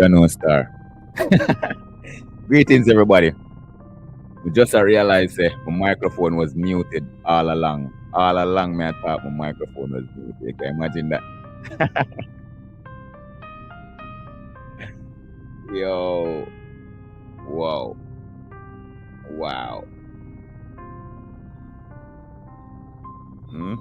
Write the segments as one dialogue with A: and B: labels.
A: Jano Star. Greetings, everybody. We just realized my microphone was muted all along. All along, me I thought my microphone was muted. You can imagine that. Yo, whoa, wow. Hmm?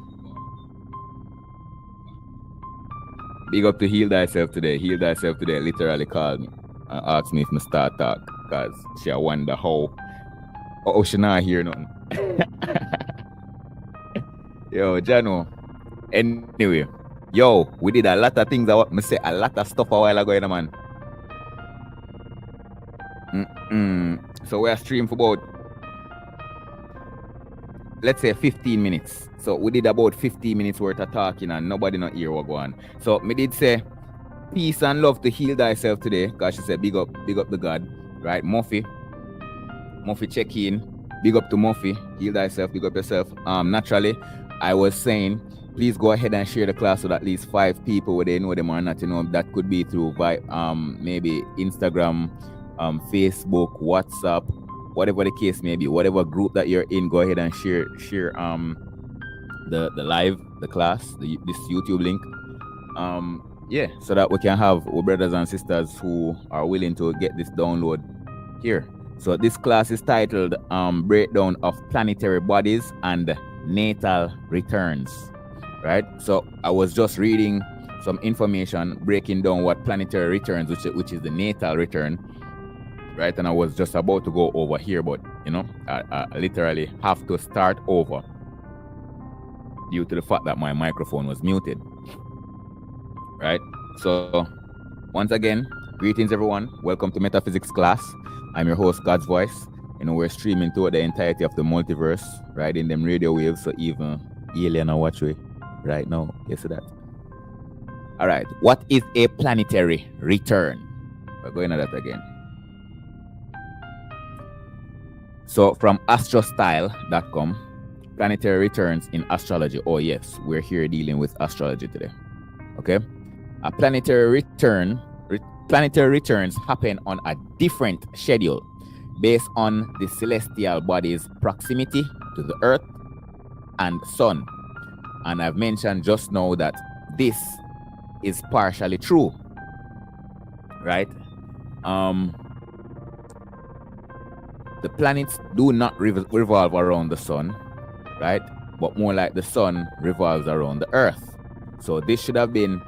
A: Big up to Heal Thyself Today. Heal Thyself Today literally called me and asked me if I start talk because she wonder how. Oh, she not hear nothing. Yo, Jano. Anyway, yo, we did a lot of things. I say a lot of stuff a while ago, man. So we are streaming for about, let's say 15 minutes. So we did about 15 minutes worth of talking and nobody not hear what go on. So me did say peace and love to Heal Thyself Today, because she said big up the God, right? Muffy check in. Big up to Muffy. Heal thyself, big up yourself. Naturally, I was saying, please go ahead and share the class with at least 5 people, whether they know them or not. You know, that could be through maybe Instagram, Facebook, WhatsApp, whatever the case may be, whatever group that you're in, go ahead and share the live, the class, this YouTube link. Yeah, so that we can have our brothers and sisters who are willing to get this download here. So this class is titled Breakdown of Planetary Bodies and Natal Returns, right? So I was just reading some information breaking down what planetary returns, which is the natal return, right? And I was just about to go over here, but you know, I literally have to start over due to the fact that my microphone was muted, right? So once again, greetings everyone. Welcome to Metaphysics class. I'm your host, God's Voice. You know, we're streaming through the entirety of the multiverse, right? In them radio waves, so even alien are watch we right now. You see that? All right. What is a planetary return? We're going at that again. So from astrostyle.com, planetary returns in astrology. Oh yes, we're here dealing with astrology today. Okay. A planetary returns happen on a different schedule based on the celestial body's proximity to the Earth and Sun. And I've mentioned just now that this is partially true, right? The planets do not revolve around the Sun, right? But more like the Sun revolves around the Earth. So this should have been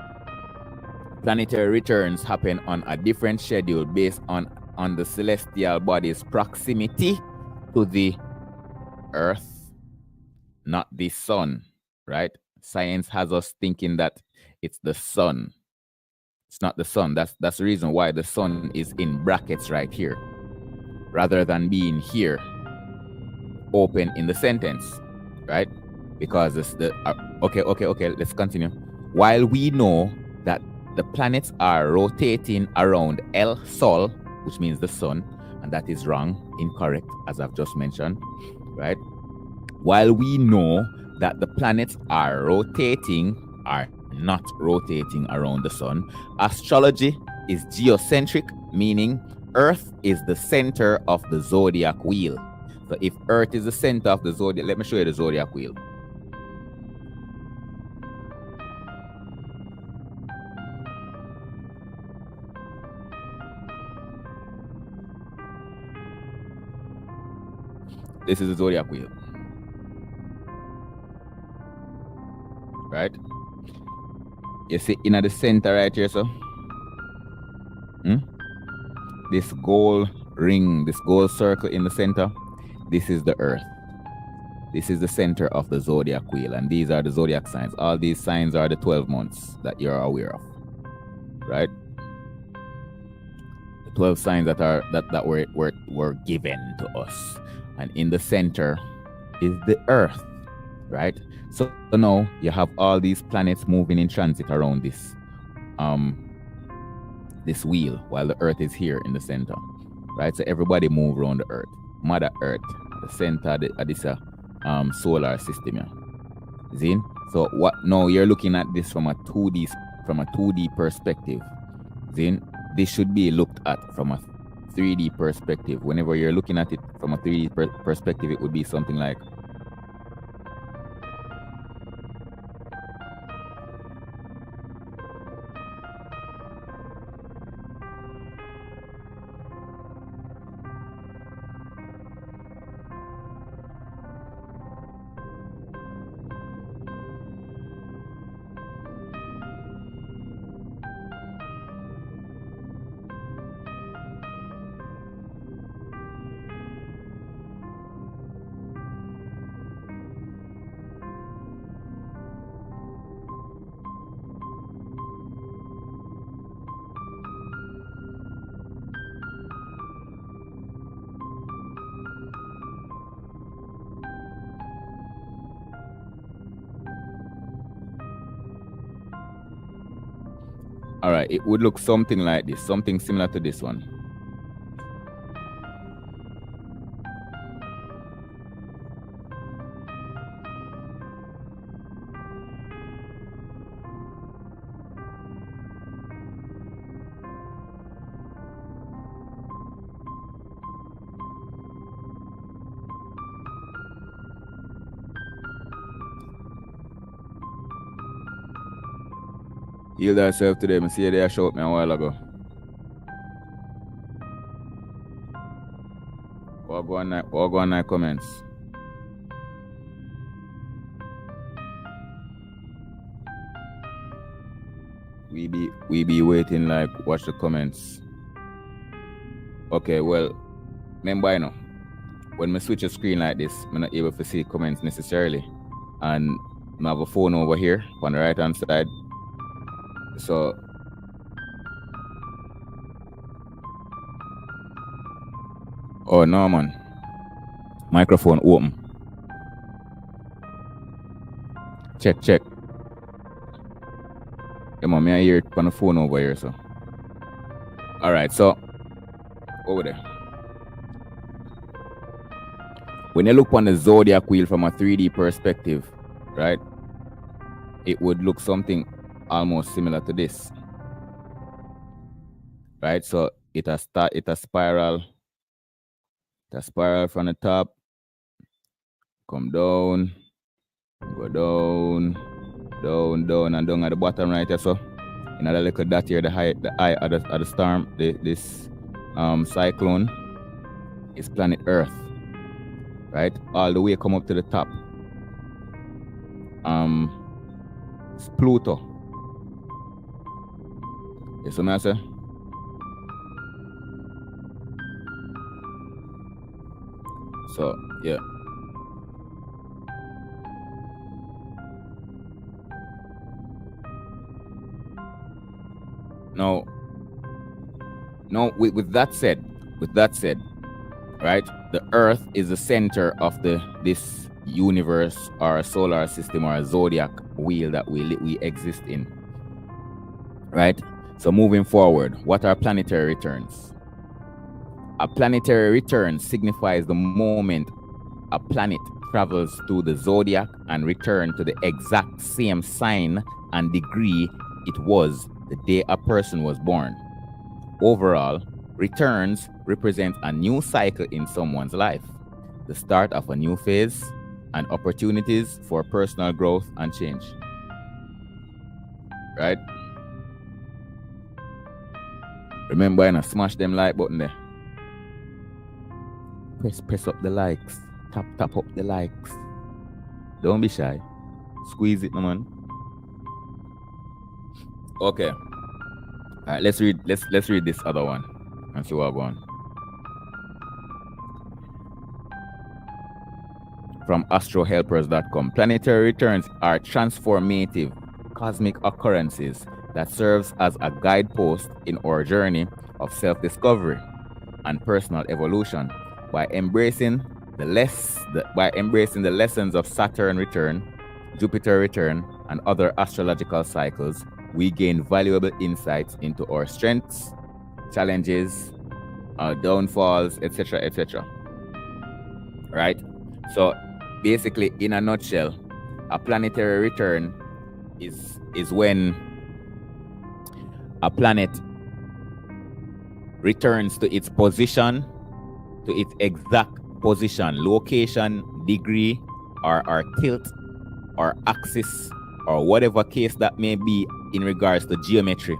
A: planetary returns happen on a different schedule based on the celestial body's proximity to the Earth, not the Sun, right? Science has us thinking that it's the Sun. It's not the Sun. That's the reason why the Sun is in brackets right here, rather than being here, open in the sentence, right? Because it's the okay. Let's continue. While we know that the planets are rotating around El Sol, which means the Sun, and that is wrong, incorrect, as I've just mentioned, right? While we know that the planets are not rotating around the Sun, astrology is geocentric, meaning Earth is the center of the zodiac wheel. So if Earth is the center of the zodiac, let me show you the zodiac wheel. This is the zodiac wheel, right? You see in the center right here, so this gold ring, this gold circle in the center, this is the Earth. This is the center of the zodiac wheel, and these are the zodiac signs. All these signs are the 12 months that you're aware of, right? The 12 signs that were given to us. And in the center is the Earth, right? So now you have all these planets moving in transit around this this wheel, while the Earth is here in the center, right? So everybody move around the Earth, Mother Earth, the center of this solar system. Yeah. See? So what? Now you're looking at this from a 2D perspective. See? this should be looked at from a 3D perspective. Whenever you're looking at it from a 3D perspective, it would be something like all right, it would look something like this, something similar to this one. Heal thyself today. I see they showed me a while ago. Or go on my comments. We be waiting, like, watch the comments. Okay, well, remember, you know, when I switch a screen like this, I'm not able to see comments necessarily. And I have a phone over here on the right hand side. So oh no, man. Microphone open. Check. Yeah, man, I hear it on the phone over here, so. Alright, so over there. When you look on the zodiac wheel from a 3D perspective, right, it would look something almost similar to this. Right? So it a spiral. The spiral from the top. Come down. Go down. Down and down at the bottom right here. So another little dot here, the eye of the storm, this cyclone is planet Earth. Right? All the way come up to the top. It's Pluto. Yes, what I say? So, yeah. No, with that said, right, the Earth is the center of this universe or a solar system or a zodiac wheel that we exist in. Right? So moving forward, what are planetary returns? A planetary return signifies the moment a planet travels through the zodiac and returns to the exact same sign and degree it was the day a person was born. Overall, returns represent a new cycle in someone's life, the start of a new phase, and opportunities for personal growth and change. Right? Remember, you know, smash them like button there. Press up the likes. Tap up the likes. Don't be shy. Squeeze it, man. Okay. All right, let's read this other one and see what we're going. From astrohelpers.com. Planetary returns are transformative cosmic occurrences that serves as a guidepost in our journey of self-discovery and personal evolution. By embracing the lessons of Saturn return, Jupiter return, and other astrological cycles, we gain valuable insights into our strengths, challenges, our downfalls, etc. Right? So basically, in a nutshell, a planetary return is when a planet returns to its position, to its exact position, location, degree, or tilt, or axis, or whatever case that may be in regards to geometry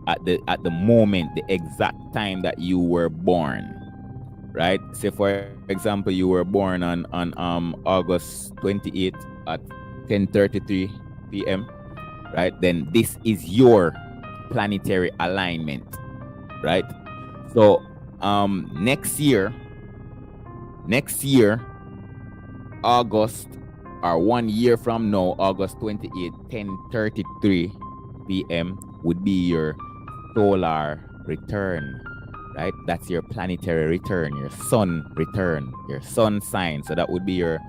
A: at the moment, the exact time that you were born, right? Say for example, you were born on August 28th at 10:33 p.m., right? Then this is your planetary alignment, right? So next year, August, or 1 year from now, August 28th, 10:33 p.m. would be your solar return, right? That's your planetary return, your sun return, your sun sign. So that would be your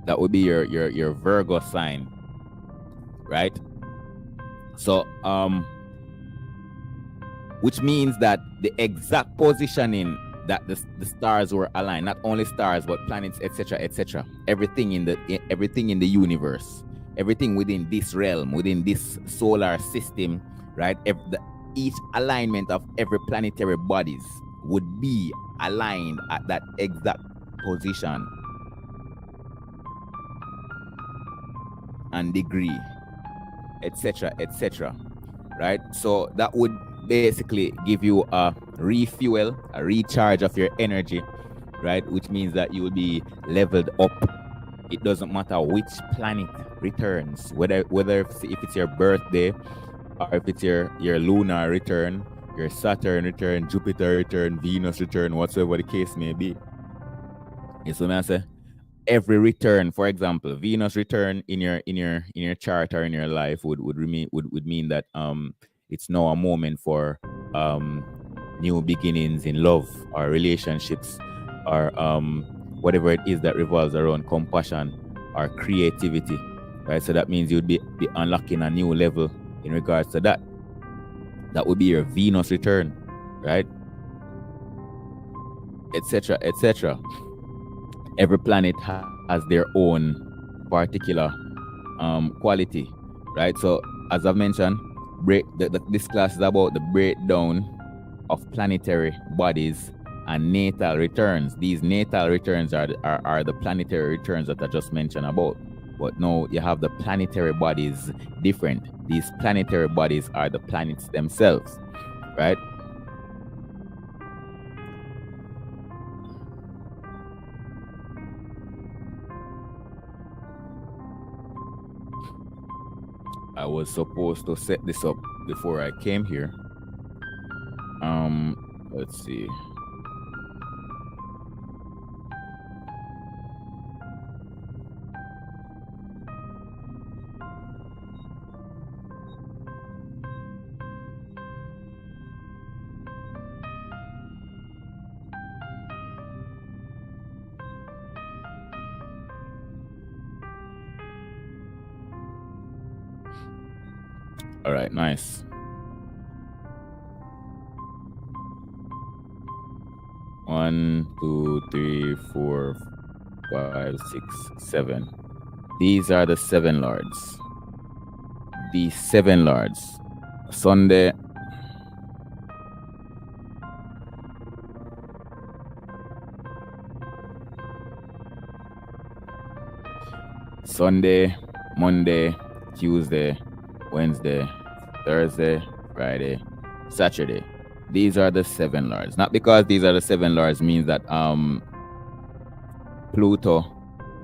A: your Virgo sign, right? So which means that the exact positioning that the stars were aligned, not only stars but planets, etc., everything in the universe, everything within this realm, within this solar system, right? Each alignment of every planetary bodies would be aligned at that exact position and degree, etc., right? So that would basically give you a refuel, a recharge of your energy, right? Which means that you will be leveled up. It doesn't matter which planet returns, whether if it's your birthday, or if it's your lunar return, your Saturn return, Jupiter return, Venus return, whatsoever the case may be. It's what I say. Every return, for example, Venus return in your chart or in your life would mean that it's now a moment for new beginnings in love or relationships, or whatever it is that revolves around compassion or creativity, right? So that means you'd be unlocking a new level in regards to that. That would be your Venus return, right? Etc. Every planet has their own particular quality, right? So as I've mentioned, this class is about the breakdown of planetary bodies and natal returns. These natal returns are the planetary returns that I just mentioned about. But now you have the planetary bodies different. These planetary bodies are the planets themselves, right? I was supposed to set this up before I came here. Let's see. All right, nice. 1, 2, 3, 4, 5, 6, 7. These are the 7 lords. The 7 lords. Sunday. Sunday, Monday, Tuesday, Wednesday, Thursday, Friday, Saturday. These are the 7 lords. Not because these are the 7 lords means that Pluto,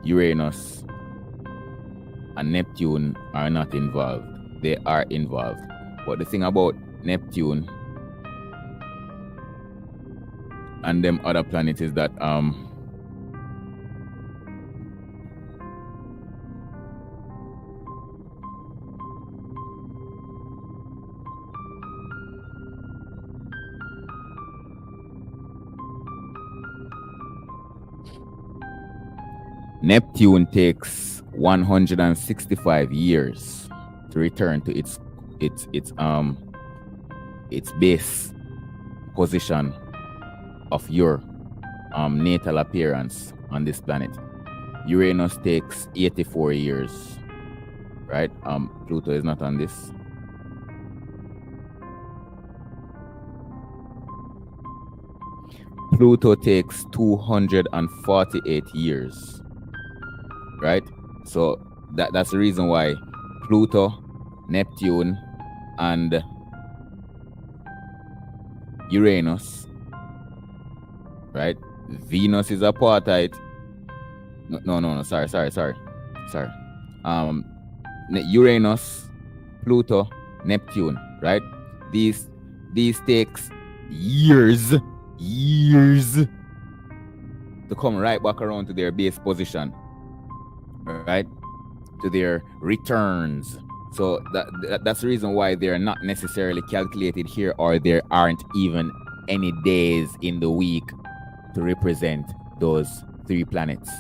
A: Uranus, and Neptune are not involved. They are involved. But the thing about Neptune and them other planets is that Neptune takes 165 years to return to its base position of your natal appearance on this planet. Uranus takes 84 years, right? Pluto is not on this. Pluto takes 248 years, right? So that's the reason why Pluto, Neptune, and Uranus, right? Venus is apartheid. No, sorry. Uranus, Pluto, Neptune, right? These takes years to come right back around to their base position, right? To their returns. So that's the reason why they're not necessarily calculated here, or there aren't even any days in the week to represent those 3 planets,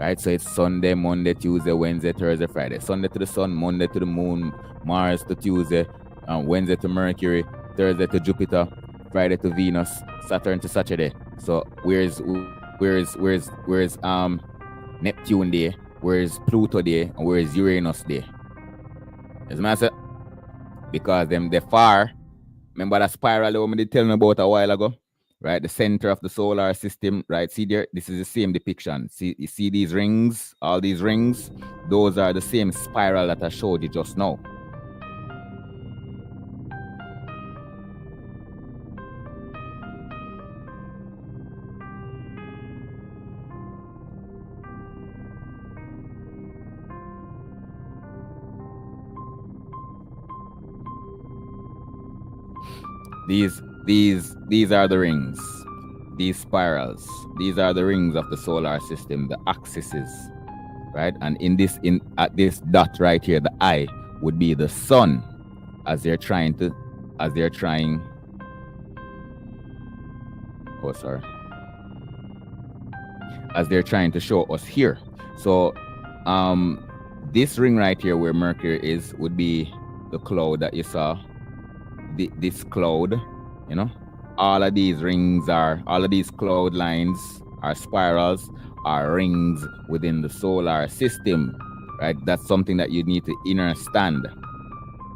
A: right? So it's Sunday, Monday, Tuesday, Wednesday, Thursday, Friday. Sunday to the sun, Monday to the moon, Mars to Tuesday, Wednesday to Mercury, Thursday to Jupiter, Friday to Venus, Saturn to Saturday. So where's Neptune there? Where's Pluto there? And where's Uranus there? As I said, because they're far. Remember that spiral that we did tell me about a while ago? Right, the center of the solar system, right? See there, this is the same depiction. See, you see these rings, all these rings? Those are the same spiral that I showed you just now. These are the rings. These spirals. These are the rings of the solar system, the axes, right? And at this dot right here, the eye would be the sun, as they're trying to show us here. So this ring right here where Mercury is would be the cloud that you saw. This cloud, you know, all of these cloud lines are spirals, are rings within the solar system, right? That's something that you need to understand,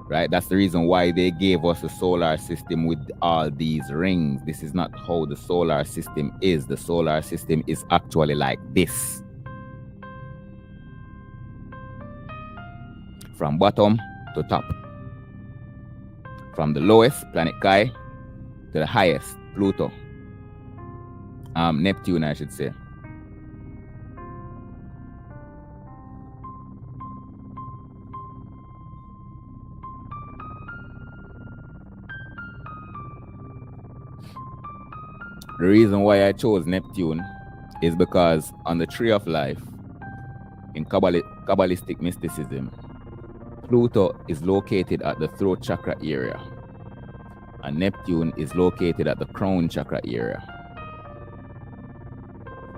A: right? That's the reason why they gave us a solar system with all these rings. This is not how the solar system is. The solar system is actually like this. From bottom to top. From the lowest, planet Kai, to the highest, Pluto. Neptune, I should say. The reason why I chose Neptune is because on the Tree of Life, in Kabbalistic mysticism, Pluto is located at the throat chakra area, and Neptune is located at the crown chakra area.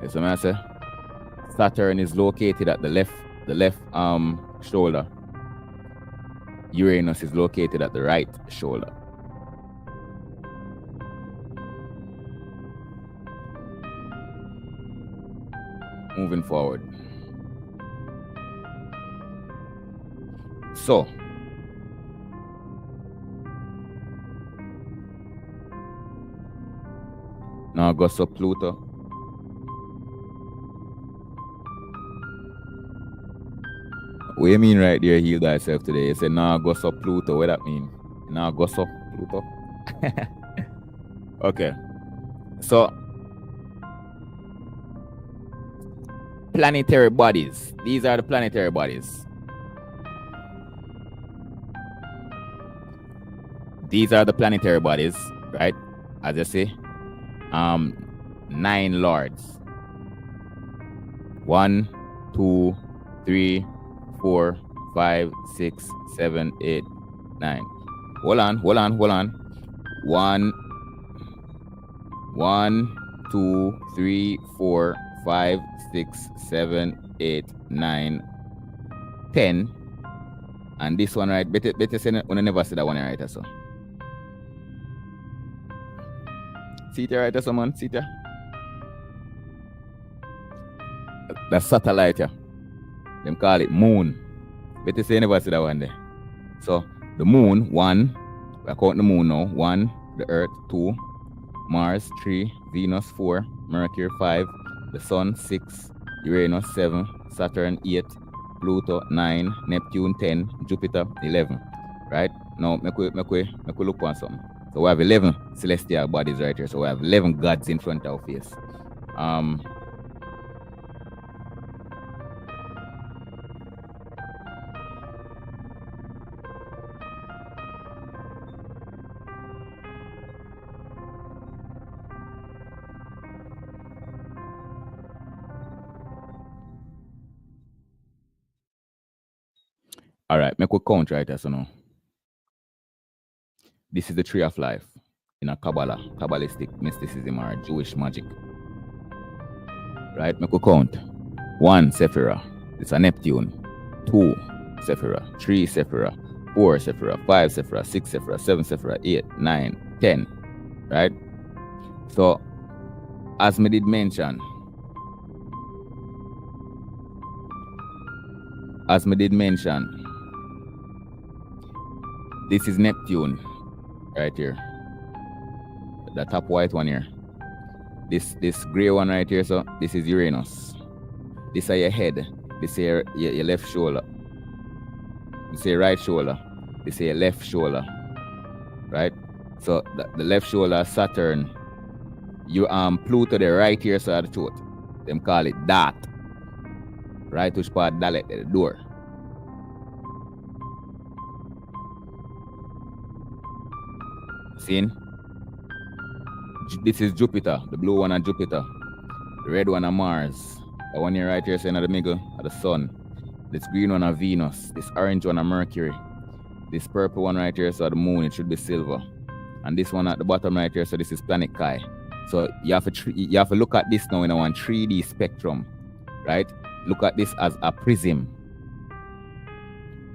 A: Yes, what I say? Saturn is located at the left shoulder. Uranus is located at the right shoulder. Moving forward. So, now go to Pluto. What do you mean right there, heal thyself today? You said, now go to Pluto. What that mean? Now go to Pluto. Okay. So, planetary bodies. These are the planetary bodies. These are the planetary bodies, right? As I say, 9 lords. 1, 2, 3, 4, 5, 6, 7, 8, 9. Hold on. 1, 2, 3, 4, 5, 6, 7, 8, 9, 10. And this one, right? Better say when I never see that one right, so. See it right there, someone? See it there? That's satellite, yeah. Them call it moon. Better say you never see that one there. So, the moon, 1. We count the moon now. 1, the earth, 2. Mars 3, Venus 4, Mercury 5, the Sun 6, Uranus 7, Saturn 8, Pluto 9, Neptune 10, Jupiter 11. Right? Now, make we look on something. So we have 11 celestial bodies right here. So we have 11 gods in front of our face. All right, make we count right here, so now. This is the tree of life in a Kabbalah, Kabbalistic mysticism or Jewish magic. Right, make we count. 1 Sephirah, it's a Neptune. 2 Sephirah, 3 Sephirah, 4 Sephirah, 5 Sephirah, 6 Sephirah, 7 Sephirah, 8, 9, 10. Right? So, as me did mention, this is Neptune right here. The top white one here. This gray one right here, so this is Uranus. This is your head. This is your left shoulder. This is your right shoulder. This is your left shoulder. Right? So the left shoulder, Saturn. You Pluto the right here side of the throat. Them call it dot. Right which part dalet the door. See? This is Jupiter, the blue one on Jupiter. The red one on Mars. The one here right here saying at the middle of the Sun. This green one on Venus. This orange one on Mercury. This purple one right here, so the moon, it should be silver. And this one at the bottom right here, so this is planet Chi. So you have to look at this now in a 3D spectrum, right? Look at this as a prism,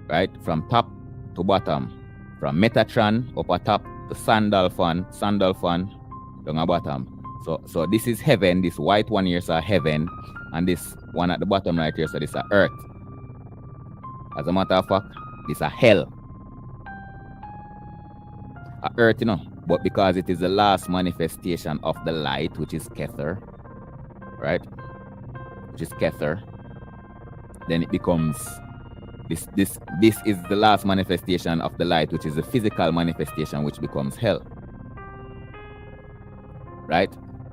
A: right? From top to bottom, from Metatron up at top to Sandalphon down at bottom. So this is heaven. This white one here is a heaven, and this one at the bottom right here, so this is a earth. As a matter of fact, this is a hell. A earth, you know, but because it is the last manifestation of the light, which is Kether, right? Which is Kether. Then it becomes this is the last manifestation of the light, which is the physical manifestation, which becomes hell. Right?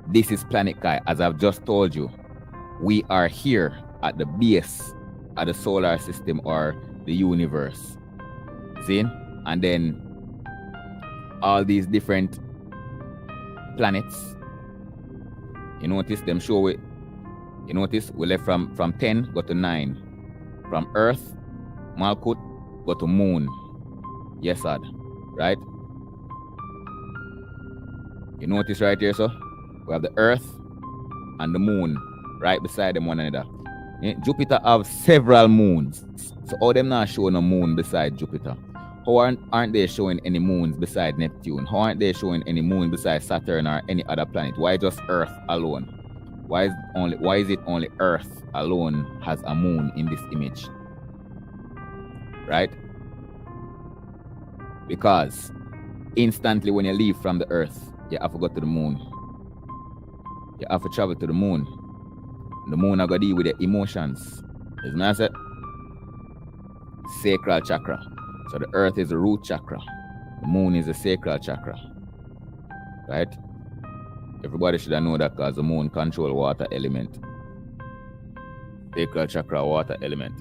A: This is planet Chi. As I've just told you, we are here at the base of the solar system or the universe. See? And then all these different planets, you notice them show it. You notice we left from 10 go to 9. From Earth, Malkut, go to Moon. Yesod. Right? You notice right here, so we have the Earth and the Moon right beside them one another. Jupiter have several moons. So how them not showing a moon beside Jupiter? How aren't they showing any moons beside Neptune? How aren't they showing any moon beside Saturn or any other planet? Why just Earth alone? Why is it only Earth alone has a moon in this image? Right? Because instantly when you leave from the Earth, you have to go to the moon. You have to travel to the moon. The moon are going to deal with the emotions. Isn't that it? Sacral chakra. So the earth is the root chakra. The moon is the sacral chakra. Right? Everybody should know that because the moon controls water element. Sacral chakra, water element.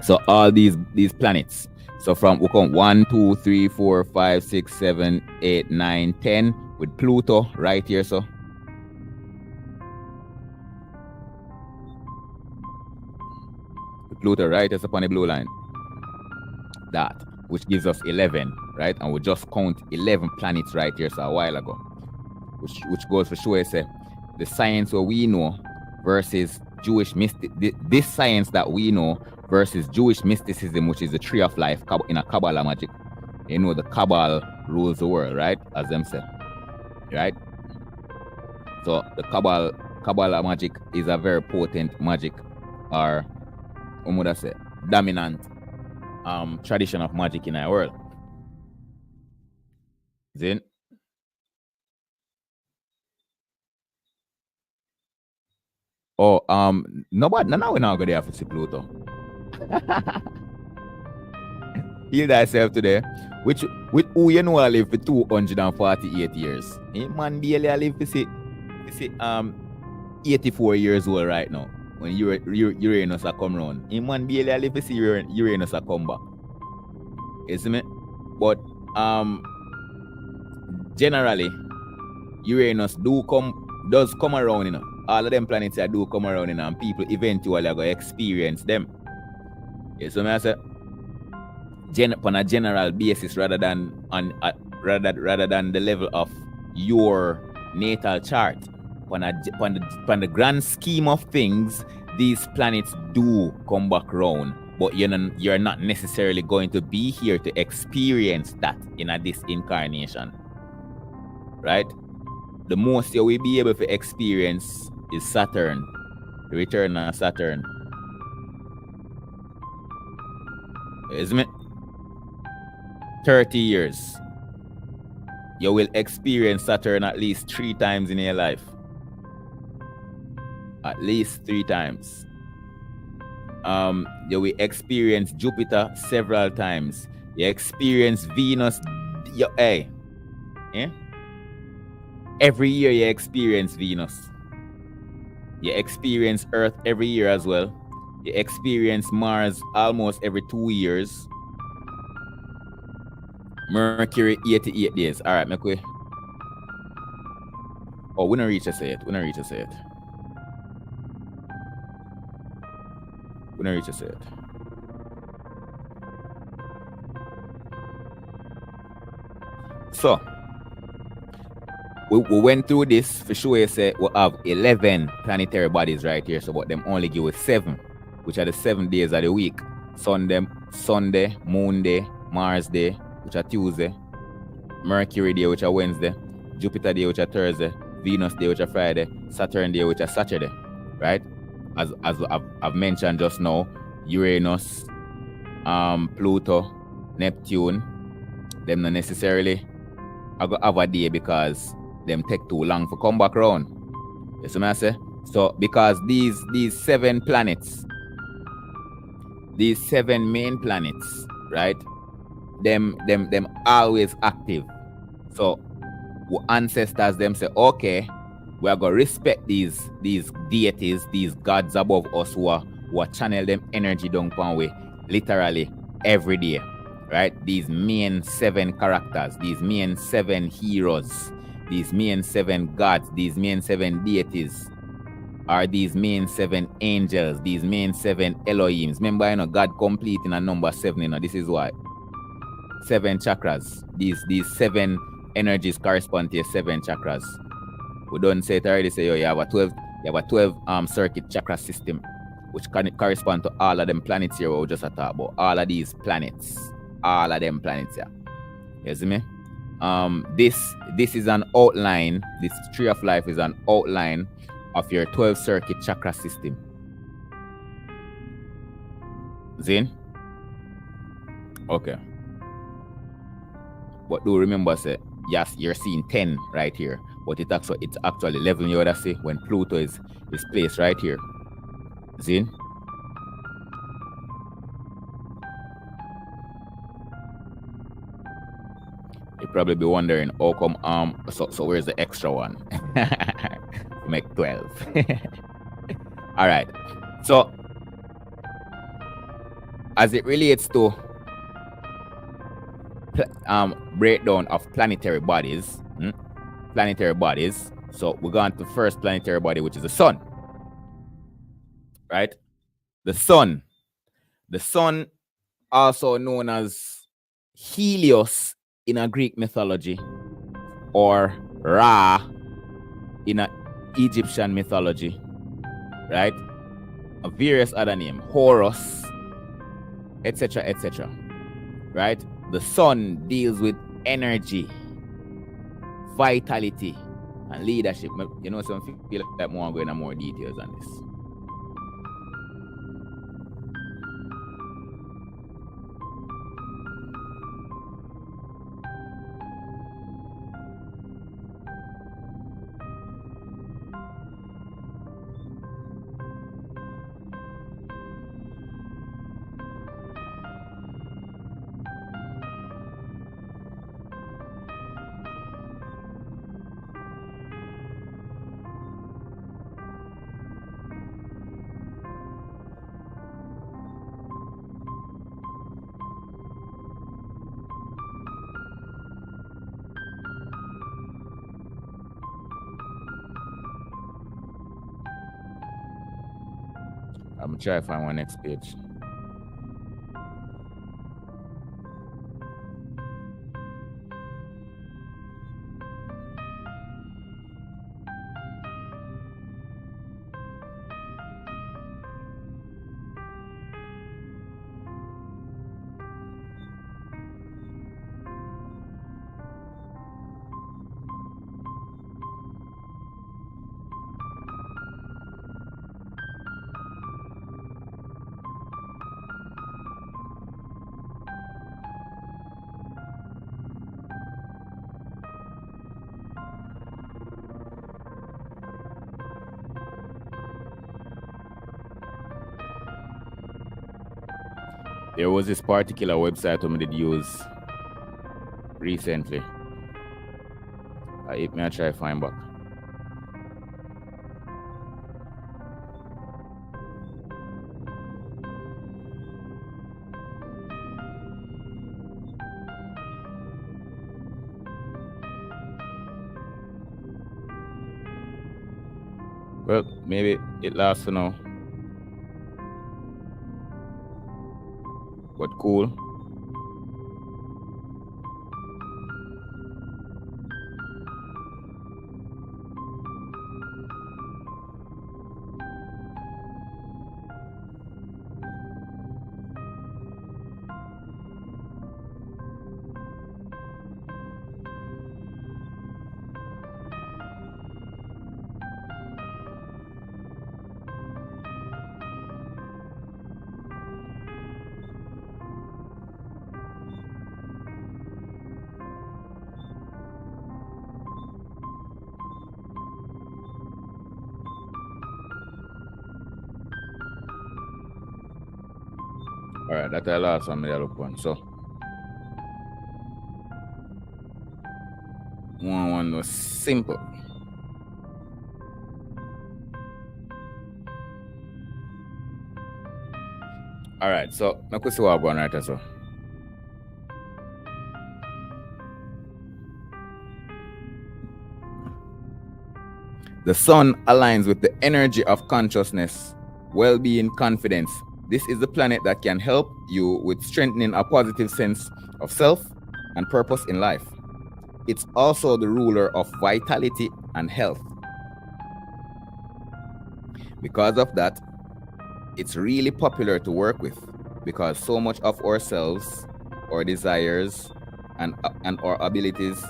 A: So all these planets. So from we come 1, 2, 3, 4, 5, 6, 7, 8, 9, 10 with Pluto right here. So Pluto right is upon the blue line. That, which gives us 11, right? And we just count 11 planets right here so a while ago. Which goes for sure, say, the science what we know versus Jewish this science that we know versus Jewish mysticism, which is the tree of life in a Kabbalah magic. You know, the Kabbalah rules the world, right? As them say. Right? So the Kabbalah magic is a very potent magic, or what would I say, dominant tradition of magic in our world. Then, oh, nobody, now we're not going to have to see Pluto. Heal thyself today. Which, with who you know I live for 248 years. A man barely I live for see 84 years old right now. When Uranus a come round. A man barely I live for see Uranus a come back. You see me? But generally, Uranus does come around, you know. All of them planets here do come around, you know, and people eventually are going to experience them. You see me? I say, on a general basis, rather than the level of your natal chart. On the grand scheme of things, these planets do come back round, but you're not necessarily going to be here to experience that in this incarnation, right? The most you will be able to experience is Saturn, the return of Saturn. Isn't it? 30 years. You will experience Saturn at least 3 times in your life. At least 3 times. You will experience Jupiter several times. You experience Venus. Every year you experience Venus. You experience Earth every year as well. You experience Mars almost every 2 years. Mercury 88 days. All right, make way. Oh, we don't reach to say it. We don't reach to say it. We don't reach to say it. So, we went through this for sure. You say we have 11 planetary bodies right here. So, but them only give us 7, which are the 7 days of the week. Sunday, Moon Day, Mars Day, which are Tuesday, Mercury Day, which are Wednesday, Jupiter Day, which are Thursday, Venus Day, which are Friday, Saturn Day, which are Saturday, right? As I've mentioned just now, Uranus, Pluto, Neptune, them not necessarily have a day because them take too long to come back around. You see what I say? So because these 7 planets, these 7 main planets, right? Them always active. So ancestors them say, okay, we are gonna respect these deities, these gods above us who are channel them energy down one way, literally every day, right? These main 7 characters, these main 7 heroes, these main 7 gods, these main 7 deities are these main 7 angels, these main 7 Elohims. Remember, you know, God complete in a number 7, you know, this is why 7 chakras. These 7 energies correspond to your 7 chakras. We don't say it already. Say, you have a 12 circuit chakra system, which can correspond to all of them planets here. We just talk about all of these planets, all of them planets here. You see me? This is an outline. This tree of life is an outline of your 12 circuit chakra system. Zin? Okay. But do remember, say, yes, you're seeing 10 right here, but it's actually 11 you would see when Pluto is placed right here. Zin? You probably be wondering, how come so where's the extra one? Make 12. All right. So as it relates to breakdown of planetary bodies. So we're going to the first planetary body, which is the sun. Right? The sun, also known as Helios in a Greek mythology, or Ra in a Egyptian mythology, right? A various other name, Horus, etc., right? The sun deals with energy, vitality, and leadership. You know, some feel like more going into more details on this. I'm gonna try to find my next page. There was this particular website I did use recently. It may I try to find back. Well, maybe it lasts for now. But cool. All right, that's the last one I look on. So, one was simple. All right, so I could see what I'm going right so. The sun aligns with the energy of consciousness, well-being, confidence. This is the planet that can help you with strengthening a positive sense of self and purpose in life. It's also the ruler of vitality and health. Because of that, it's really popular to work with, because so much of ourselves, our desires, and our abilities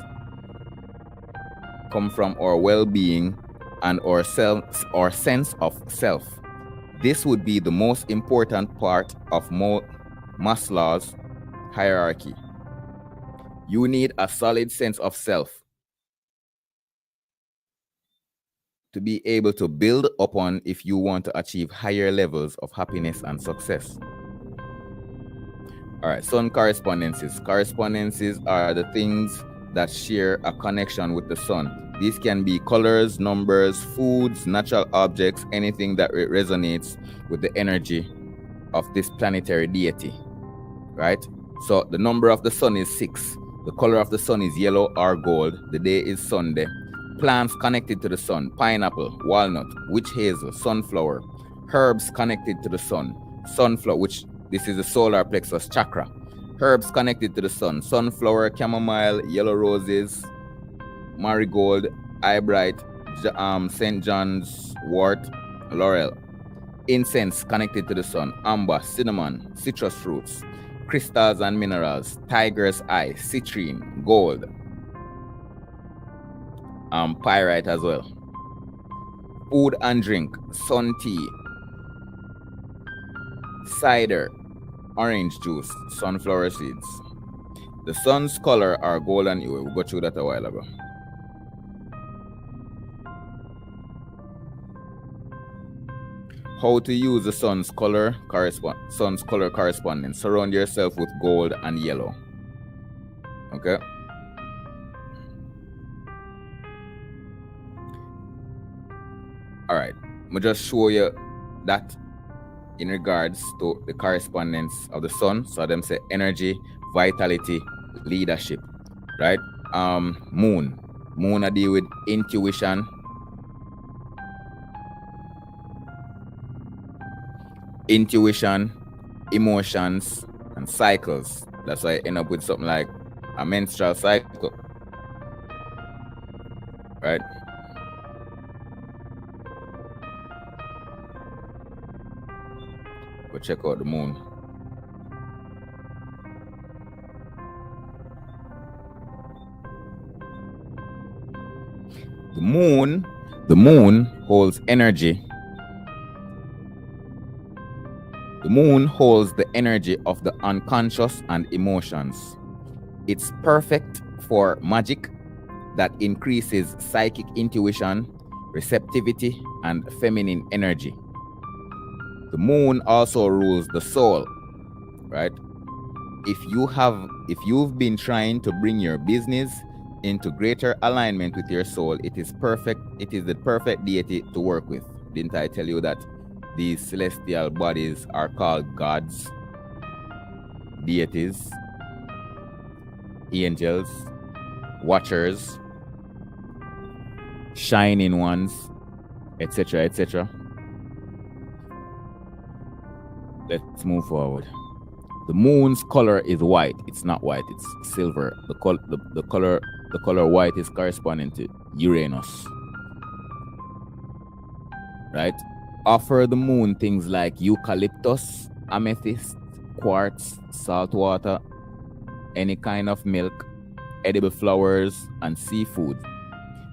A: come from our well-being and our sense of self. This would be the most important part of Maslow's hierarchy. You need a solid sense of self to be able to build upon if you want to achieve higher levels of happiness and success. All right, sun correspondences. Correspondences are the things that share a connection with the sun. These can be colors, numbers, foods, natural objects, anything that resonates with the energy of this planetary deity, right? So the number of the sun is 6. The color of the sun is yellow or gold. The day is Sunday. Plants connected to the sun: pineapple, walnut, witch hazel, sunflower. Herbs connected to the sun: sunflower, which this is the solar plexus chakra. Herbs connected to the sun: sunflower, chamomile, yellow roses, marigold, eyebright, St. John's wort, laurel. Incense connected to the sun: amber, cinnamon, citrus fruits. Crystals and minerals: tiger's eye, citrine, gold. Pyrite as well. Food and drink: sun tea, cider, orange juice, sunflower seeds. The sun's color are gold and yellow. We got through that a while ago. How to use the sun's color correspondence. Surround yourself with gold and yellow. Okay. All right. I'll just show you that in regards to the correspondence of the sun. So them say energy, vitality, leadership, right? Moon I deal with intuition, intuition, emotions, and cycles. That's why I end up with something like a menstrual cycle. Right? Go check out the moon. The moon holds energy. The moon holds the energy of the unconscious and emotions. It's perfect for magic that increases psychic intuition, receptivity, and feminine energy. The moon also rules the soul, right? If you've been trying to bring your business into greater alignment with your soul, it is the perfect deity to work with. Didn't I tell you that these celestial bodies are called gods, deities, angels, watchers, shining ones, etc., etc. Let's move forward. The moon's color is white. It's not white, it's silver. The color white is corresponding to Uranus. Right? Offer the moon things like eucalyptus, amethyst, quartz, salt water, any kind of milk, edible flowers, and seafood.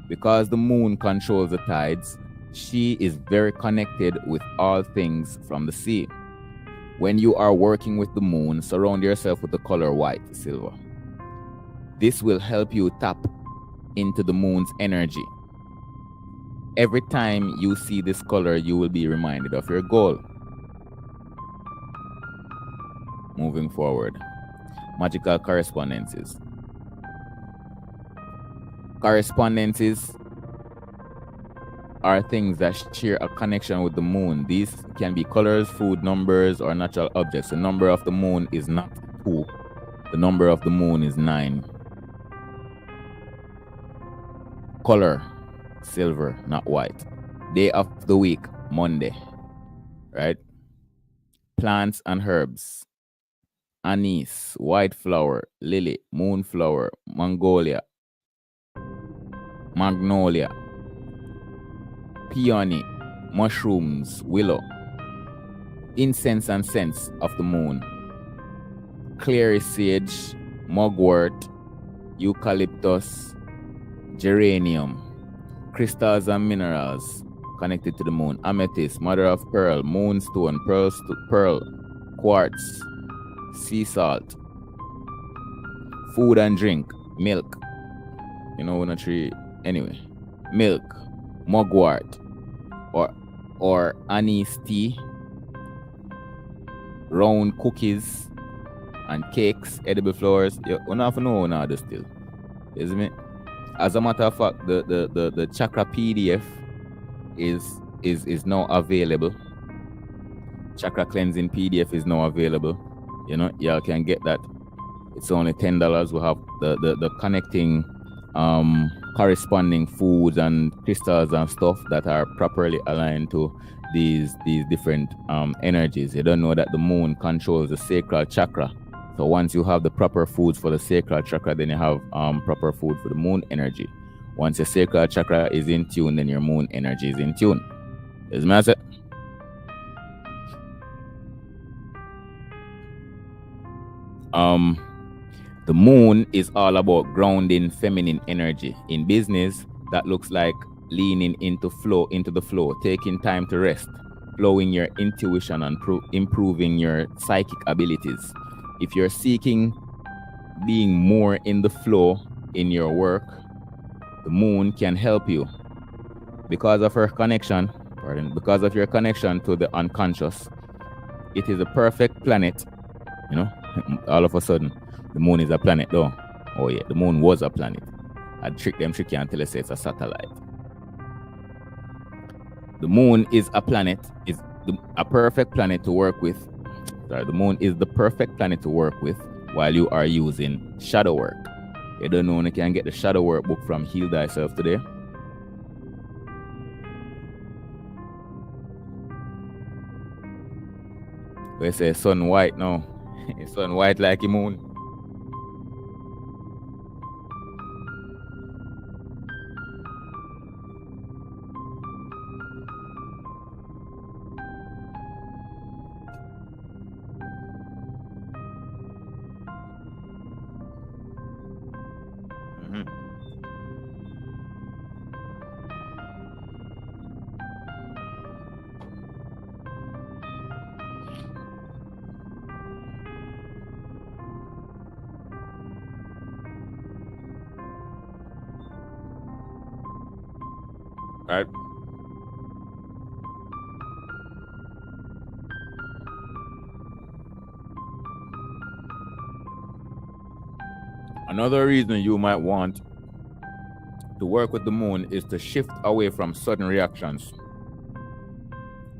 A: Because the moon controls the tides, she is very connected with all things from the sea. When you are working with the moon, surround yourself with the color white, silver. This will help you tap into the moon's energy. Every time you see this color, you will be reminded of your goal. Moving forward, magical correspondences. Correspondences are things that share a connection with the moon. These can be colors, food, numbers, or natural objects. The number of the moon is not 2. The number of the moon is 9. Color, silver, not white. Day of the week, Monday. Right? Plants and herbs. Anise, white flower, lily, moonflower, magnolia, peony, mushrooms, willow. Incense and scents of the moon. Clary sage, mugwort, eucalyptus, geranium. Crystals and minerals connected to the moon. Amethyst, mother of pearl, moonstone, pearl, quartz, sea salt. Food and drink, milk. You know, a tree. Anyway, milk, mugwort, or anise tea, round cookies and cakes, edible flowers. You don't have to know now this still. Isn't it? As a matter of fact, the chakra PDF is now available. Chakra cleansing PDF is now available. You know, y'all can get that. It's only $10. We have the connecting corresponding foods and crystals and stuff that are properly aligned to these different energies. You don't know that the moon controls the sacral chakra. So once you have the proper foods for the sacral chakra, then you have proper food for the moon energy. Once your sacral chakra is in tune, then your moon energy is in tune. Is my answer? The moon is all about grounding feminine energy. In business, that looks like leaning into the flow, taking time to rest, flowing your intuition and improving your psychic abilities. If you're seeking being more in the flow in your work, the moon can help you because of your connection to the unconscious. It is a perfect planet. You know, all of a sudden, the moon is a planet though. Oh yeah, the moon was a planet. I'd trick them tricky until they say it's a satellite. The moon is a planet, a perfect planet to work with. Sorry, the moon is the perfect planet to work with while you are using shadow work. You don't know when you can get the shadow work book from Heal Thyself today. We say sun white now. Sun white like a moon. Right. Another reason you might want to work with the moon is to shift away from sudden reactions.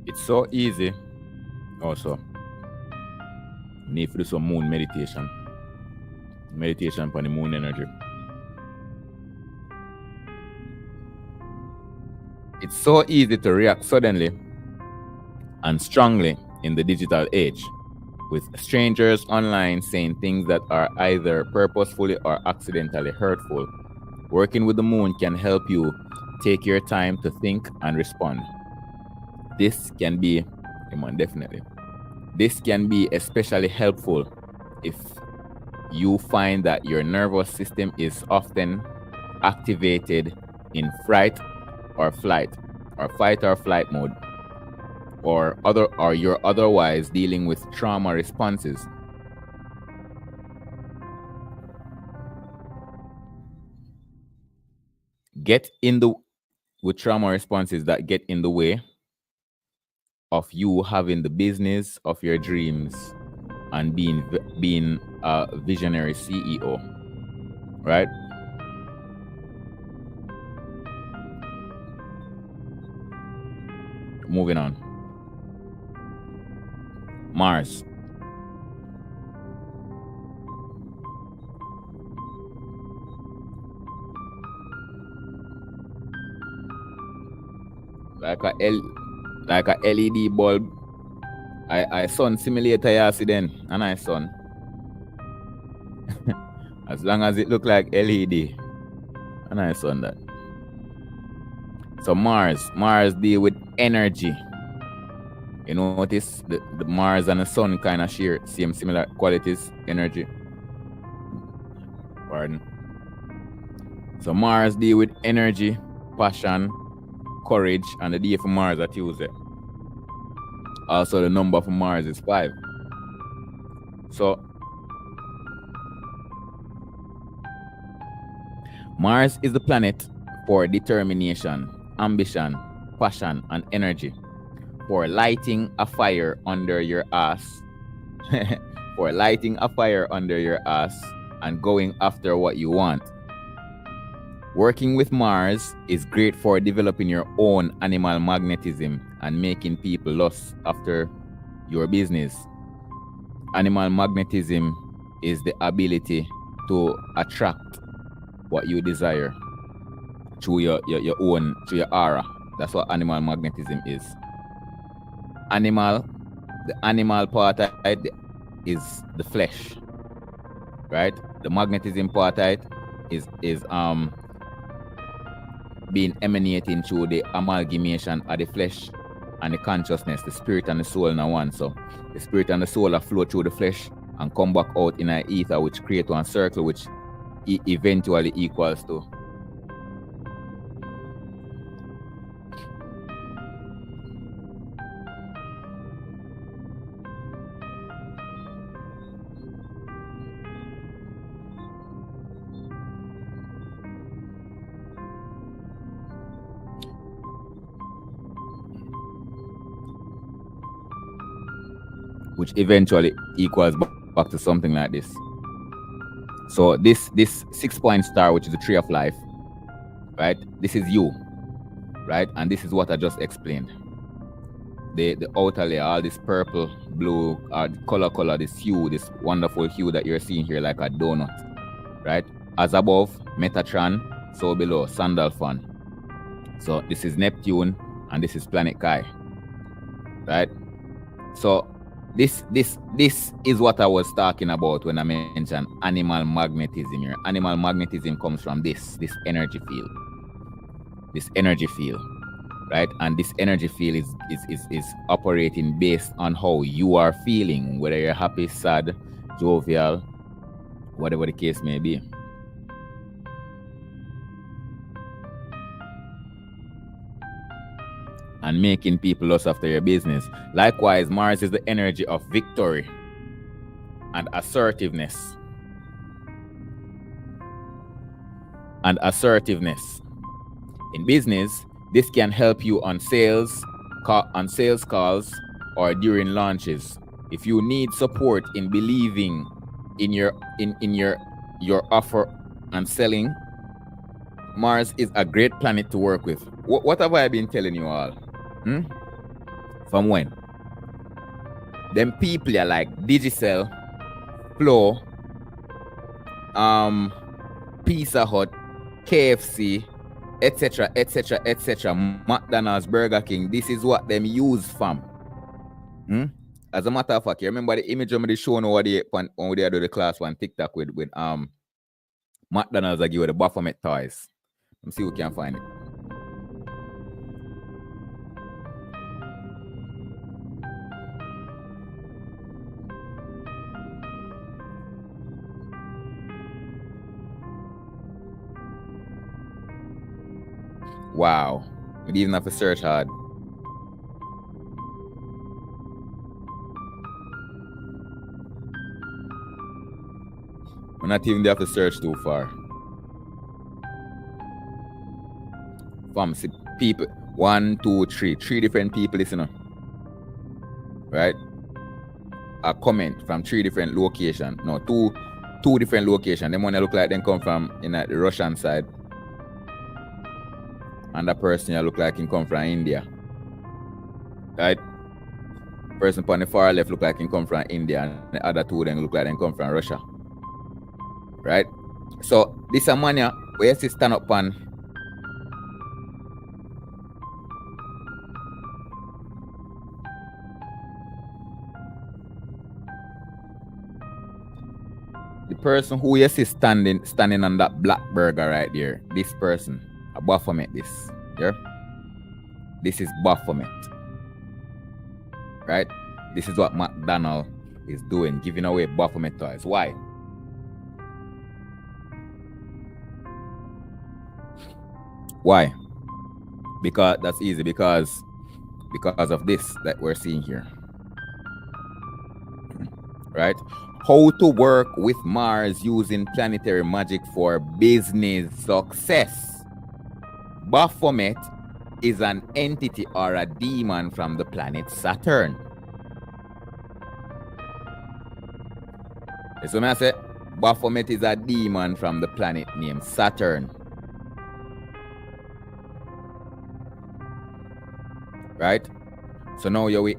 A: It's so easy. Also, you need to do some moon meditation. Meditation upon the moon energy. It's so easy to react suddenly and strongly in the digital age, with strangers online saying things that are either purposefully or accidentally hurtful. Working with the moon can help you take your time to think and respond. This can be, definitely. This can be especially helpful if you find that your nervous system is often activated in fight or flight mode, or you're otherwise dealing with trauma responses. With trauma responses that get in the way of you having the business of your dreams and being a visionary CEO, right? Moving on. Mars. Like a LED bulb. I sun simulator yesterday, and I sun. As long as it look like LED, and I sun that. So Mars deal with energy. You notice the Mars and the sun kind of share similar qualities, energy. Pardon. So Mars deal with energy, passion, courage, and the day for Mars are Tuesday. Also, the number for Mars is 5. So Mars is the planet for determination, ambition, passion, and energy, for lighting a fire under your ass, for lighting a fire under your ass and going after what you want. Working with Mars is great for developing your own animal magnetism and making people lust after your business. Animal magnetism is the ability to attract what you desire through your own, through your aura. That's what animal magnetism is. The animal part is the flesh, right? The magnetism part is being emanating through the amalgamation of the flesh and the consciousness, the spirit and the soul in one. So the spirit and the soul are flow through the flesh and come back out in an ether, which create one circle, which eventually equals to which eventually equals back to something like this. So this 6-point star, which is the tree of life, right? This is you, right? And this is what I just explained. The outer layer, all this purple, blue, color, this hue, this wonderful hue that you're seeing here, like a donut, right? As above, Metatron, so below, Sandalphon. So this is Neptune, and this is planet Kai, right? So This is what I was talking about when I mentioned animal magnetism here. Animal magnetism comes from this energy field. This energy field, right? And this energy field is operating based on how you are feeling, whether you're happy, sad, jovial, whatever the case may be. And making people lust after your business. Likewise, Mars is the energy of victory and assertiveness. And assertiveness. In business, this can help you on sales calls or during launches. If you need support in believing in your offer and selling, Mars is a great planet to work with. What have I been telling you all? From when? Them people are like Digicel, Flow, Pizza Hut, KFC, etc., etc., etc., McDonald's, Burger King. This is what them use from. As a matter of fact, you remember the image of me showing over there when we do the class on TikTok with McDonald's, I give you the Baphomet toys. Let's see if we can find it. Wow. We didn't even have to search hard. We're not even have to search too far. From people, 1, 2, 3, 3 different people listening. Right? A comment from 3 different locations. No, two different locations. Them one look like they come from the Russian side. And the person look like he come from India. Right? Person on the far left look like he come from India, and the other two then look like they come from Russia. Right? So this a man where you stand up on the person who you see standing on that black burger right there. This person. A Baphomet this. Yeah? This is Baphomet. Right? This is what McDonald is doing, giving away Baphomet toys. Why? Why? Because that's easy, because of this that we're seeing here. Right? How to work with Mars using planetary magic for business success. Baphomet is an entity or a demon from the planet Saturn. That's what I said. Baphomet is a demon from the planet named Saturn. Right? So now we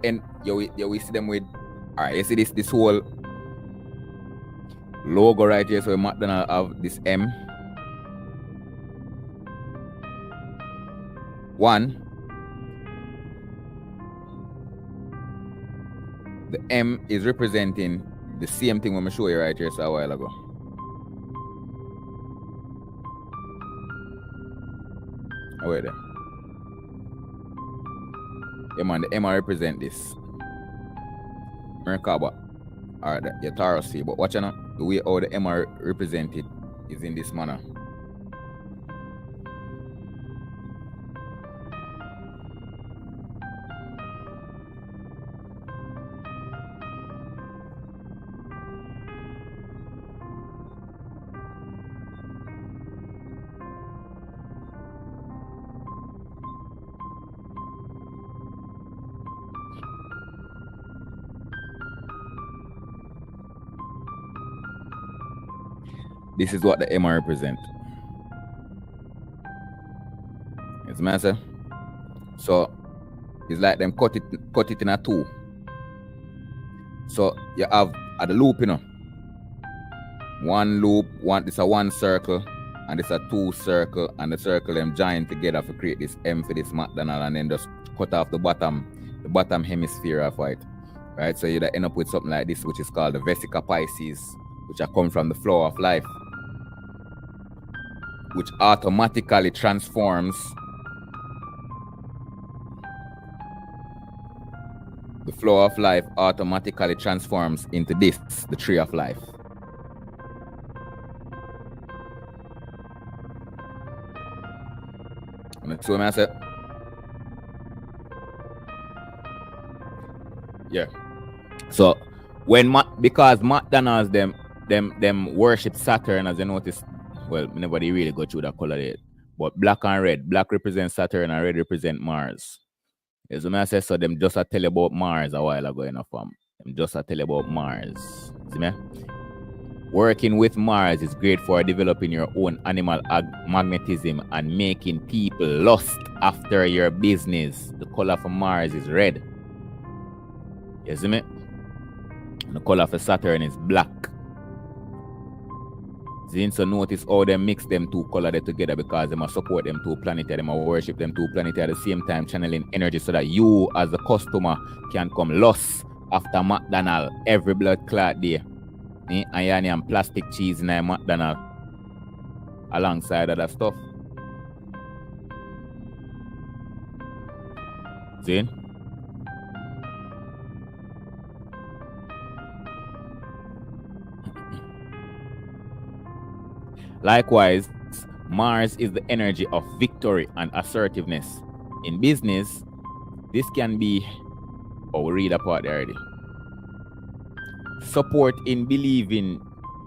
A: see them with, alright, you see this whole logo right here. So McDonald have this M. 1, the M is representing the same thing when I show you right here a while ago. Oh, wait there. Yeah, man, the M represent this. Merkaba. Alright, your Taurus field. But watch out, the way how the M represented is in this manner. This is what the M represent. It's massive. So it's like them cut it in a 2. So you have at the loop, one loop, this a 1 circle, and this a 2 circle, and the circle them join together to create this M for this McDonald, and then just cut off the bottom hemisphere of it. right? So you'd end up with something like this, which is called the Vesica Pisces, which are come from the flow of life, which automatically transforms the flow of life automatically transforms into this, the tree of life. And that's what I said. Yeah. So when because McDonald's them worship Saturn, as you notice, well, nobody really go through that color yet. But black and red. Black represents Saturn and red represent Mars. As I say, so them just tell you about Mars a while ago in a form. Them just tell you about Mars. See me? Working with Mars is great for developing your own animal magnetism and making people lust after your business. The color for Mars is red. You see me? And the color for Saturn is black. So notice how they mix them two colors together, because they must support them two planetary, they must worship them two planetary at the same time, channeling energy so that you as a customer can come lost after McDonald's every blood clot day. And plastic cheese in a McDonald's alongside other stuff. See? Likewise, Mars is the energy of victory and assertiveness. In business, this can be, we'll read a part already. Support in believing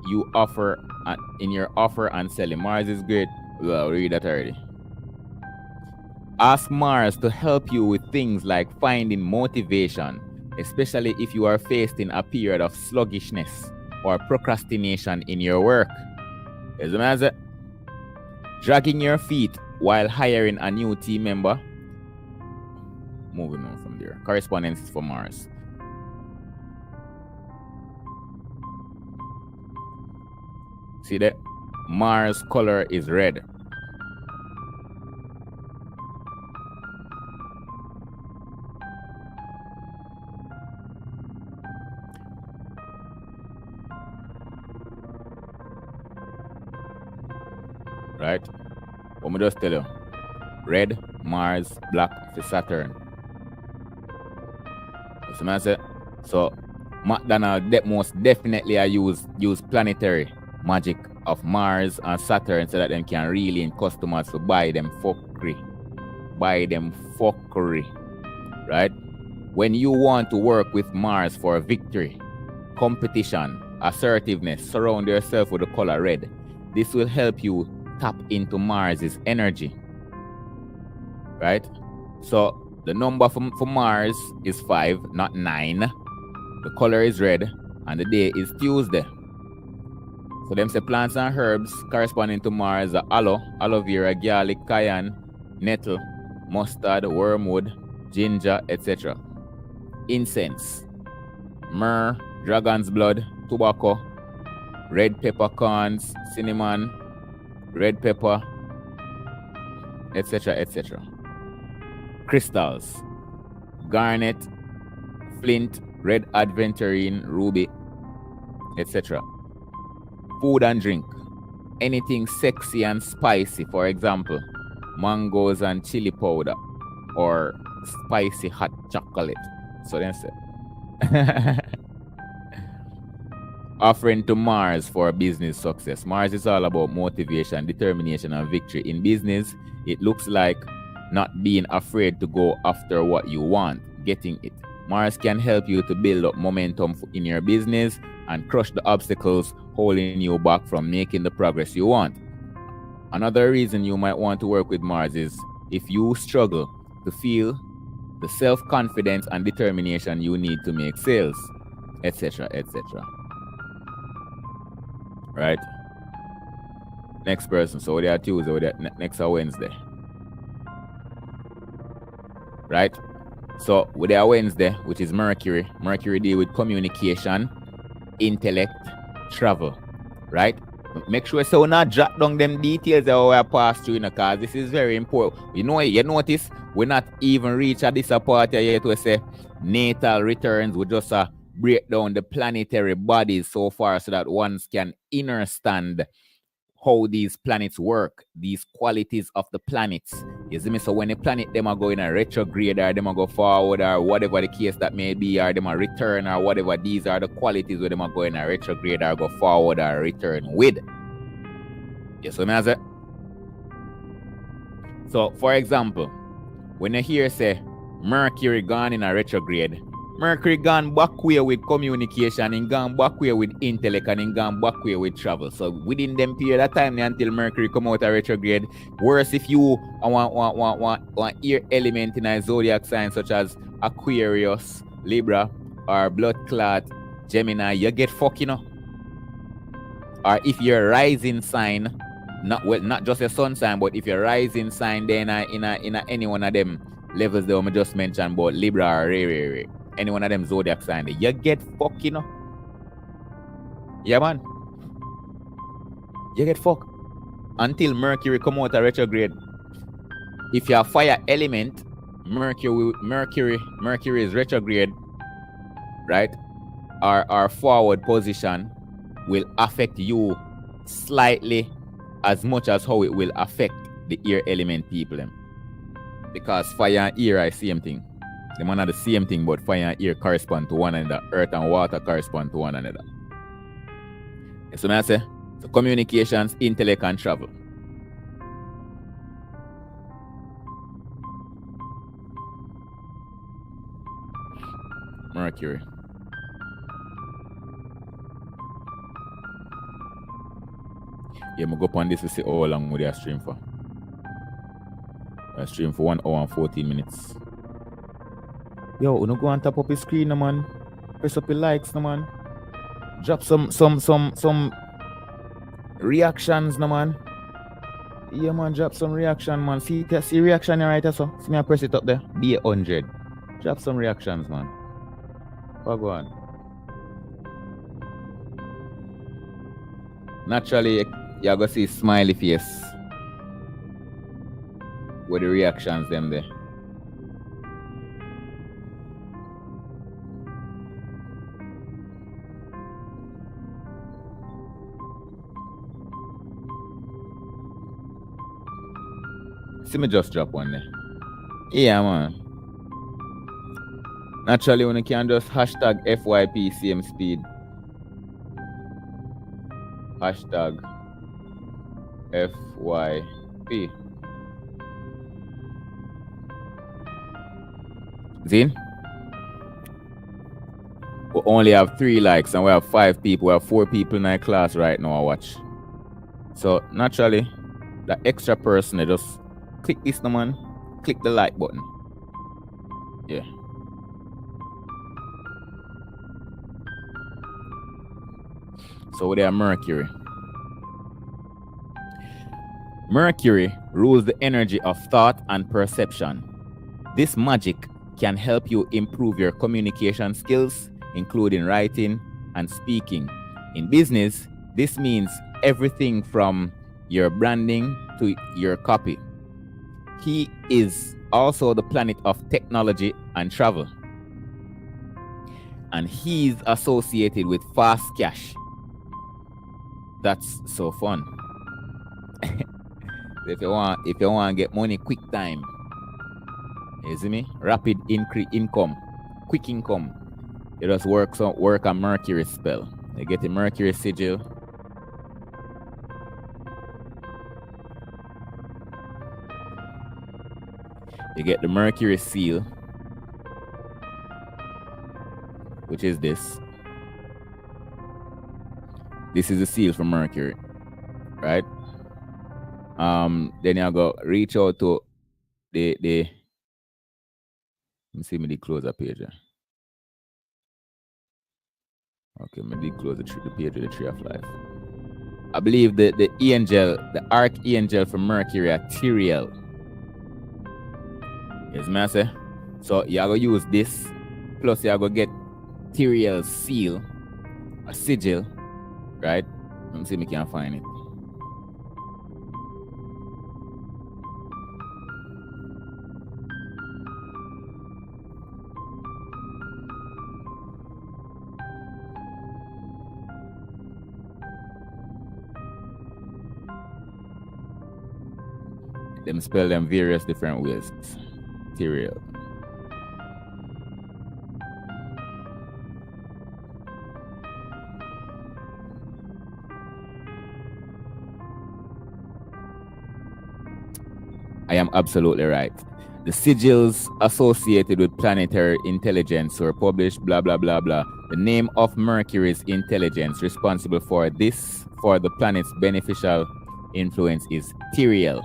A: you offer in your offer and selling. Mars is great. Well, read that already. Ask Mars to help you with things like finding motivation, especially if you are facing a period of sluggishness or procrastination in your work. As a matter, dragging your feet while hiring a new team member. Moving on from there. Correspondence for Mars. See that? Mars color is red. Right? Let me just tell you. Red, Mars, black for Saturn. That's what I say. So McDonald's most definitely use planetary magic of Mars and Saturn so that them can really in customers to buy them fuckery. Right? When you want to work with Mars for victory, competition, assertiveness, surround yourself with the color red. This will help you tap into Mars's energy. Right? So the number for Mars is 5, not 9. The color is red and the day is Tuesday. So them say plants and herbs corresponding to Mars are aloe vera, garlic, cayenne, nettle, mustard, wormwood, ginger, etc. Incense, myrrh, dragon's blood, tobacco, red peppercorns, cinnamon, red pepper, etc., etc. Crystals, garnet, flint, red aventurine, ruby, etc. Food and drink. Anything sexy and spicy, for example, mangoes and chili powder, or spicy hot chocolate. So then say. Offering to Mars for business success. Mars is all about motivation, determination, and victory. In business, it looks like not being afraid to go after what you want, getting it. Mars can help you to build up momentum in your business and crush the obstacles holding you back from making the progress you want. Another reason you might want to work with Mars is if you struggle to feel the self-confidence and determination you need to make sales, etc., etc. Right? Next person. So they are Tuesday, next are Wednesday. Right? So with our Wednesday, which is Mercury. Mercury deal with communication, intellect, travel. Right? Make sure so not jot down them details that we pass through, because this is very important. You notice we're not even reach at this part yet. We say natal returns. We just break down the planetary bodies so far so that one can understand how these planets work, these qualities of the planets. You see me? So when the planet them are going a retrograde or them are go forward or whatever the case that may be, or them are return or whatever, these are the qualities where them are going a retrograde or go forward or return with. You see me as it? So for example, when you hear say Mercury gone in a retrograde, Mercury gone back way with communication and gone back way with intellect and gone back way with travel. So within them period of time until Mercury come out of retrograde, worse if you want air element in a zodiac sign such as Aquarius, Libra, or blood clot, Gemini, you get fucked, you know. Or if you're rising sign, not just a sun sign, but if you're rising sign, then in any one of them levels that I just mentioned about Libra or Ray. Any one of them zodiac sign, you get fucked, you know. Yeah, man. You get fucked. Until Mercury come out of retrograde. If you're a fire element, Mercury is retrograde, right? Our forward position will affect you slightly as much as how it will affect the air element people. Because fire and air are the same thing. They are not the same thing, but fire and air correspond to one another. Earth and water correspond to one another. So I say, so communications, intellect, and travel. Mercury. Yeah, I go up on this to see how long would I stream for. I stream for 1 hour and 14 minutes. Yo, you no go on top of the screen, no man. Press up your likes, no man. Drop some reactions, no man. Yeah, man, drop some reaction, man. See reaction right so. See me I press it up there. Be 100. Drop some reactions, man. Go on. Naturally, you're gonna see smiley face with the reactions them there. See me just drop one there. Yeah, man. Naturally, when you can just hashtag FYP CM speed. Hashtag FYP. Zin? We only have 3 likes and we have 5 people. We have 4 people in our class right now. I watch. So naturally, the extra person, they just click this, no man. Click the like button. Yeah. So they are Mercury. Mercury rules the energy of thought and perception. This magic can help you improve your communication skills, including writing and speaking. In business, this means everything from your branding to your copy. He is also the planet of technology and travel. And he's associated with fast cash. That's so fun. If you want to get money quick time, you see me? Rapid income, quick income. You just work a Mercury spell. You get the Mercury sigil. You get the Mercury seal, which is this. This is the seal for Mercury, right? Then you go reach out to the let me see me close the page. Okay, me close the page of the Tree of Life. I believe the angel, the archangel for Mercury are Tyrael. Yes, man, say. So you are gonna use this, plus you are gonna get Tyrael's seal, a sigil, right? Let me see if we can find it. Them spell them various different ways. Material. I am absolutely right. The sigils associated with planetary intelligence were published, blah, blah, blah, blah. The name of Mercury's intelligence responsible for the planet's beneficial influence is Tyrael.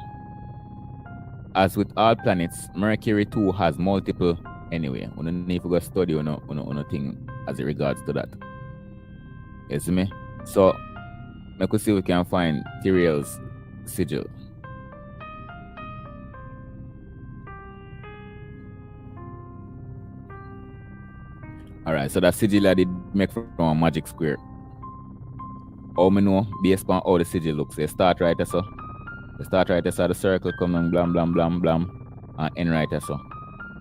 A: As with all planets, Mercury too has multiple. Anyway, we don't need to go study on thing as it regards to that. You see me? So, I could see we can find Tyrael's sigil. Alright, so that sigil I did make from a magic square. How I know based on how the sigil looks. They start right there, so. They start right there, so the circle come down, blam, blam, blam, blam, and end right there, so.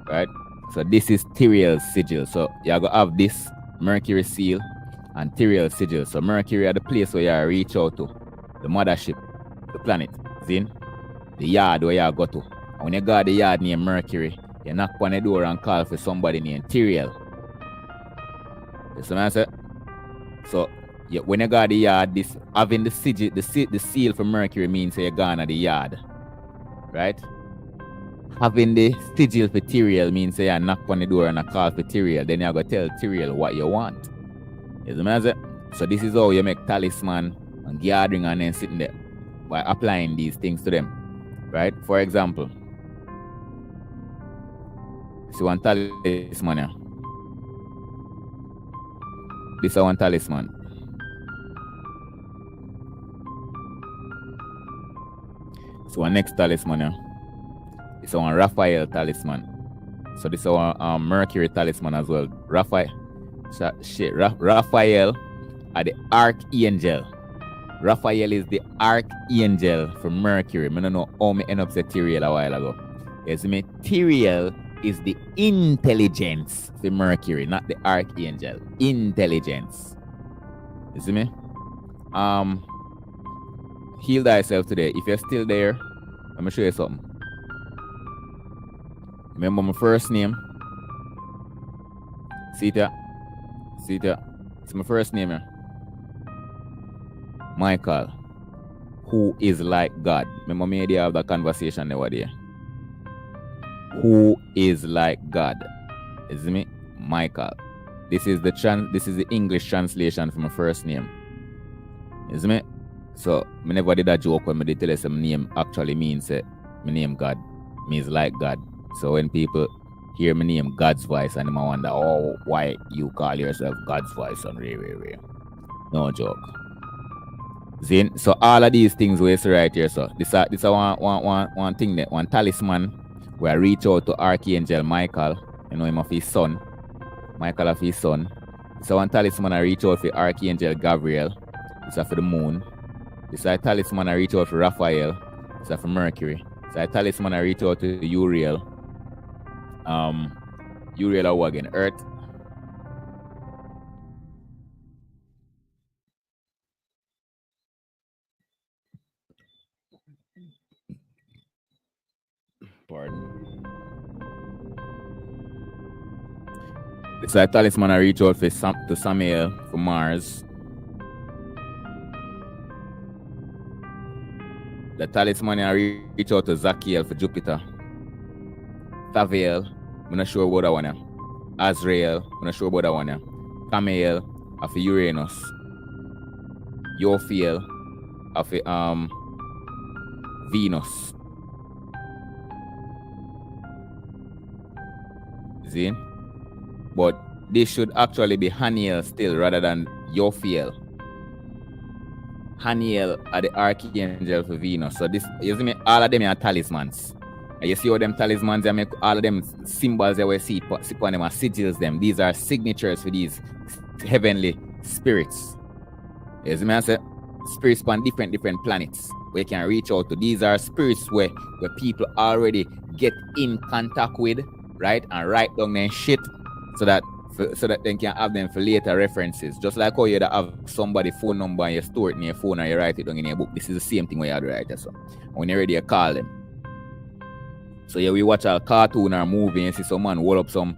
A: Right? So this is Tyrael's sigil. So you are going to have this Mercury seal and Tyrael sigil. So Mercury are the place where you reach out to. The mothership, the planet. See? The yard where you go to. And when you go to the yard named Mercury, you knock on the door and call for somebody named Tyrael. You see what I say? So when you go to the yard, this having the sigil, the seal for Mercury means you're gone to the yard. Right? Having the sigil for Tyrael means you knock on the door and call for Tyrael. Then you go tell Tyrael what you want. You see what I say? So this is how you make talisman and gathering and then sitting there by applying these things to them. Right? For example, this one talisman here. This is one talisman. So our next talisman here. This is one Raphael talisman. So this is our Mercury talisman as well. Raphael are the archangel. Raphael is the archangel for Mercury. I don't know how I end up saying Tyrael a while ago. Yes, me Tyrael is the intelligence for Mercury, not the archangel. Intelligence. You see me? Heal thyself today. If you're still there, let me show you something. Remember my first name? See it? See it? It's my first name here. Michael. Who is like God? Remember me they have that conversation the other day. Who is like God? Is me? Michael. This is the English translation for my first name. Is me? So I never did a joke when I did tell you some name actually means my name God. Means like God. So when people hear my name God's voice and they wonder, oh, why you call yourself God's voice on Ray. No joke. Zin? So all of these things we see right here. So this is one thing that one talisman where I reach out to Archangel Michael, you know him of his son. Michael of his son. So one talisman I reach out for Archangel Gabriel. This is for the moon. This is a talisman I reach out for Raphael. This is for Mercury. This is a talisman I reach out to Uriel. Uriel or again? Earth. Pardon. This is a talisman I reach out for to Samuel for Mars. The talisman I reach out to Zachiel for Jupiter. Thaviel, I'm not sure about that one. Azrael, I'm not sure about that one. Camiel, for Uranus. Yophiel, for Venus. See? But this should actually be Haniel still rather than Yophiel. Haniel are the archangel for Venus. So this, you see me, all of them are talismans. And you see how them talismans, they make all of them symbols that we see upon them are sigils them. These are signatures for these heavenly spirits. You see me I say? spirits on different planets where you can reach out to. These are spirits where people already get in contact with, right? And write down their shit so that they can have them for later references. Just like how you have somebody phone number and you store it in your phone and you write it down in your book. This is the same thing where you have to write it. So when you're ready, you call them. So yeah, we watch a cartoon or movie and see some man hold up some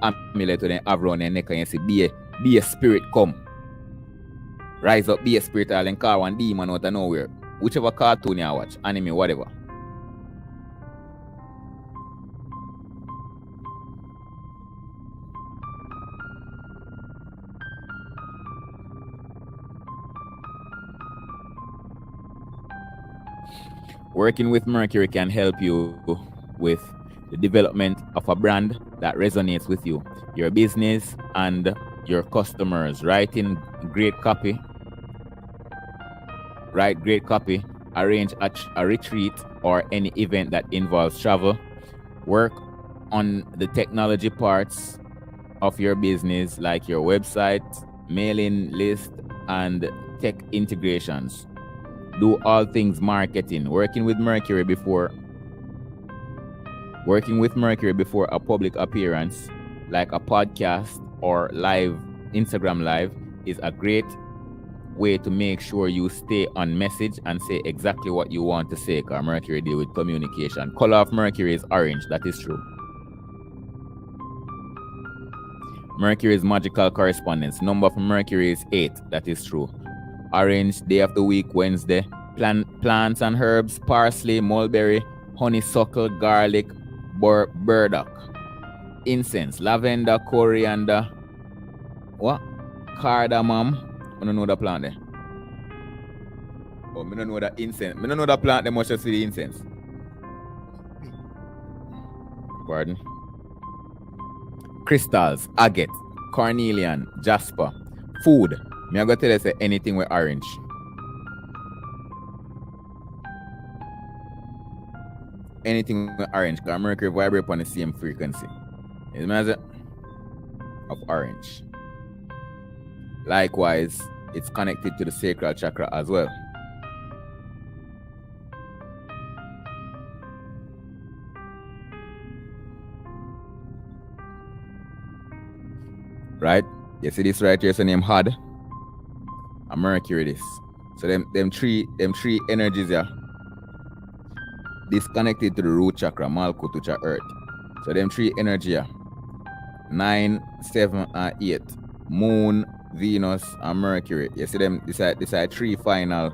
A: amulet to them have around their neck and you see be a spirit come. Rise up, be a spirit, and then call one demon out of nowhere. Whichever cartoon you watch, anime, whatever. Working with Mercury can help you with the development of a brand that resonates with you, your business, and your customers. Writing great copy. Write great copy. Arrange a retreat or any event that involves travel. Work on the technology parts of your business, like your website, mailing list, and tech integrations. Do all things marketing. Working with Mercury before a public appearance, like a podcast or live Instagram live, is a great way to make sure you stay on message and say exactly what you want to say, because Mercury deal with communication. Color of Mercury is orange. That is true. Mercury is magical correspondence. Number for Mercury is 8. That is true. Orange, day of the week, Wednesday. Plants and herbs, parsley, mulberry, honeysuckle, garlic, burdock. Incense, lavender, coriander, cardamom. I don't know the plant there. Oh, I don't know the incense. I don't know the plant, they must just see the incense. Pardon. Crystals, agate, carnelian, jasper. Food. Me I go tell you say anything with orange. Anything with orange, because Mercury vibrate on the same frequency. It means of orange. Likewise, it's connected to the sacral chakra as well. Right? You see this right here, so name Had. A Mercury this. So them three energies here. Disconnected to the root chakra, Malkuth, which are earth. So them 3 energy here. 9, 7, and 8. Moon, Venus, and Mercury. You see them, these are 3 final.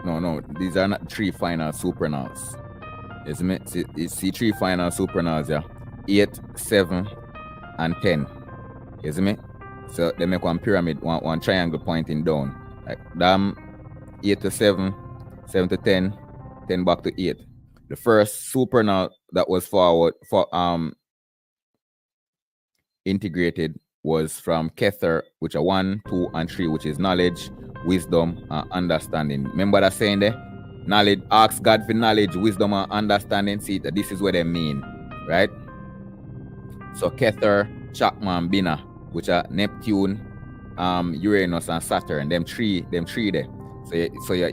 A: No, these are not 3 final supernals. You see 3 final supernals here. 8, 7, and 10. You see me? So they make one pyramid, one triangle pointing down. Like 8 to 7, 7 to 10, 10 back to 8. The first supernal that was integrated was from Kether, which are 1, 2, and 3, which is knowledge, wisdom, and understanding. Remember that saying there? Knowledge, ask God for knowledge, wisdom, and understanding. See, this is what they mean, right? So Kether, Chakma, and Bina, which are Neptune, Uranus, and Saturn. Them three there. So your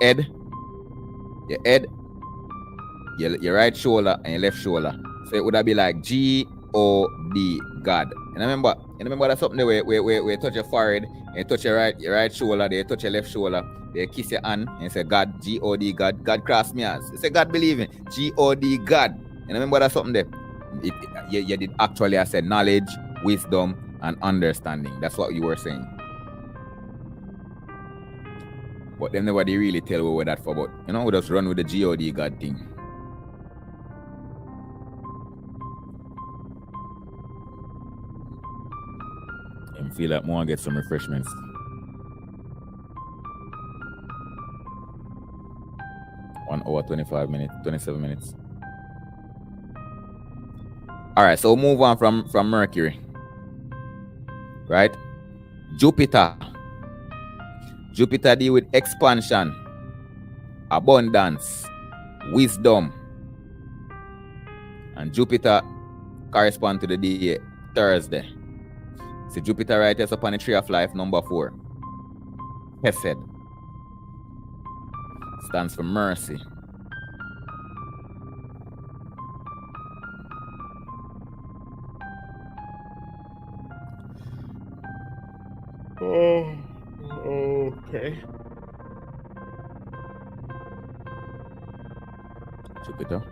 A: head, your right shoulder, and your left shoulder. So it would have be like G-O-D, God. And remember that's something there where you touch your forehead, and you touch your right shoulder, then you touch your left shoulder, then you kiss your hand, and you say God, G-O-D, God. God cross me as. You say God believing, G-O-D, God. And remember that's something there. You did actually, I said knowledge, wisdom, and understanding. That's what you were saying. But then nobody really tell what that for. But we just run with the G-O-D, God thing. I feel like more get some refreshments. One hour, 25 minutes, 27 minutes. All right, so move on from Mercury. Right? Jupiter deal with expansion, abundance, wisdom. And Jupiter correspond to the day Thursday. So Jupiter right here upon the tree of life, number 4. Hesed stands for mercy. Oh, okay. Jupiter.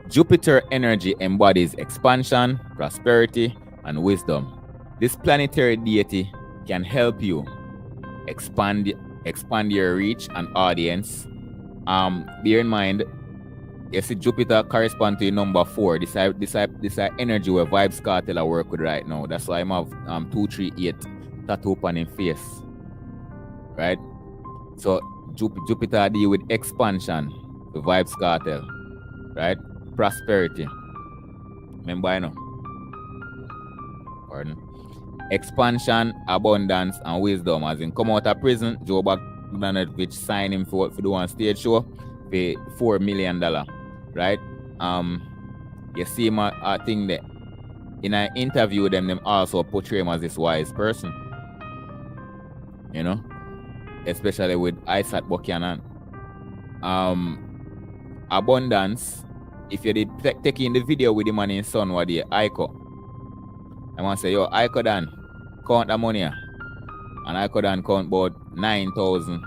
A: Jupiter energy embodies expansion, prosperity, and wisdom. This planetary deity can help you expand your reach and audience. Bear in mind, you see Jupiter correspond to number 4. This energy where Vibes Cartel I work with right now. That's why I'm have 238 tattoo on his face. Right? So Jupiter deal with expansion, the Vibes Cartel. Right? Prosperity. Remember, I know. Pardon. Expansion, abundance, and wisdom. As in, come out of prison, Joe Bogdanovich signed him for the one stage show, pay $4 million. Right? You see my thing there. In an interview, them also portray him as this wise person. You know? Especially with Isaac Buchanan. Abundance. If you did take in the video with the man in son, what the Aiko. I want to say, yo, Aiko Dan, count the money. And Aiko Dan count about 9,000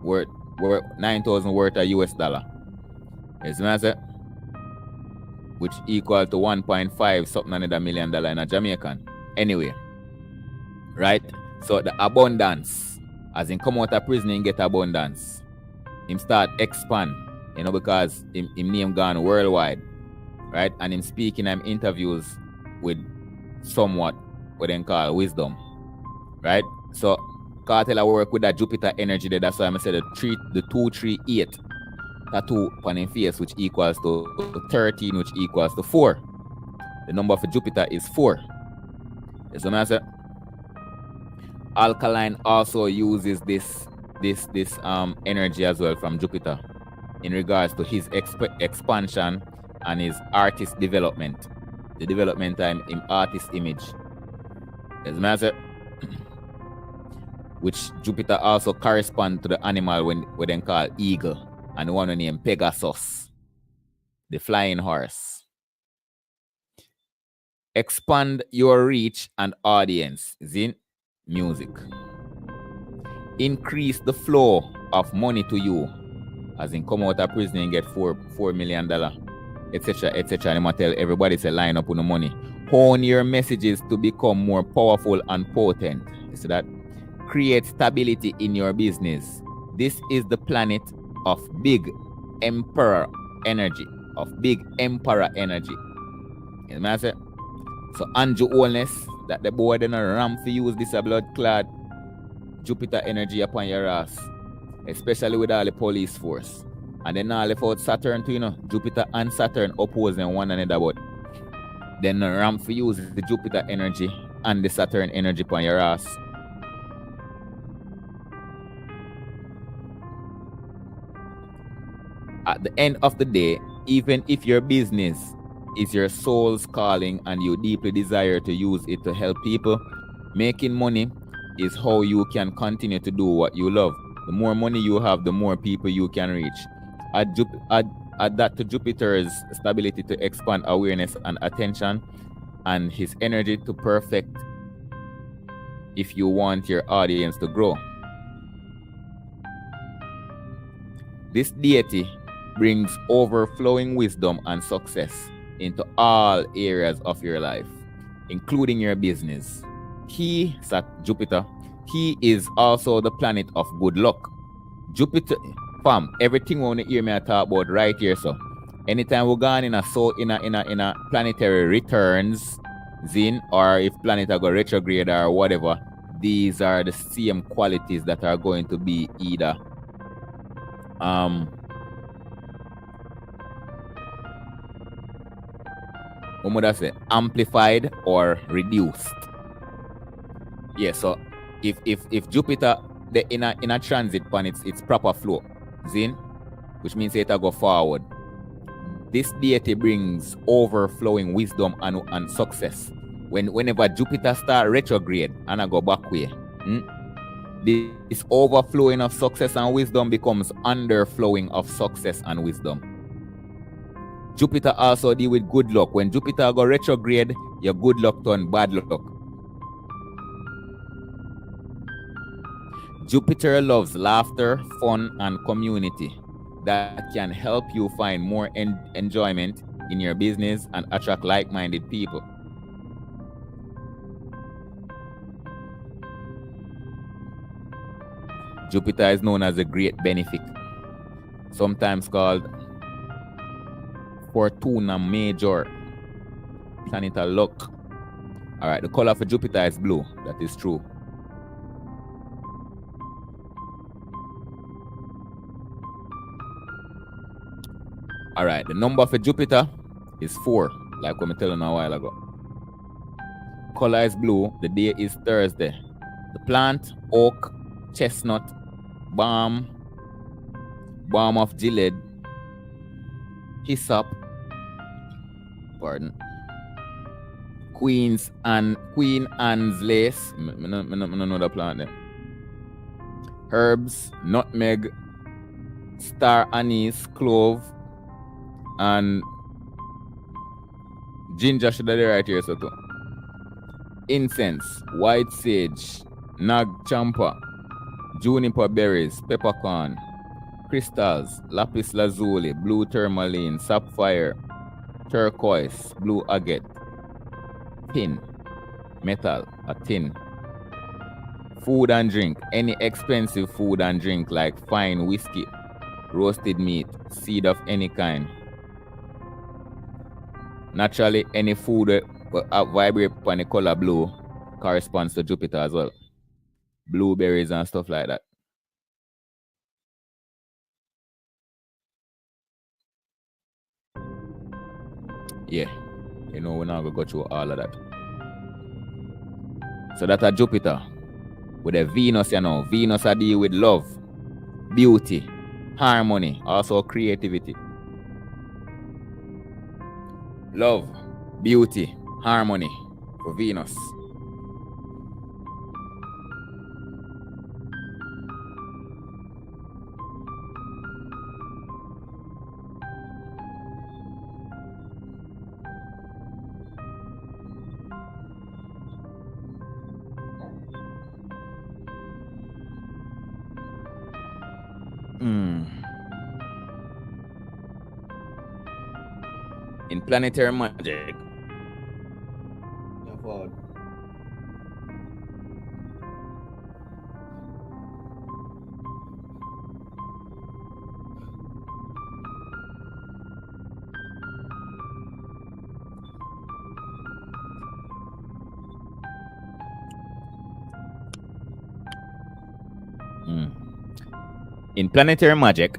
A: worth of US dollar. Yes, man, say? Which equal to 1.5 something another $1 million in a Jamaican. Anyway. Right? So the abundance, as in come out of prison and get abundance. Him start expand. You know, because him name gone worldwide, right? And him speaking in interviews with somewhat what they call wisdom, right? So Cartel I work with that Jupiter energy there. That's why I said the 238 tattoo on his face, which equals to 13, which equals to 4. The number for Jupiter is 4. That's what I said. Alkaline also uses this energy as well from Jupiter, in regards to his expansion and his artist development. The development time in artist image. As matter, which Jupiter also corresponds to the animal when they call eagle, and the one named Pegasus, the flying horse. Expand your reach and audience is in music. Increase the flow of money to you. As in come out of prison and get $4 million, etc., etc. And I tell everybody to line up with the money. Hone your messages to become more powerful and potent. You see that? Create stability in your business. This is the planet of big emperor energy. You know what I say? So Andrew Wellness, that the boy then ram for use this blood clad Jupiter energy upon your ass. Especially with all the police force. And then all left out Saturn too, you know. Jupiter and Saturn opposing one another, but then ramp for use the Jupiter energy and the Saturn energy upon your ass. At the end of the day, even if your business is your soul's calling and you deeply desire to use it to help people, making money is how you can continue to do what you love. The more money you have, the more people you can reach. Add that to Jupiter's stability to expand awareness and attention, and his energy to perfect if you want your audience to grow. This deity brings overflowing wisdom and success into all areas of your life, including your business. Jupiter, he is also the planet of good luck. Jupiter, fam, everything we want to hear me talk about right here. So, anytime we're gone in a planetary returns, zin, or if planet go retrograde or whatever, these are the same qualities that are going to be either what would I say, amplified or reduced. Yeah, so if Jupiter in a transit pan its proper flow, zin, which means it'll go forward. This deity brings overflowing wisdom and success. Whenever Jupiter start retrograde and I go back way, this overflowing of success and wisdom becomes underflowing of success and wisdom. Jupiter also deal with good luck. When Jupiter go retrograde, your good luck turn bad luck. Jupiter loves laughter, fun, and community that can help you find more enjoyment in your business and attract like-minded people. Jupiter is known as a great benefic, sometimes called Fortuna Major, planet of luck. All right, the color for Jupiter is blue. That is true. All right, the number for Jupiter is 4, like we were telling you a while ago. Color is blue. The day is Thursday. The plant, oak, chestnut, balm of Gilead, hyssop, Queen Anne's lace. I don't know the plant there. Herbs, nutmeg, star anise, clove, and ginger should have right here, so too. Incense, white sage, nag champa, juniper berries, peppercorn, crystals, lapis lazuli, blue tourmaline, sapphire, turquoise, blue agate, tin, metal, a tin. Food and drink, any expensive food and drink like fine whiskey, roasted meat, seed of any kind. Naturally, any food that vibrate on the color blue corresponds to Jupiter as well. Blueberries and stuff like that. Yeah, you know, we're not going to go through all of that. So that's a Jupiter. With a Venus, you know. Venus I deal with love, beauty, harmony, also creativity. Love, beauty, harmony for Venus. In planetary magic, in planetary magic,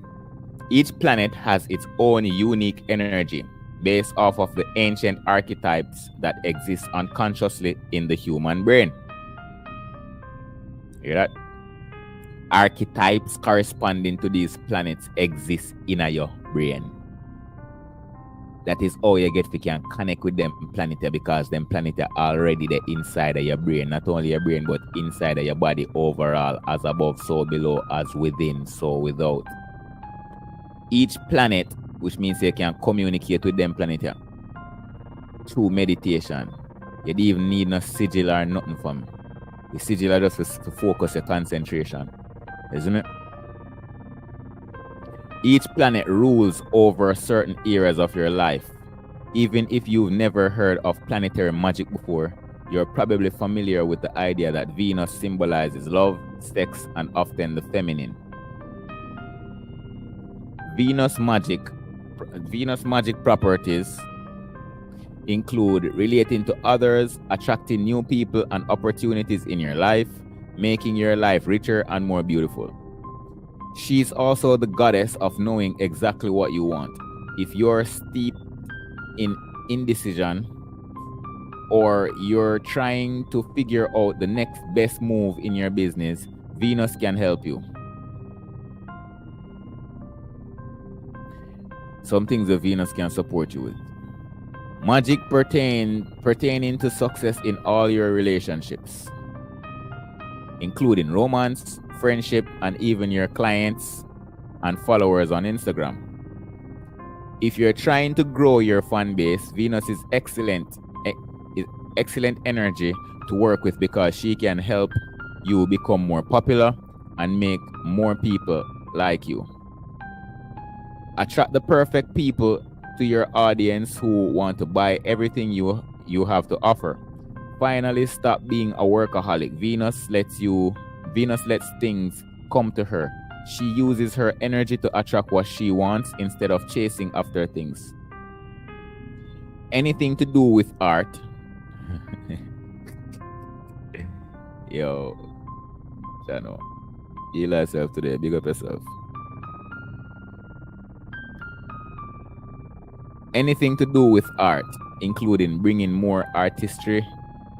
A: each planet has its own unique energy based off of the ancient archetypes that exist unconsciously in the human brain. Hear that? Archetypes corresponding to these planets exist in your brain. That is how you get to can connect with them planets, because them planets are already the inside of your brain. Not only your brain, but inside of your body overall, as above, so below, as within, so without. Each planet, which means you can communicate with them planet here through meditation. You don't even need no sigil or nothing from me. The sigil are just to focus your concentration, isn't it? Each planet rules over certain areas of your life. Even if you've never heard of planetary magic before, you're probably familiar with the idea that Venus symbolizes love, sex, and often the feminine. Venus magic properties include relating to others, attracting new people and opportunities in your life, making your life richer and more beautiful. She's also the goddess of knowing exactly what you want. If you're steeped in indecision, or you're trying to figure out the next best move in your business, Venus can help you. Some things the Venus can support you with. Magic pertaining to success in all your relationships, including romance, friendship, and even your clients and followers on Instagram. If you're trying to grow your fan base, Venus is excellent energy to work with because she can help you become more popular and make more people like you. Attract the perfect people to your audience who want to buy everything you have to offer. Finally, stop being a workaholic. Venus lets things come to her. She uses her energy to attract what she wants instead of chasing after things. Anything to do with art. Yo, Chano, heal yourself today. Big up yourself. Anything to do with art, including bringing more artistry,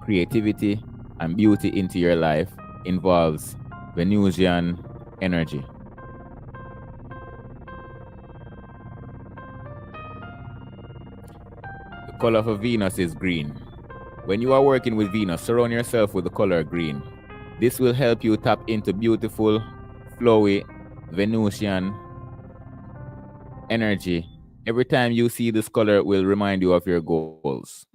A: creativity, and beauty into your life, involves Venusian energy. The color for Venus is green. When you are working with Venus, surround yourself with the color green. This will help you tap into beautiful, flowy Venusian energy. Every time you see this color, it will remind you of your goals.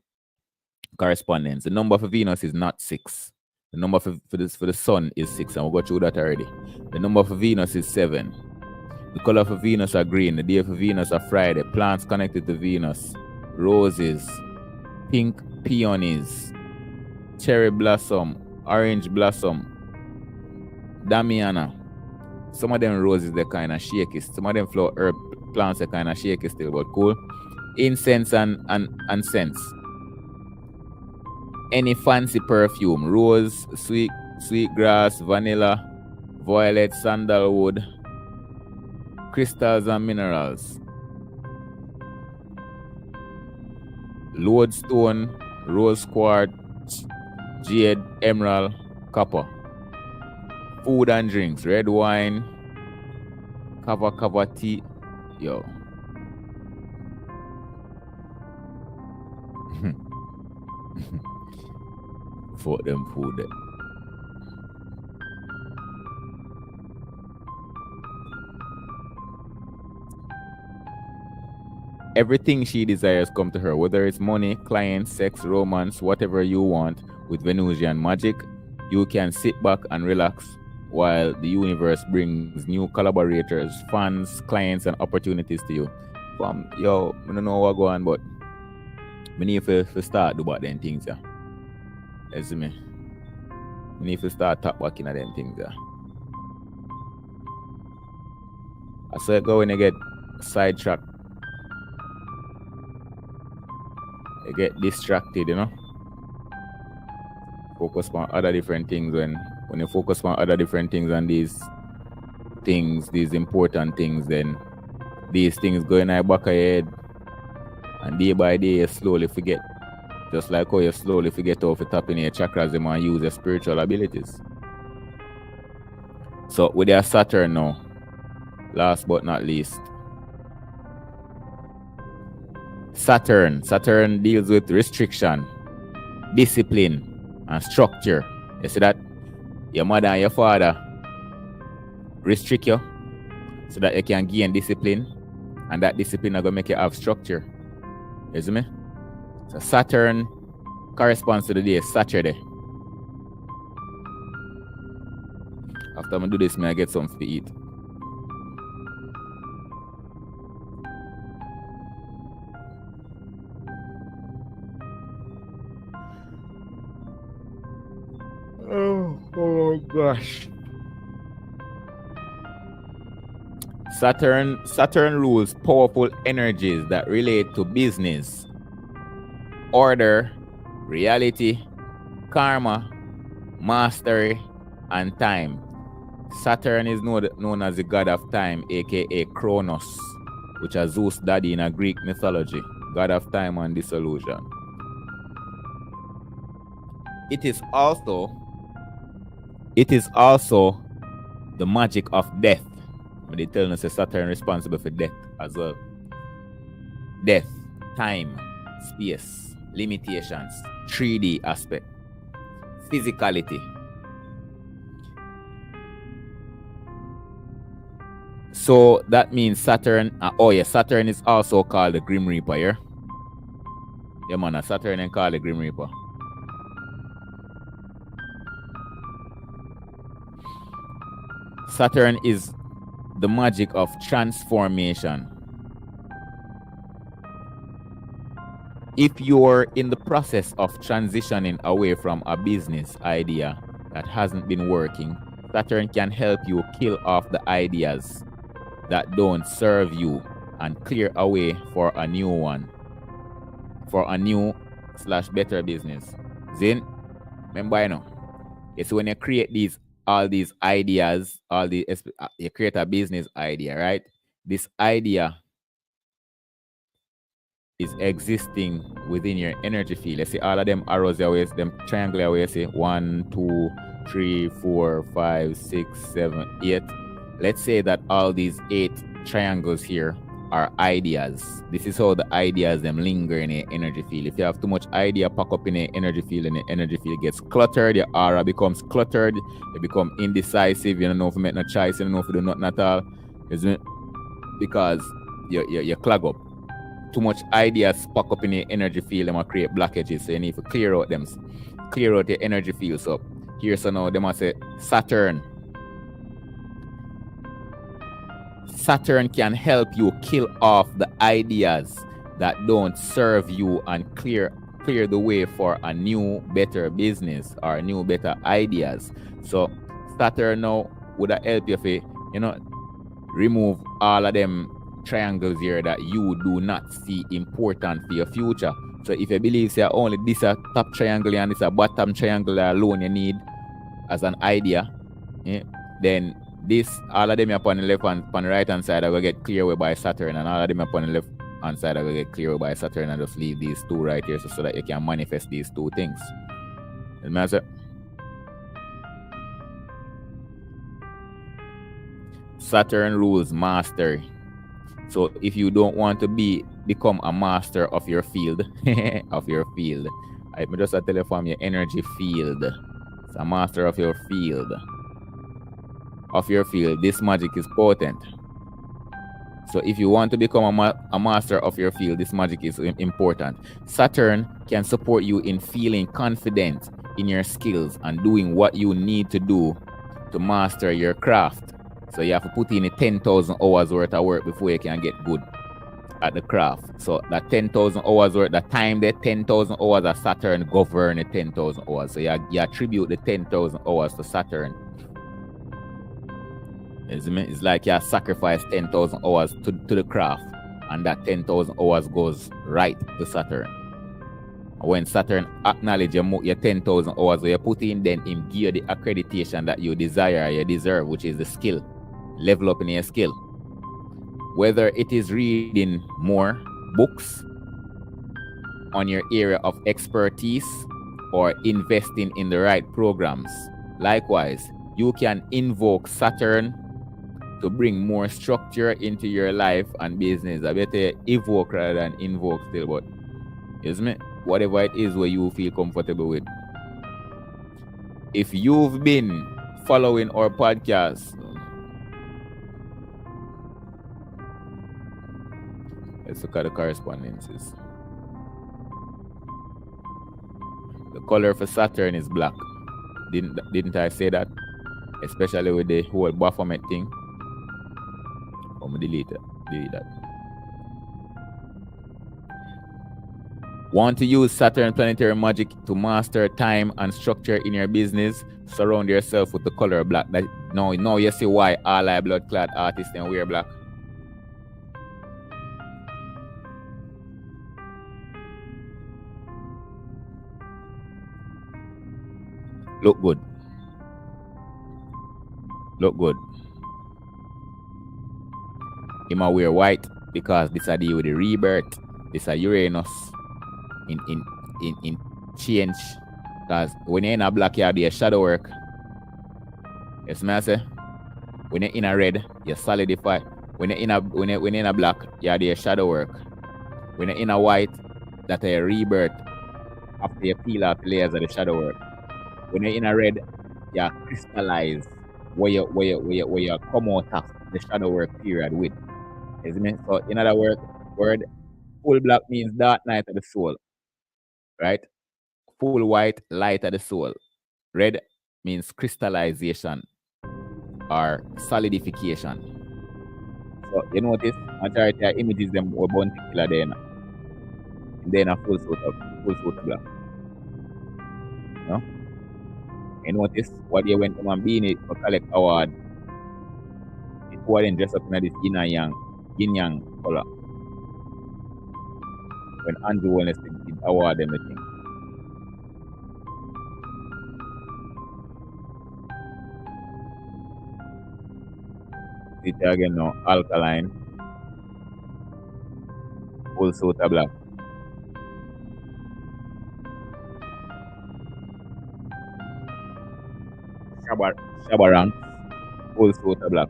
A: Correspondence. The number for Venus is not 6. The number for the sun is 6, and we'll go through that already. The number for Venus is 7. The color for Venus are green. The day for Venus are Friday. Plants connected to Venus: roses, pink peonies, cherry blossom, orange blossom, Damiana. Some of them roses, they're kind of shaky. Some of them flower herb plants are kind of shaky still, but cool. Incense and scents. Any fancy perfume: rose, sweet grass, vanilla, violet, sandalwood, crystals and minerals. Lodestone, rose quartz, jade, emerald, copper. Food and drinks: red wine, kava tea. Yo. For them food. Everything she desires come to her, whether it's money, clients, sex, romance, whatever you want. With Venusian magic, you can sit back and relax while the universe brings new collaborators, fans, clients, and opportunities to you. Yo, I don't know what go on, but I need to start do about them things, yeah. You see me? I need to start tap working at them things, yeah. I saw it go when you get sidetracked. You get distracted, you know? Focus on other different things. When you focus on other different things and these important things, then these things go in your back of your head, and day by day you slowly forget. Just like how you slowly forget how to tap in your chakras and use your spiritual abilities. So with your Saturn now, last but not least, Saturn deals with restriction, discipline, and structure. You see that? Your mother and your father restrict you so that you can gain discipline, and that discipline are going to make you have structure. You see me? So Saturn corresponds to the day Saturday. After I do this, I get something to eat. Oh gosh. Saturn rules powerful energies that relate to business, order, reality, karma, mastery, and time. Saturn is known as the god of time, aka Kronos, which is Zeus' daddy in a Greek mythology, god of time and dissolution. It is also the magic of death. But they tell us that Saturn is responsible for death as well. death, time, space, limitations, 3D aspect, physicality. So that means Saturn, Saturn is also called the Grim Reaper, yeah? Yeah, man, Saturn is called the Grim Reaper. Saturn is the magic of transformation. If you're in the process of transitioning away from a business idea that hasn't been working, Saturn can help you kill off the ideas that don't serve you and clear a way for a new one, for a new/better business. Zin, remember, you know, it's when you create all these ideas, you create a business idea, right? This idea is existing within your energy field. Let's see all of them arrows away, them triangle away, say 1, 2, 3, 4, 5, 6, 7, 8. Let's say that all these 8 triangles here are ideas. This is how the ideas them linger in your energy field. If you have too much idea pack up in your energy field and the energy field gets cluttered, your aura becomes cluttered, you become indecisive, you don't know if you make no choice, you don't know if you do nothing at all. Isn't it? Because you clog up. Too much ideas pack up in your energy field, them will create blockages. So you need to clear out them, clear out your energy field. So here, so now they must say Saturn can help you kill off the ideas that don't serve you and clear the way for a new, better business or new, better ideas. So Saturn now would help you if remove all of them triangles here that you do not see important for your future. So if you believe say only this a top triangle and this a bottom triangle alone you need as an idea, then this all of them upon the left and upon the right hand side are going to get clear away by Saturn, and all of them upon the left hand side are going to get clear away by Saturn, and just leave these 2 right here so that you can manifest these 2 things. Saturn rules mastery. So if you don't want to become a master of your field, I just tell you from your energy field. It's a master of your field. This magic is potent. So if you want to become a master of your field, this magic is important. Saturn can support you in feeling confident in your skills and doing what you need to do to master your craft. So you have to put in 10,000 hours worth of work before you can get good at the craft. So that 10,000 hours worth, the time that 10,000 hours of Saturn govern the 10,000 hours. So you attribute the 10,000 hours to Saturn. It's like you sacrifice 10,000 hours to the craft, and that 10,000 hours goes right to Saturn. When Saturn acknowledges your 10,000 hours you put in, then him give you the accreditation that you desire, you deserve, which is the skill. Level up in your skill. Whether it is reading more books on your area of expertise or investing in the right programs. Likewise, you can invoke Saturn to bring more structure into your life and business. I better evoke rather than invoke still, but isn't it? Whatever it is where you feel comfortable with. If you've been following our podcast, let's look at the correspondences. The color for Saturn is black. Didn't I say that? Especially with the whole Baphomet thing. I'm gonna delete that. Want to use Saturn planetary magic to master time and structure in your business? Surround yourself with the color black. Now you see why all our blood clad artists can wear black. Look good. He might wear white because this is deal with the rebirth. This is Uranus in change. Because when you're in a black, you have your shadow work. Yes, I say. When you're in a red, you solidify. When you're in a black, you have your shadow work. When you're in a white, that a rebirth after you peel off the layers of the shadow work. When you're in a red, you crystallize where you come out of the shadow work period with. Isn't it? So in other words, word full black means dark night of the soul. Right? Full white, light of the soul. Red means crystallization or solidification. So you notice majority of images them were born to kill then. And then a full suit of black. No? You notice what they went to being it for collect award. It was then dressed up in this yin yang color. When Andrew Wellness did award them the thing. It again now, alkaline, full suit of black. Shabarang, full suit of black.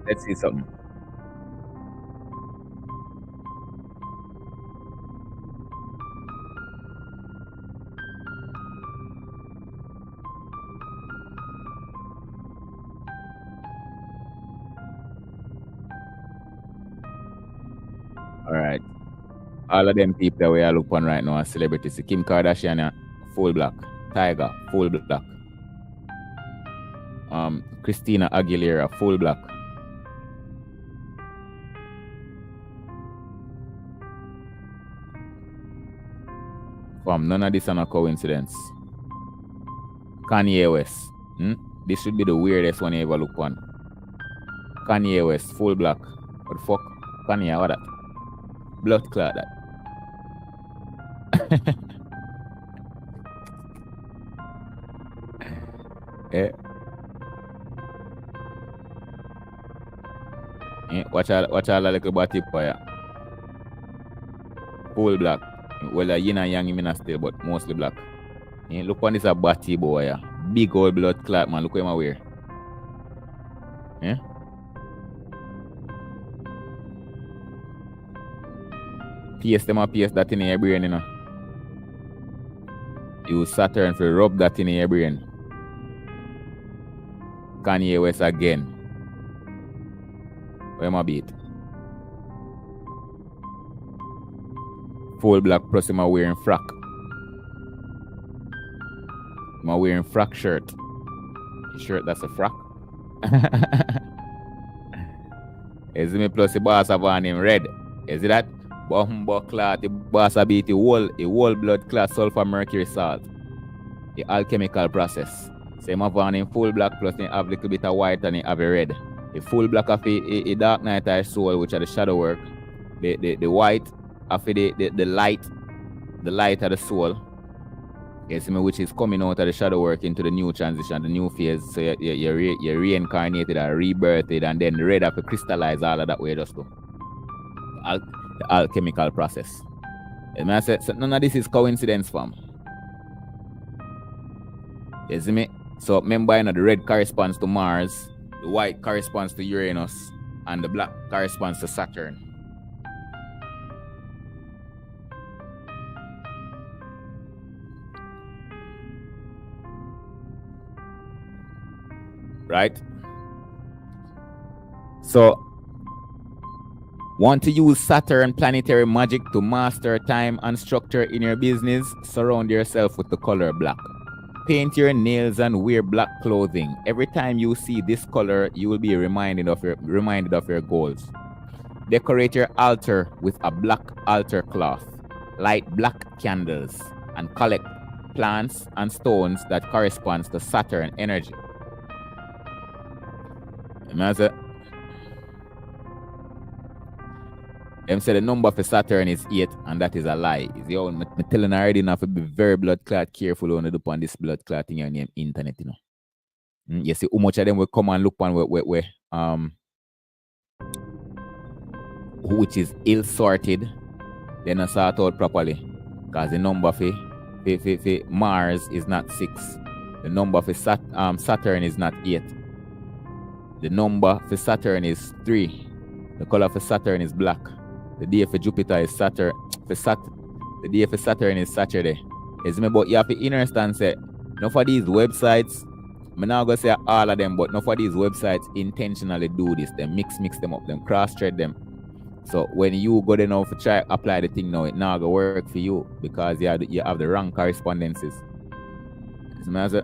A: Let's see something. Alright. All of them people that we are looking on right now are celebrities. Kim Kardashian, full black. Tiger, full black. Christina Aguilera, full black. None of this is a coincidence. Kanye West. This should be the weirdest one you ever look on. Kanye West, full black. What the fuck? Kanye, what that? Blood clot that. Watch all the little body fire. Full black. Well, yin and yang him still, but mostly black. Look on this a body boy. Big old blood clot, man. Look what him wear. Pierce them and pierce that in your brain, you know. Use Saturn to rub that in your brain. Kanye West again. Where my beat? Full black plus him wearing frock. Him wearing frock shirt. Shirt that's a frock. Is me plus the boss of on him red. Is it that? Bumbo clot, the boss a beat the whole blood clot sulfur mercury salt. The alchemical process. So him have on him full black plus he have a little bit of white and he have a red. The full black of a dark night of soul, which are the shadow work. The white of the light of the soul. Yes, which is coming out of the shadow work into the new transition, the new phase. So you're reincarnated or rebirthed, and then the red have to crystallize all of that way just go. The alchemical process. And I said, so none of this is coincidence, fam. You see me? So remember, you know, the red corresponds to Mars, the white corresponds to Uranus, and the black corresponds to Saturn. Right? So, want to use Saturn planetary magic to master time and structure in your business? Surround yourself with the color black. Paint your nails and wear black clothing. Every time you see this color, you will be reminded of your goals. Decorate your altar with a black altar cloth. Light black candles and collect plants and stones that corresponds to Saturn energy. Them say the number for Saturn is 8, and that is a lie. Is your own. I'm telling already enough to be very blood clot careful when you do on this blood clot thing on the internet, you know. You see how much of them will come and look on which is ill sorted, then not sort out properly. Because the number for Mars is not 6. The number for Saturn is not 8. The number for Saturn is 3. The color for Saturn is black. The day for Jupiter is Saturn. The day for Saturn is Saturday. It's me, but you have to understand, say, not for these websites, I'm not going to say all of them, but not for these websites intentionally do this. They mix them up, them cross-thread them. So when you go there now to try apply the thing now, it not going to work for you because you have the wrong correspondences. So,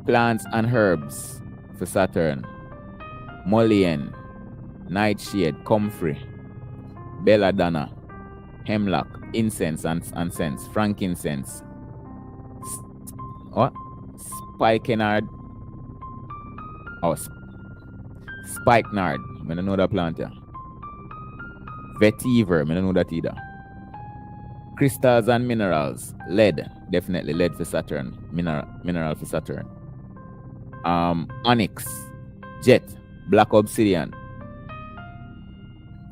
A: plants and herbs for Saturn: mullein, nightshade, comfrey, belladonna, hemlock, incense and scents, frankincense, what? Spikenard, spikenard. I don't know that plant here. Vetiver, I don't know that either. Crystals and minerals: lead, definitely lead for Saturn, mineral for Saturn. Onyx, jet, black obsidian.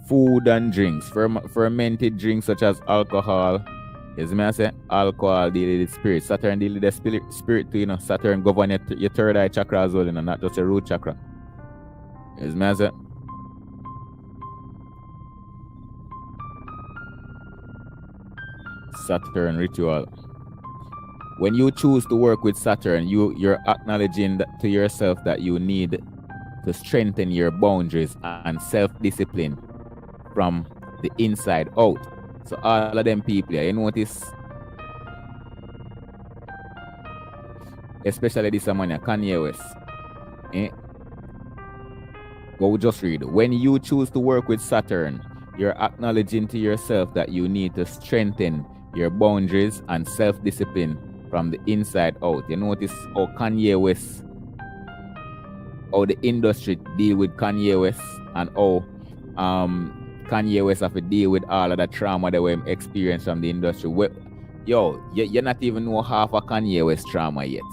A: Food and drinks, fermented drinks such as alcohol. Yes, me I say alcohol deal with spirit. Saturn deal with the spirit too, you know. Saturn govern your third eye chakra as well, you know, not just your root chakra. Yes, me I say. Saturn ritual. When you choose to work with Saturn, you're acknowledging to yourself that you need to strengthen your boundaries and self-discipline from the inside out. So all of them people, you notice, especially this man, Kanye West. What we just read. When you choose to work with Saturn, you're acknowledging to yourself that you need to strengthen your boundaries and self-discipline from the inside out. You notice how Kanye West, how the industry deal with Kanye West, and how Kanye West have to deal with all of the trauma that we experience from the industry. You're not even know half of Kanye West trauma yet.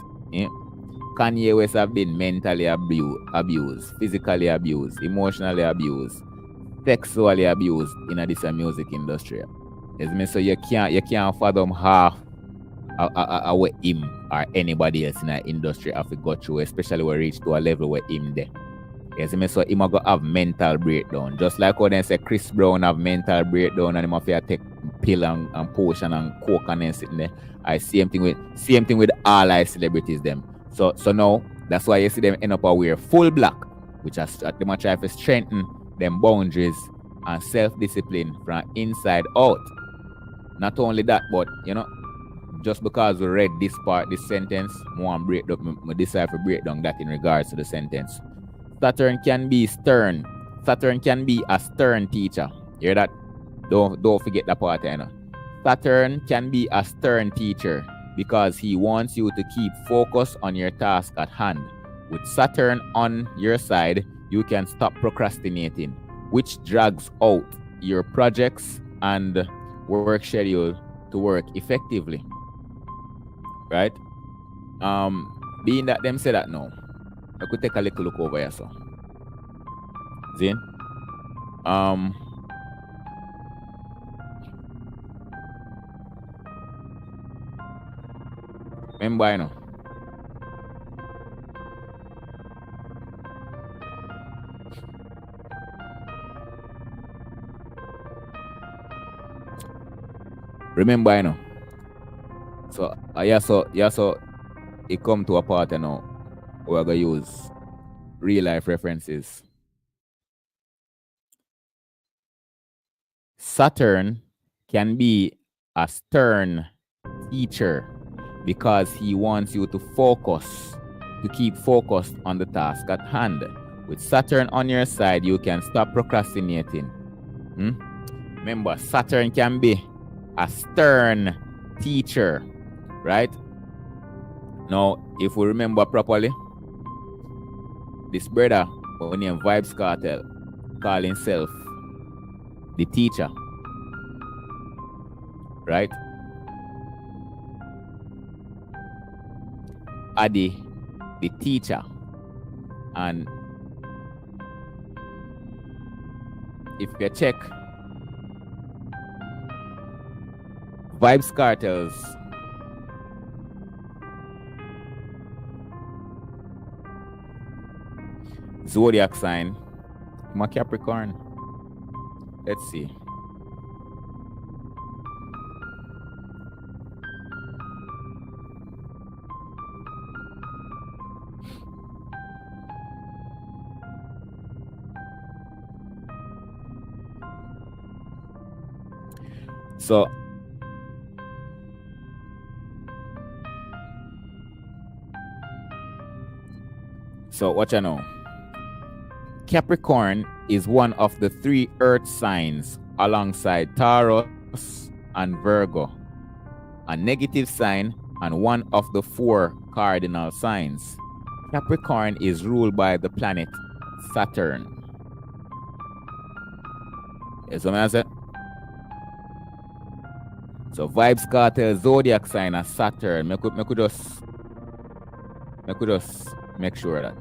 A: Kanye West have been mentally abused, physically abused, emotionally abused, sexually abused in this music industry. So you can't fathom half what him or anybody else in the industry have to go through, especially when reach to a level where him there. So him go have mental breakdown. Just like how they say Chris Brown have mental breakdown and him have to take pill and potion and coke and then sitting there. I same thing with all our celebrities them. So now that's why you see them end up wear full black, which has them try to strengthen them boundaries and self-discipline from inside out. Not only that, but you know, just because we read this sentence, I decide to break down that in regards to the sentence. Saturn can be stern. Saturn can be a stern teacher. Hear that? Don't forget that part, you know. Saturn can be a stern teacher because he wants you to keep focus on your task at hand. With Saturn on your side, you can stop procrastinating, which drags out your projects and work schedule to work effectively. Right? Being that them say that now, I could take a little look over here, so. Zin? Remember, you know. Remember, you know. So, so it come to a part, you know, we're going to use real life references. Saturn can be a stern teacher because he wants you to keep focused on the task at hand. With Saturn on your side, you can stop procrastinating. Remember, Saturn can be a stern teacher, right? Now, if we remember properly, this brother, named Vibes Cartel, call himself the teacher, right? Adi, the teacher. And if you check Vibes Cartel's zodiac sign, my Capricorn. Let's see. So what you know? Capricorn is one of the 3 earth signs alongside Taurus and Virgo, a negative sign and one of the 4 cardinal signs. Capricorn is ruled by the planet Saturn. Yes, what I said? So Vibes Cartel zodiac sign as Saturn. I could just make sure that.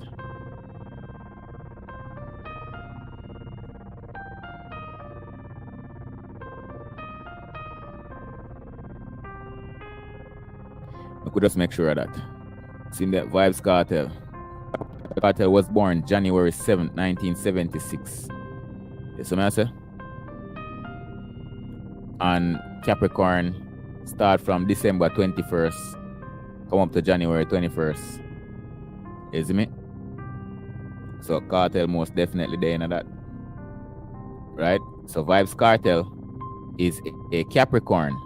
A: I could just make sure of that. See that Vibes Cartel. Cartel was born January 7th, 1976. Yes, what I say? And Capricorn start from December 21st, come up to January 21st. You see me? So Cartel most definitely there in that. Right? So Vibes Cartel is a Capricorn.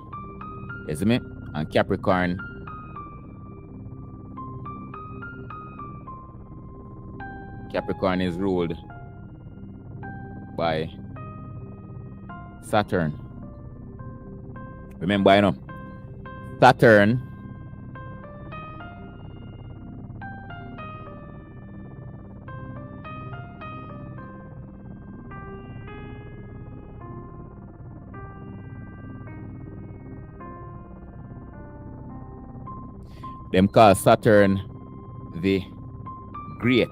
A: You see me? And Capricorn is ruled by Saturn. Remember, you know, Saturn them call Saturn the great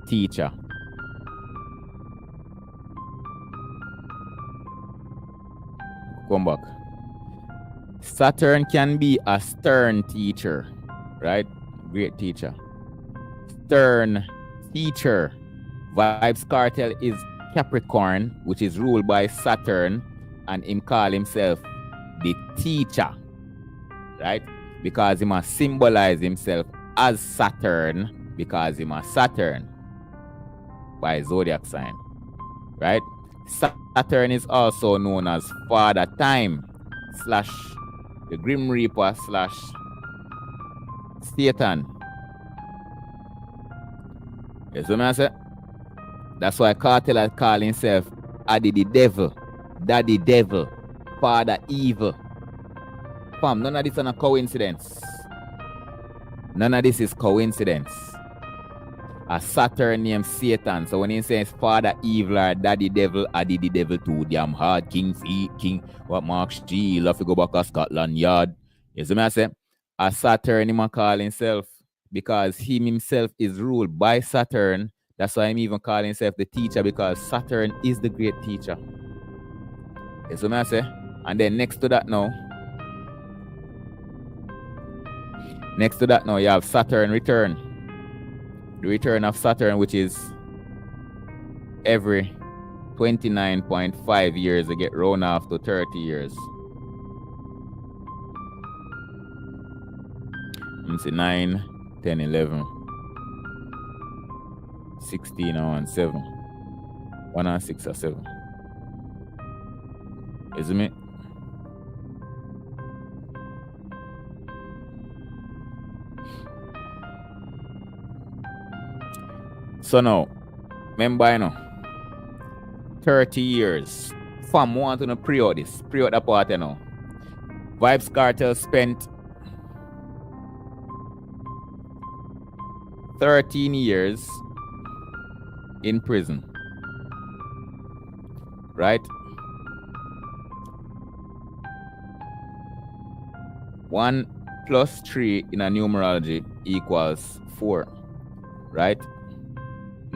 A: teacher. Come back. Saturn can be a stern teacher, right? Great teacher. Stern teacher. Vibes Cartel is Capricorn, which is ruled by Saturn, and him call himself the teacher, right? Because he must symbolize himself as Saturn, because he must Saturn by zodiac sign, right? Saturn is also known as Father Time / the Grim Reaper / Satan. Yes, what I say? That's why Cartel call himself Addy the Devil, Daddy Devil, Father Evil. Fam, none of this is a coincidence. None of this is coincidence. A Saturn named Satan. So when he says Father Evil or Daddy Devil, Addy the Devil too damn hard. King Feet, King, what Mark Steele, have to go back to Scotland Yard. You see what I say? A Saturn he call himself because he himself is ruled by Saturn. That's why he even call himself the teacher, because Saturn is the great teacher. You see what I say? And then next to that now, you have Saturn return. The return of Saturn, which is every 29.5 years, they get round off to 30 years. Let me see, 9, 10, 11, 16 and 7. 1 and 6 or 7. Isn't it? So now, remember, you know, 30 years. Fam, want to know pre-out this. Pre-out that part, you know. Vibes Cartel spent 13 years in prison. Right? 1 plus 3 in a numerology equals 4. Right?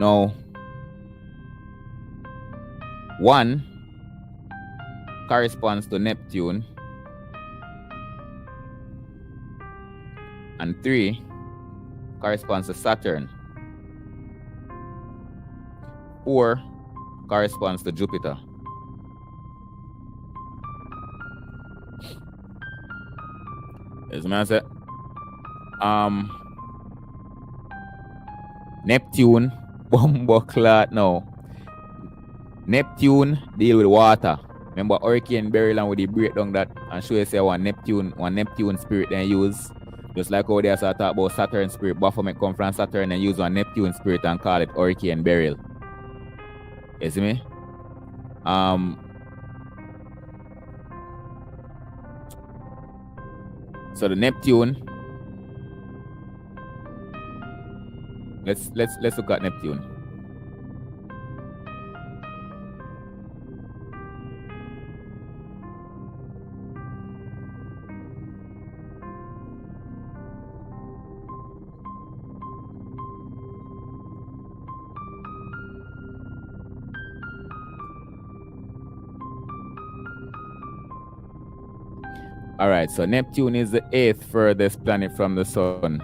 A: Now, 1 corresponds to Neptune, and 3 corresponds to Saturn. 4 corresponds to Jupiter. As I said, Neptune, bumbleclad now. Neptune deal with water. Remember Hurricane Beryl and with the breakdown that and show you say one Neptune spirit then use. Just like how they talk about Saturn spirit, Baphomet come from Saturn and use one Neptune spirit and call it Hurricane Beryl. You see me? So the Neptune. Let's look at Neptune. All right, so Neptune is the 8th furthest planet from the sun.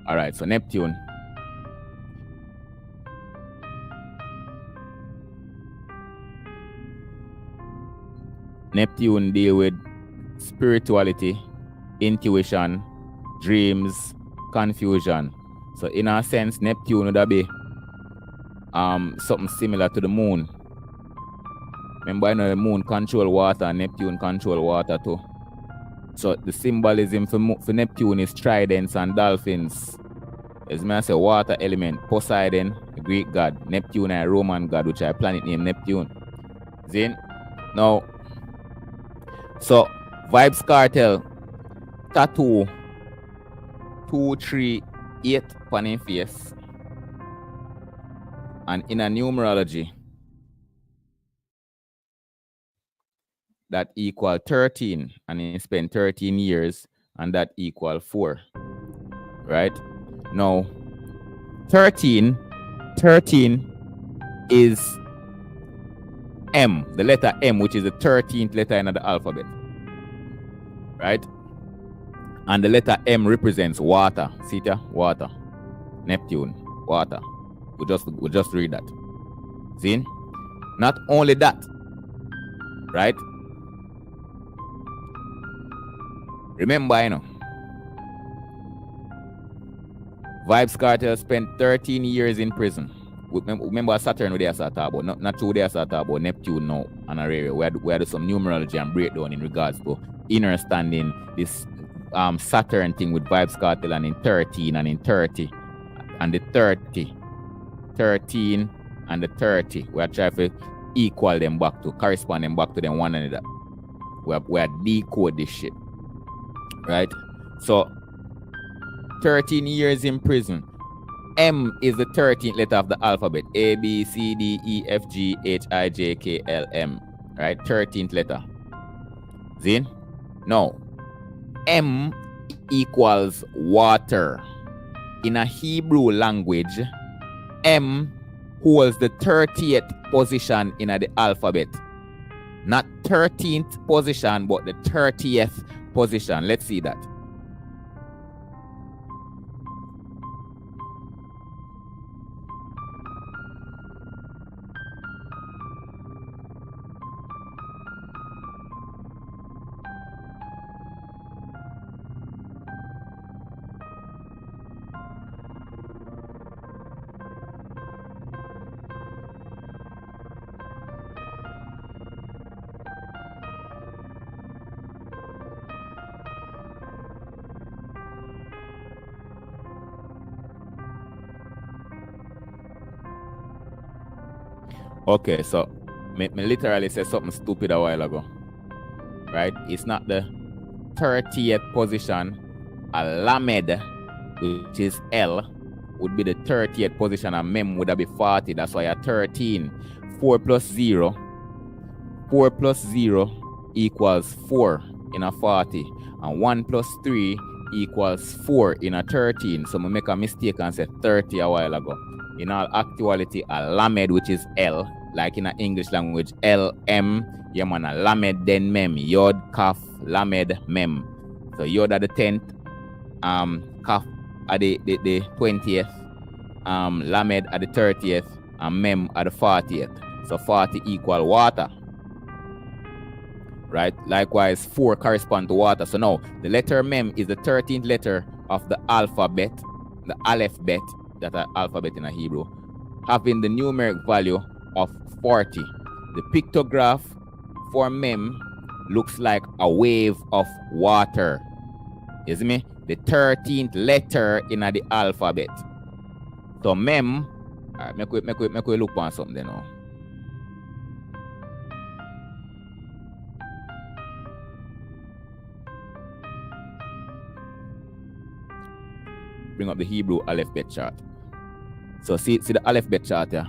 A: All right, so Neptune. Neptune deal with spirituality, intuition, dreams, confusion. So in a sense, Neptune would be something similar to the moon. Remember, I know the moon control water and Neptune control water too. So the symbolism for Neptune is tridents and dolphins. As I say, water element, Poseidon, a Greek god, Neptune, a Roman god, which is a planet named Neptune. Then, now, so Vibes Cartel, tattoo, 238 on his face. And in a numerology, that equal 13, and he spent 13 years, and that equal 4. Right? Now, 13 is M, the letter M, which is the 13th letter in the alphabet. Right? And the letter M represents water. See it? Water. Neptune. Water. We just read that. See? Not only that. Right? Remember, you know, Vibes Cartel spent 13 years in prison. Remember Saturn, they start talking about, not two, they start talking about Neptune now and area. We had some numerology and breakdown in regards to understanding this Saturn thing with Vibes Cartel and in 13 and in 30. And the 30. 13 and the 30. We are trying to equal them back to, correspond them back to them one another. We are decode this shit. Right? So 13 years in prison. M is the 13th letter of the alphabet. A, B, C, D, E, F, G, H, I, J, K, L, M. Right? 13th letter. See? Now, M equals water. In a Hebrew language, M holds the 30th position in the alphabet. Not 13th position, but the 30th position. Let's see that. Okay, so me literally said something stupid a while ago. Right? It's not the 30th position. A Lamed, which is L, would be the 30th position, and Mem would be 40. That's why a 13. 4 plus 0. 4 plus 0 equals 4 in a 40. And 1 plus 3 equals 4 in a 13. So I make a mistake and say 30 a while ago. In all actuality, a Lamed, which is L, like in the English language, L, M, yeah man, a Lamed, then Mem, Yod, Kaf, Lamed, Mem. So Yod at the 10th, Kaf at the 20th, Lamed at the 30th, and Mem at the 40th. So 40 equal water. Right? Likewise, 4 correspond to water. So now, the letter Mem is the 13th letter of the alphabet, the alphabet, that are alphabet in a Hebrew, having the numeric value of 40. The pictograph for Mem looks like a wave of water. You see me? The 13th letter in the alphabet. So Mem, all right, make we look on something now. Bring up the Hebrew alphabet chart. So see the alphabet chart here.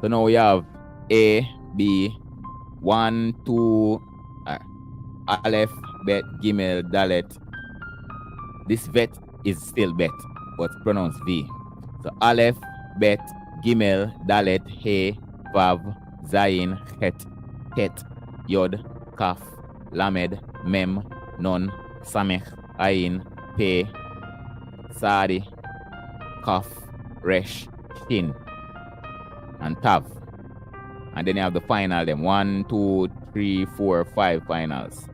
A: So now we have A, B, 1, 2, Aleph, Bet, Gimel, Dalet. This vet is still Bet, but pronounced V. So Aleph, Bet, Gimel, Dalet, He, Vav, Zayin, Het, Tet, Yod, Kaf, Lamed, Mem, Nun, Samech, Ayin, Pe, Sadi, Kaf, Resh, Shin, and Tav. And then you have the final them. 1, 2, 3, 4, 5 finals.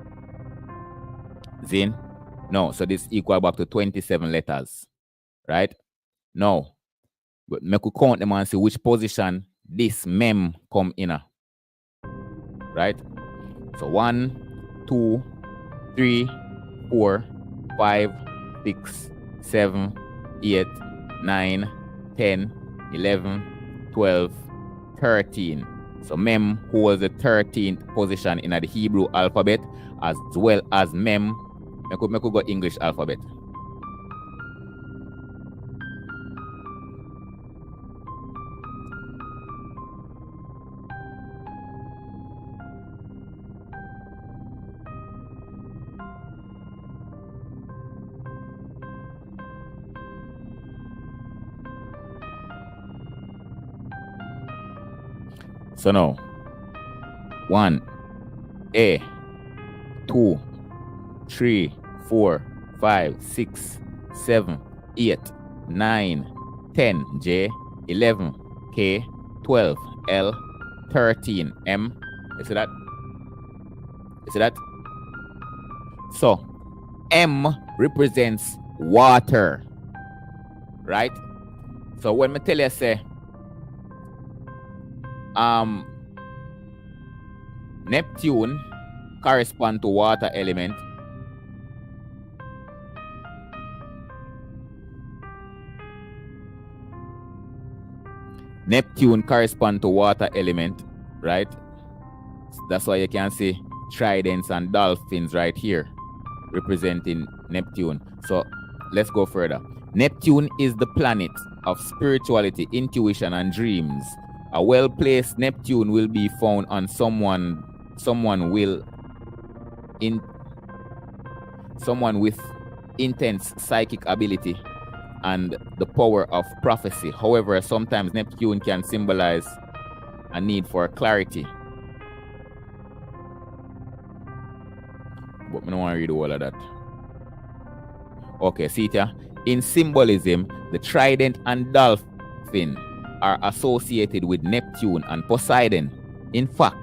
A: Zin? No, so this equal back to 27 letters. Right? Now, but me could count them and see which position this Mem come in. Right? So 1, 2, 3, 4, 5, 6, 7, 8, 9, 10, 11, 12, 13. So Mem holds the 13th position in the Hebrew alphabet, as well as Mem. I could go English alphabet. So now, 1, A, 2, 3, 4, 5, 6, 7, 8, 9, 10, J, 11, K, 12, L, 13, M. You see that? You see that? So, M represents water. Right? So when I tell you, say, Neptune correspond to water element. Neptune correspond to water element, right? That's why you can see tridents and dolphins right here representing Neptune. So let's go further. Neptune is the planet of spirituality, intuition, and dreams. A well-placed Neptune will be found on someone with intense psychic ability and the power of prophecy. However, sometimes Neptune can symbolize a need for clarity. But I don't want to read all of that. Okay, see it here. In symbolism, the trident and dolphin are associated with Neptune and Poseidon. In fact,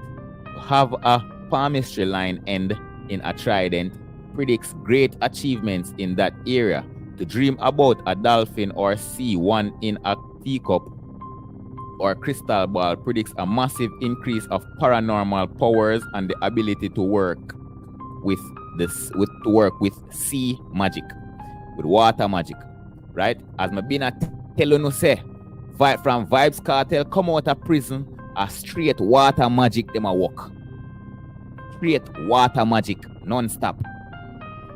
A: to have a palmistry line end in a trident predicts great achievements in that area. To dream about a dolphin or see one in a teacup or crystal ball predicts a massive increase of paranormal powers and the ability to work with sea magic, with water magic, right? As my been telling you say, from Vibes Cartel come out of prison a straight water magic them a work. Straight water magic non-stop.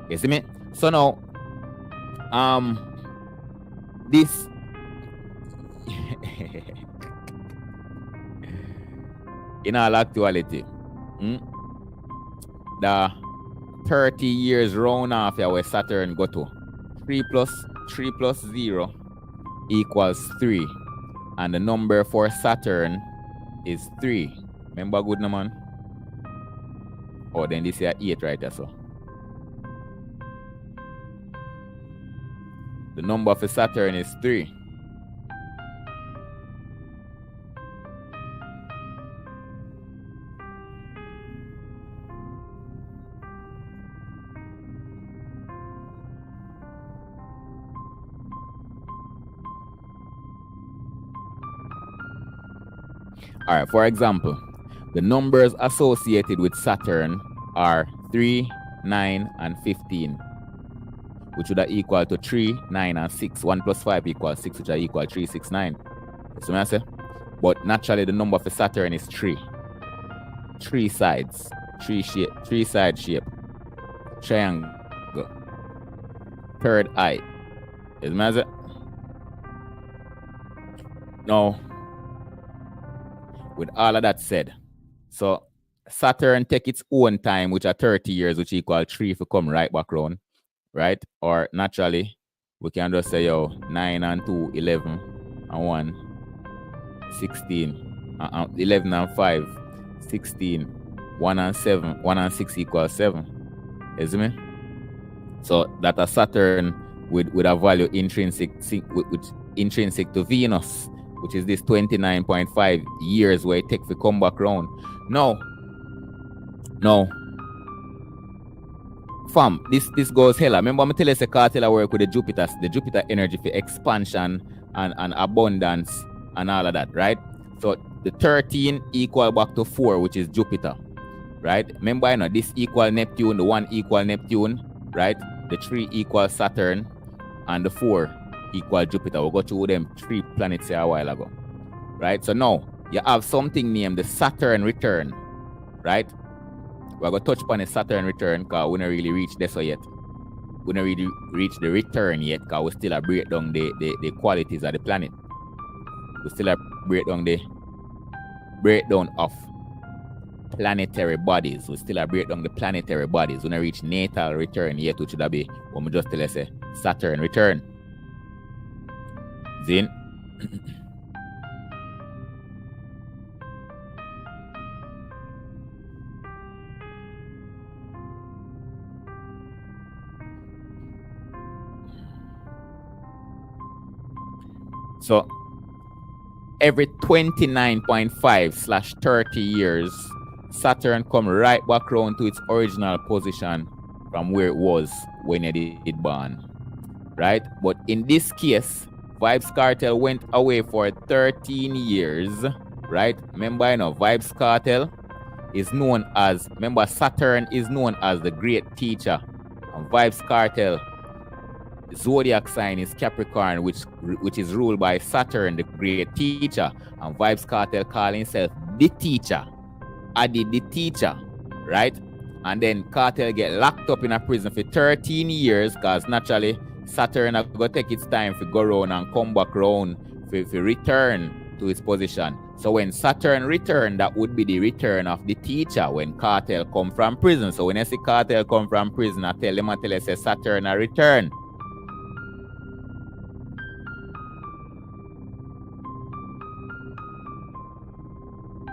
A: You see me? So now this in all actuality, the 30 years round off here where Saturn go to 3 plus 0 equals 3, and the number for Saturn is 3. Remember good, no man? Oh, then this is 8 right there, so the number for Saturn is 3. All right, for example, the numbers associated with Saturn are 3, 9, and 15, which would have equal to 3, 9, and 6. 1 plus 5 equals 6, which would equal 3, 6, 9. That's what I say. But naturally, the number for Saturn is 3. 3 sides, 3 side shape, triangle, third eye. Is what I say? Now, with all of that said, so Saturn take its own time, which are 30 years, which equal 3 if you come right back round, right? Or naturally, we can just say, 9 and 2, 11, and 1, 16, 11 and 5, 16, 1 and 7, 1 and 6 equals 7. You see me? So that a Saturn with a value intrinsic to Venus, which is this 29.5 years where it takes to come back round. No, fam, this goes hella. Remember, I'm telling you, Cartel work with the Jupiter energy for expansion and abundance and all of that, right? So the 13 equal back to 4, which is Jupiter, right? Remember, this equal Neptune, the 1 equal Neptune, right? The 3 equal Saturn, and the 4 equal Jupiter. We'll go through them 3 planets here a while ago, right? So now you have something named the Saturn return, right? We're going to touch upon the Saturn return because we don't really reach this yet. We don't really reach the return yet because we still break down the qualities of the planet. We still break down the breakdown of planetary bodies. We still break down the planetary bodies. We don't reach natal return yet, which should be what we just tell us Saturn return. Zin. So every 29.5/30 years, Saturn come right back around to its original position from where it was when it did born, right? But in this case, Vibes Cartel went away for 13 years, right? Remember, Vibes Cartel is known as, Saturn is known as the great teacher. And Vibes Cartel zodiac sign is Capricorn, which is ruled by Saturn, the great teacher. And Vibes Cartel call himself the teacher. Adi the teacher, right? And then Cartel get locked up in a prison for 13 years because naturally Saturn are going to take its time to go around and come back around to return to its position. So when Saturn return, that would be the return of the teacher when Cartel come from prison. So when I see Cartel come from prison, I tell them say Saturn a return.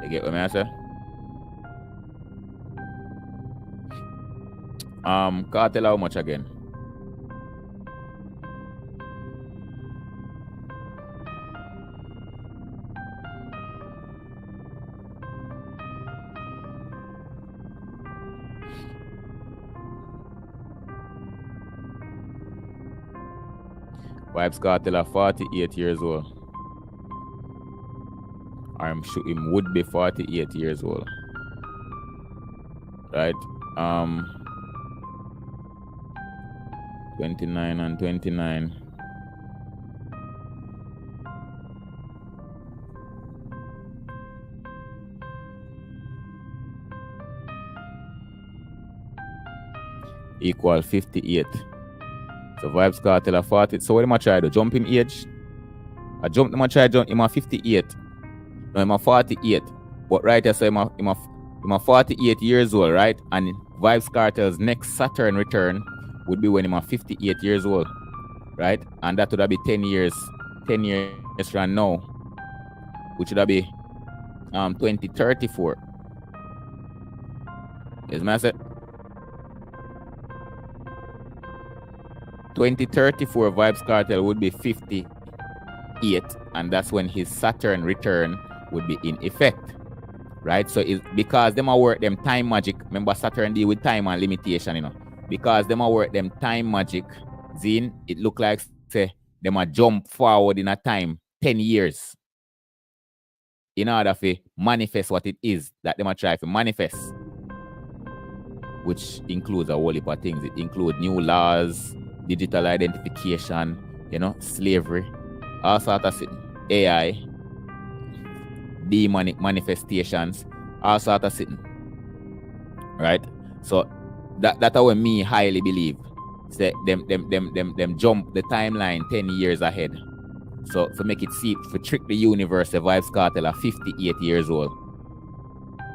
A: You get what I say? Cartel how much again? Vibes Cartel are 48 years old. I'm sure him would be 48 years old. Right? 29 and 29. equal 58. So Vibes Cartel are 40. So what am I try to jump in age? I try jump in my 58. No, I'm a 48. But right here, so I'm a 48 years old, right? And Vibes Cartel's next Saturn return would be when I'm 58 years old, right? And that would be 10 years from now, which would be 2034. Yes, man, I said 2034 Vibes Cartel would be 58, and that's when his Saturn return would be in effect, right? So it's because them are work them time magic. Remember, Saturn deal with time and limitation, you know. Because them are work them time magic, Zine, it look like say them a jump forward in a time 10 years in order to manifest what it is that them are trying to manifest, which includes a whole heap of things. It includes new laws, digital identification, you know, slavery, all sorts of things, AI, demonic manifestations, all sorts of things, right? So that's what me highly believe. Say them jump the timeline 10 years ahead. So to make it see, to trick the universe, the Vibes Cartel are 58 years old.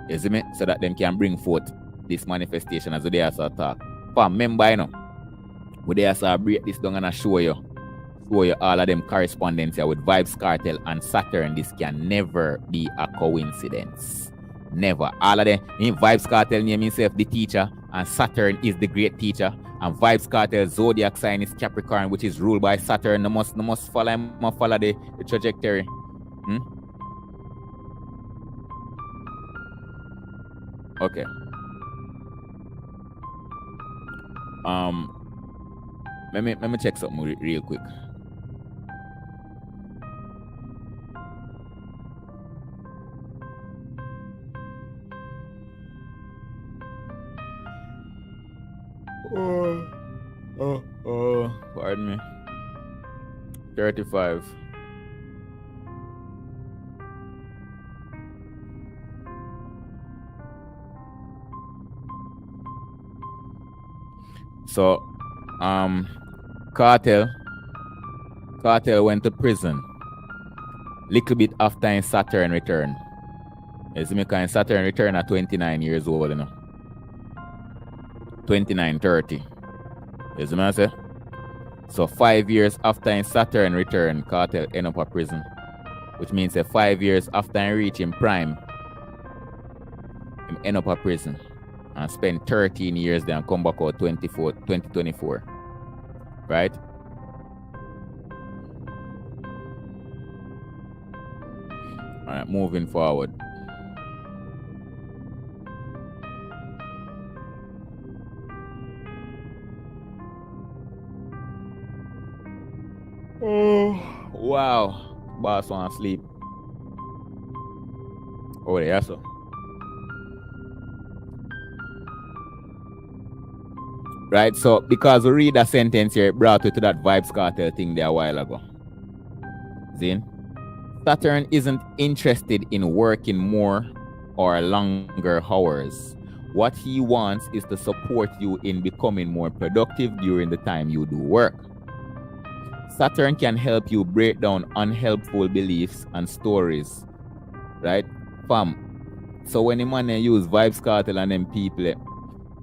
A: You see me? So that them can bring forth this manifestation as they also talk. Fam, remember, you know, we they also break this down and I show you all of them correspondence here with Vibes Cartel and Saturn. This can never be a coincidence. Never. All of them, Vibes Cartel name himself the teacher, and Saturn is the great teacher. And Vibes Cartel zodiac sign is Capricorn, which is ruled by Saturn. No must follow the trajectory. Okay. Let me check something real quick. Pardon me. 35. So, Cartel went to prison little bit after his Saturn return. You see me, because Saturn return at 29 years old, you know. 29, 30. You see me, I say? So 5 years after his Saturn return, Cartel end up in prison. Which means that 5 years after he reach him prime, him end up in prison. And spend 13 years there and come back out 2024. Right? Alright, moving forward. Oh, wow. Boss want to sleep. Oh, yeah, so. Right, so because we read a sentence here, it brought you to that Vibes Cartel thing there a while ago. Zin? Saturn isn't interested in working more or longer hours. What he wants is to support you in becoming more productive during the time you do work. Saturn can help you break down unhelpful beliefs and stories. Right? Fam. So when the man use Vibes Cartel and them people,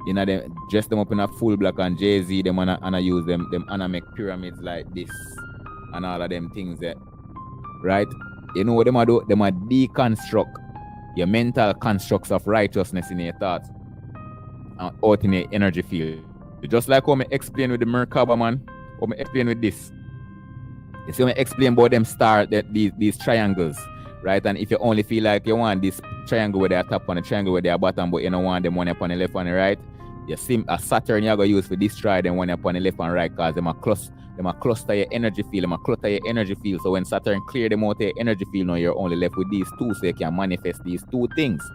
A: you know, they dress them up in a full black and Jay-Z, them and use them and make pyramids like this and all of them things there. Right? You know what them do? Them deconstruct your mental constructs of righteousness in your thoughts and out in your energy field. Just like how I explain with the Merkaba, man, how I explain with this. You see, I explain about them these triangles, right? And if you only feel like you want this triangle where they are top and the triangle where they are bottom, but you don't want them one upon the left and the right, you see a Saturn you're going to use for destroy them one upon the left and right, because them are cluster your energy field, them are clutter your energy field. So when Saturn clear them out your energy field, now you're only left with these two, so you can manifest these two things.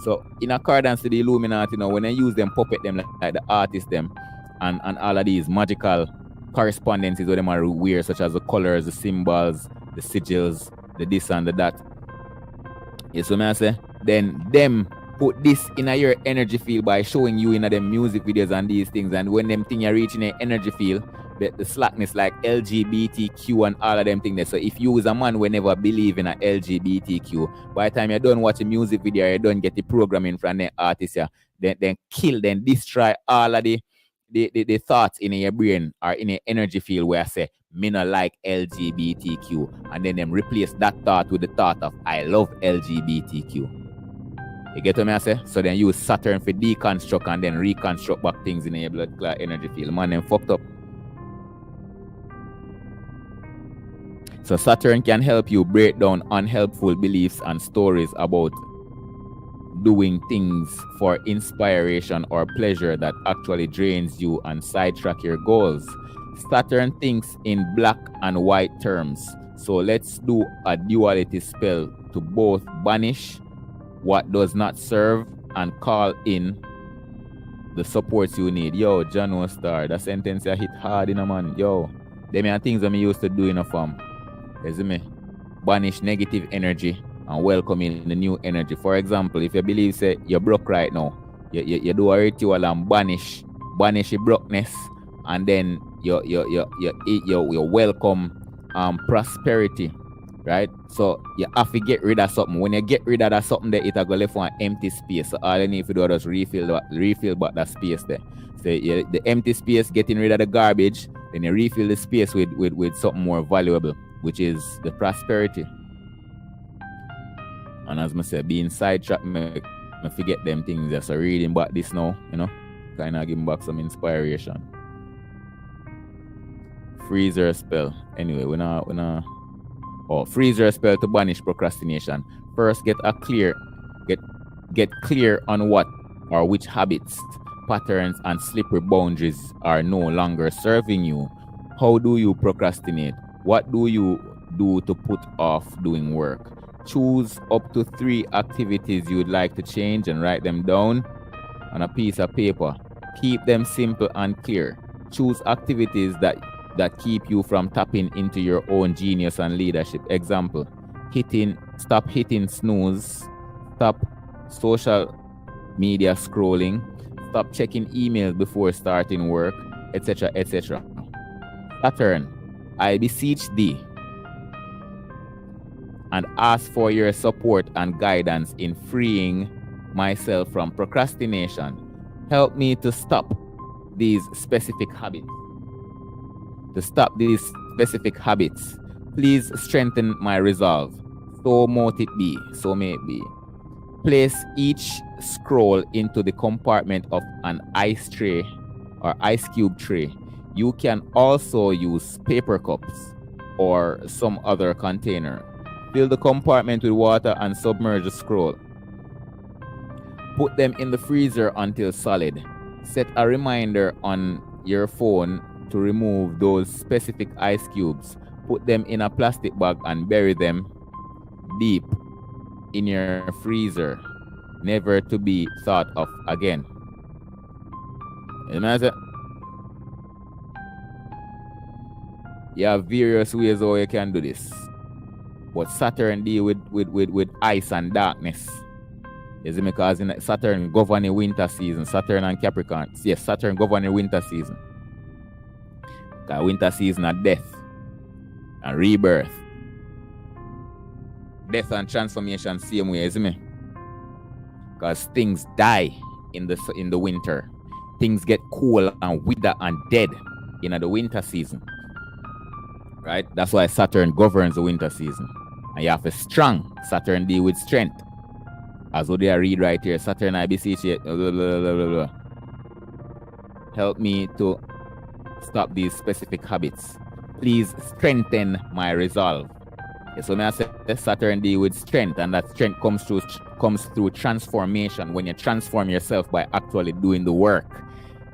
A: So in accordance to the Illuminati, you know, when they use them, puppet them like the artists them, and all of these magical correspondences where them are weird, such as the colors, the symbols, the sigils, the this and the that. You see what I say? Then them put this in your energy field by showing you in them music videos and these things. And when them thing are reaching an energy field, the slackness like LGBTQ and all of them things there. So if you as a man will never believe in a LGBTQ, by the time you're done watching music video, you don't get the programming from the artist, yeah, then kill, then destroy all of the thoughts in your brain or in your energy field where I say, me not like LGBTQ, and then them replace that thought with the thought of I love LGBTQ. You get what I say? So then use Saturn for deconstruct and then reconstruct back things in your blood clot energy field. Man, them fucked up. So Saturn can help you break down unhelpful beliefs and stories about doing things for inspiration or pleasure that actually drains you and sidetrack your goals. Saturn thinks in black and white terms. So let's do a duality spell to both banish what does not serve and call in the supports you need. Yo, John Star, that sentence I hit hard in a man. Yo, them are things that me used to do in a farm. You see me? Banish negative energy and welcome in the new energy. For example, if you believe say you're broke right now, you do a ritual and banish your brokenness, and then you welcome prosperity. Right? So you have to get rid of something. When you get rid of that something there, it'll go left one empty space. So all you need to do is refill back that space there. So the empty space, getting rid of the garbage, then you refill the space with something more valuable, which is the prosperity. And as I said, being sidetracked, I forget them things. Just so reading back this now, kind of giving back some inspiration. Freezer spell. Anyway, we're not. Freezer spell to banish procrastination. First, get clear on what or which habits, patterns, and slippery boundaries are no longer serving you. How do you procrastinate? What do you do to put off doing work? Choose up to 3 activities you'd like to change and write them down on a piece of paper. Keep them simple and clear. Choose activities that keep you from tapping into your own genius and leadership. Example, stop hitting snooze, stop social media scrolling, stop checking emails before starting work, etc., etc. Saturn, I beseech thee and ask for your support and guidance in freeing myself from procrastination. Help me to stop these specific habits. Please strengthen my resolve. So mote it be, so may it be. Place each scroll into the compartment of an ice tray or ice cube tray. You can also use paper cups or some other container. Fill the compartment with water and submerge the scroll. Put them in the freezer until solid. Set a reminder on your phone to remove those specific ice cubes. Put them in a plastic bag and bury them deep in your freezer, never to be thought of again. You have various ways how you can do this. But Saturn deal with ice and darkness. Is it because Saturn govern the winter season? Saturn and Capricorn. Yes, Saturn govern the winter season. Because winter season are death and rebirth. Death and transformation same way, isn't it? Because things die in the winter. Things get cool and wither and dead in the winter season. Right? That's why Saturn governs the winter season. And you have a strong Saturn deal with strength. As what they read right here. Saturn, I beseech you. Help me to stop these specific habits. Please strengthen my resolve. So may I say Saturn deal with strength, and that strength comes through transformation, when you transform yourself by actually doing the work.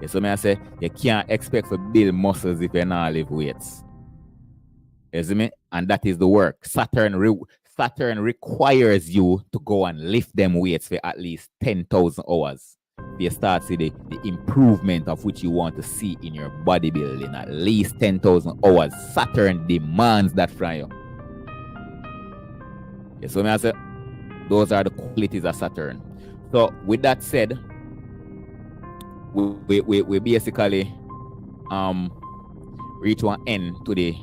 A: So may I say you can't expect to build muscles if you not lift weights. And that is the work. Saturn requires you to go and lift them weights for at least 10,000 hours. You start see the improvement of which you want to see in your bodybuilding. At least 10,000 hours. Saturn demands that from you. So may I say, those are the qualities of Saturn. So with that said, we basically reach one end to the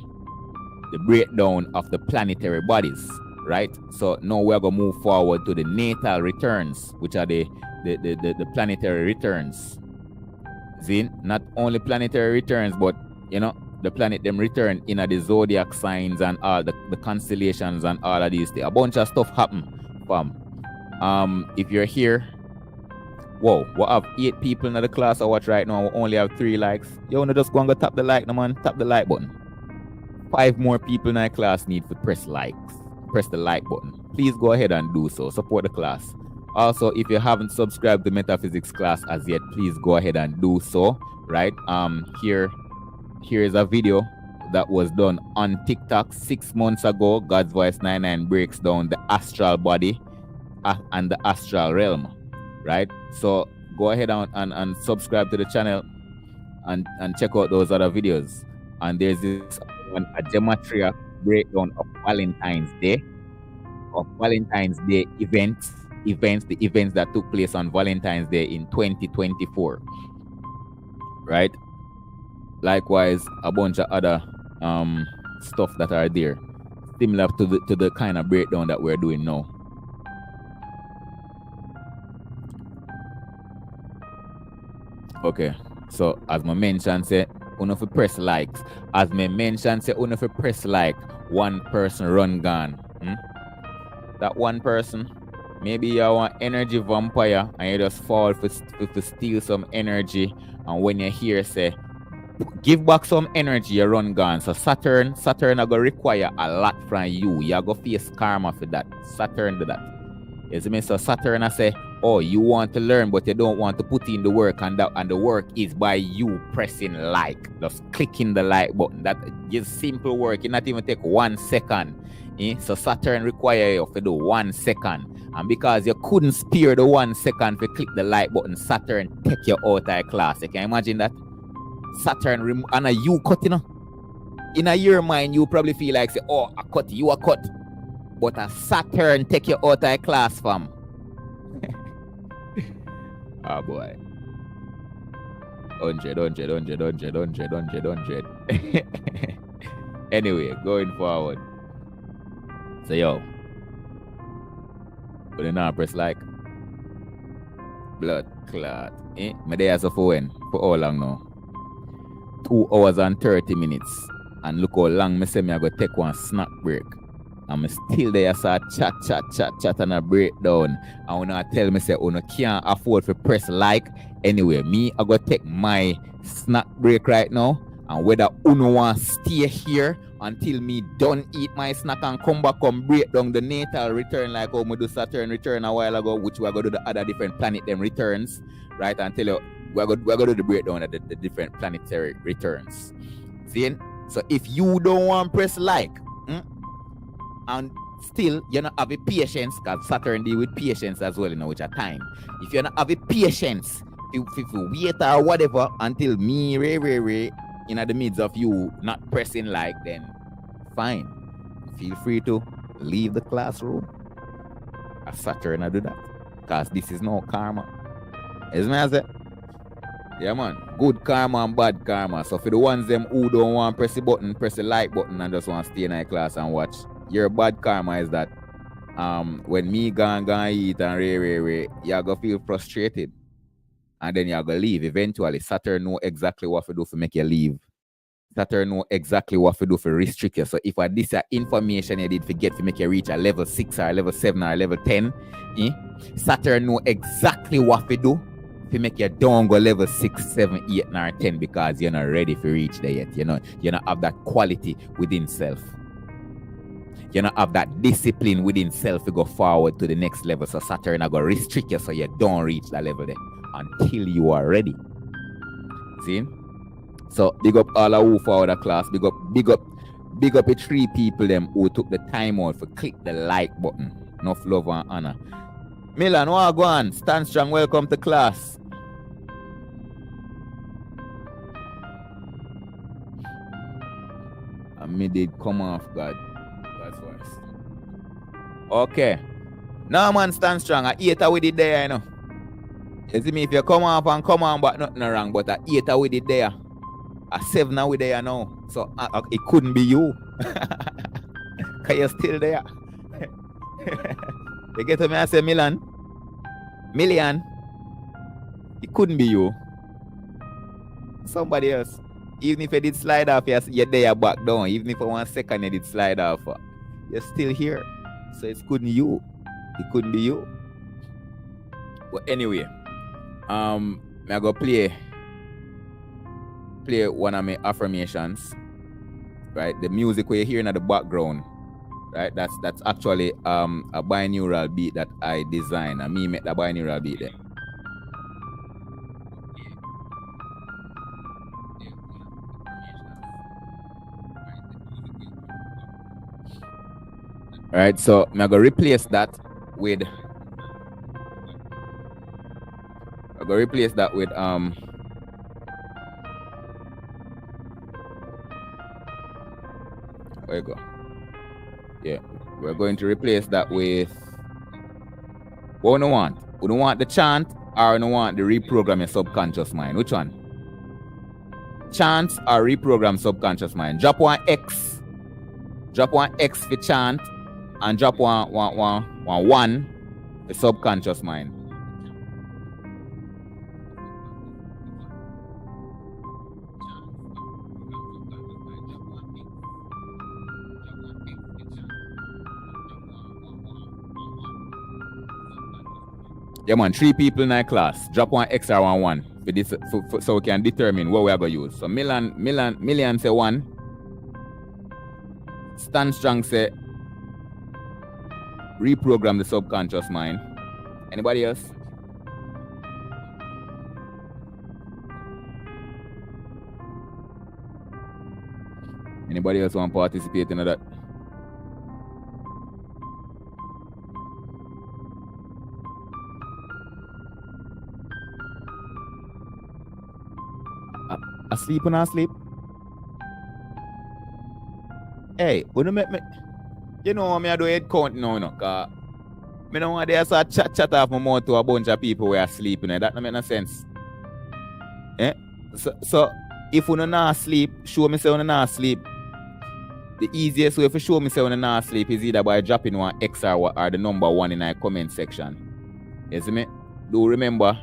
A: breakdown of the planetary bodies, right? So now we're gonna move forward to the natal returns, which are the planetary returns. See, not only planetary returns, but the planet them return in the zodiac signs and all the constellations and all of these things. A bunch of stuff happen. If you're here, whoa, we have 8 people in the class I watch right now. We only have 3 likes. You wanna just go and go tap the like, no man, tap the like button. 5 more people in our class need to press the like button. Please go ahead and do so. Support the class. Also, if you haven't subscribed to Metaphysics class as yet, please go ahead and do so. Right? Here is a video that was done on TikTok 6 months ago. God's Voice 99 breaks down the astral body and the astral realm. Right? So go ahead and subscribe to the channel and check out those other videos. And there's this one, a gematria breakdown of Valentine's Day events, the events that took place on Valentine's Day in 2024, right? Likewise, a bunch of other stuff that are there, similar to the kind of breakdown that we're doing now. Okay, so as I mentioned, say uno fi press likes. As me mentioned, say uno fi press like, one person run gone. That one person, maybe you are an energy vampire and you just fall for steal some energy, and when you hear say give back some energy, you run gone. So Saturn are gonna require a lot from you. You are gonna face karma for that. Saturn do that. You see me? So Saturn I say, oh, you want to learn, but you don't want to put in the work, and the work is by you pressing like, just clicking the like button. That is simple work. It not even take 1 second. So Saturn require you to do 1 second, and because you couldn't spare the 1 second to click the like button, Saturn take you out of class. You can imagine that. Saturn and you cut, in your mind you probably feel like say, oh, I cut, you are cut, but a Saturn take you out of class, fam. Oh boy. 100. Anyway, going forward. So yo, but you now press like blood clot. My day as of when? For how long now? 2 hours and 30 minutes. And look how long me say me I go take one snack break. I'm still there, so chat and a breakdown. And when I tell me say, oh, no can't afford to press like. Anyway, me I go take my snack break right now. And whether uno want stay here until me done eat my snack and come back and break down the natal return like how we do Saturn return a while ago, which we're going to do the other different planet them returns, right? Until you, we're going to do the breakdown of the different planetary returns. See? So if you don't want to press like, and still you not have a patience, because Saturn deal with patience as well, which are time. If you not have a patience, if you wait or whatever until me in the midst of you not pressing like, then fine. Feel free to leave the classroom. A Saturn I do that. Because this is no karma. Isn't it? Yeah man. Good karma and bad karma. So for the ones them who don't want to press the button, press the like button and just want to stay in the class and watch, your bad karma is that when me gone eat and you're gonna feel frustrated. And then you're going to leave. Eventually, Saturn know exactly what to do to make you leave. Saturn know exactly what to do to restrict you. So if this information you did forget to make you reach a level 6 or level 7 or level 10, Saturn know exactly what to do to make you don't go level 6, 7, 8, or 10 because you're not ready to reach there yet. You don't have that quality within self. You don't have that discipline within self to go forward to the next level. So Saturn are going to restrict you so you don't reach that level there until you are ready. See? So big up all of who forward the class. Big up the 3 people them who took the time out to click the like button. Enough love and honor. Milan, what go on? Stand strong, welcome to class. And me did come off God's voice. Okay. Now man, stand strong. I eat with it there, You see me, if you come off and come on, but nothing wrong, but a 8 with it there. A 7 with there now. So it couldn't be you. Because you're still there. You get to me, I say million. It couldn't be you. Somebody else. Even if you did slide off, you're there back down. Even if for 1 second you did slide off, you're still here. So it couldn't you. It couldn't be you. But anyway, I'm gonna play one of my affirmations. Right? The music where you're hearing at the background. Right? That's actually a binaural beat that I designed. And me make the binaural beat there. Alright, so I'm gonna replace that with there you go. Yeah, we're going to replace that with what we want. We don't want the chant or we don't want the reprogram your subconscious mind. Which one? Chant or reprogram subconscious mind. Drop one X for chant and drop one the subconscious mind. Yeah, man, 3 people in our class. Drop one X or one for this, so we can determine what we are going to use. So Million say 1. Stand Strong say reprogram the subconscious mind. Anybody else? Anybody else want to participate in that? Asleep or not asleep? Hey, when you make me, you know me I do head count now, you know, cause me don't want to start chat off my mouth to a bunch of people who are sleeping. That don't make no sense. Eh? So if you not sleep, show me say you not sleep. The easiest way to show me say you not sleep is either by dropping one X or the number 1 in our comment section. You see me? Do remember,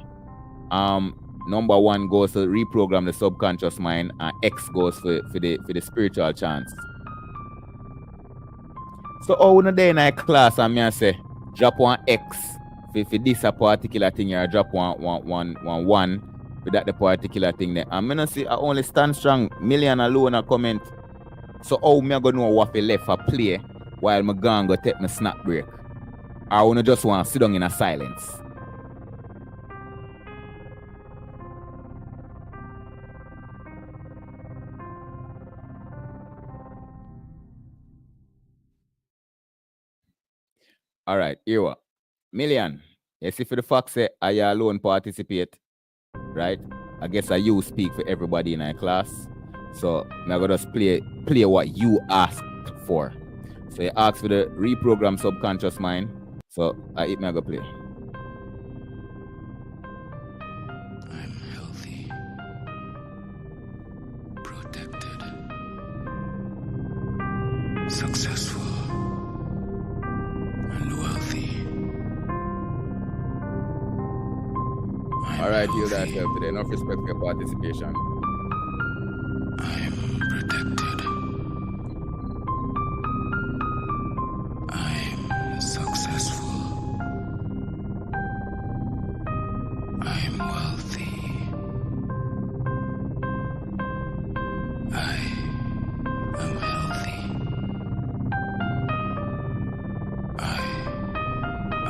A: number 1 goes to reprogram the subconscious mind, and X goes for the spiritual chance. So when day in our class, I say drop one X for this a particular thing, or drop one for that the particular thing there. I'm gonna see I only Stand Strong Million alone a comment. So how me gonna know what for left for play while me gone go take my snack break? I wanna just want to sit down in a silence. All right, here what? Million. You see, for the fact say I alone participate, right? I guess I you speak for everybody in our class. So I'm gonna just play what you asked for. So you asked for the reprogram subconscious mind. So I go play.
B: I'm healthy, protected, successful, and wealthy.
A: All right, you guys have today. Enough respect for your participation.
B: I'm protected. I'm successful. I'm wealthy. I am healthy. I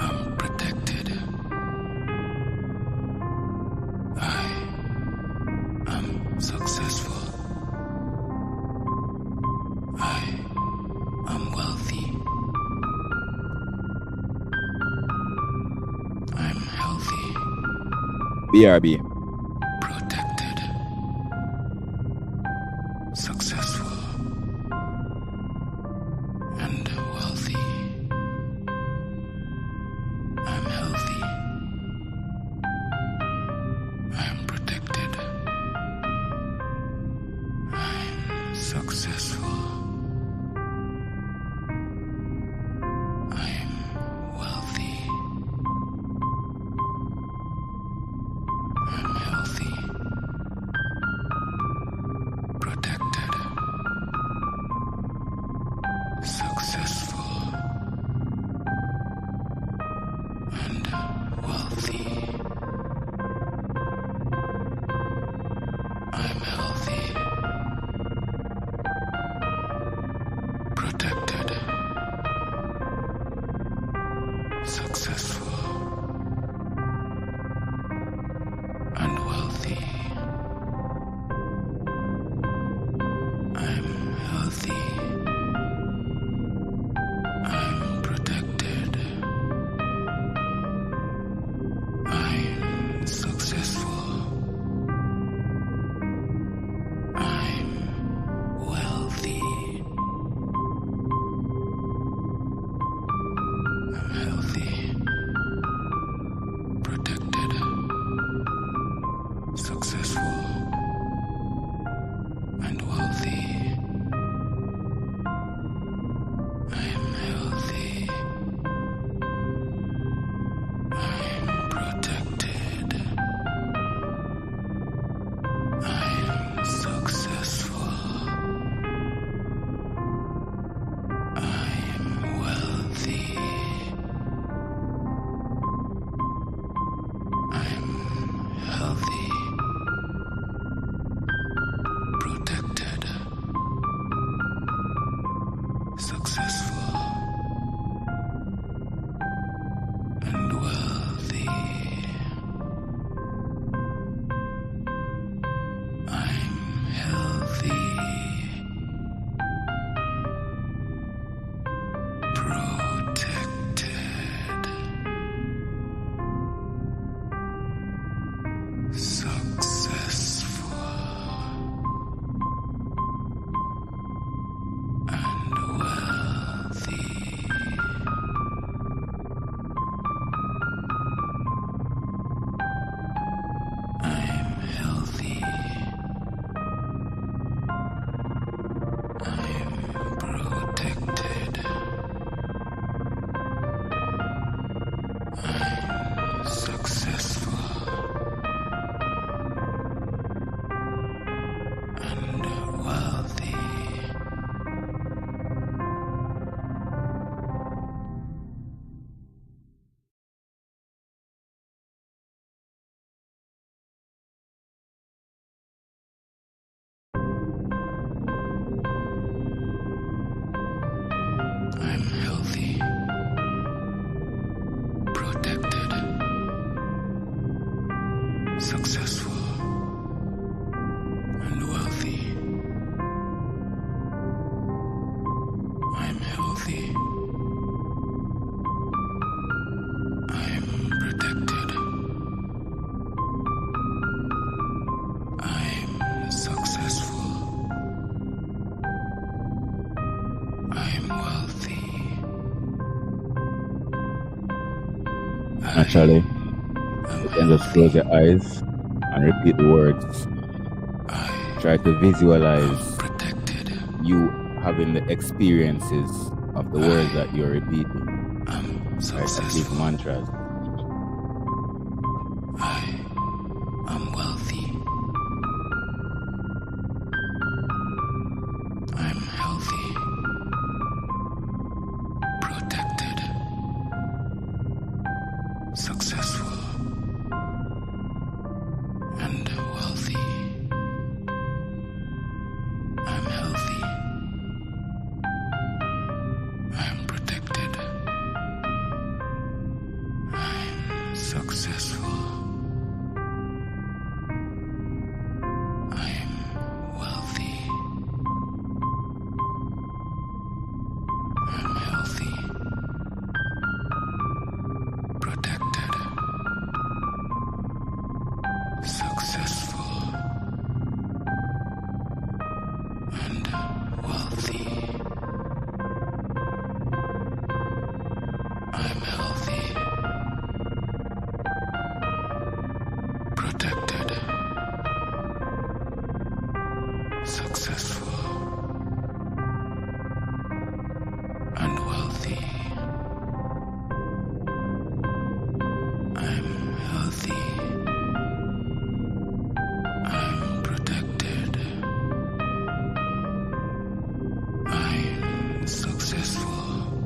B: am protected. I am successful. I am wealthy. I'm healthy,
A: BRB.
B: protected, successful, and wealthy. I'm healthy. I'm healthy, protected, successful, and wealthy. I'm healthy. I'm protected. I'm successful. I'm wealthy.
A: Naturally,
B: I'm
A: you can just close your eyes and repeat the words. Try to visualize
B: protected.
A: you having the experiences of the words that you're repeating.
B: I'm
A: Right? As these
B: successful.
A: mantras.
B: I am wealthy. I'm healthy, protected, successful, and wealthy. I'm healthy. I'm protected. I'm successful. I'm wealthy. I'm healthy, protected, successful, and wealthy. I'm healthy, protected, successful, and wealthy. I'm healthy. I'm protected. I'm successful.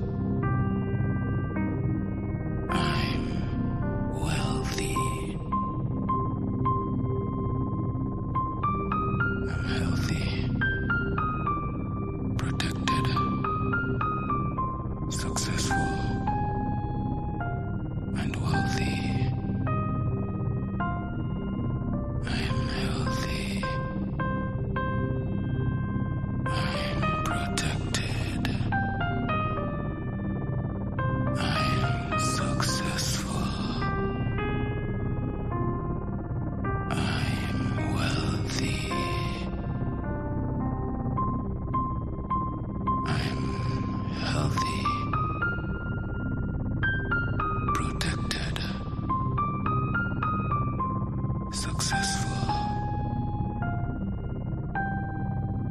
B: I'm wealthy. I'm healthy, protected, successful, and wealthy. I'm healthy. I'm protected. I'm successful. I'm wealthy. I'm healthy, protected, successful,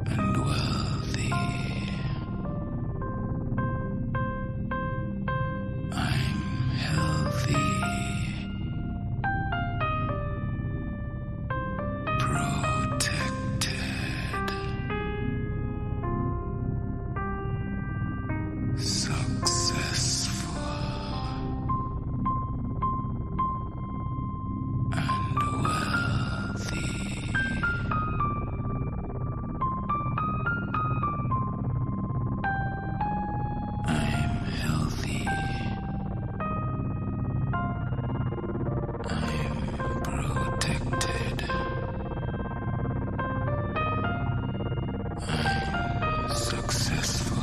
B: and wealthy. I'm healthy, protected, successful, and wealthy. I'm healthy. I'm protected. I'm successful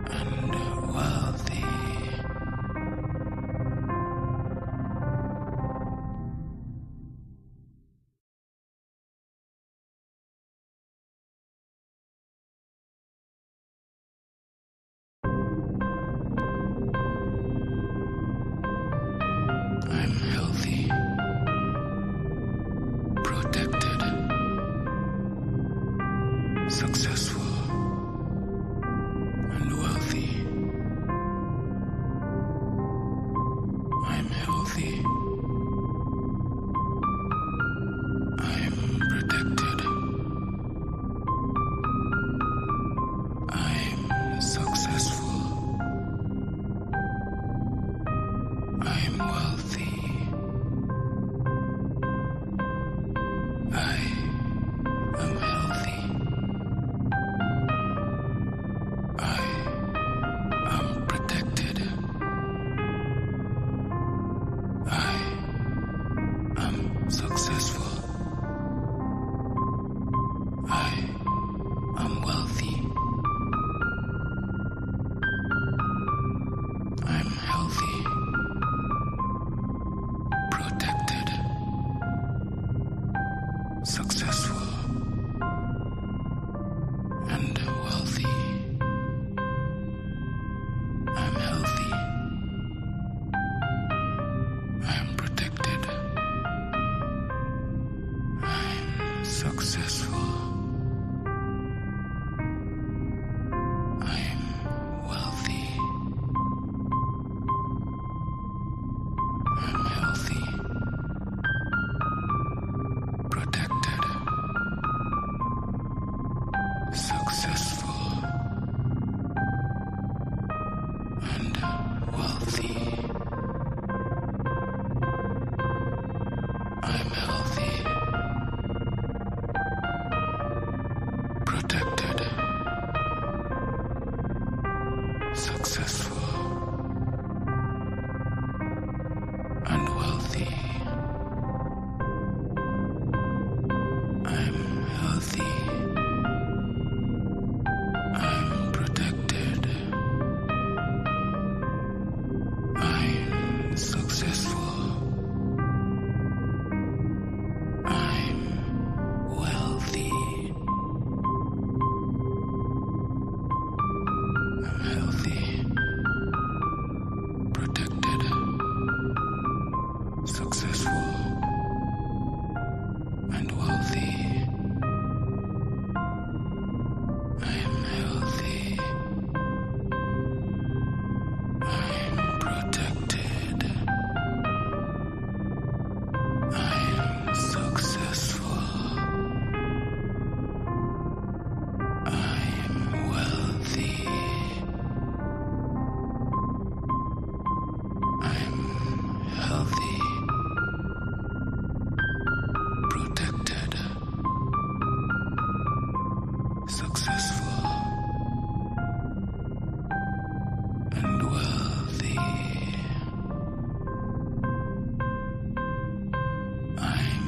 B: and wealthy. I'm healthy, protected, successful, and wealthy. I'm healthy. I'm protected. I'm successful. I'm wealthy. I am healthy,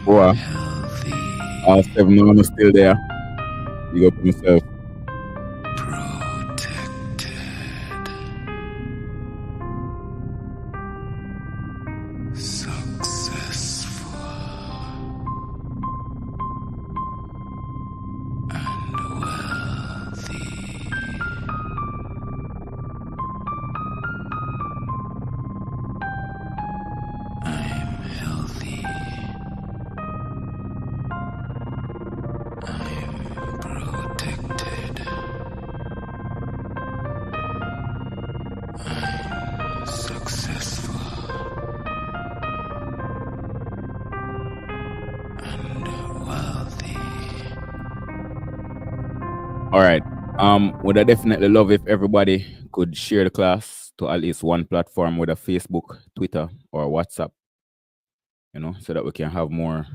A: 4.
B: healthy,
A: 7 man is still there. Big up yourself.
B: protected, successful, and wealthy. I'm healthy. I'm protected. I'm successful and wealthy.
A: All right. Would I definitely love if everybody could share the class to at least one platform, with a Facebook, Twitter, or WhatsApp, so that we can have more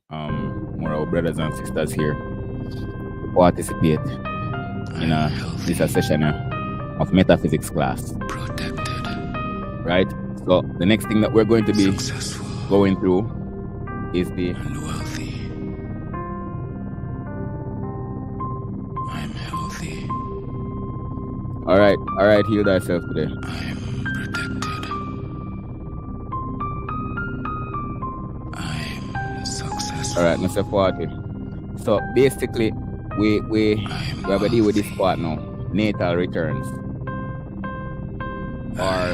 A: of our brothers and sisters here to participate in this session of metaphysics class.
B: Protected,
A: right? So the next thing that we're going to be
B: successful,
A: going through is the
B: and wealthy. I'm healthy.
A: all right, heal thyself today.
B: I'm protected. I'm successful.
A: All right, Mr. 40. So basically, we have to deal with this part now. Natal returns. Or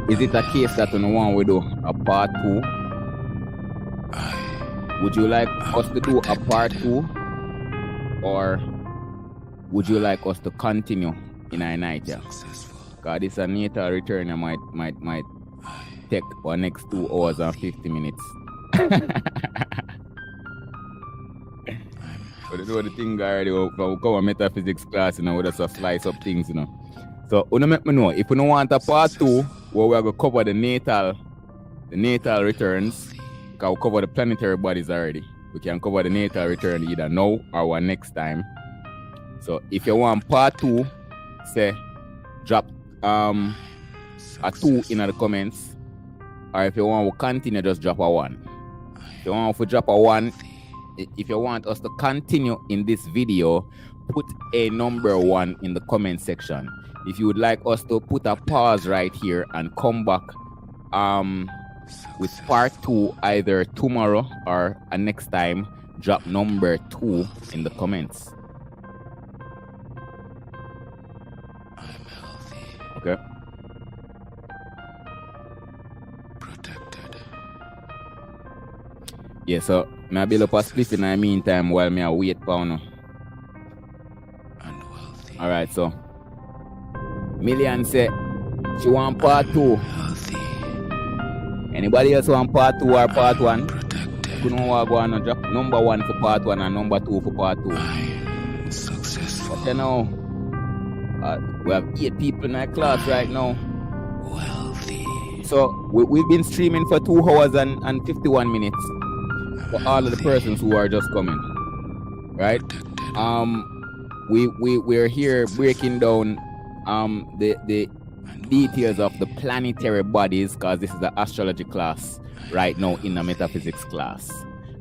A: is it a case that on the one we do a part 2? Would you like us to do a part 2? Or would you like us to continue in our night? Yeah? Because this a natal return, I might take for next 2 hours and 50 minutes. But you know the thing already, we cover metaphysics class, we just slice up things, So, make me know, if you don't want a part 2, where we're going to cover the natal returns, because we cover the planetary bodies already. We can cover the natal return either now or next time. So, if you want part 2, say, drop a 2 in the comments. Or if you want to continue, just drop a 1. If you want to drop a 1, if you want us to continue in this video, put a number 1 in the comment section. If you would like us to put a pause right here and come back with part 2 either tomorrow or next time, drop number 2 in the comments.
B: I'm healthy.
A: Okay.
B: Protected.
A: Yeah, so I build up a spliff in the meantime while I wait for you.
B: And wealthy.
A: Alright, so Million say she want part 2.
B: Healthy.
A: Anybody else want part 2 or part 1?
B: Protected.
A: You know what, go on and drop number 1 for part 1 and number 2 for part 2.
B: I'm successful.
A: But we have 8 people in our class right now.
B: Wealthy.
A: So we've been streaming for 2 hours and 51 minutes for all of the persons who are just coming. Right? We're here breaking down the details of the planetary bodies, because this is the astrology class right now in the metaphysics class,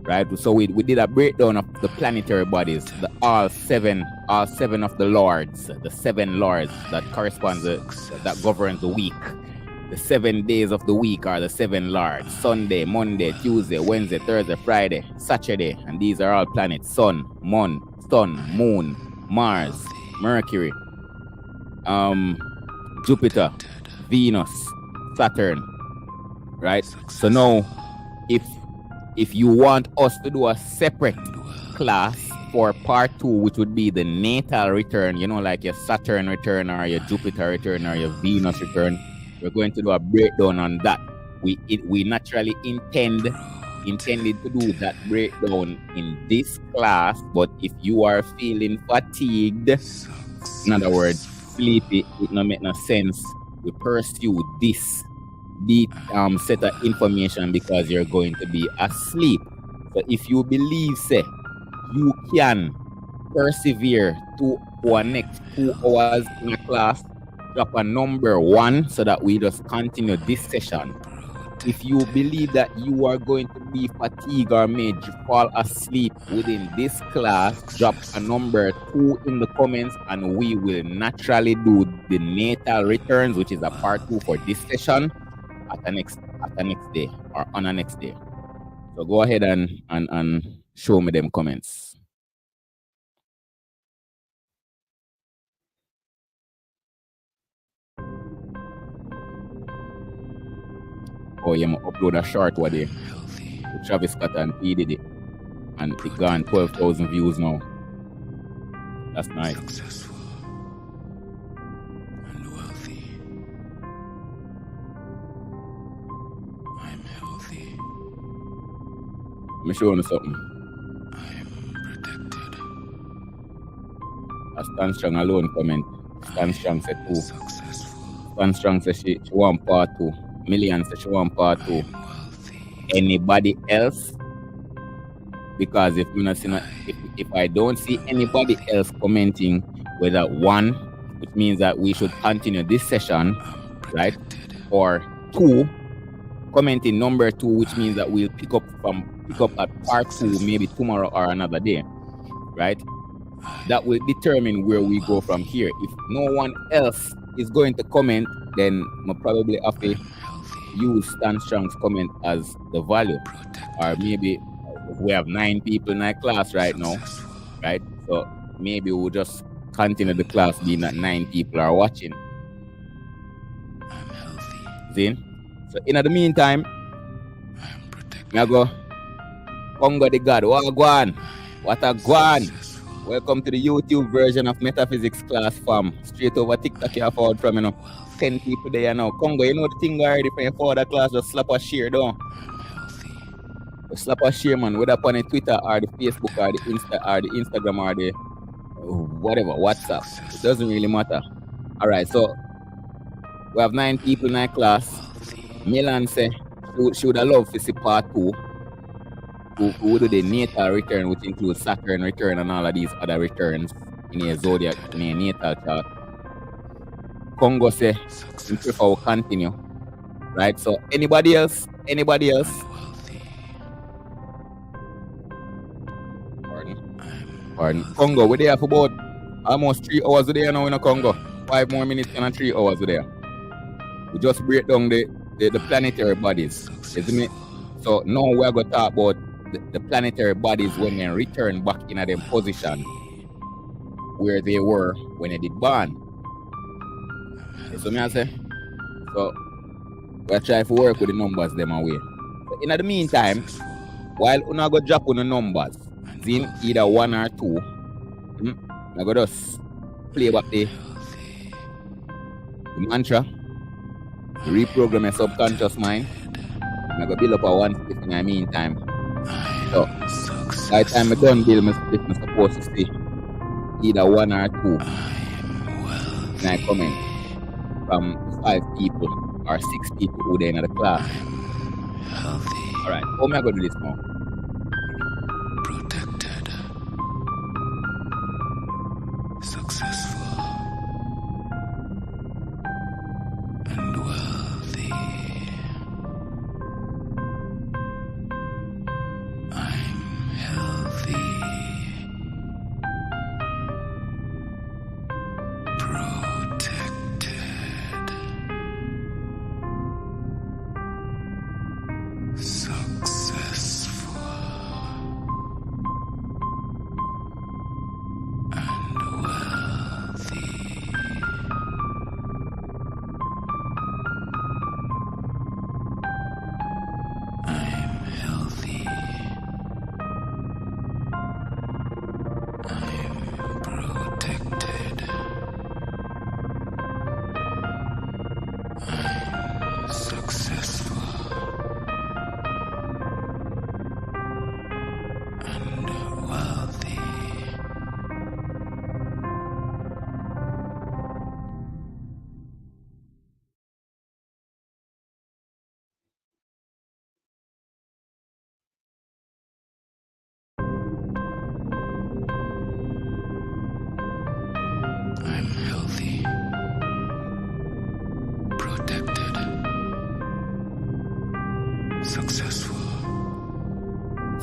A: right? So we did a breakdown of the planetary bodies, the all seven of the lords, the 7 lords that correspond to, that governs the week. The 7 days of the week are the 7 lords: Sunday, Monday, Tuesday, Wednesday, Thursday, Friday, Saturday, and these are all planets: Sun, Moon, Mars, Mercury, Jupiter, Venus, Saturn, right? So now, if you want us to do a separate class for part 2, which would be the natal return, like your Saturn return or your Jupiter return or your Venus return, we're going to do a breakdown on that. We naturally intended to do that breakdown in this class, but if you are feeling fatigued, in other words, sleepy, it no make no sense we pursue this set of information because you're going to be asleep. So if you believe, say, you can persevere to our next 2 hours in a class, drop a number 1 so that we just continue this session. if you believe that you are going to be fatigued or may fall asleep within this class, drop a number 2 in the comments and we will naturally do the natal returns, which is a part 2 for this session at the next day or on the next day. So go ahead and show me them comments. Oh, yeah, I'm upload a short one there. With Travis Scott and P. Diddy. And it gone 12,000 views now. That's nice.
B: Successful and wealthy. I'm healthy.
A: Let me show you something.
B: I'm protected.
A: A Stan Strong alone comment. Stan Strong said 2.
B: Successful.
A: Stan Strong said she want part 2. Million said she want part 2.
B: I'm wealthy.
A: Anybody else? Because if you not see, if I don't see anybody else commenting whether 1, which means that we should continue this session, right? Or 2, commenting number 2, which means that we'll pick up at part 2 maybe tomorrow or another day, right? That will determine where we go from here. If no one else is going to comment, then we'll probably have to use Stan Strong's comment as the value. Or maybe we have 9 people in our class right now, right? So maybe we'll just continue the class being that 9 people are watching.
B: I'm healthy.
A: See? So in the meantime,
B: I'm protected.
A: I go Congo the God. What a guan? What a guan? Welcome to the YouTube version of Metaphysics class, fam. Straight over TikTok you forward from, 10 people there now. Congo, you know the thing already from your forward class, just slap a share down.
B: I'm healthy.
A: Just slap a share, man, whether upon the Twitter or the Facebook or the Instagram or the whatever, WhatsApp. It doesn't really matter. Alright, so we have 9 people in our class. Milan say she would have loved to see part 2. Who do the natal return, which includes Saturn return and all of these other returns in a zodiac, in a natal chart. Congo say we prefer to continue. Right? So anybody else? Pardon. Congo, we're there for about almost 3 hours a day now in Congo. 5 more minutes and 3 hours a day. We just break down the planetary bodies. Isn't it? So now we're going to talk about the planetary bodies when they return back in their position where they were when they did born. You see me I say? So we'll try to work with the numbers them away. So in the meantime, while we're not going to drop on the numbers, in either 1 or 2, I'm going to just play back the mantra, reprogram your subconscious mind. I'm going to build up a 1 in the meantime. So, by the time I done build my split, I'm supposed to see either 1 or 2 in I comment from 5 people or 6 people who are in the class. Alright, how am I going to do this now?
B: Protected. Successful. And wealthy. I'm healthy. Protected. Successful. And wealthy.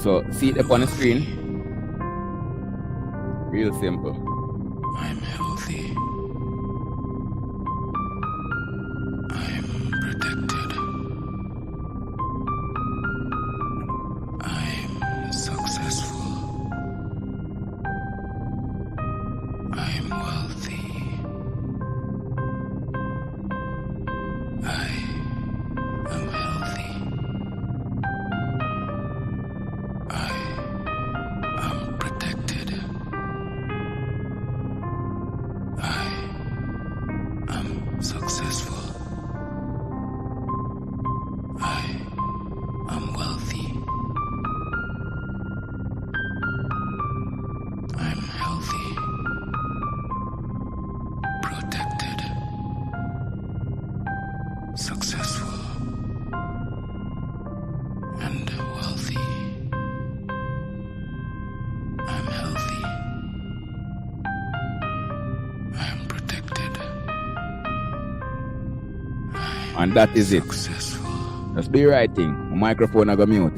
A: So see it up on the screen. Real simple.
B: I'm healthy. I'm protected. I'm successful. I'm wealthy. I am healthy. I am protected. I am successful. I am wealthy. I'm healthy. Protected. Successful. And wealthy. I'm healthy. I'm protected.
A: And that is it.
B: Successful.
A: Just be writing. My microphone I go mute.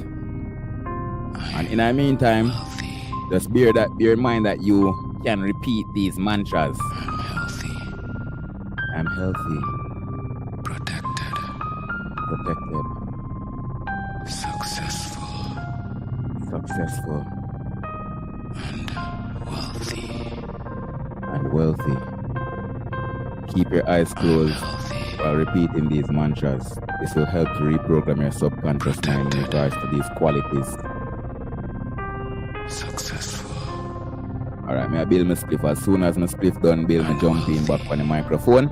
A: And in the meantime,
B: Wealthy.
A: just bear in mind that you can repeat these mantras.
B: I'm healthy.
A: I'm healthy,
B: Protected.
A: protected,
B: Successful.
A: successful,
B: And wealthy.
A: and wealthy. Keep your eyes closed while repeating these mantras. This will help to reprogram your subconscious mind in regards to these qualities.
B: Successful.
A: Alright, may I build my spliff. As soon as my spliff done, build my jump in back on the microphone.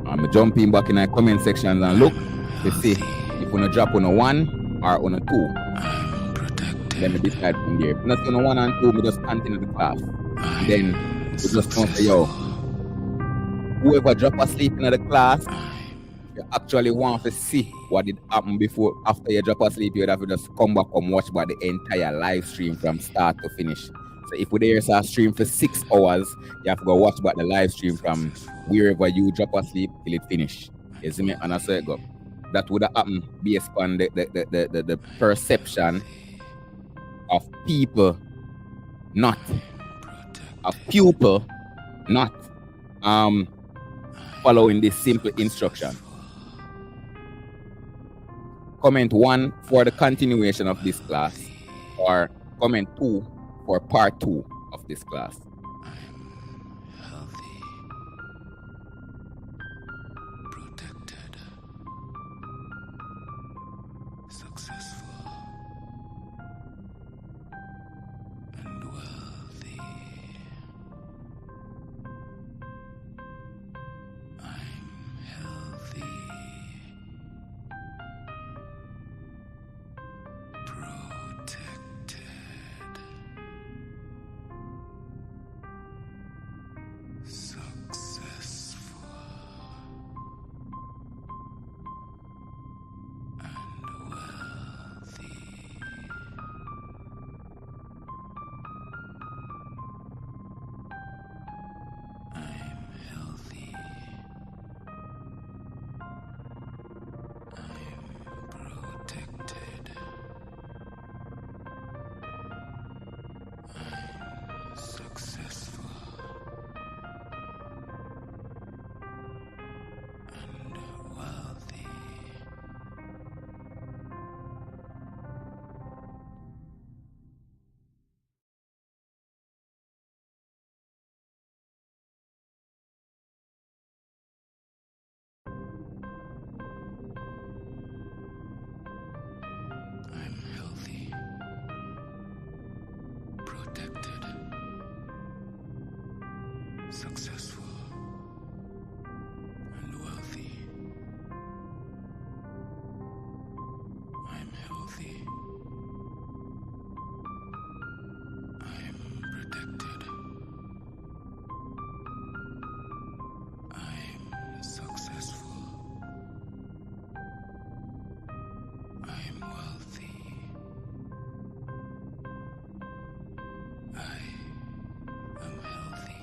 A: I'm jumping back in the comment section and look to see if you want to drop on a 1 or on a 2.
B: I'm protected.
A: Then we decide from there. If you not on a 1 and 2, we just continue the class. And then we just know say, yo, whoever drop asleep in the class, you actually want to see what did happen before, after you drop asleep, you'd have to just come back and watch about the entire live stream from start to finish. So if we there is a stream for 6 hours, you have to go watch about the live stream from wherever you drop asleep till it finish. You see me? And I say go. That would have happened based on the perception of people, not of pupil, not following this simple instruction. Comment 1 for the continuation of this class, or comment 2 for part 2 of this class.
B: I'm healthy. Protected. Successful. And wealthy. I'm healthy. Protected. Successful. And wealthy. I'm healthy. I'm protected. I'm successful. And wealthy. I'm healthy. Protected. Successful. And wealthy. I'm healthy. I'm protected. I'm successful. I'm wealthy. I am healthy.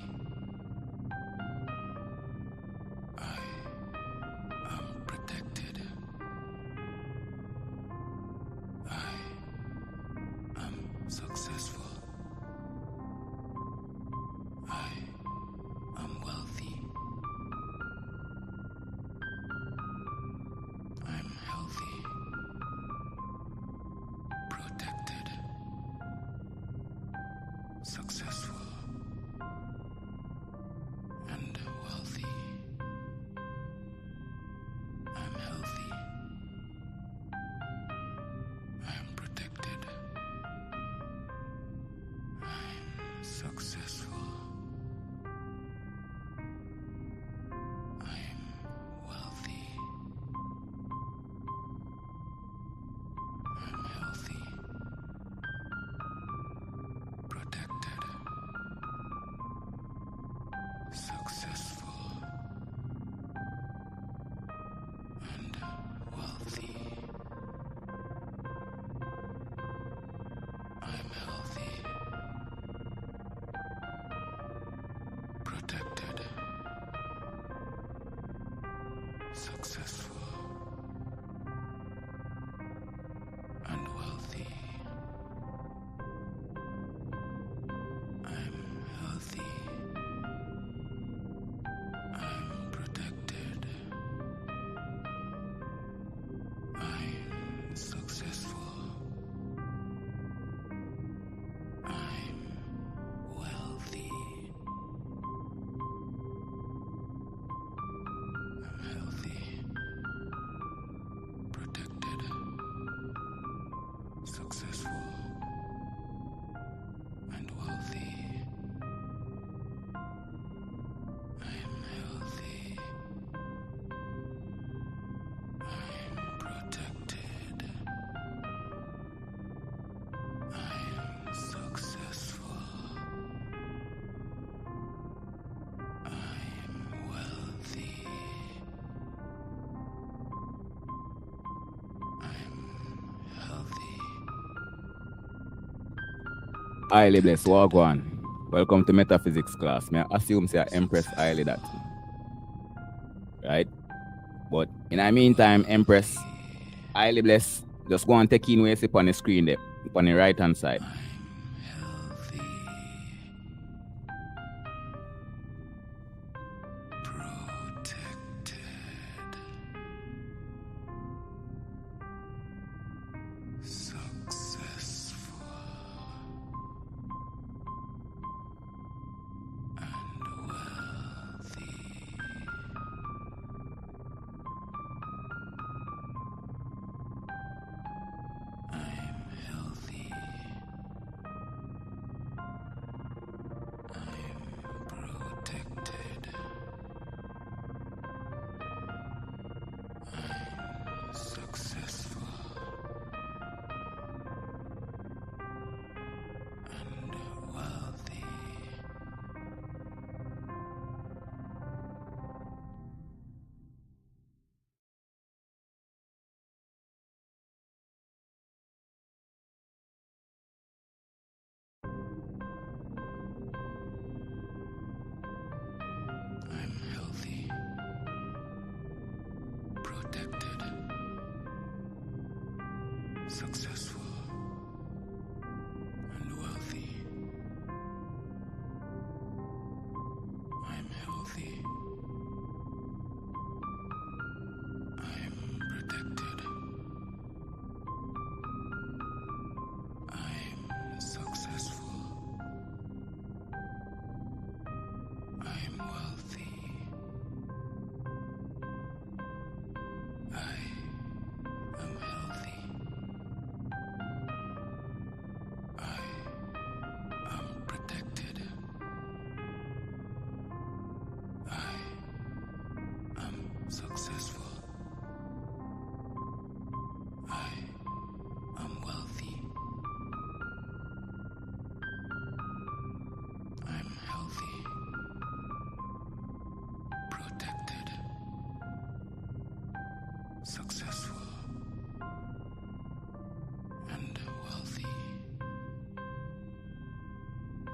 A: highly blessed. Wagwan. Welcome to Metaphysics class. May I assume say Empress highly that. Right? But in the meantime, Empress highly blessed. Just go and take in where you see on the screen there, on the right hand side.
B: Successful and wealthy. I'm healthy. I'm protected. I'm successful. I'm wealthy. I am healthy. I am protected. I am successful. I am wealthy. I'm healthy. Protected. Successful. And wealthy.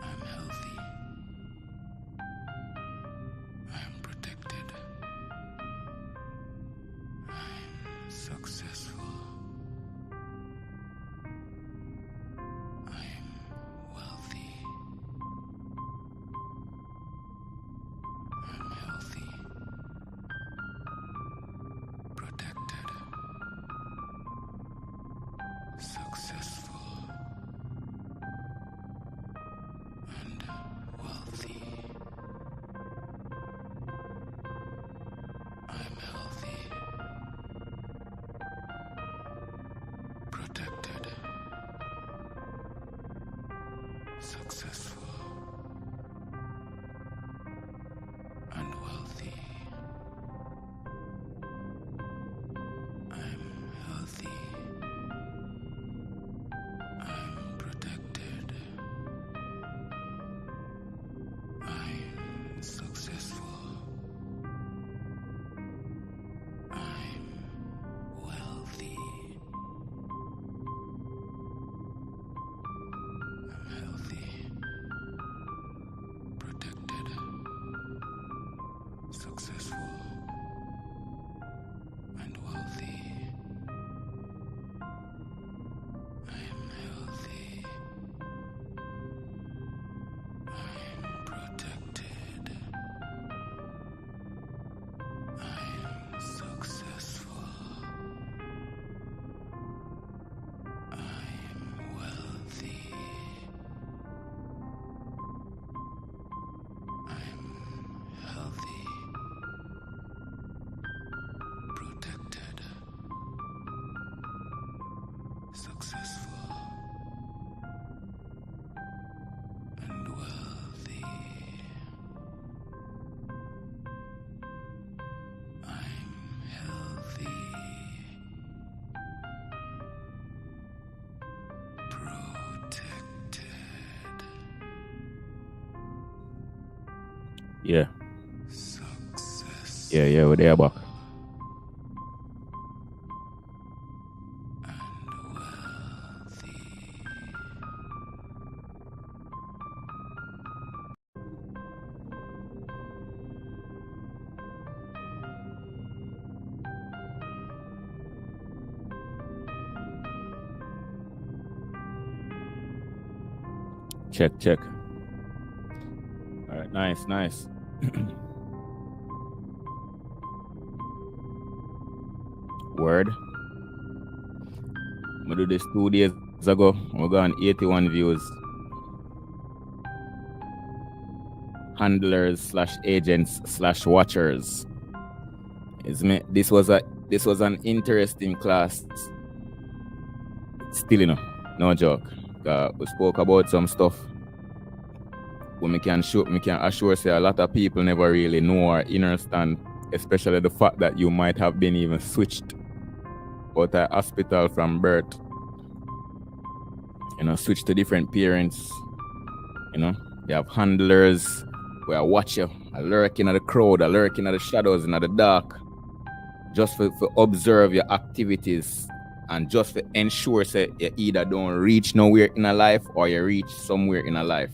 B: I'm healthy. I'm protected. I'm successful. I'm wealthy. I'm healthy. Protected. Successful. And wealthy. I'm healthy. Protected. Successful. And wealthy. I'm healthy. I'm protected. I'm successful. I'm wealthy. I'm healthy. Protected. Successful. And wealthy. I'm healthy. I'm protected. I'm successful. I'm wealthy. I'm healthy. Protected. Successful. And wealthy. I'm healthy. Protected.
A: Yeah.
B: Success.
A: Yeah, we're there back.
B: And wealthy.
A: Check. All right, nice. Word. I do this 2 days ago. We got 81 views. Handlers / agents / watchers. This was an interesting class. Still, no joke. We spoke about some stuff. But me can assure say a lot of people never really know or understand, especially the fact that you might have been even switched out of hospital from birth. Switch to different parents. You have handlers where I watch you, I lurk in the crowd, I lurk in the shadows, in the dark, just for observe your activities and just to ensure say you either don't reach nowhere in a life or you reach somewhere in a life.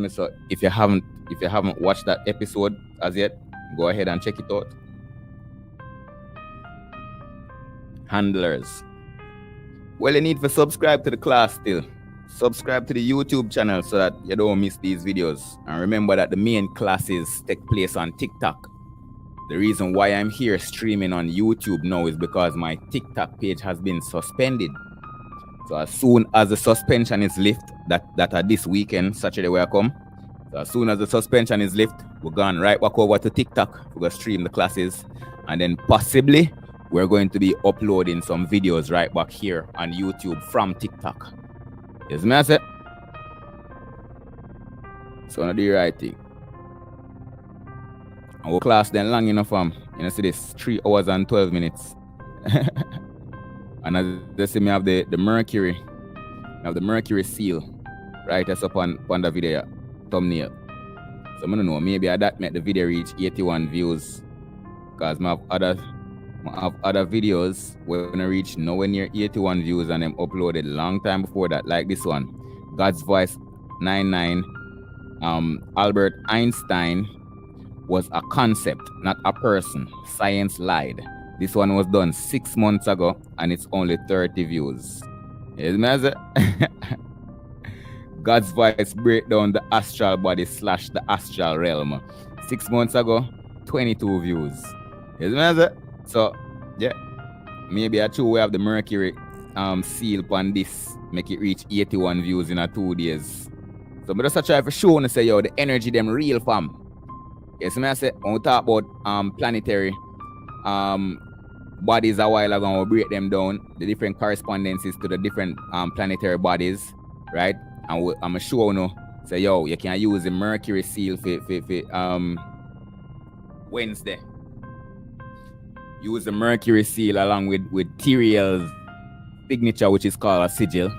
A: So if you haven't watched that episode as yet, go ahead and check it out. Handlers. Well, you need to subscribe to the class still. Subscribe to the YouTube channel so that you don't miss these videos. And remember that the main classes take place on TikTok. The reason why I'm here streaming on YouTube now is because my TikTok page has been suspended. So as soon as the suspension is lifted, that are this weekend, Saturday where I come. So as soon as the suspension is lifted, we're going right back over to TikTok. We're going to stream the classes. And then possibly, we're going to be uploading some videos right back here on YouTube from TikTok. Yes, me I say. So I do the right thing. Our class then long enough, see this 3 hours and 12 minutes. And as they see me have the Mercury. I have the Mercury seal. Right, that's up on the video thumbnail. So I don't know, maybe that made the video reach 81 views. Because I have other videos when I reach nowhere near 81 views and them uploaded long time before that, like this one. God's Voice 99. Albert Einstein was a concept, not a person. Science lied. This one was done 6 months ago and it's only 30 views. Yes, me God's Voice break down the astral body / the astral realm. 6 months ago, 22 views. Yes, me so, yeah, maybe a true we have the Mercury seal on this, make it reach 81 views in 2 days. So, I just try for show and say, yo, the energy them real, fam. Yes, I say, when we talk about planetary bodies a while ago, we'll break them down, the different correspondences to the different planetary bodies, right? And I'm going to show you, say, yo, you can use the Mercury seal for Wednesday. Use the Mercury seal along with Tyriel's signature, which is called a sigil,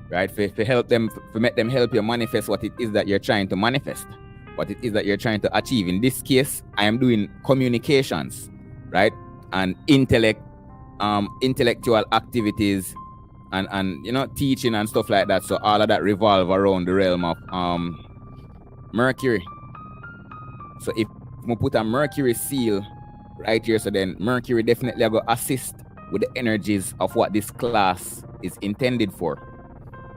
A: right? For help them, for make them help you manifest what it is that you're trying to manifest, what it is that you're trying to achieve. In this case, I am doing communications, right? And intellectual activities and teaching and stuff like that. So all of that revolve around the realm of Mercury. So if we put a Mercury seal right here, so then Mercury definitely going to assist with the energies of what this class is intended for.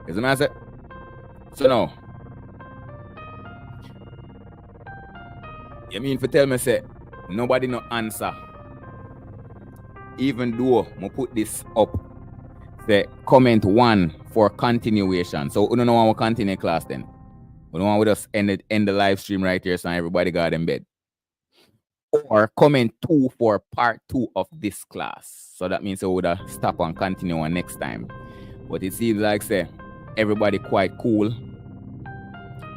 A: Is it matter? So now, you mean for tell me say nobody no answer, even though I put this up, say comment 1 for continuation. So we don't want to continue class then. We don't want to just end the live stream right here so everybody got in bed. Or comment 2 for part 2 of this class. So that means we would stop and continue on next time. But it seems like say everybody quite cool,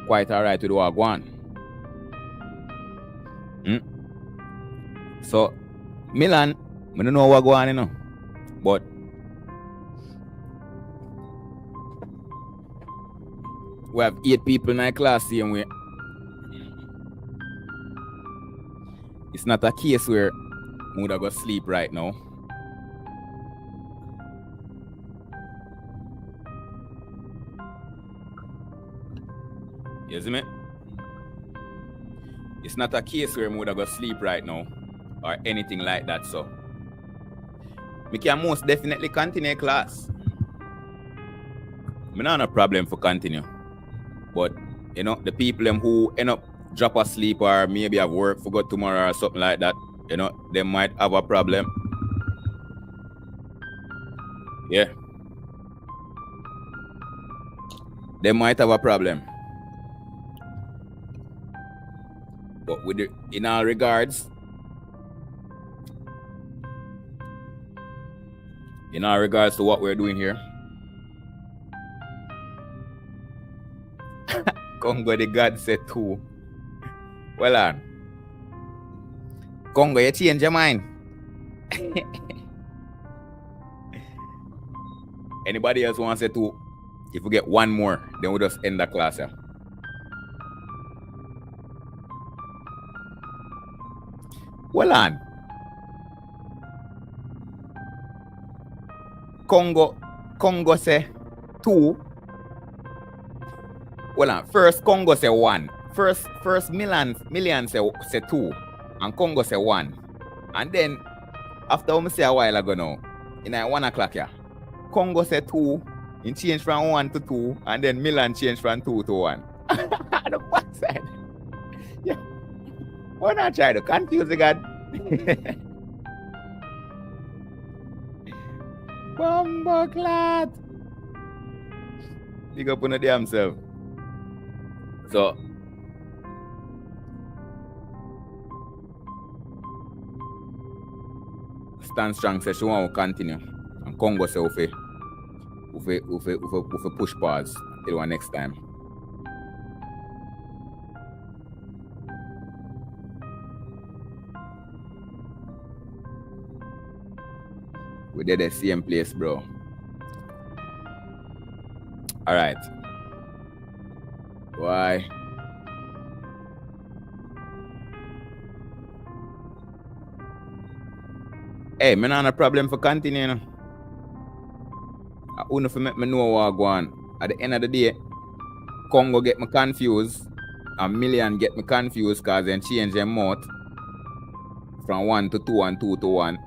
A: quite alright with what go on. So Milan, I don't know what go on, but we have 8 people in our class same way. It's not a case where we would go sleep right now. You see me? It's not a case where we would go sleep right now or anything like that. So we can most definitely continue class. I don't have a problem for continue. But you know, the people them who end up drop asleep or maybe have work for go tomorrow or something like that, you know, they might have a problem. Yeah. They might have a problem. But with in all regards, to what we're doing here, Congo the God said 2. Well on. Congo, you change your mind. Anybody else want to say 2? If we get one more, then we'll just end the class. Yeah? Well on. Congo say 2. Well on. First Congo say 1. First Million say 2. And Congo say 1. And then after we say a while ago now, in at 1 o'clock, yeah. Congo say 2. It changed from 1 to 2, and then Milan changed from 2 to 1. The back side. Yeah. Why not try to confuse the God? Bumbleclad. Big up on the damn self. So, Stand Strong says she want to continue. And Congo say we push pause till one next time. We did the same place, bro. All right. Why? Hey, me not a problem for continuing. I want to make me know what I go on. At the end of the day, Congo get me confused. A Million get me confused because they change their mouth from 1 to 2 and 2 to 1.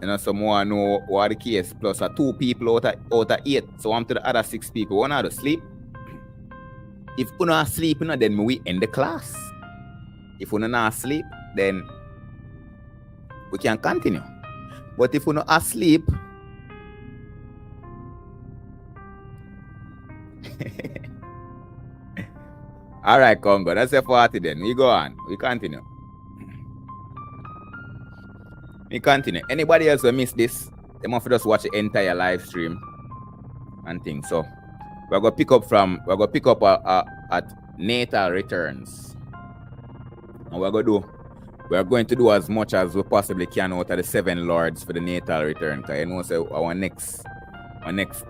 A: You know, some more know what the case. Plus 2 people out of 8. So I'm to the other 6 people. One out of sleep. If you not sleep, then we end the class. If you not sleep, then we can continue. But if you not asleep, all right, Congo, that's a 40 then. We go on. We continue. Anybody else who missed this, they must just watch the entire live stream and things. So we're gonna pick up at Natal returns. And we're going to do as much as we possibly can out of the 7 lords for the Natal return. Because you know, so our next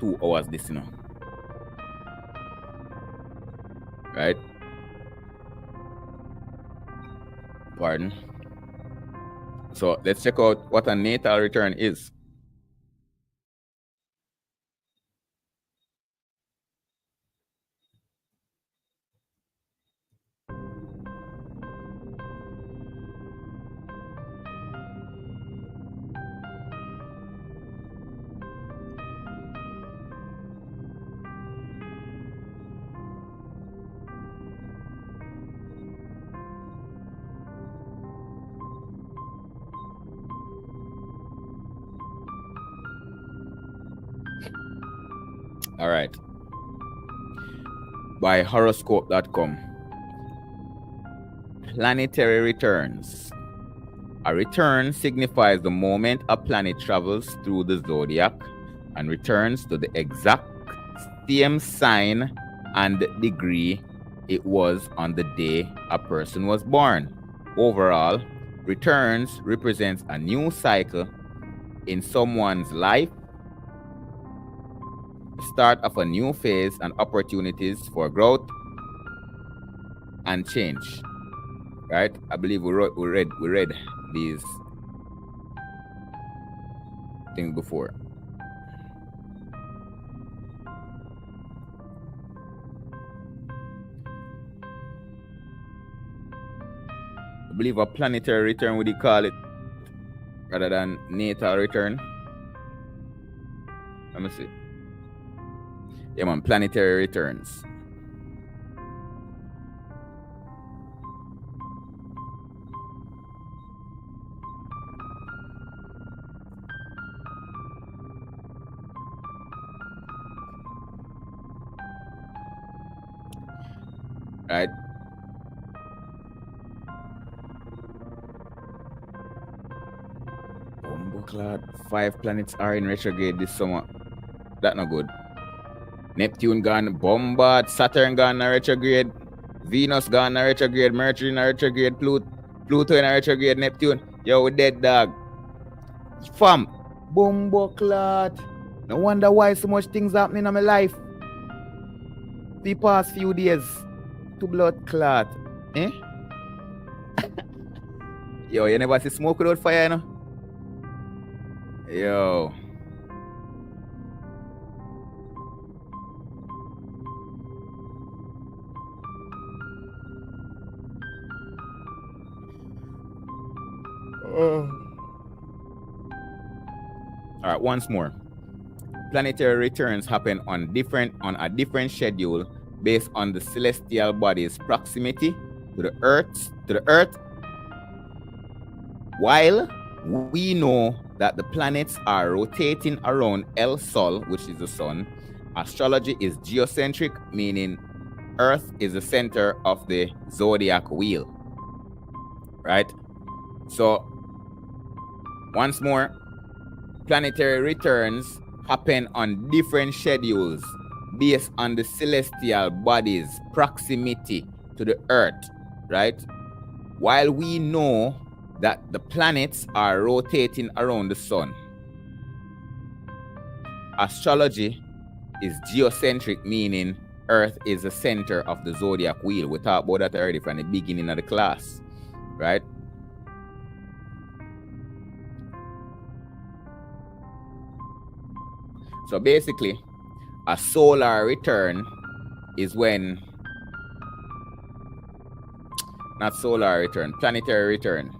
A: 2 hours this, you know. Right? Pardon. So let's check out what a Natal return is. All right. By horoscope.com. Planetary returns. A return signifies the moment a planet travels through the zodiac and returns to the exact same sign and degree it was on the day a person was born. Overall, returns represents a new cycle in someone's life, start of a new phase and opportunities for growth and change. Right? I believe we read these things before. I believe a planetary return, would you call it, rather than natal return? Let me see. Yeah, man, planetary returns. right? Bumbleclad. 5 planets are in retrograde this summer. That not good. Neptune gone bombard, Saturn gone in retrograde, Venus gone in retrograde, Mercury in retrograde, Pluto in retrograde, Neptune. Yo, we dead dog. Fam, bumbleclad. No wonder why so much things happening in my life. The past few days. To blood clot. Eh? Yo, you never see smoke without fire, you know? Yo. All right, once more. Planetary returns happen on a different schedule based on the celestial body's proximity to the Earth. While we know that the planets are rotating around El Sol, which is the sun, astrology is geocentric, meaning Earth is the center of the zodiac wheel. Right? So, once more, planetary returns happen on different schedules based on the celestial body's proximity to the Earth, right? While we know that the planets are rotating around the sun, astrology is geocentric, meaning Earth is the center of the zodiac wheel. We talked about that already from the beginning of the class, right? So basically, a solar return is when, not solar return, planetary return.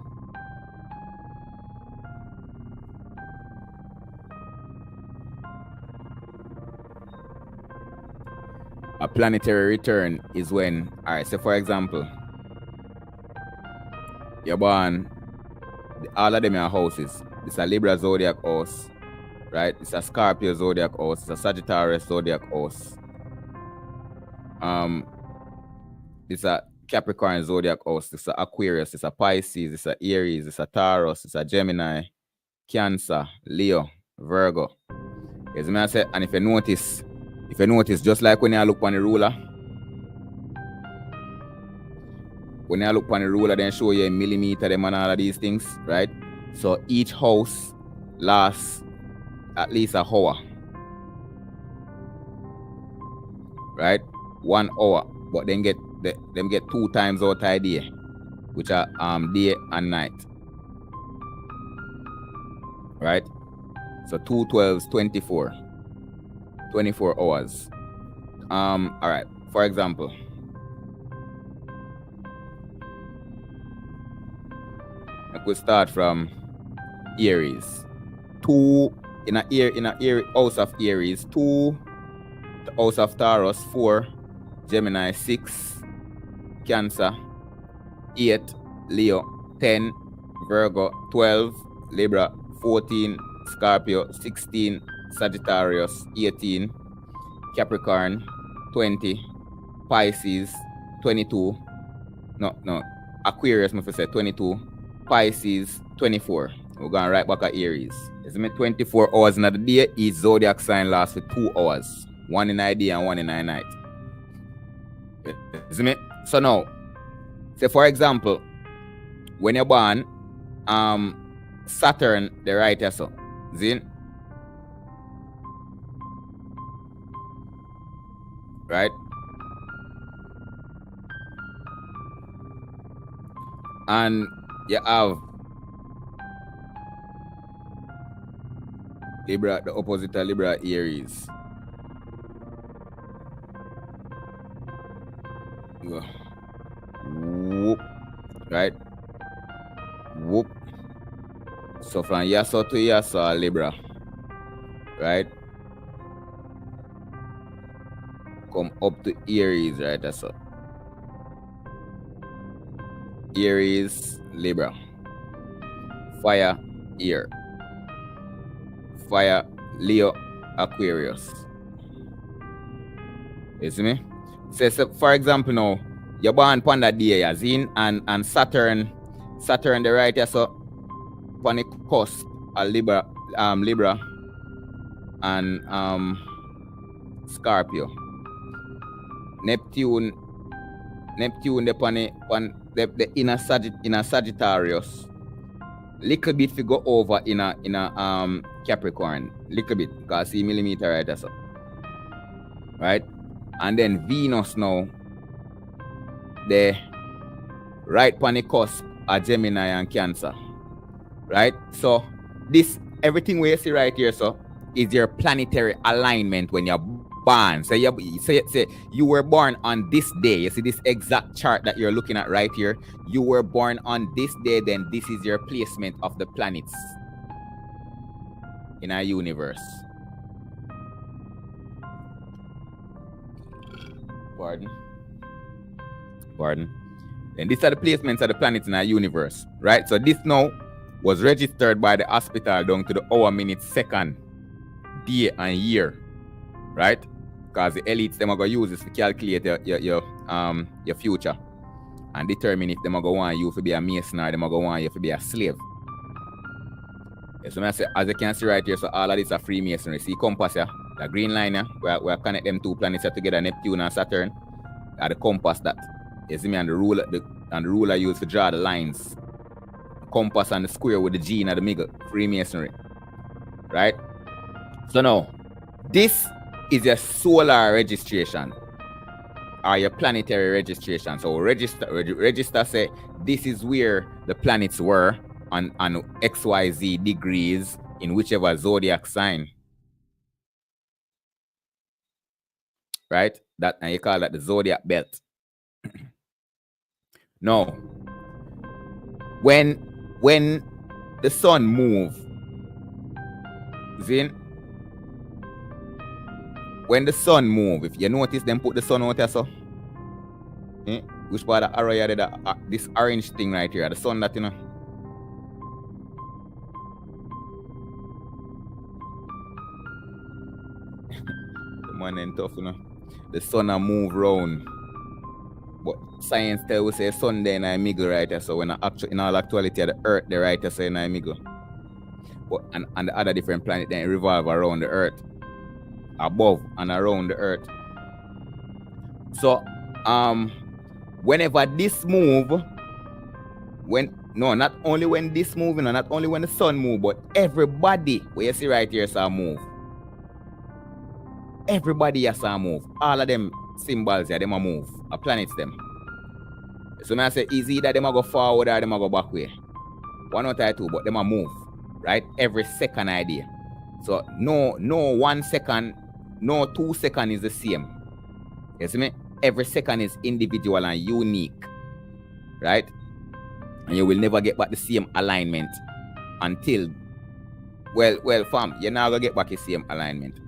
A: A planetary return is when, all right, so for example, you're born, all of them are houses. It's a Libra zodiac house, right? It's a Scorpio zodiac house, it's a Sagittarius zodiac house. It's a Capricorn zodiac house, it's a Aquarius, it's a Pisces, it's a Aries, it's a Taurus, it's a Gemini, Cancer, Leo, Virgo. As I say, and if you notice, just like when you look on the ruler, then show you a millimeter them and all of these things, right? So each house lasts at least an hour, right? 1 hour, but then get 2 times out a day, which are day and night, right? So 2 12s, 24 hours. All right, for example, I could start from Aries. 2 in a house of Aries, 2 the house of Taurus, 4 Gemini, 6 Cancer, 8 Leo, 10 Virgo, 12 Libra, 14 Scorpio, 16 Sagittarius, 18 Capricorn, 20 Pisces, 22 Aquarius, I say 22 Pisces, 24. We're going right back at Aries. It's 24 hours in the day. Each zodiac sign lasts for 2 hours. 1 in the day and 1 in the night. So now, say for example, when you're born, Saturn, the right here, so. Zin? Right? And you have Libra, the opposite of Libra, Aries. Whoop. Right? Whoop. So from Yasa to Yasa, Libra. Right? Come up to Aries, right? That's so. Aries, Libra. Fire, Air. Fire, Leo, Aquarius. You see me? So for example now, you're born on that day, yeah, Zin, and Saturn the right here, so on the cusp of Libra, and Scorpio. Neptune the inner Sagittarius. Little bit to go over in a Capricorn. Little bit, because see millimeter right there, so. Right? And then Venus now, the right on the cusp of Gemini and Cancer. Right? So this everything we see right here, so is your planetary alignment when you're born. So you were born on this day. You see this exact chart that you're looking at right here. You were born on this day, then this is your placement of the planets in our universe. Pardon. And these are the placements of the planets in our universe, right? So this now was registered by the hospital down to the hour, minute, second, day, and year, right? Because the elites, them are going to use this to calculate your future and determine if them are going to want you to be a mason or them are going to want you to be a slave. So as you can see right here, so all of this are Freemasonry. See compass here, the green line here, we connect them two planets here together, Neptune and Saturn. The compass that, you see me, and the ruler used to draw the lines. Compass and the square with the G in the middle, Freemasonry. Right? So now, this is your solar registration or your planetary registration. So register say this is where the planets were on XYZ degrees in whichever zodiac sign. Right? That, and you call that the zodiac belt. Now, when the sun move, see? When the sun move, if you notice them put the sun out there, so which part of the arrow here, this orange thing right here, the sun that, you know. The man then tough, you know. The sun a move round. But science tell we say sun there in a middle right here, so when in all actuality the earth the right here, so in a middle. But and the other different planet then revolve around the earth. Above and around the earth. So whenever this move, not only when this moving, not only when the sun move, but everybody where you see right here saw move. Everybody has a move. All of them symbols here, them a move. A planets them. So when I say easy that them a go forward or them a go back way. One out of two, but them a move. Right? Every second idea. So no 1 second, no 2 seconds is the same. You see me? Every second is individual and unique. Right? And you will never get back the same alignment until, well, fam, you're not going to get back the same alignment.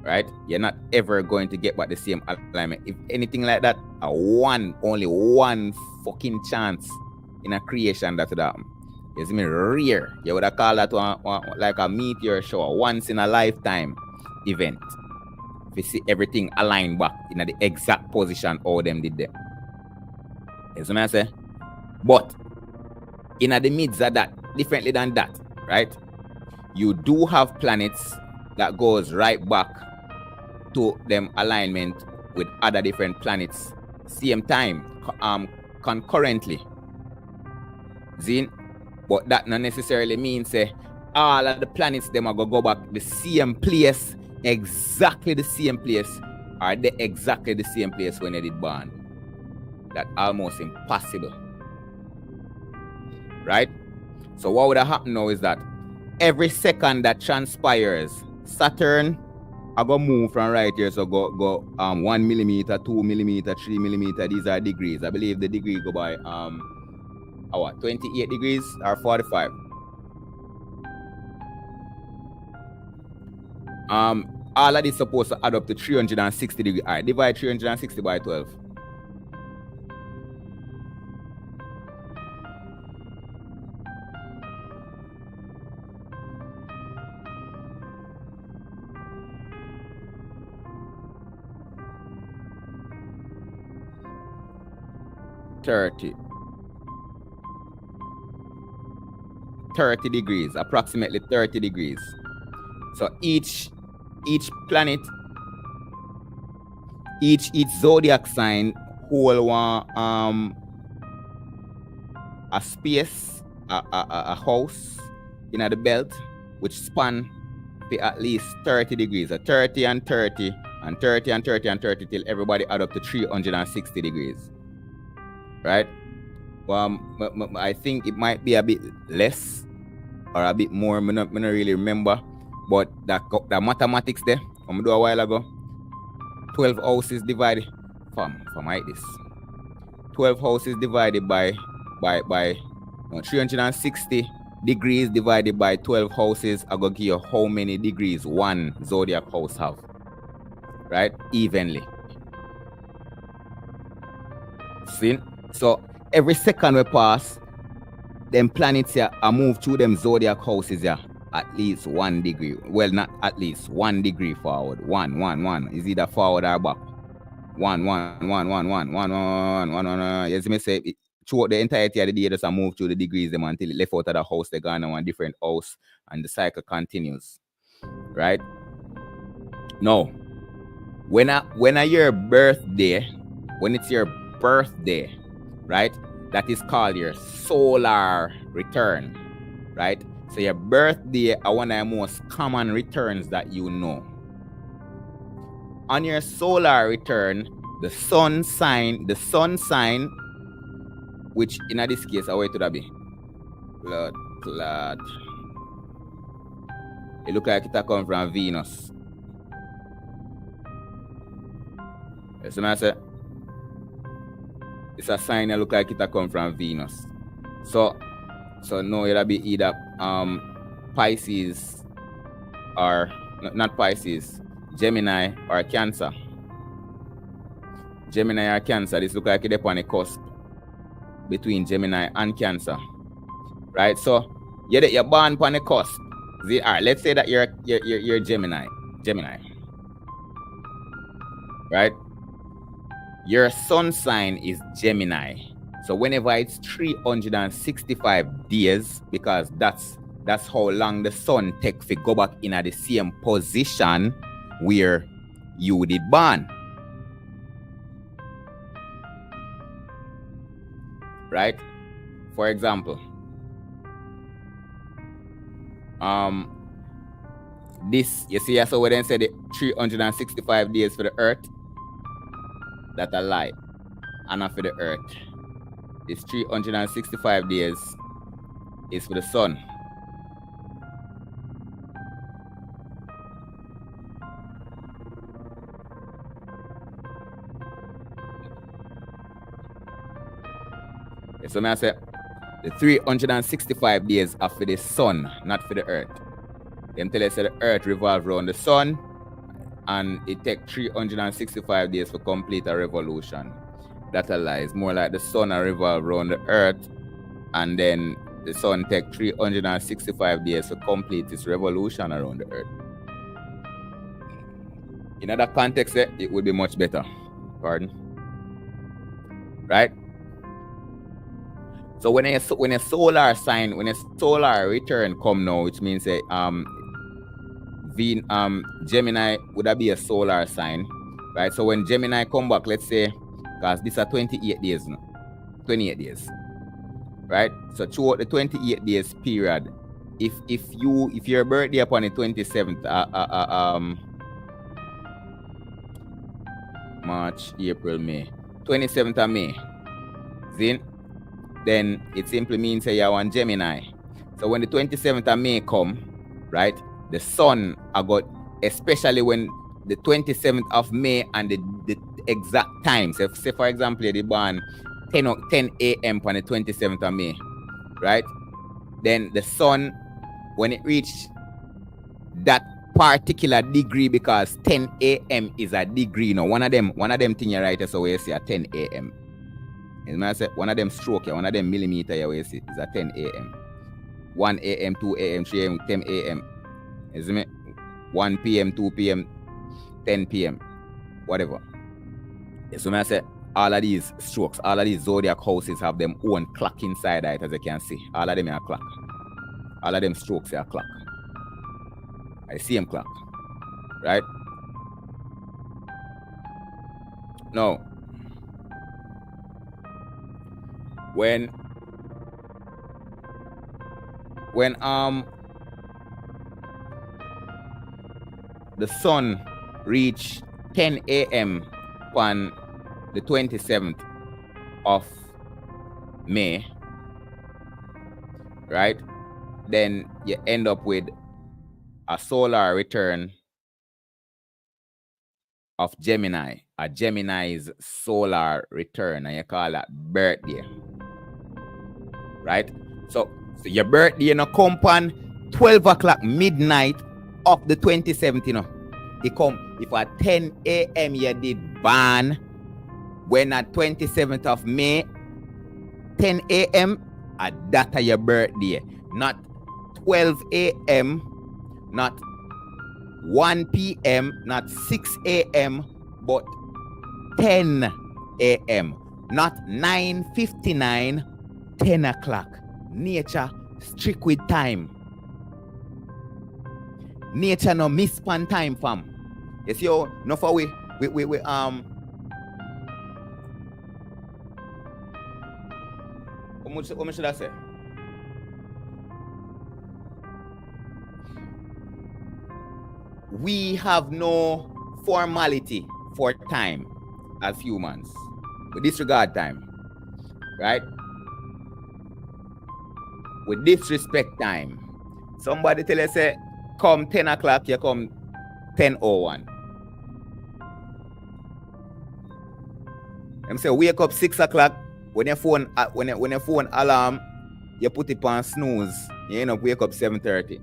A: Right? You're not ever going to get back the same alignment. If anything like that, only one fucking chance in a creation that would happen. You see me? Rare. You would have called that like a meteor shower, once in a lifetime event. If you see everything aligned back in the exact position all them did there. You see what I say? But in the midst of that, differently than that, right? You do have planets that goes right back to them alignment with other different planets same time, concurrently. Zin? But that not necessarily means all of the planets them are go back the same place, exactly the same place, or they exactly the same place when they did born. That's almost impossible. Right? So what would have happened now is that every second that transpires, Saturn I go move from right here, so go 1 millimeter, 2 millimeter, 3 millimeter. These are degrees. I believe the degree go by 28 degrees or 45. All of this supposed to add up to 360 degrees. All right, divide 360 by 12. 30 degrees, approximately 30 degrees. So each planet, each zodiac sign hold one a space, a house in the belt, which span for at least 30 degrees. So 30 and 30 and 30 and 30 and 30 till everybody add up to 360 degrees. Right? I think it might be a bit less or a bit more. I don't really remember. But that mathematics there, I'm do a while ago. 12 houses divided from like this. 12 houses divided by 360 degrees divided by 12 houses. I go give you how many degrees one zodiac house have. Right? Evenly. See? So every second we pass, them planets here are moved through them zodiac houses here at least 1 degree. Well, not at least 1 degree forward. One. Is either forward or back. One. You see me say it, throughout the entirety of the day, just move through the degrees them until it left out of the house, they go on a different house, and the cycle continues. Right? Now, when your birthday, when it's your birthday, right? That is called your solar return, right? So your birthday are one of the most common returns that you know. On your solar return, the sun sign, which in this case, how would it be? Blood clot. It look like it come from Venus. You see what I say? It's a sign that look like it come from Venus. So no, it'll be either Pisces or not Pisces, Gemini or Cancer. Gemini or Cancer. This look like it's on the cusp between Gemini and Cancer. Right? So you're born on the cusp. Alright, let's say that you're Gemini. Right? Your sun sign is Gemini. So whenever it's 365 days, because that's how long the sun takes to go back in at the same position where you did born. Right? For example, this, you see, so when they said 365 days for the earth, that's a lie. And not for the earth. It's 365 days is for the sun. So I say the 365 days are for the sun, not for the earth. Them tell us that the earth revolves around the sun, and it takes 365 days to complete a revolution. That a lie. It's more like the sun revolves around the earth, and then the sun takes 365 days to complete its revolution around the earth. In that context, it would be much better. Pardon? Right? So when a solar sign, when a solar return come now, which means Gemini would that be a solar sign, right? So when Gemini come back, let's say, because these are 28 days now, 28 days, right? So throughout the 28 days period, if your birthday upon the 27th, March, April, May, 27th of May, then it simply means that you're on Gemini. So when the 27th of May come, right, the sun I got, especially when the 27th of May and the exact time. So say for example you're born 10 a.m. on the 27th of May, right? Then the sun, when it reached that particular degree, because 10 a.m. is a degree, you know, one of them thing you write so we say at 10 a.m. One of them stroke, one of them millimeter you see is at 10 a.m. 1 a.m., 2 a.m., 3 a.m., 10 a.m. Isn't it? 1 p.m., 2 p.m., 10 p.m., whatever. So I say all of these strokes, all of these zodiac houses have them own clock inside it, as you can see. All of them are clock. All of them strokes are clock. I see them clock. Right? Now, when the sun reached 10 a.m. on the 27th of May, right? Then you end up with a solar return of Gemini, a Gemini's solar return, and you call that birthday, right? So your birthday, you know, come on 12 o'clock midnight of the 27th, you know. It come, if at 10 a.m. you did born, when at 27th of May, 10 a.m., that your birthday. Not 12 a.m., not 1 p.m., not 6 a.m., but 10 a.m., not 9:59, 10 o'clock. Nature strict with time. Nature no mispan time, fam. You see how, no for we how much should I say? We have no formality for time as humans. We disregard time, right? We disrespect time. Somebody tell us, say, come 10 o'clock, you come 10:01. Them say, wake up 6 o'clock, when your phone alarm, you put it on snooze, you end up wake up 7:30.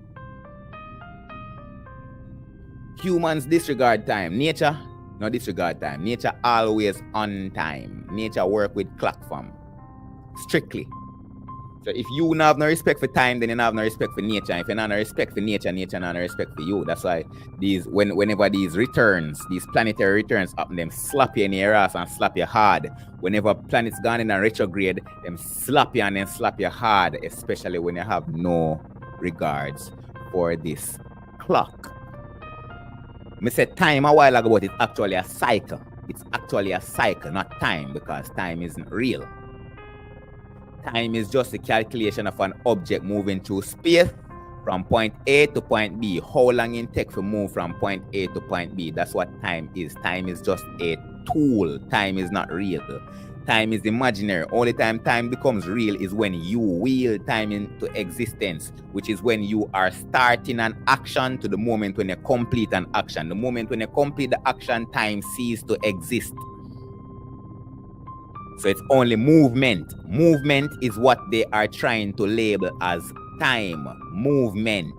A: Humans disregard time. Nature no disregard time. Nature always on time. Nature work with clock, fam. Strictly. So if you don't have no respect for time, then you don't have no respect for nature. If you don't have no respect for nature, nature don't have no respect for you. That's why these whenever these returns, these planetary returns happen, them slap you in your ass and slap you hard. Whenever planets gone in a retrograde, them slap you and then slap you hard, especially when you have no regards for this clock. I said time a while ago, but it's actually a cycle. It's actually a cycle, not time, because time isn't real. Time is just a calculation of an object moving through space from point A to point B. How long it takes to move from point A to point B. That's what time is. Time is just a tool. Time is not real. Time is imaginary. Only time becomes real is when you will time into existence, which is when you are starting an action to the moment when you complete an action. The moment when you complete the action, time ceases to exist. So it's only movement. Movement is what they are trying to label as time. Movement.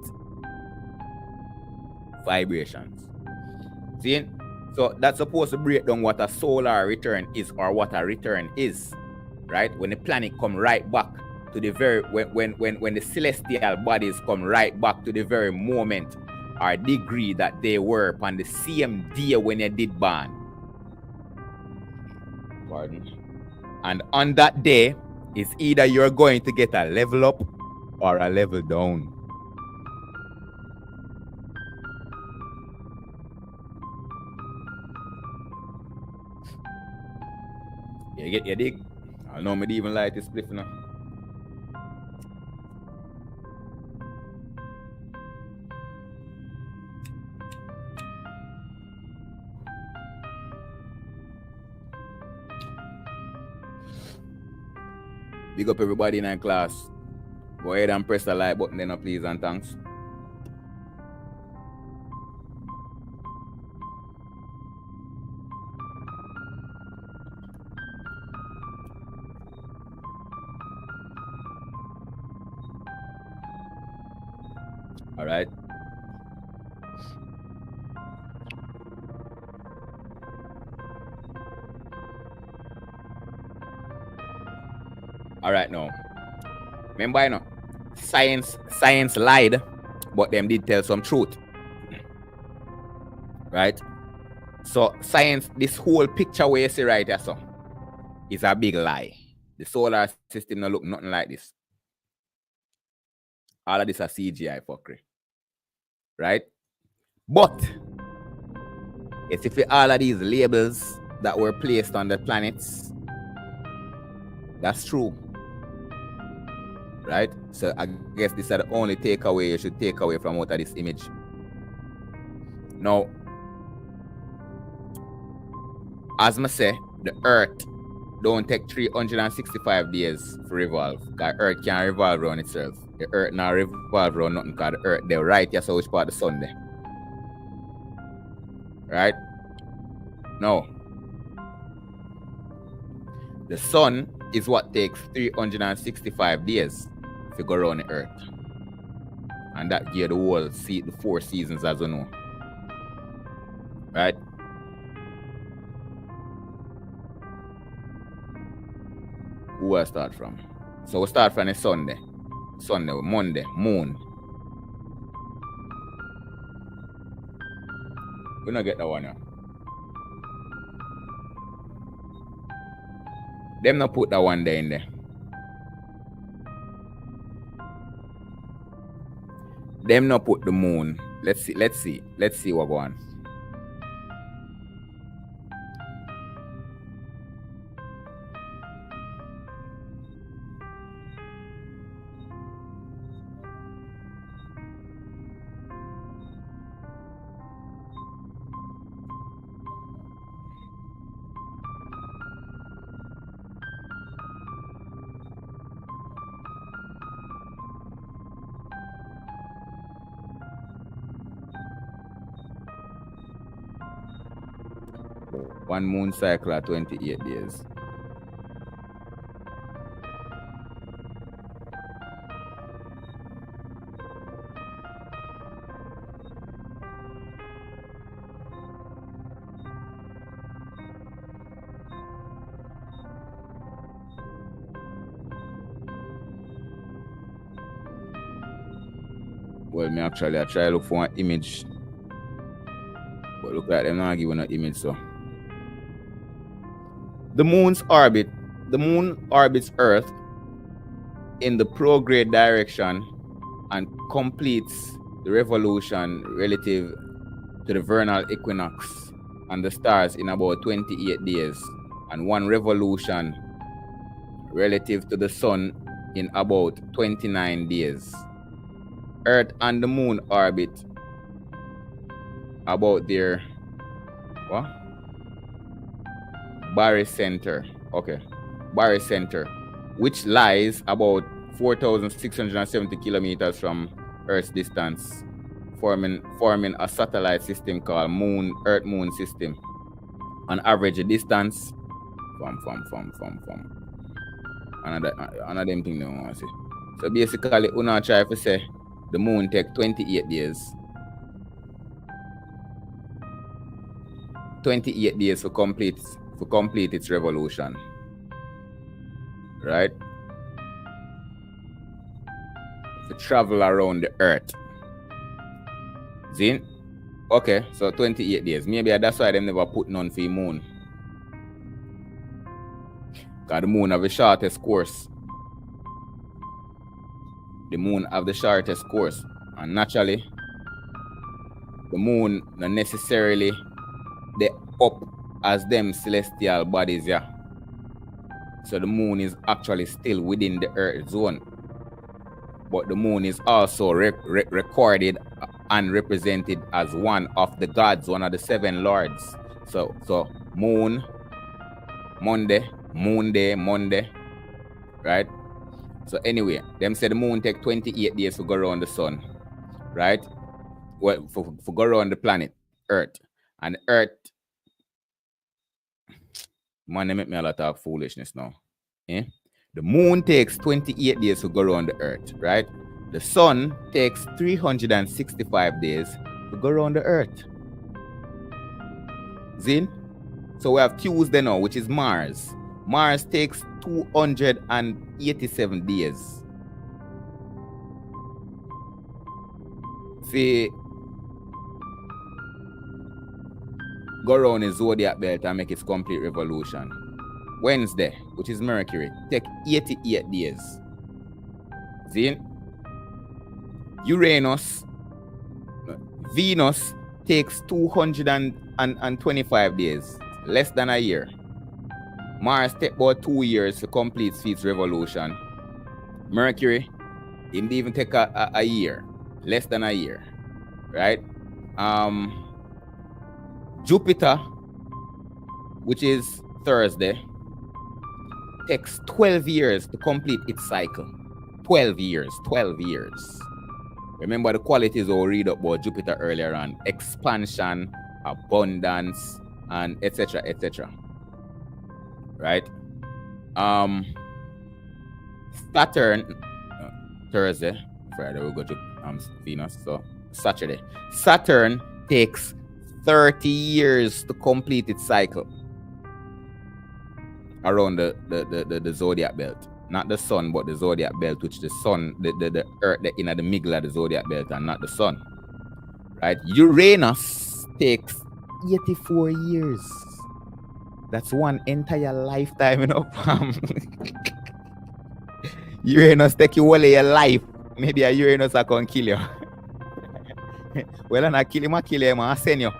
A: Vibrations. See? So that's supposed to break down what a solar return is or what a return is. Right? When the planet come right back to the very when the celestial bodies come right back to the very moment or degree that they were on the same day when they did born. Pardon. And on that day, it's either you're going to get a level up or a level down. You dig? I know me even light this spliff now. Big up everybody in our class. Go ahead and press the like button then, please, and thanks. All right. All right, now. Remember, you know, science lied, but them did tell some truth. Right? So science, this whole picture where you see right here, so is a big lie. The solar system no look nothing like this. All of this are CGI fuckery. Right? But it's if all of these labels that were placed on the planets, that's true. Right? So I guess this is the only takeaway you should take away from out of this image. Now, as I say, the Earth don't take 365 days to revolve. Because Earth can't revolve around itself. The Earth not revolve around nothing because the Earth they're right here, so which part of the sun there. Right? Now, the sun is what takes 365 days to go around the Earth. And that gives the whole the 4 seasons, as you know. Right? Who I start from? So we start from the Sunday, Monday, moon. We don't get that one now. Them not put that one there in there. Them not put the moon. Let's see what go on. One moon cycle at 28 days. Well, me actually I try to look for an image. But look like them not giving an image, so. The moon orbits Earth in the prograde direction and completes the revolution relative to the vernal equinox and the stars in about 28 days, and one revolution relative to the sun in about 29 days. Earth and the moon orbit about their barycenter, which lies about 4,670 kilometers from Earth's distance, forming a satellite system called Earth-Moon system. On average, a distance from another them thing they want to say. So basically, we not try to say the moon take 28 days. 28 days to complete its revolution. Right? To travel around the Earth. See? Okay, so 28 days. Maybe that's why they never put none for the moon. Because the moon have the shortest course. The moon have the shortest course. And naturally, the moon not necessarily they up as them celestial bodies, yeah. So the moon is actually still within the Earth zone. But the moon is also recorded and represented as one of the gods, one of the 7 lords. So moon, Monday, moon day, Monday, right? So anyway, them say the moon take 28 days to go around the sun, right? Well, for go around the planet, Earth. And Earth, man, they make me a lot of foolishness now. Eh? The moon takes 28 days to go around the Earth, right? The sun takes 365 days to go around the Earth. Zin? So we have Tuesday now, which is Mars. Mars takes 287 days. See, go around the zodiac belt and make its complete revolution. Wednesday, which is Mercury, take 88 days. See? Venus takes 225 days, less than a year. Mars takes about 2 years to complete its revolution. Mercury didn't even take a year, less than a year, right? Jupiter, which is Thursday, takes 12 years to complete its cycle. 12 years. Remember the qualities we'll read about Jupiter earlier on: expansion, abundance, and etc. Right? Saturn, Thursday, Friday we'll go to Venus, so Saturday. Saturn takes 30 years to complete its cycle around the zodiac belt. Not the sun, but the zodiac belt, which the sun, the earth, the inner, the middle of the zodiac belt, and not the sun. Right? Uranus takes 84 years. That's one entire lifetime, you know. Uranus take you all your life. Maybe a Uranus I can kill you. Well, I'm not kill him, I send you.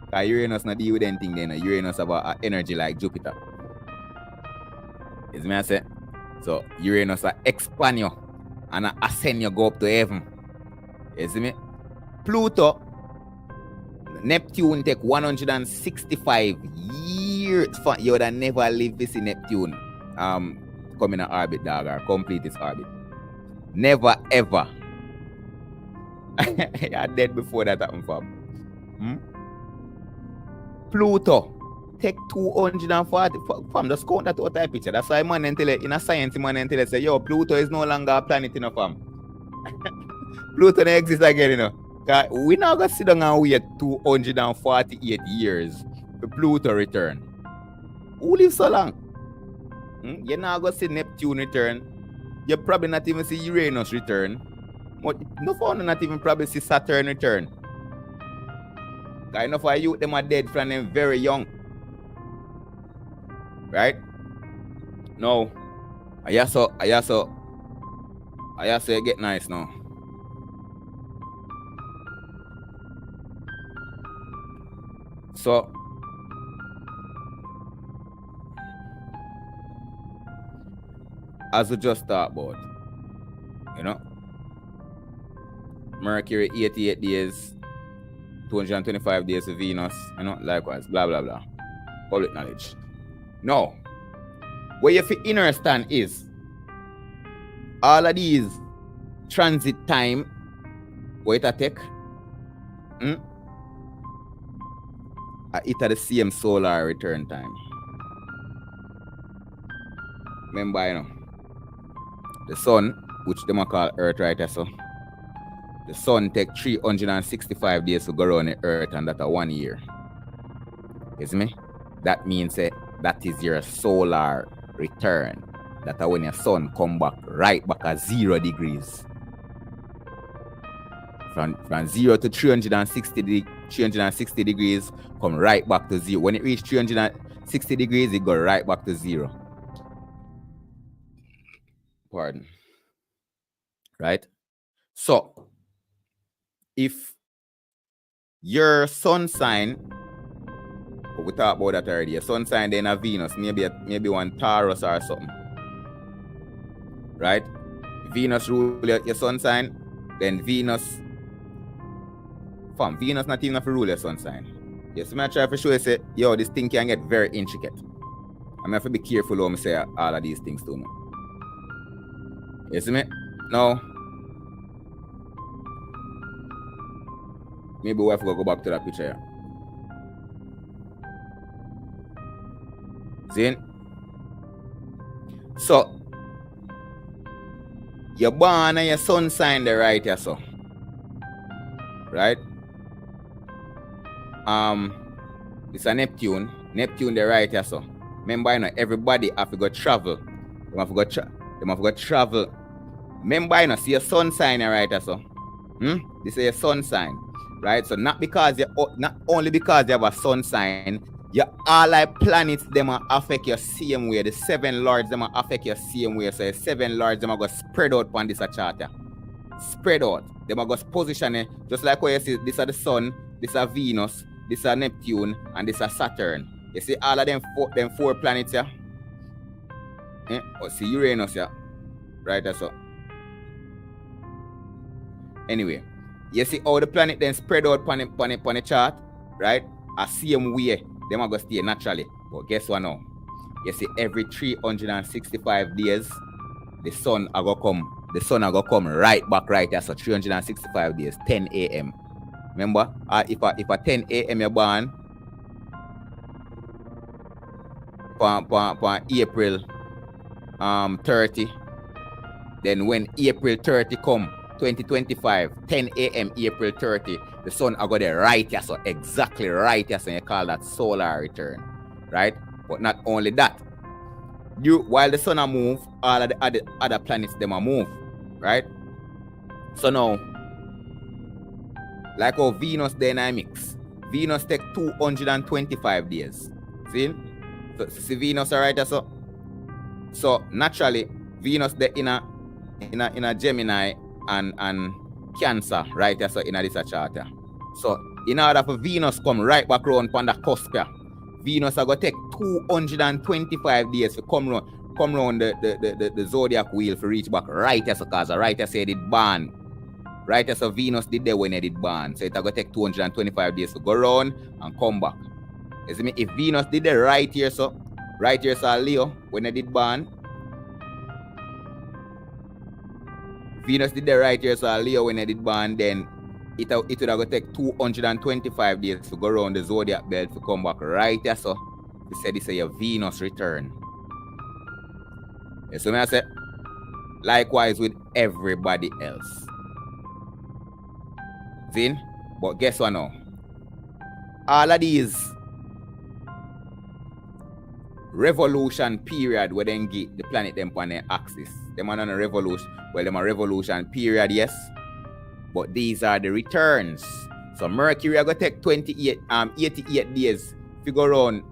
A: Because Uranus not deal with anything then. Uranus have an energy like Jupiter. Is me I say? So Uranus will expand you and ascend you, go up to heaven. You see me? Pluto, Neptune take 165 years. You would have never live this in Neptune. Come in an orbit, dog, or complete its orbit. Never ever. You're dead before that happened, fam. Pluto take 240 fam, just count that out of picture. That's why man tell in a science man tell you say, yo, Pluto is no longer a planet, you know, fam. Pluto don't exist again, you know. We now gonna sit down and wait 248 years for Pluto return. Who lives so long? You're not gonna see Neptune return. You probably not even see Uranus return. No fun, not even probably see Saturn return. Because enough of you, them are dead from them very young. Right? No. I also get nice now. So as we just talked about, you know, Mercury 88 days, 225 days of Venus, you know, likewise, blah blah blah. Public knowledge. No. Where you fit understand is all of these transit time, what it take? It at the same solar return time. Remember, you know, the sun, which they call Earth right so. The sun take 365 days to go around the Earth, and that's a 1 year. You see me? That means that is your solar return. That's when your sun come back right back at 0 degrees. From 0 to 360 degrees, come right back to 0. When it reaches 360 degrees, it go right back to 0. Pardon. Right? So, if your sun sign, we talked about that already, your sun sign then a Venus, maybe one Taurus or something. Right? Venus rule your sun sign, then Venus not even have to rule your sun sign. Yes, I try to show you, say, yo, this thing can get very intricate. I have to be careful when I say all of these things to me. You see me? Now, maybe we have to go back to that picture here. See? So, you're born and your sun sign the right here, so. Right? It's a Neptune the right here, so. Remember, you know, everybody have to go travel. They have to go travel. Remember, you know, see your sun sign right here, so. This is your sun sign. Right? So not only because you have a sun sign, all like planets, them are affect your same way. The 7 lords, them are affect your same way. So the 7 lords, them are going to spread out on this chart. Spread out. Them are going to position it. Just like what you see, this is the sun, this is Venus, this is Neptune, and this is Saturn. You see all of them four planets here? See Uranus here. Right, that's all. Anyway, you see how the planet then spread out on the chart, right? A same way, them are going to stay naturally. But guess what now? You see, every 365 days, the sun are going to come right back right there. So 365 days, 10 a.m. Remember, if a 10 a.m. you're born, for April 30, then when April 30 come, 2025, 10 a.m. April 30, the sun are going to right here, so exactly right here, so you call that solar return, right? But not only that, while the sun are move, all of the other planets them are move, right? So now, like our Venus dynamics, Venus take 225 days. See? So see Venus right here, so naturally Venus the in a Gemini and Cancer right there, so in this chart. So in order for Venus come right back around on the cusp, Venus are going to take 225 days to come round the zodiac wheel for reach back right here, so because right here say it did born. Right here, so Venus did there when it did born. So it's going to take 225 days to go around and come back. You see me? If Venus did the right here, so Leo when it did born. Venus did the right here, so Leo when it did born, then it would have to take 225 days to go around the zodiac belt to come back right here. So we said this is your Venus return. You see me? I say likewise with everybody else. Zin? But guess what now? All of these revolution period where then get the planet them on their axis. Them are on a revolution. Well, them are revolution period, yes. But these are the returns. So Mercury are gonna take 88 days to go around.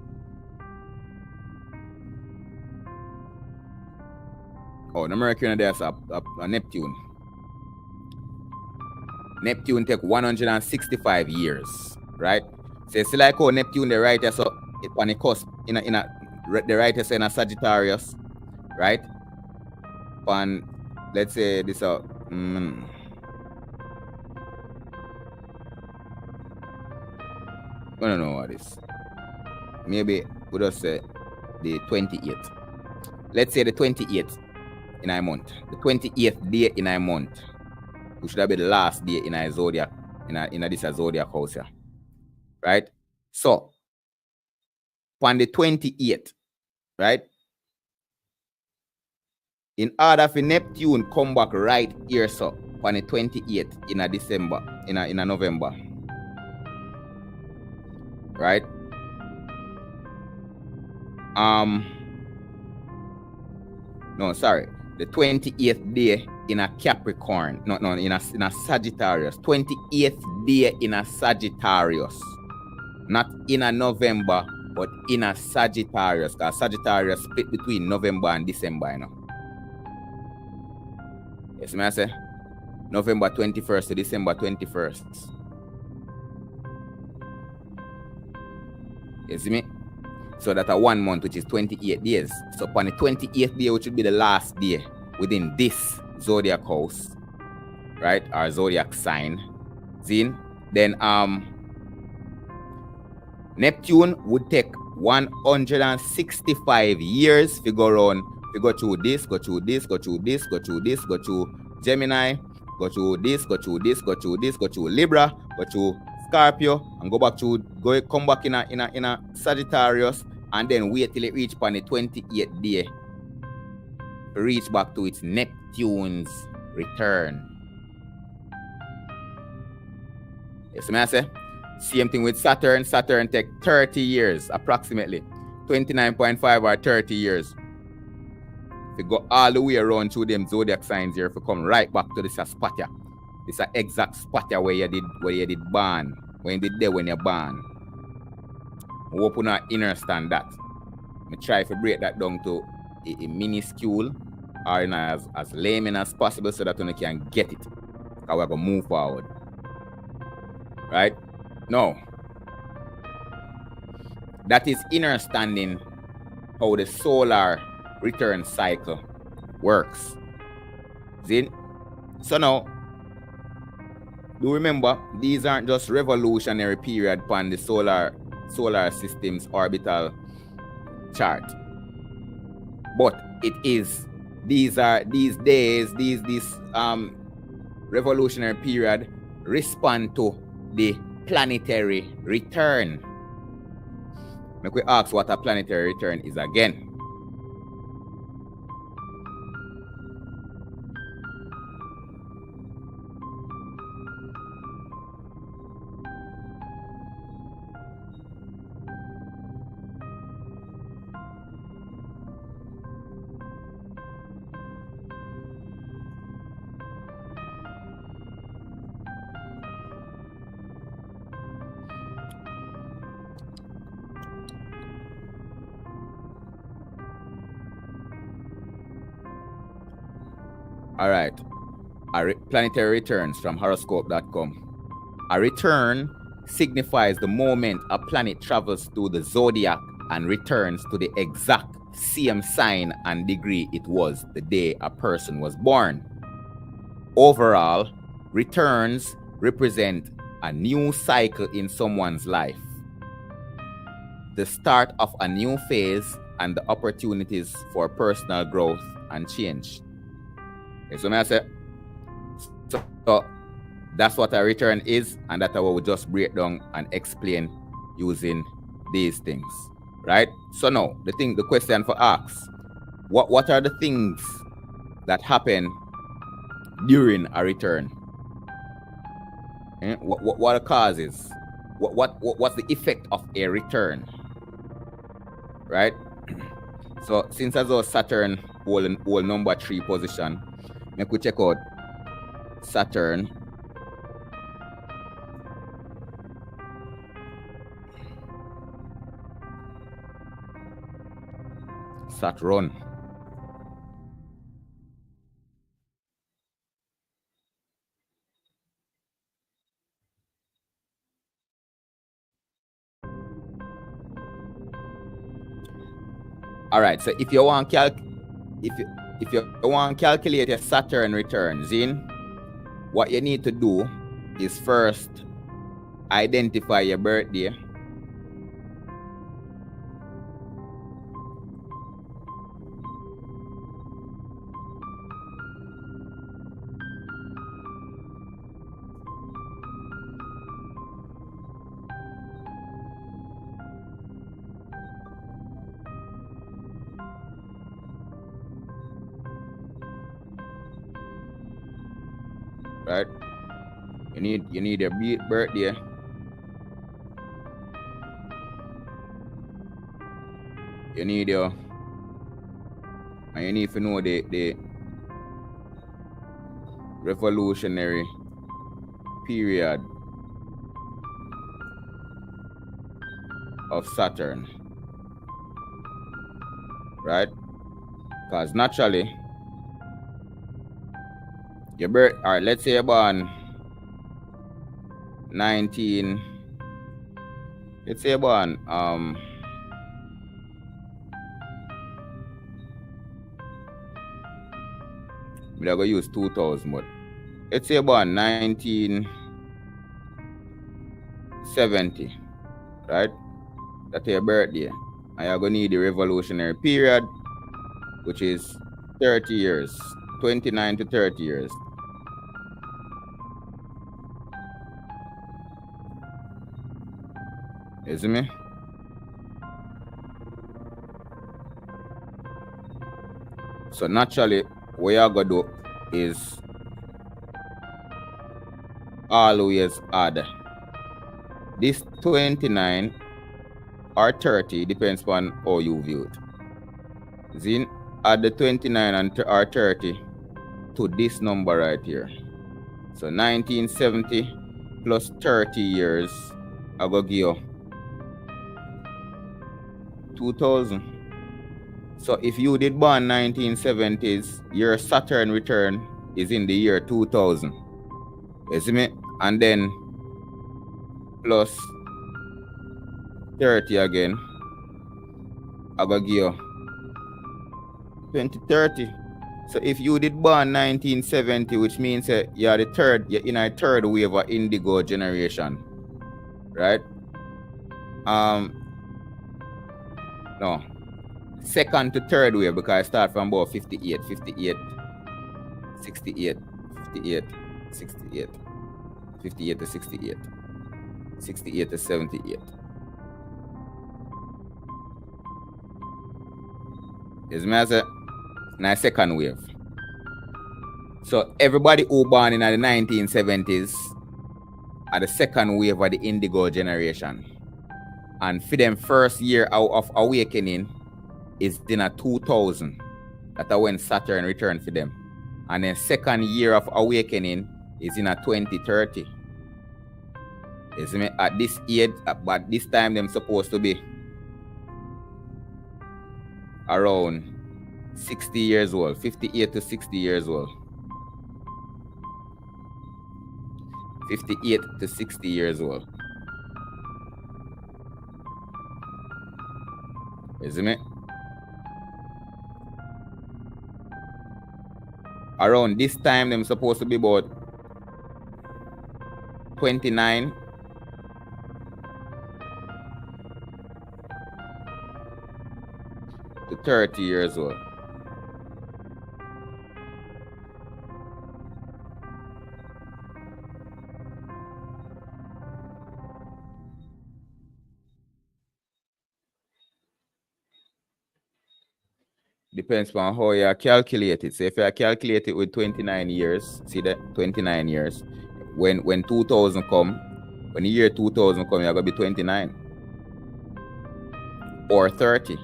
A: Oh, the Mercury there's a Neptune. Neptune take 165 years, right? So it's like how Neptune the right, so it on the cusp the right is in a Sagittarius, right? On let's say this I don't know what this. Maybe we just say the 28th. Let's say the 28th in a month. The 28th day in a month. Which should have been the last day in a zodiac, in this zodiac house here. Right? So on the 28th, right? In order for Neptune come back right here, so on the 28th in a December, in a November. Right? No, sorry. The 28th day in a Capricorn. No, in a Sagittarius. 28th day in a Sagittarius. Not in a November, but in a Sagittarius. Because Sagittarius split between November and December, you know. Yes, may I say? November 21st to December 21st. You see me? So that's a 1 month, which is 28 days. So upon the 28th day, which would be the last day within this zodiac house, right? Or zodiac sign. Then Neptune would take 165 years to go around, to go through this, go through this, go through this, go through this, go through Gemini, go through this, go through this, go through this, go through Libra, go through Scorpio, and come back in a Sagittarius, and then wait till it reach upon the 28th day to reach back to its Neptune's return. Yes, may I say? Same thing with Saturn. Saturn take 30 years, approximately 29.5 or 30 years. If you go all the way around through them zodiac signs here, if you come right back to this spot here. This is exact spot here where you did born. When you did there when you're born. I hope you not understand that. I try to break that down to a minuscule or in as layman as possible so that you can get it. How we're going to move forward. Right? Now, that is understanding how the solar return cycle works. See? So now, do remember, these aren't just revolutionary period upon the solar system's orbital chart. But it is, these days, these revolutionary period respond to the planetary return. Make we ask what a planetary return is again. All right. Planetary returns from horoscope.com. A return signifies the moment a planet travels through the zodiac and returns to the exact same sign and degree it was the day a person was born. Overall, returns represent a new cycle in someone's life, the start of a new phase, and the opportunities for personal growth and change. Okay, so I say, so that's what a return is, and that's what we just break down and explain using these things, right? So now, the question for ask, what are the things that happen during a return? What are causes? What's the effect of a return, right? So since as our Saturn whole number 3 position, make we check out Saturn. Saturn. All right, so if you want if you want to calculate your Saturn returns in, what you need to do is first identify your birthday. Right? You need your birthday. You need your, and you need to know the revolutionary period of Saturn, right? Because naturally, your birth, or let's say you're born 19, let's say you're born we're gonna use 2000, but let's say you're born 1970, right? That's your birthday. And you're gonna need the revolutionary period, which is 30 years, 29 to 30 years. You see me? So naturally, what you're gonna do is always add this 29 or 30, depends on how you view it. Then add the 29 and or 30 to this number right here. So 1970 plus 30 years, I go give you 2000. So if you did born 1970s, your Saturn return is in the year 2000. You see me? And then plus 30 again. I go give you 2030. So if you did born 1970, which means you're in a third wave of indigo generation, right? No, second to third wave, because I start from about 58, 68, 68, 58, 68, 58 to 68, 68 to 78. Is me as a second wave. So everybody who born in the 1970s are the second wave of the indigo generation. And for them first year of awakening is in a 2000. That's when Saturn returned for them. And then second year of awakening is in a 2030. You see me? At this age, but this time them supposed to be around 60 years old, 58 to 60 years old. 58 to 60 years old. Isn't it? Around this time, them supposed to be about 29 to 30 years old. Depends on how you calculate it. So if you calculate it with 29 years, see that 29 years, when 2000 come, when the year 2000 come, you're gonna be 29 or 30.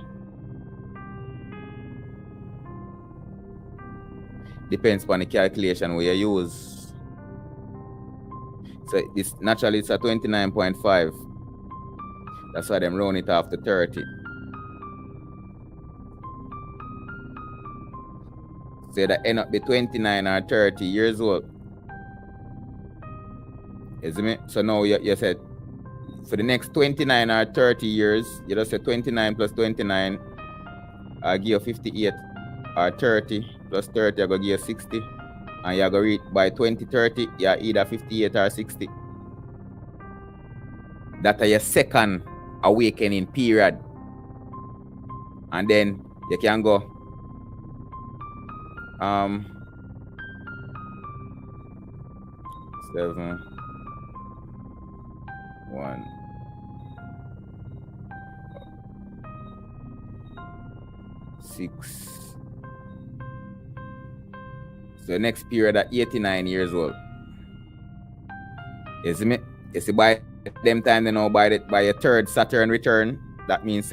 A: Depends on the calculation where you use. So this naturally it's a 29.5. That's why them round it off to 30. So that end up be 29 or 30 years old. Isn't it? So now you said for the next 29 or 30 years, you just say 29 plus 29, I give you 58 or 30 plus 30, I go give you 60. And you go reach by 2030, you're either 58 or 60. That's your second awakening period. And then you can go 7 1 6. So the next period at 89 years old. You see me? You see by them time, you know, by your third Saturn return, that means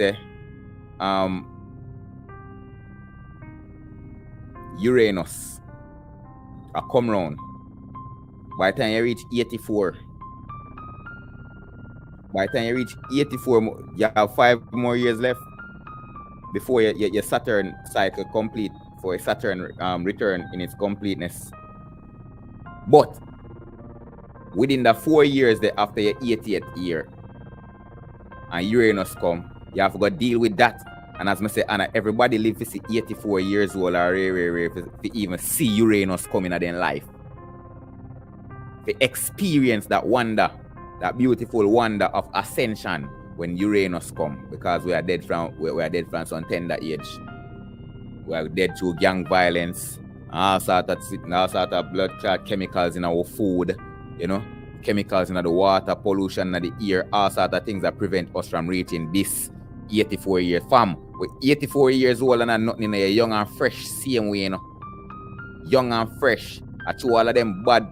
A: Uranus a come round. By the time you reach 84, you have 5 more years left before your Saturn cycle complete, for a Saturn return in its completeness. But within the 4 years after your 80th year and Uranus come, you have to go deal with that. And as I say, Anna, everybody live to see 84 years old or rare to even see Uranus coming in their life. To experience that wonder, that beautiful wonder of ascension when Uranus come, because we are dead from some tender age. We are dead through gang violence, all sort of blood clot chemicals in our food, you know, chemicals in the water, pollution in the air, all sort of things that prevent us from reaching this 84 years. Fam, with 84 years old and nothing in there, young and fresh, same way, you know. Young and fresh. I chew all of them bad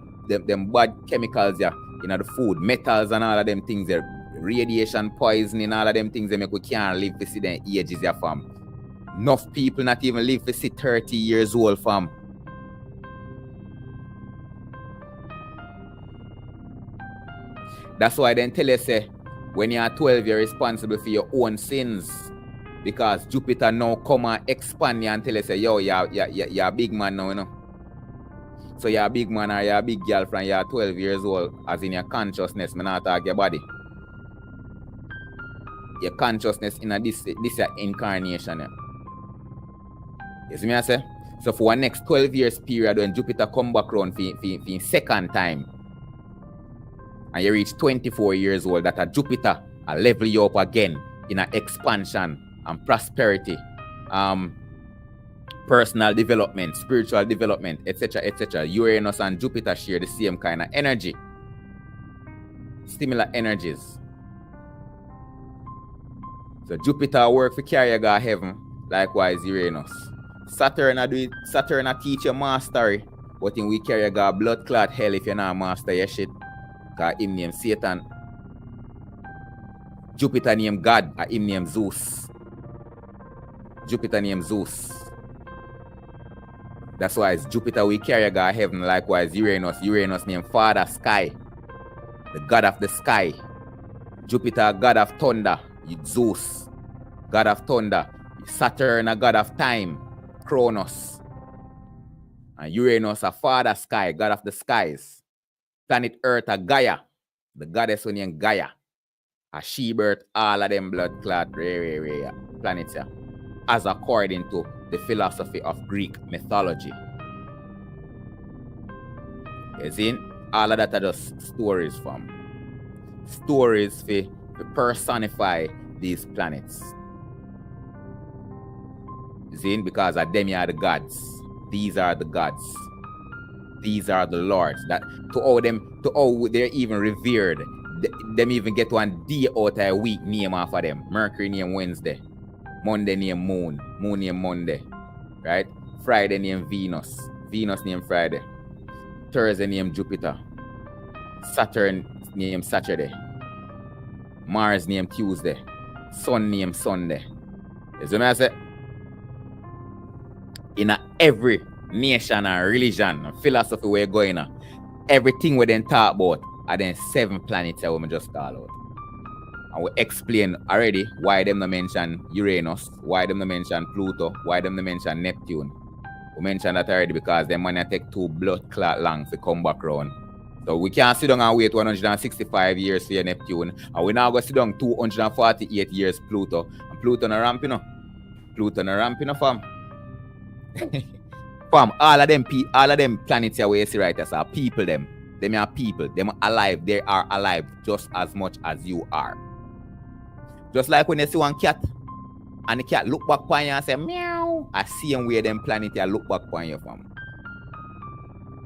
A: chemicals there in the food, metals and all of them things there, radiation poisoning, all of them things that make we can't live to see them ages there, fam. Enough people not even live to see 30 years old, fam. That's why they tell you, say, when you're 12, you're responsible for your own sins. Because Jupiter now come and expand you and tell you, say, yo, you're a big man now, you know. So you're a big man or you're a big girl from you're 12 years old, as in your consciousness, me not talk your body. Your consciousness in this incarnation. You see me I say? So for the next 12 years period, when Jupiter come back around for second time, and you reach 24 years old, that a Jupiter will level you up again in an expansion and prosperity, personal development, spiritual development, etc., etc. Uranus and Jupiter share the same kind of energy, similar energies. So Jupiter work for carry you go heaven, likewise Uranus. Saturn teach you mastery, but in we carry you go blood clot hell if you not master your shit. Cause him name Satan. Jupiter name God, and him name Zeus. Jupiter name Zeus. That's why it's Jupiter we carry go heaven, likewise Uranus. Uranus name Father Sky, the god of the sky. Jupiter, god of thunder. Zeus, god of thunder. Saturn, a god of time. Cronus. And Uranus, a Father Sky, god of the skies. Planet Earth, a Gaia, the goddess named Gaia. A she birth all of them blood clot planets here, as according to the philosophy of Greek mythology. You see, all of that are just stories from. Stories to personify these planets. You see, because of them are the gods. These are the gods. These are the lords. That to all they're even revered. Them even get one day out of a week name off of them. Mercury name Wednesday. Monday name Moon. Moon name Monday. Right? Friday name Venus. Venus name Friday. Thursday name Jupiter. Saturn name Saturday. Mars name Tuesday. Sun name Sunday. You see what I say? In every nation and religion and philosophy we're going on, everything we then talk about are then 7 planets that we just call out. And we explain already why them not mention Uranus, why them not mention Pluto, why them not mention Neptune. We mentioned that already because them money take 2 blood clot long to come back around. So we can't sit down and wait 165 years for your Neptune, and we now go sit down 248 years Pluto. And Pluto no ramping up. Pluto no ramping up, fam. Fam, all of them planets here where you see right there are people them. Them are people. Them are alive. They are alive just as much as you are. Just like when you see one cat and the cat look back upon you and say meow. I see them where them planets here look back upon you from.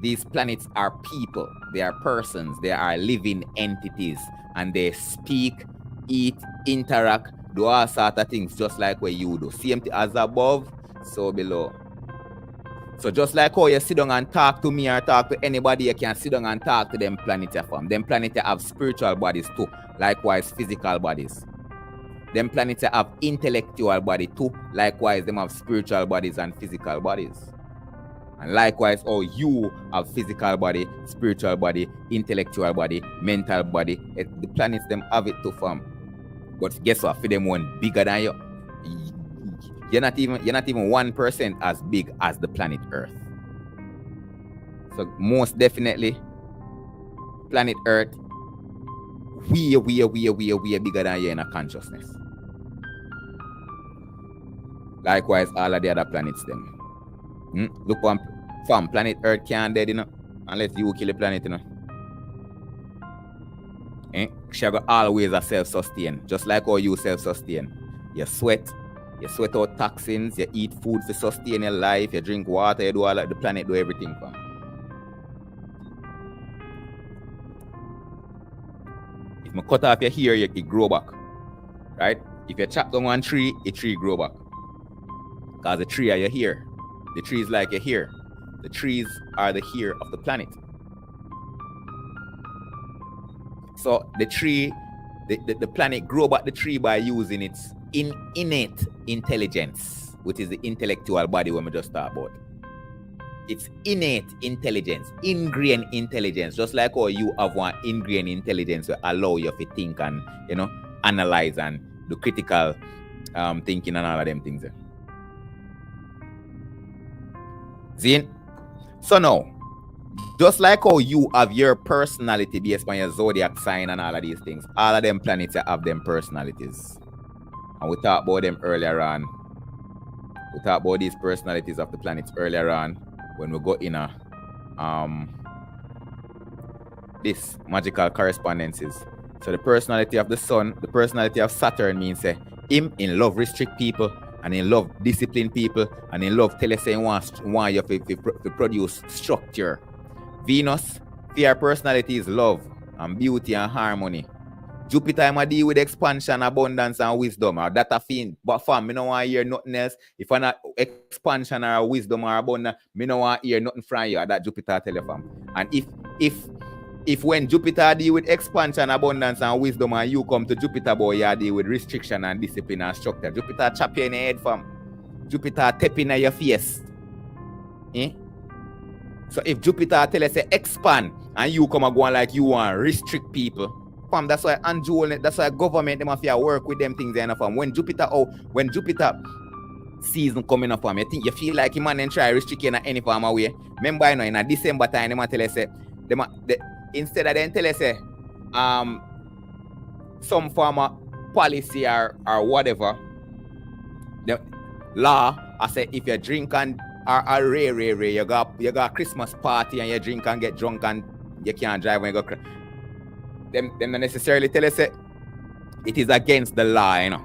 A: These planets are people. They are persons. They are living entities. And they speak, eat, interact, do all sorts of things just like what you do. Same as above, so below. So just like how you sit down and talk to me or talk to anybody, you can sit down and talk to them planets from. Them planets have spiritual bodies too, likewise physical bodies. Them planets have intellectual body too, likewise them have spiritual bodies and physical bodies. And likewise, you have physical body, spiritual body, intellectual body, mental body. The planets them have it too, fam. But guess what? For them one bigger than you. You're not even 1% as big as the planet Earth. So most definitely, planet Earth, way bigger than you in a consciousness. Likewise, all of the other planets them. Look on fam, planet Earth can't dead, you know, unless you kill the planet, you know. She go always a self-sustain, just like how you self-sustain. You sweat out toxins, you eat food to sustain your life, you drink water, you do all that, the planet do everything, fam. If I cut off your hair, it grow back. Right? If you chop down one tree, a tree grow back. Because the tree are your hair. The trees like your hair. The trees are the hair of the planet. So the tree, the planet grow back the tree by using its innate intelligence, which is the intellectual body when we just talk about. It's innate intelligence, ingrained intelligence, just like how you have one ingrained intelligence to allow you to think and, analyze and do critical thinking and all of them things there. See? So now, just like how you have your personality based on your zodiac sign and all of these things, all of them planets have them personalities. And we talked about them earlier on. We talked about these personalities of the planets earlier on when we got in this magical correspondences. So the personality of the sun, the personality of Saturn means him in love restrict people, and in love discipline people, and in love tell you say want you to produce structure. Venus, their personality is love and beauty and harmony. Jupiter might deal with expansion, abundance, and wisdom. Or that a thing. But fam, me no want to hear nothing else. If I not expansion or wisdom or abundance, me no want to hear nothing from you. That Jupiter tell you, fam. And if when Jupiter deal with expansion, abundance, and wisdom, and you come to Jupiter, boy, you deal with restriction and discipline and structure. Jupiter chop you in the head, fam. Jupiter tap in your face. So if Jupiter tell you say expand, and you come and go on like you want restrict people, fam, that's why that's why government them have to work with them things there, fam. When Jupiter season coming up, fam, you feel like you man and try restrict you in any form of way. Remember, you know, in a December time, they might tell you say instead of them tell you say some form of policy or whatever, the law, I say if you drink and are rare, you got a Christmas party and you drink and get drunk and you can't drive when you go. Them not necessarily tell us it is against the law, you know.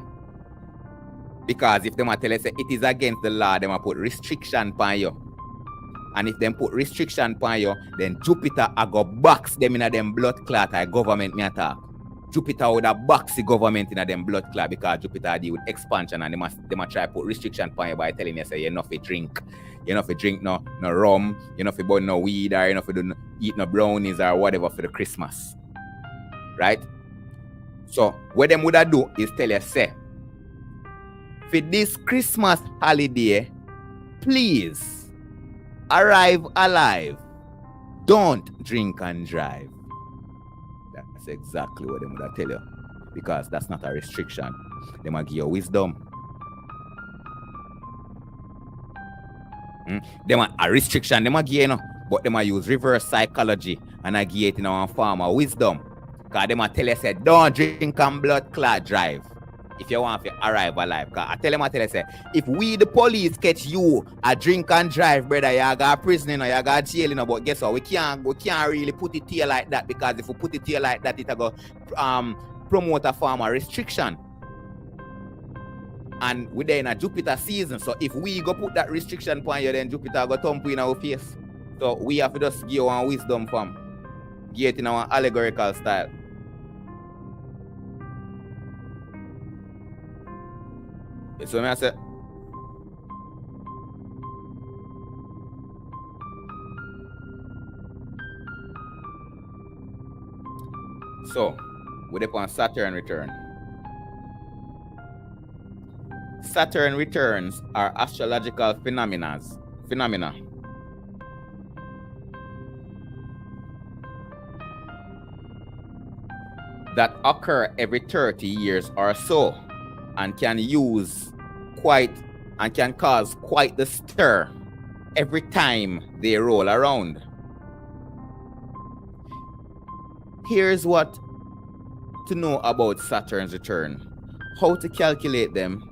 A: Because if them tell us it is against the law, they might put restriction on you. And if them put restriction on you, then Jupiter a go box them in a them blood clot or government me attack. Jupiter would have box the government in a them blood clot because Jupiter deal with expansion and they must try to put restriction on you by telling you say you're not to drink. You're not to drink no rum, you're not to burn no weed, or you're not to eat no brownies or whatever for the Christmas. Right? So what them would have do is tell you say, for this Christmas holiday, please arrive alive. Don't drink and drive. That's exactly what they would have tell you. Because that's not a restriction. They might give you wisdom. They might a restriction, they might give you, but they might use reverse psychology and I give it in our form of wisdom. Because they might tell you say, don't drink and blood clot drive. If you want to arrive alive. Because I tell you say, if we the police catch you a drink and drive, brother, you got prison, you got jail, but guess what? We can't really put it here like that, because if we put it here like that, it will promote a form of restriction. And we're there in a Jupiter season. So if we go put that restriction upon you, then Jupiter go thump in our face. So we have to just give our wisdom from. Give it in our allegorical style. So I say, so we're upon Saturn return. Saturn returns are astrological phenomena that occur every 30 years or so and can cause quite the stir every time they roll around. Here's what to know about Saturn's return, how to calculate them,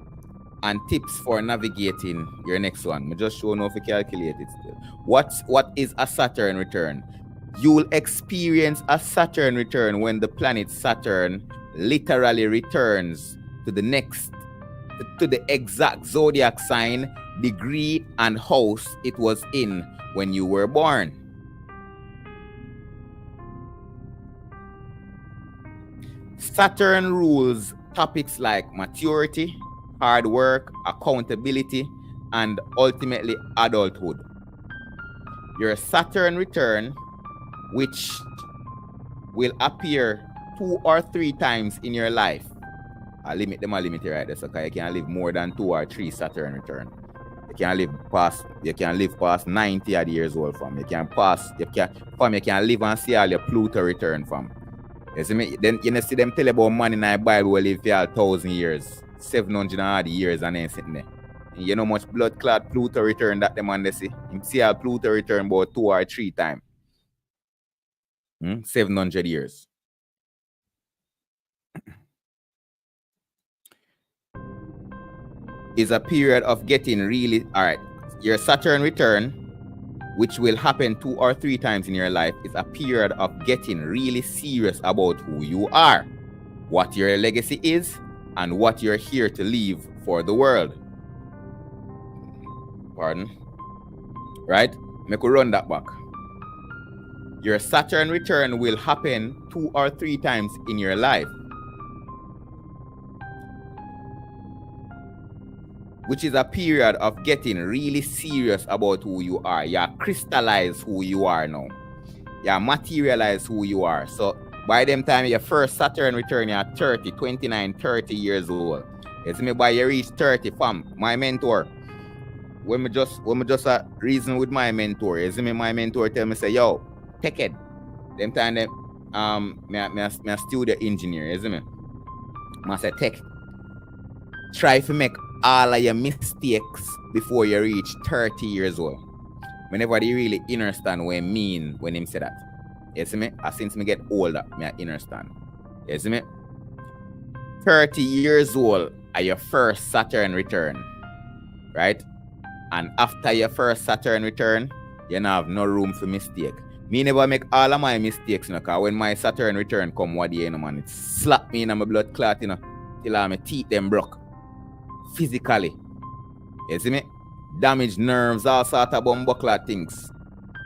A: and tips for navigating your next one. I just show you if you calculate it still. What is a Saturn return? You'll experience a Saturn return when the planet Saturn literally returns to the exact zodiac sign, degree, and house it was in when you were born. Saturn rules topics like maturity, hard work, accountability, and ultimately adulthood. Your Saturn return, which will appear 2 or 3 times in your life. I limit here right there, so you can't live more than 2 or 3 Saturn return. You can't live past 90 odd years old, fam. You can't live and see all your Pluto return, fam. You see me? Then you see them tell about man in the Bible will live for 1,000 years. 700 odd years and then sitting there. And you know much blood clot Pluto return that the man they see. You see how Pluto return about 2 or 3 times. 700 years. Is a period of getting really, all right, your Saturn return, which will happen 2 or 3 times in your life, is a period of getting really serious about who you are, what your legacy is, and what you're here to leave for the world. Pardon? Right? Make we run that back. Your Saturn return will happen 2 or 3 times in your life, which is a period of getting really serious about who you are. You crystallize who you are now. You materialize who you are. So by them time your first Saturn return, you're 30, 29, 30 years old. You see me, by you reach 30, fam, my mentor, when me just reason with my mentor, you see me, my mentor tell me, say, yo, take it. Them time me a studio engineer, you see me? I say, take, try to make all of your mistakes before you reach 30 years old. Whenever they really understand what I mean when him say that. You see me? Since me get older, I understand. You see me? 30 years old are your first Saturn return. Right? And after your first Saturn return, you don't have no room for mistake. Me never make all of my mistakes, because when my Saturn return come one day, man, it slap me in my blood clot, till my teeth them broke. Physically. You see me? Damaged nerves, all sort of bumbuckler things.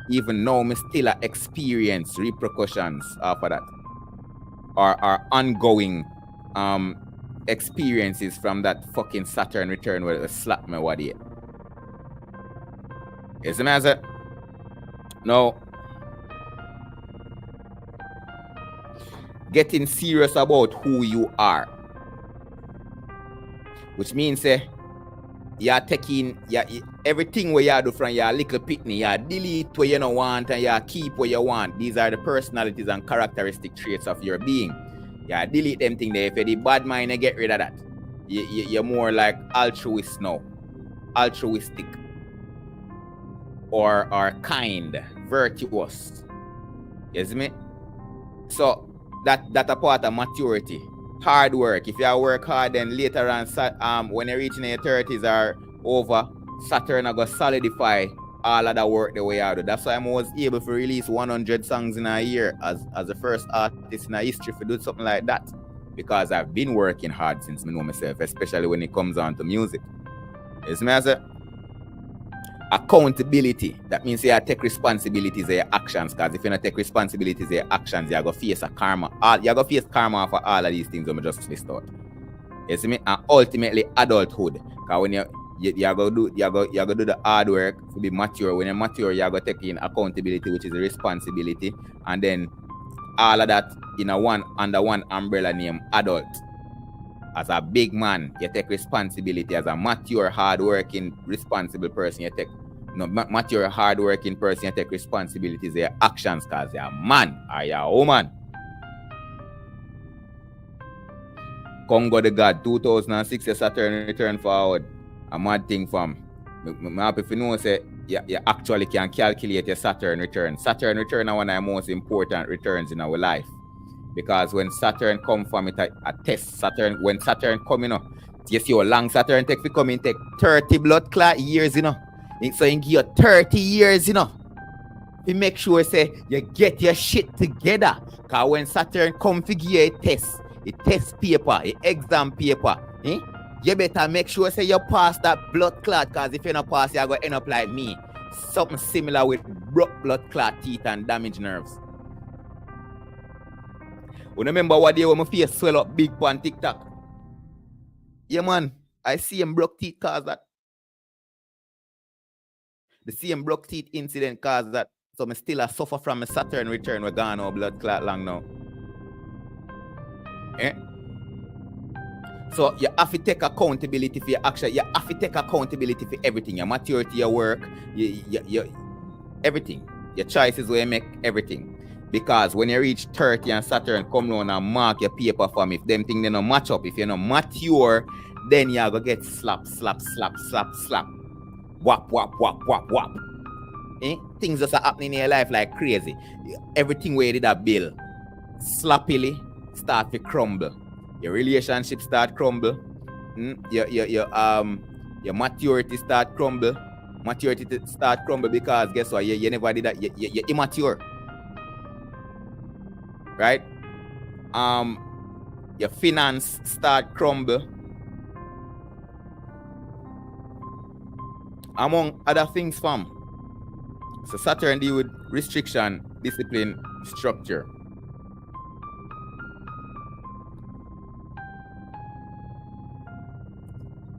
A: Even now, me still experience repercussions after that. Or ongoing experiences from that fucking Saturn return where it slapped me one day. You see me? I said, now, getting serious about who you are. Which means you're taking everything where you do from your little pitney, you delete what you don't want and you keep what you want. These are the personalities and characteristic traits of your being. You delete them things there. If you're the bad mind, you get rid of that. You're more like altruist now. Altruistic. Or kind, virtuous. You see me? So that a part of maturity. Hard work. If you work hard, then later on, when you're reaching your 30s or over, Saturn are going to solidify all of that work the way I do. That's why I was able to release 100 songs in a year as the first artist in history to do something like that. Because I've been working hard since I know myself, especially when it comes on to music. You see me? I say, accountability. That means you take responsibilities of your actions. Because if you don't take responsibilities of your actions, you're going to face a karma. You're going to face karma for all of these things that I just list out. You see me? And ultimately, adulthood. Because when you're going to do the hard work to be mature. When you're mature, you're going to take in accountability, which is a responsibility. And then all of that under one umbrella name, adult. As a big man, you take responsibility. As a mature, hard-working, responsible person, you take mature, hard-working person, you take responsibilities of your actions because you're a man or you're a woman. Congo the God, 2006, your Saturn return forward. A mad thing from. I'm happy if you know, say, you actually can calculate your Saturn return. Saturn return is one of the most important returns in our life. Because when Saturn come from it, a test Saturn, when Saturn come, you see how long Saturn take to come in, take 30 blood clot years, So you give you 30 years, You make sure, say, you get your shit together. Because when Saturn come to give you a test paper, a exam paper, you better make sure, say, you pass that blood clot. Because if you don't pass, you're going to end up like me. Something similar with broke blood clot teeth and damaged nerves. You remember what day when my face swell up big on TikTok? Yeah, man. I see him broke teeth cause that. The same broke teeth incident cause that. So I still suffer from a Saturn return. We're gone over blood clot long now. So you have to take accountability for your action. You have to take accountability for everything. Your maturity, your work, your everything. Your choices where you make everything. Because when you reach 30 and Saturn come down and mark your paper form, if them things they don't match up, if you're not mature then you go get slap, slap, slap, slap, slap. Whap, whap, whap, whap, whap. Things just are happening in your life like crazy. Everything where you did that bill, sloppily start to crumble. Your relationship start crumble. Your maturity start crumble. Maturity start crumble because guess what? You never did that. You're immature. Right? Your finance start crumble. Among other things, fam. So Saturn deal with restriction, discipline, structure.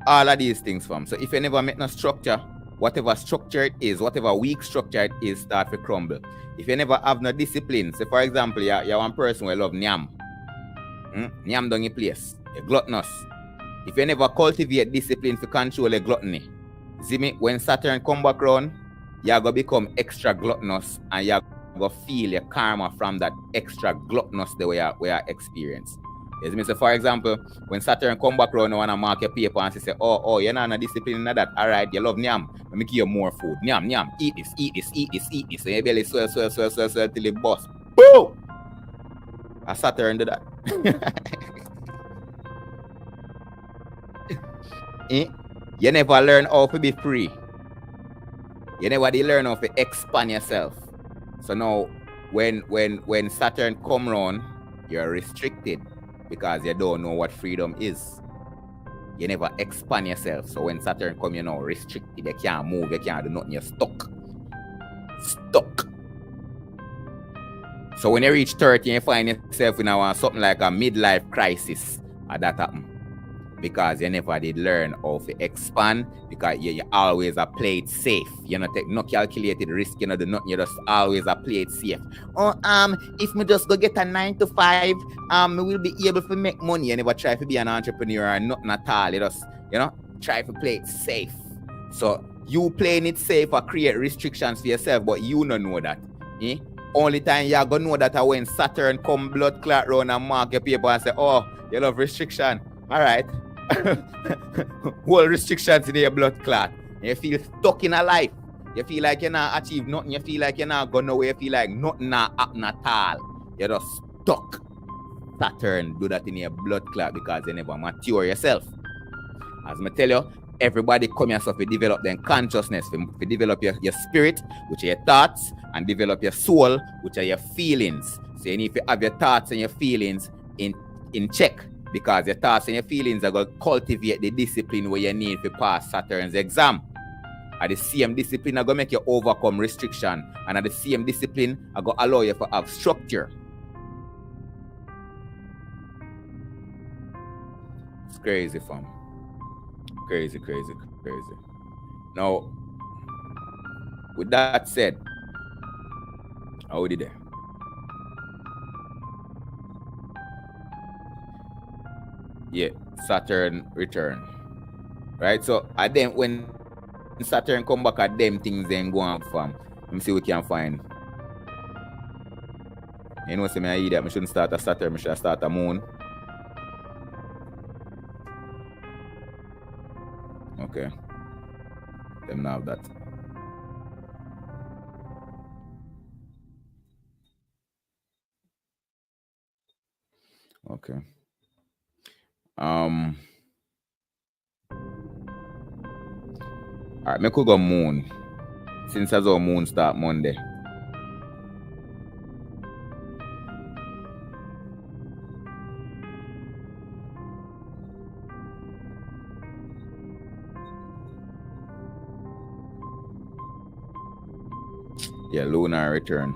A: All of these things, fam. So if you never make no structure, whatever structure it is, whatever weak structure it is, start to crumble. If you never have no discipline, say for example, you're one person who love nyam. Nyam down your place. You're gluttonous. If you never cultivate discipline to control your gluttony, see me, when Saturn come back around, you're going to become extra gluttonous and you're going to feel your karma from that extra gluttonous the way you experience. You see me? So for example, when Saturn come back around, you want to mark your paper and say, oh, you're not disciplined in that. All right, you love nyam. Let me give you more food. Nyam, eat this. So your belly swell till it bust. Boom! And Saturn do that. You never learn how to be free. You never learn how to expand yourself. So now, when Saturn come around, you're restricted because you don't know what freedom is. You never expand yourself. So when Saturn come, you're now restricted. You can't move, you can't do nothing, you're stuck. So when you reach 30 and you find yourself in something like a midlife crisis, that happen. Because you never did learn how to expand, because you always play it safe. You don't take no calculated risk, you do nothing, you just always play it safe. If me just go get a 9 to 5, we will be able to make money. You never try to be an entrepreneur or nothing at all. You just, try to play it safe. So you playing it safe or create restrictions for yourself, but you don't know that. Only time you're gonna know that when Saturn come blood clot round and mark your paper and say, oh, you love restriction. All right. Whole restrictions in your blood clot. You feel stuck in a life. You feel like you're not achieve nothing. You feel like you're not going nowhere. You feel like nothing not happen at all. You're just stuck. Saturn do that in your blood clot because you never mature yourself. As I tell you, everybody come yourself to develop their consciousness, to develop your spirit, which are your thoughts, and develop your soul, which are your feelings. So you need to have your thoughts and your feelings in check. Because your thoughts and your feelings are going to cultivate the discipline where you need to pass Saturn's exam. And the same discipline are going to make you overcome restriction. And at the same discipline are going to allow you to have structure. It's crazy, fam. Crazy. Now, with that said, how did it? Yeah, Saturn return. Right? So at them, when Saturn come back at them things then go on from. Let me see what we can find. You know, say me I eat that I shouldn't start a Saturn, I should start a moon. Okay. Them now have that. Okay. Alright, me could go moon. Since as our moon start Monday. Yeah, lunar return.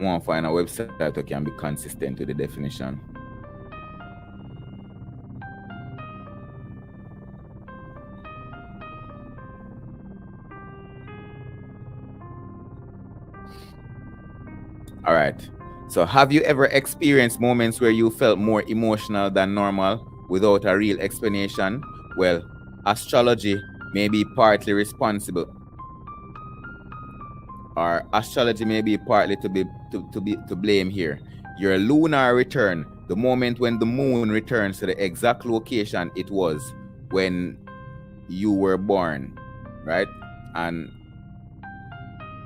A: Want to find a website that can be consistent with the definition. All right. So have you ever experienced moments where you felt more emotional than normal without a real explanation? Well, astrology may be partly responsible, or astrology may be partly to blame here. Your lunar return, the moment when the moon returns to the exact location it was when you were born, right? And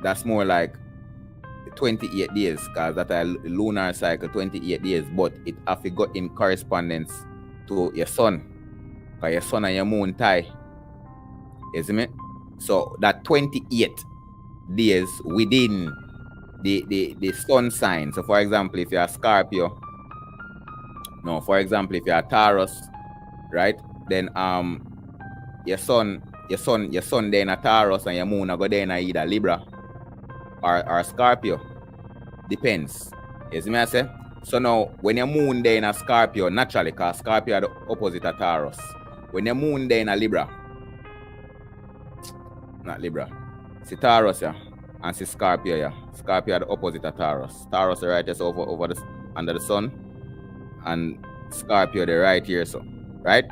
A: that's more like 28 days, because that a lunar cycle 28 days, but it have to go in correspondence to your sun, because your sun and your moon tie, isn't it? So that 28 days within the sun sign. So for example, if you're a Scorpio, no, for example, if you're a Taurus, right, then your sun there in a Taurus and your moon go there in a either Libra or Scorpio. Depends. You see me I say? So now when your moon there in a Scorpio, naturally, because Scorpio are the opposite of Taurus. When your moon there in a Libra, not Libra, see Taurus, yeah, and see Scorpio, yeah. Scorpio are the opposite of Taurus. Taurus are right just over the under the sun, and Scorpio the right here, so right.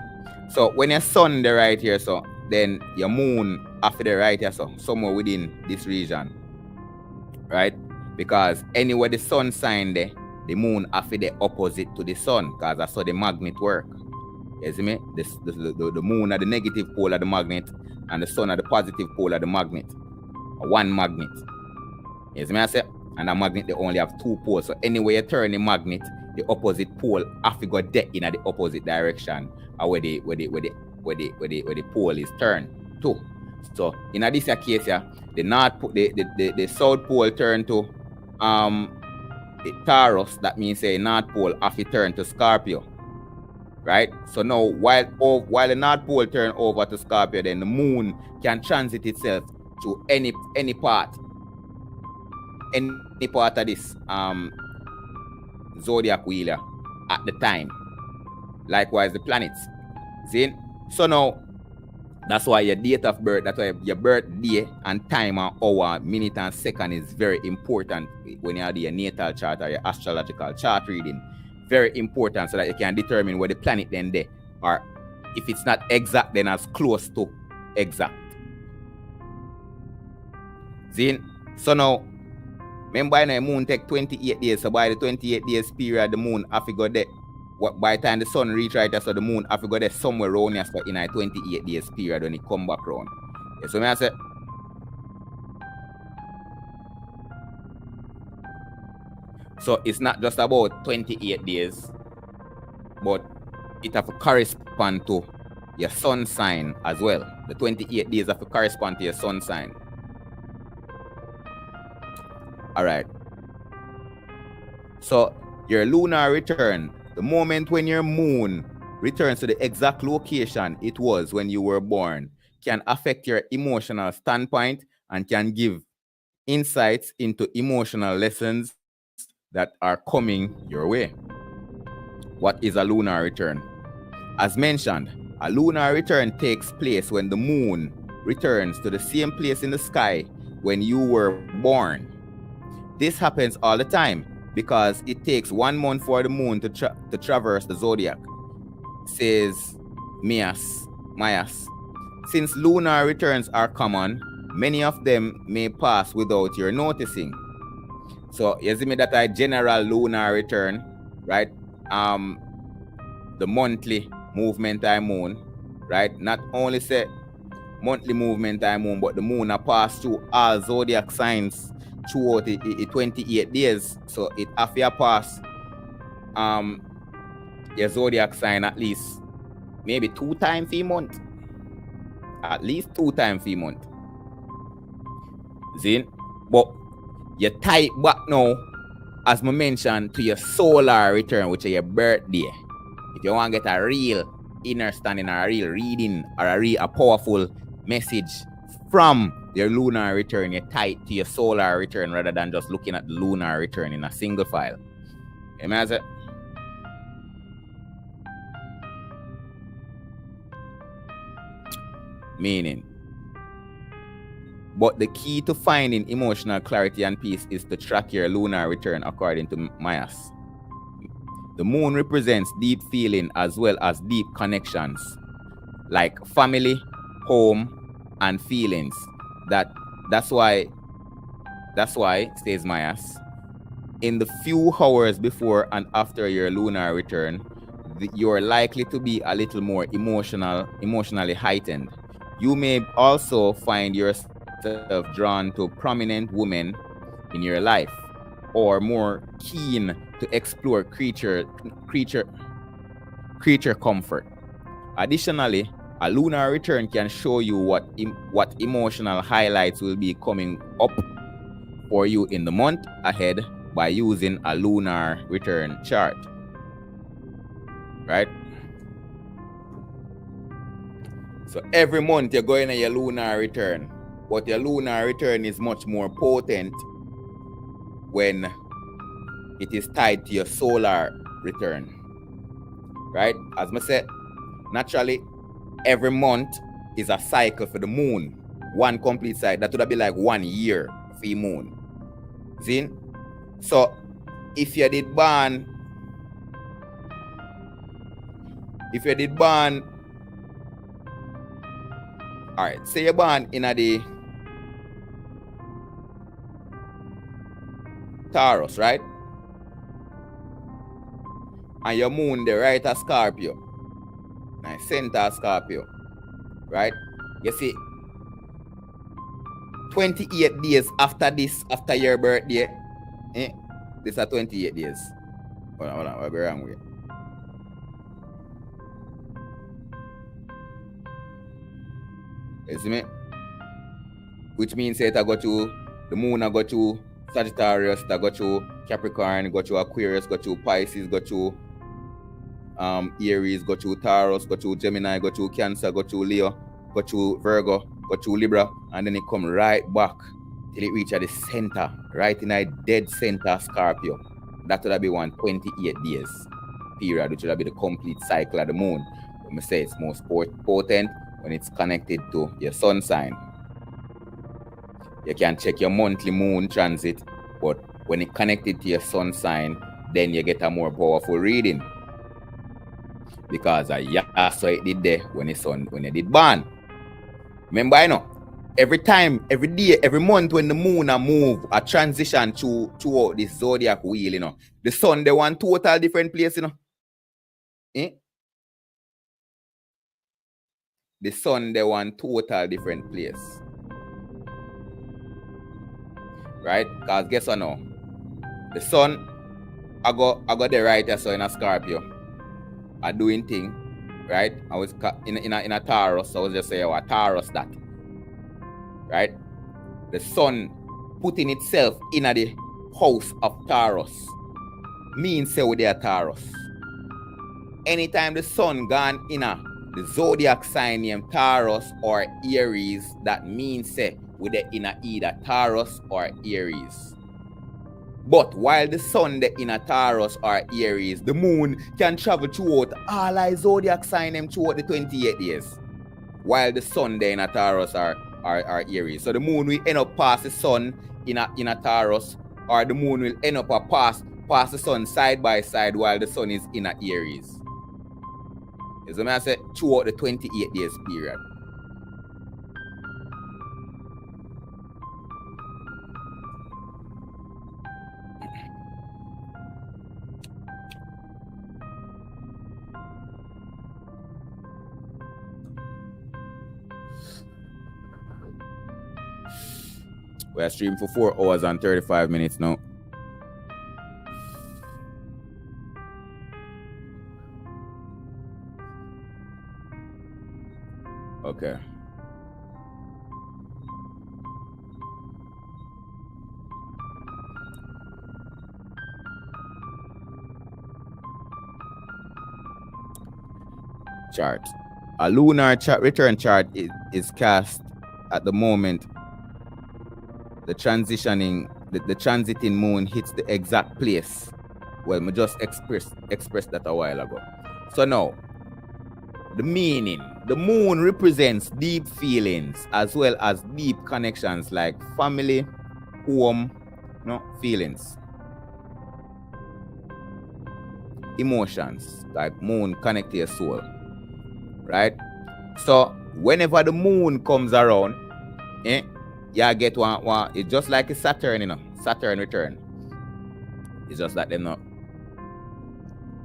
A: So when your sun the right here, so then your moon after the right here, so somewhere within this region, right? Because anywhere the sun sign there, the moon after the opposite to the sun, because that's how the magnet work. You see me? The moon are the negative pole of the magnet, and the sun are the positive pole of the magnet. One magnet. You see me I say? And a magnet they only have two poles. So anywhere you turn the magnet, the opposite pole have to go dead in the opposite direction, or where the pole is turned to. So in this case, yeah, the south pole turn to the Taurus. That means the north pole have to turn to Scorpio, right? So now while the north pole turn over to Scorpio, then the moon can transit itself to any part of this zodiac wheel at the time. Likewise the planets. See? So now that's why your date of birth, that's why your birthday and time and hour, minute and second is very important when you do your natal chart or your astrological chart reading. Very important, so that you can determine where the planet then there, or if it's not exact, then as close to exact. See? So now, remember the moon take 28 days, so by the 28 days period, the moon have to go there. By the time the sun reach right there, so the moon have to go there somewhere around here, so in a 28 days period when it come back around. Yeah, so I say, so it's not just about 28 days, but it have to correspond to your sun sign as well. The 28 days have to correspond to your sun sign. All right. So your lunar return, the moment when your moon returns to the exact location it was when you were born, can affect your emotional standpoint and can give insights into emotional lessons that are coming your way. What is a lunar return? As mentioned, a lunar return takes place when the moon returns to the same place in the sky when you were born. This happens all the time because it takes 1 month for the moon to traverse the zodiac, says Mayas. Since lunar returns are common, many of them may pass without your noticing. So you see me that a general lunar return, right? The monthly movement of moon, right? Not only say monthly movement of moon, but the moon a pass through all zodiac signs throughout the 28 days. So it have to pass your zodiac sign at least maybe 2 times a month. At least 2 times a month. See? But you tie it back now, as I mentioned, to your solar return, which is your birthday. If you want to get a real understanding or a real reading or a powerful message from your lunar return, you tie it to your solar return rather than just looking at the lunar return in a single file. Imagine. Meaning. But the key to finding emotional clarity and peace is to track your lunar return according to Mayas. The moon represents deep feeling as well as deep connections. like family, home, and feelings. That's why says Mayas, in the few hours before and after your lunar return, you're likely to be a little more emotionally heightened. You may also find yourself drawn to prominent women in your life, or more keen to explore creature comfort. Additionally, a lunar return can show you what emotional highlights will be coming up for you in the month ahead by using a lunar return chart. Right? So every month you're going on your lunar return, but your lunar return is much more potent when it is tied to your solar return. Right? As I said, naturally, every month is a cycle for the moon. One complete cycle. That would be like 1 year for the moon. See? So if you did born all right, say you're born in the Taurus, right? And your moon the right of Scorpio. Nice, center Scorpio. Right? You see, 28 days after your birthday, this are 28 days. Hold on, I'll be wrong with you. You see me? Which means that I got you, the moon I got you Sagittarius, I got you Capricorn, got you Aquarius, got you Pisces, got you Aries, got you Taurus, got you Gemini, got you Cancer, got you Leo, got you Virgo, got you Libra, and then it come right back till it reach at the center, right in a dead center Scorpio. That would be 28 days period, which would be the complete cycle of the moon. When I say it's most potent when it's connected to your sun sign. You can check your monthly moon transit, but when it connected to your sun sign, then you get a more powerful reading. Because so it did there when you did born. Remember, I know, every time, every day, every month when the moon a move, a transition throughout this zodiac wheel, you know, the sun, they want total different place, you know. The sun, they want total different place. Right? Because guess what now? The sun, I got the right here, so in a Scorpio. I doing thing, right? I was in a Taurus, so I was just say, a Taurus that. Right? The sun putting itself in the house of Taurus means say with their Taurus. Anytime the sun gone in the zodiac sign named Taurus or Aries, that means say with the inner either Taurus or Aries. But while the sun the inner Taurus or Aries, the moon can travel throughout all our zodiac sign them throughout the 28 days. While the sun the inner Taurus or Aries. So the moon will end up past the sun in a Taurus, or the moon will end up past the sun side by side while the sun is in a Aries. As I say, throughout the 28 days period. We are streaming for 4 hours and 35 minutes now. Okay. Chart. A lunar return chart is cast at the moment the transiting moon hits the exact place. Well, we just expressed that a while ago. So now, the meaning. The moon represents deep feelings as well as deep connections like family, home, feelings. Emotions, like moon connect to your soul. Right? So whenever the moon comes around, you get one. It's just like a Saturn, Saturn return. It's just that them not.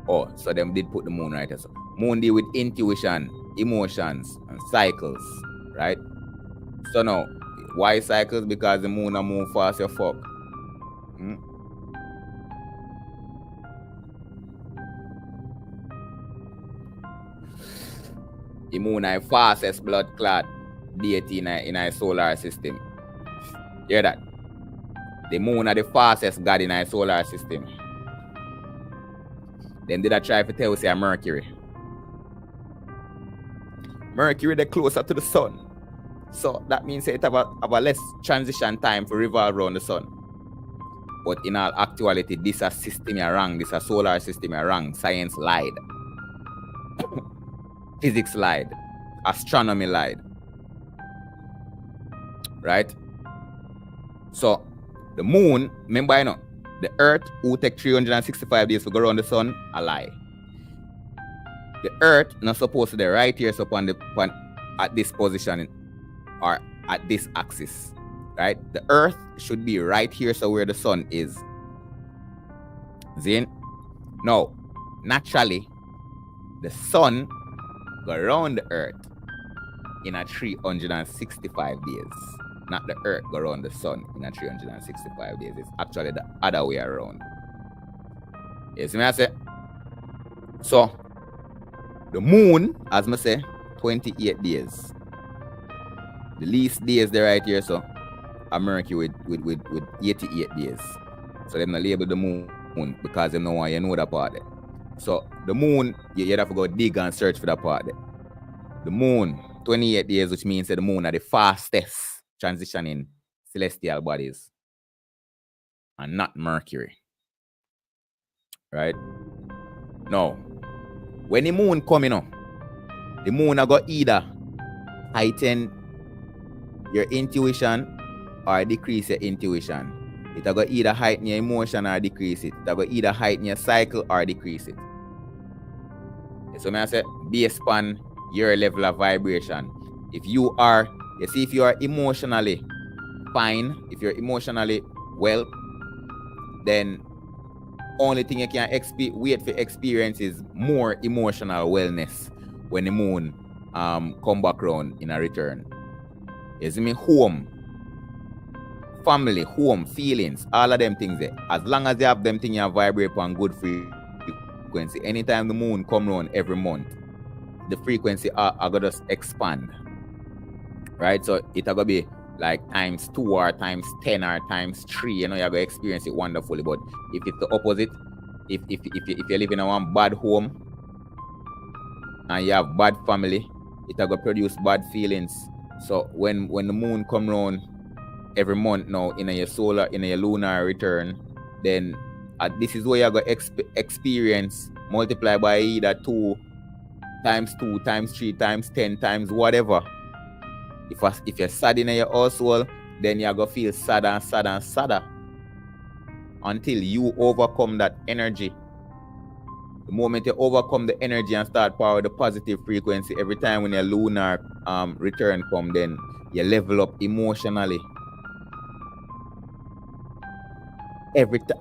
A: Oh, so them did put the moon right there. So moon deal with intuition, emotions, and cycles, right? So now, why cycles? Because the moon and move fast your fuck. The moon is fastest blood clot deity in a solar system. Hear that? The moon is the fastest god in a solar system. Then did I try to tell you say Mercury? Mercury the closer to the sun. So that means it have a less transition time to revolve around the sun. But in all actuality, this a system is wrong. This a solar system is wrong. Science lied. Physics lied. Astronomy lied. Right? So the moon, remember the earth who take 365 days to go around the sun, a lie. The earth not supposed to be right here so at this position or at this axis. Right? The earth should be right here, so where the sun is. Zin? Now, naturally, the sun go around the earth in a 365 days. Not the earth go around the sun in a 365 days. It's actually the other way around. You see me I say? So, the moon, as I say, 28 days. The least days there right here, so a Mercury with 88 days. So them not label the moon because them know why you know that part there. So the moon, you have to go dig and search for that part there. The moon, 28 days, which means that the moon are the fastest transitioning celestial bodies. And not Mercury. Right? Now, when the moon come the moon are going either heighten your intuition or decrease your intuition. It will either heighten your emotion or decrease it. It will either heighten your cycle or decrease it. So I say, based upon your level of vibration. If you are emotionally fine, if you're emotionally well, then only thing you can wait for experience is more emotional wellness when the moon come back around in a return. You see me? Home, family, home, feelings, all of them things there. As long as you have them things you vibrate on good frequency, anytime the moon come around every month, the frequency are gonna just expand. Right? So it are gonna be like times 2 or times 10 or times 3, you're gonna experience it wonderfully. But if it's the opposite, if you live in a one bad home and you have bad family, it are gonna produce bad feelings. So when the moon come around every month now in your lunar return, then this is where you're gonna experience multiply by either 2 times 3 times 10 times whatever. If you're sad in your household, then you're gonna feel sadder and sadder and sadder until you overcome that energy. The moment you overcome the energy and start power the positive frequency, every time when your lunar return come, then you level up emotionally.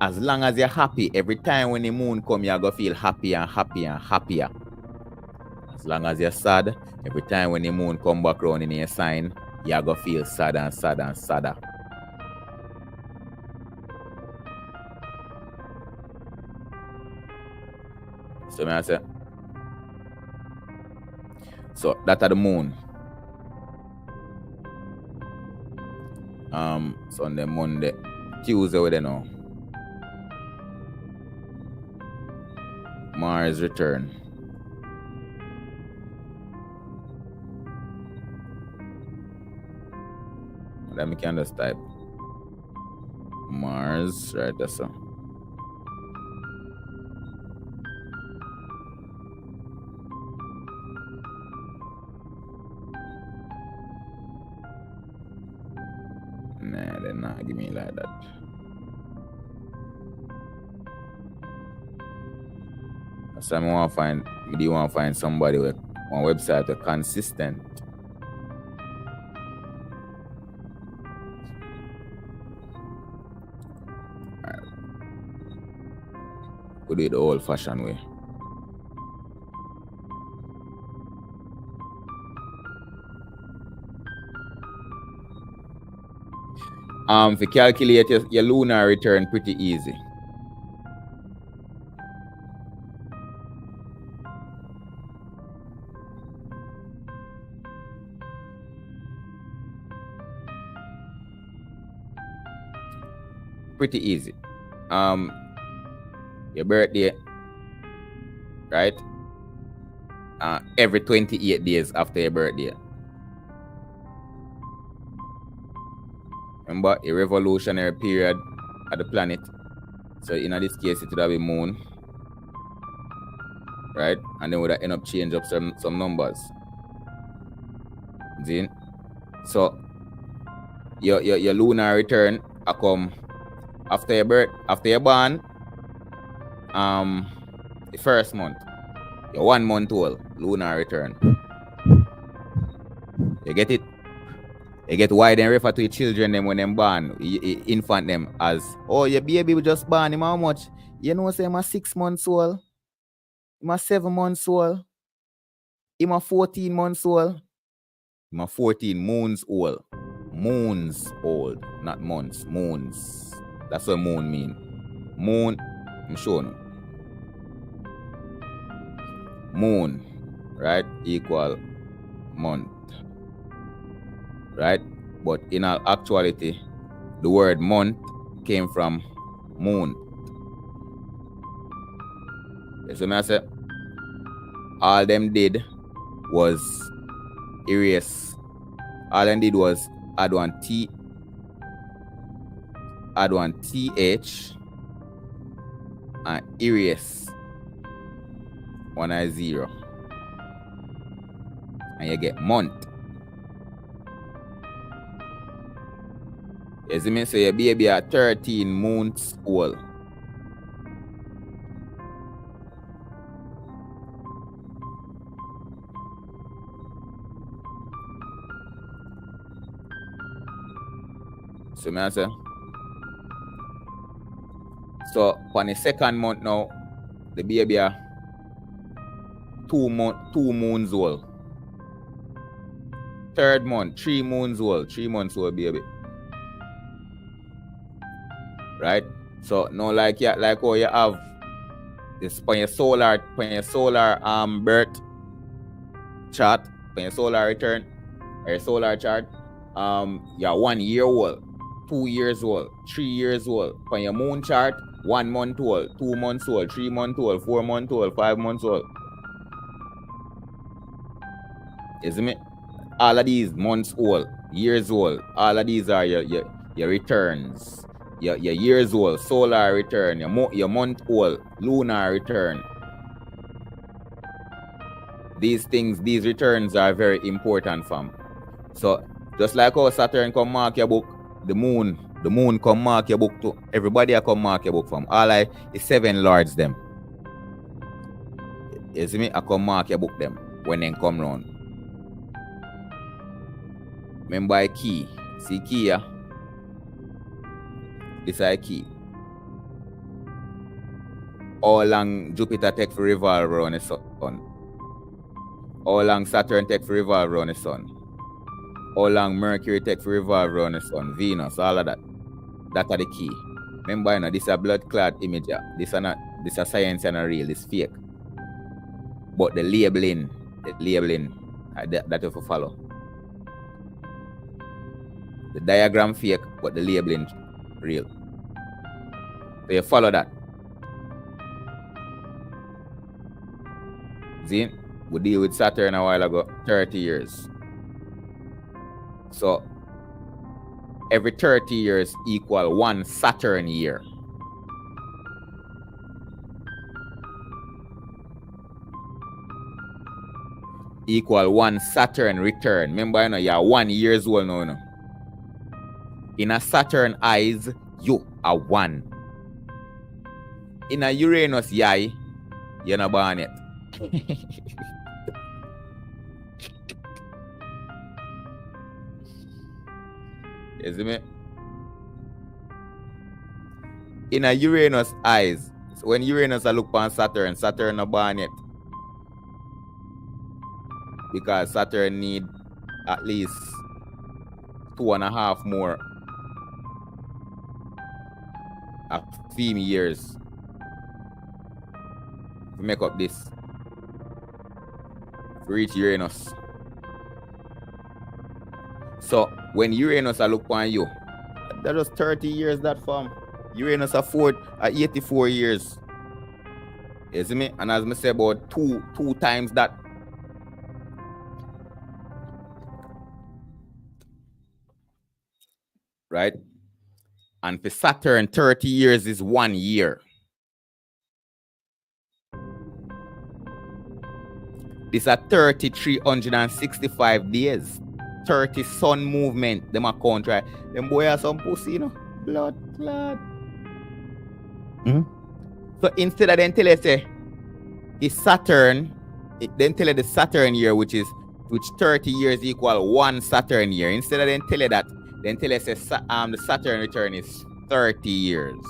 A: As long as you're happy, every time when the moon come, you're gonna feel happier and happier and happier. As long as you're sad, every time when the moon come back around in your sign, you're gonna feel sadder and sadder and sadder. So I say, so that's the moon. Sunday, Monday, Tuesday, we don't know. Mars return. Let me can just type Mars right there. So nah, they're not give me like that. So I want to find. Do you want to find somebody with one website are consistent. Alright. We do it the old-fashioned way. If you calculate your lunar return, pretty easy. Pretty easy. Your birthday, right? Every 28 days after your birthday. Remember, a revolutionary period of the planet. So in this case, it would have a moon, right? And then would end up change up some numbers. See? So your lunar return come after your birth, after your born, the first month. Your 1 month old lunar return. You get it? You get why they refer to your children them when them born, infant them as, oh, your baby was just born, him how much? You know, say him a 6 months old, him a 7 months old, him a 14 months old, him a 14 moons old. Moons old, not months, moons. That's what moon mean. Moon, I'm showing you. Moon, right, equal month. Right? But in all actuality, the word month came from moon. So I say, all them did was erase. All them did was add one T, add one TH, and erase 1 and 0. And you get month. You see me? So your baby are 13 months old. So me I say. So on the second month now, the baby are 2 moons old. Third month, 3 moons old, 3 months old baby. Right? So no like how you have this on your solar birth chart, on your solar return, or your solar chart, you're 1 year old, 2 years old, 3 years old. On your moon chart, 1 month old, 2 months old, 3 months old, 4 months old, 5 months old. Isn't it? All of these months old, years old, all of these are your returns. Your years old, solar return, your month old, lunar return. These returns are very important, fam. So just like how Saturn come mark your book, the moon come mark your book too. Everybody come mark your book, fam. All the 7 lords them. You see me? I come mark your book them when they come round. Remember a key. See key, yeah? This is a key. How long Jupiter take for revolve around the sun? How long Saturn take for revolve around the sun? How long Mercury take for revolve around the sun? Venus, all of that. That are the key. Remember, you know, this is a blood clot image. This is a science and a real. It's fake. But the labeling, that you have to follow. The diagram fake, but the labeling real. So you follow that. See? We deal with Saturn a while ago, 30 years. So every 30 years equal 1 Saturn year. Equal 1 Saturn return. Remember, you know, you're 1 years old now. You know? In a Saturn eyes, you are 1. In a Uranus eye, you're not born yet. You see me? In a Uranus eyes, so when Uranus a look on Saturn, Saturn no born yet. Because Saturn need at least 2.5 more of female years to make up this. To reach Uranus. So when Uranus a look on you, that was 30 years that form. Uranus a 84 years. You see me? And as I say, about two times that. Right? And for Saturn, 30 years is 1 year. This are 365 days. 30 sun movement. Them a count, right? Them boy are some pussy, you know. Blood clot. So instead of them tell you say it's Saturn, then tell you the Saturn year, which 30 years equal 1 Saturn year. Instead of them tell you that, then tell you say the Saturn return is 30 years.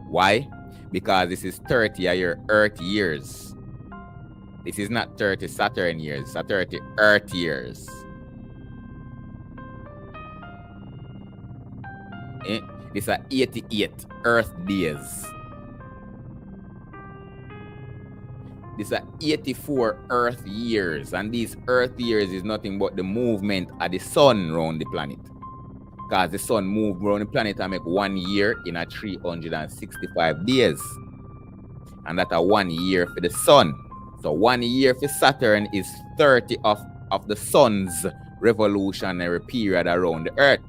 A: Why? Because this is 30 of your Earth years. This is not 30 Saturn years, it's 30 Earth years. It's 88 Earth days. These are 84 Earth years, and these Earth years is nothing but the movement of the sun around the planet. Because the sun moves around the planet and make 1 year in a 365 days. And that's a 1 year for the sun. So 1 year for Saturn is 30 of the sun's revolutionary period around the Earth.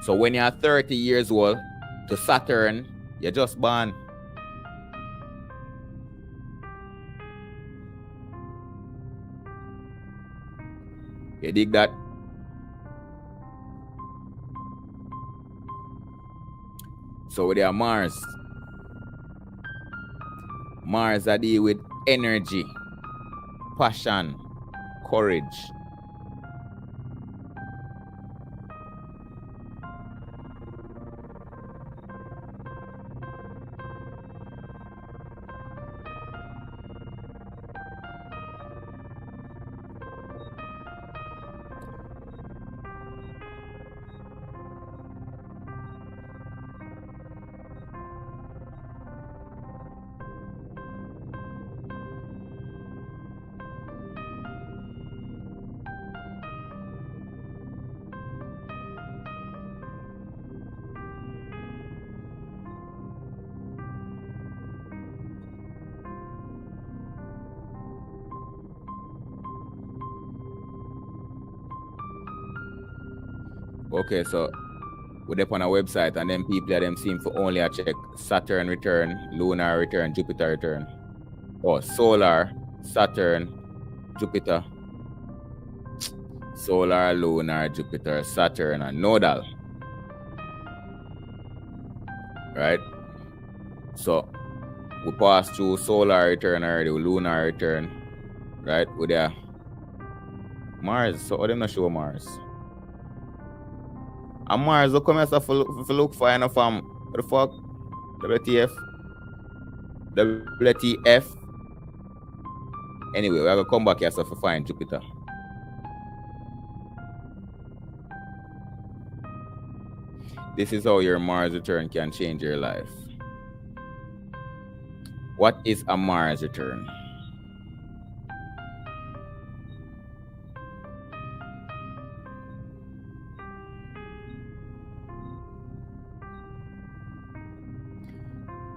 A: So when you're 30 years old, to Saturn, you're just born. You dig that? So with your Mars. Mars I deal with energy, passion, courage. Okay, so we're up on a website and then people them seem for only a check Saturn return, lunar return, Jupiter return. Or solar, Saturn, Jupiter. Solar, lunar, Jupiter, Saturn, and nodal. Right? So we pass through solar return already, lunar return. Right? With the Mars. So what them not show Mars? And Mars will come here for look for enough what the fuck? WTF? WTF? Anyway, we're gonna come back here so for find Jupiter. This is how your Mars return can change your life. What is a Mars return?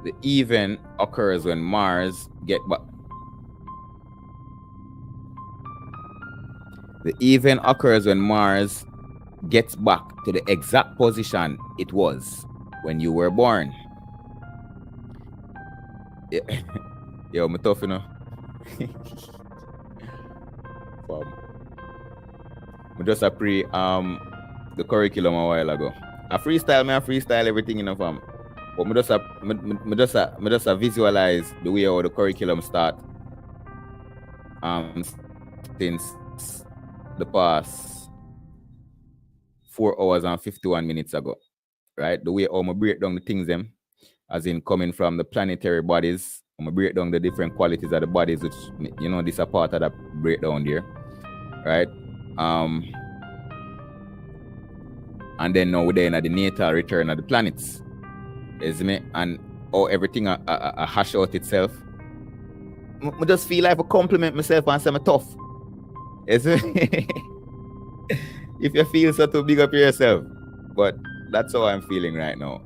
A: The event occurs when Mars get back. The event occurs when Mars gets back to the exact position it was when you were born. Yo, I'm tough, you know. I just a pre the curriculum a while ago. I freestyle everything, you know, fam. But me just visualize the way how the curriculum start since the past 4 hours and 51 minutes ago. Right? The way how I break down the things them, as in coming from the planetary bodies, I'm gonna break down the different qualities of the bodies, which this a part of that breakdown there. Right? And then now we're there at the natal return of the planets. Is me? And how everything a hash out itself. I just feel like I compliment myself and say I'm tough. Is me? If you feel so, to big up yourself. But that's how I'm feeling right now.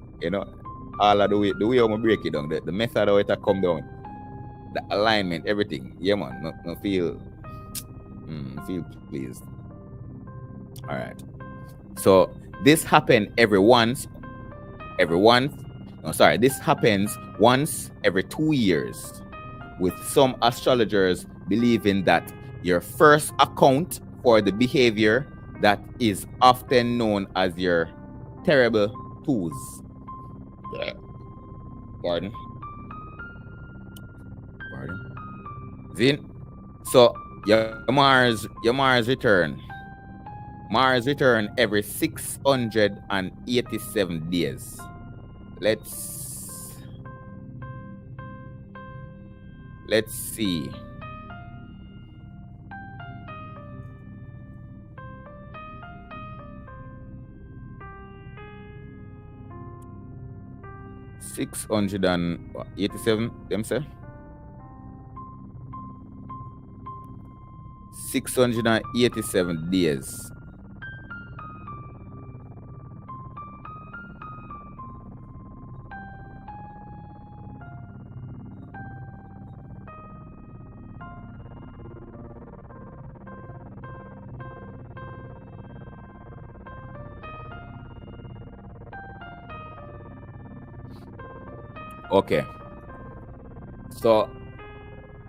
A: All of the way I'm gonna break it down, the method how it come down, the alignment, everything. Yeah, man. No feel pleased. All right. So this happened this happens once every 2 years, with some astrologers believing that your first account for the behavior that is often known as your terrible twos. Pardon. Zin. So your Mars return. Mars return every 687 days. Let's see. $687, them say? 687 days. Okay. So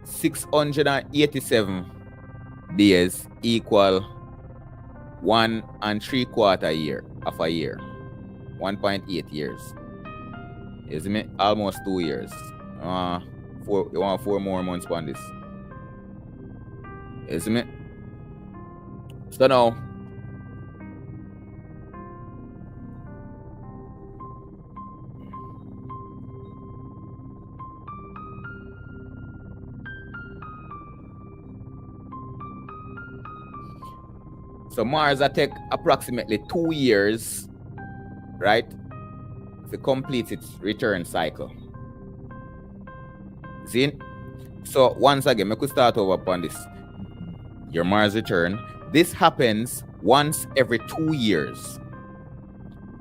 A: 687 days equal 1 3/4 year of a year. 1.8 years. Isn't it? Almost 2 years. You want 4 more months on this. Isn't it? So now, Mars will take approximately 2 years, right, to complete its return cycle. See? So once again, I could start over upon this. Your Mars return. This happens once every 2 years,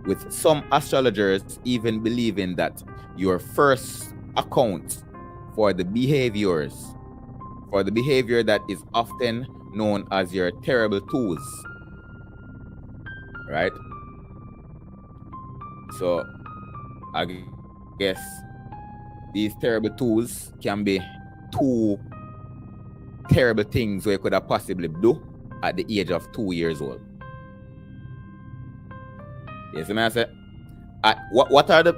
A: with some astrologers even believing that your first account for the behavior that is often known as your terrible twos, right? So I guess these terrible twos can be 2 terrible things we could have possibly do at the age of 2 years old. Yes, I say, what are the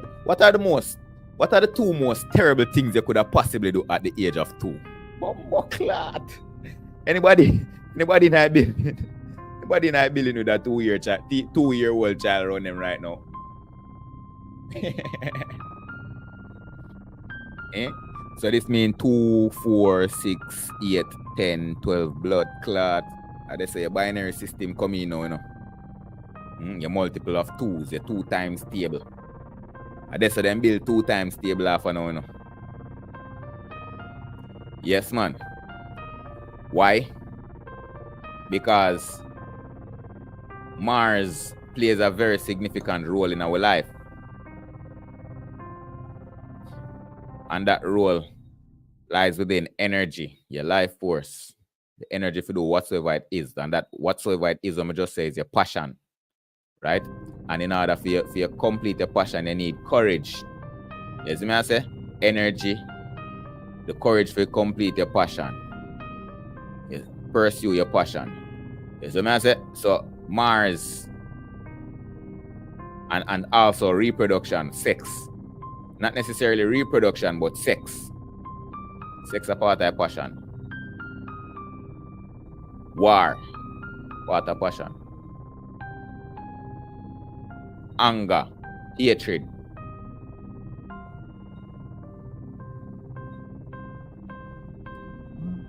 A: 2 most terrible things you could have possibly do at the age of 2? Bumbleclot. Anybody not building? Anybody not building with that 2-year-old child around them right now? So this means 2, 4, 6, 8, 10, 12 blood clot. They say a binary system coming now, your multiple of 2s, your 2 times table. They say them build 2 times table off now, Yes, man. Why? Because Mars plays a very significant role in our life. And that role lies within energy, your life force, the energy to do whatsoever it is. And that whatsoever it is, I'm just say is your passion, right? And in order for you complete your passion, you need courage. You see me I say? Energy, the courage for you complete your passion. You pursue your passion. You see me I say? So Mars and also reproduction, sex, Not necessarily reproduction, but sex. Sex a part of passion. War, part of passion. Anger, hatred.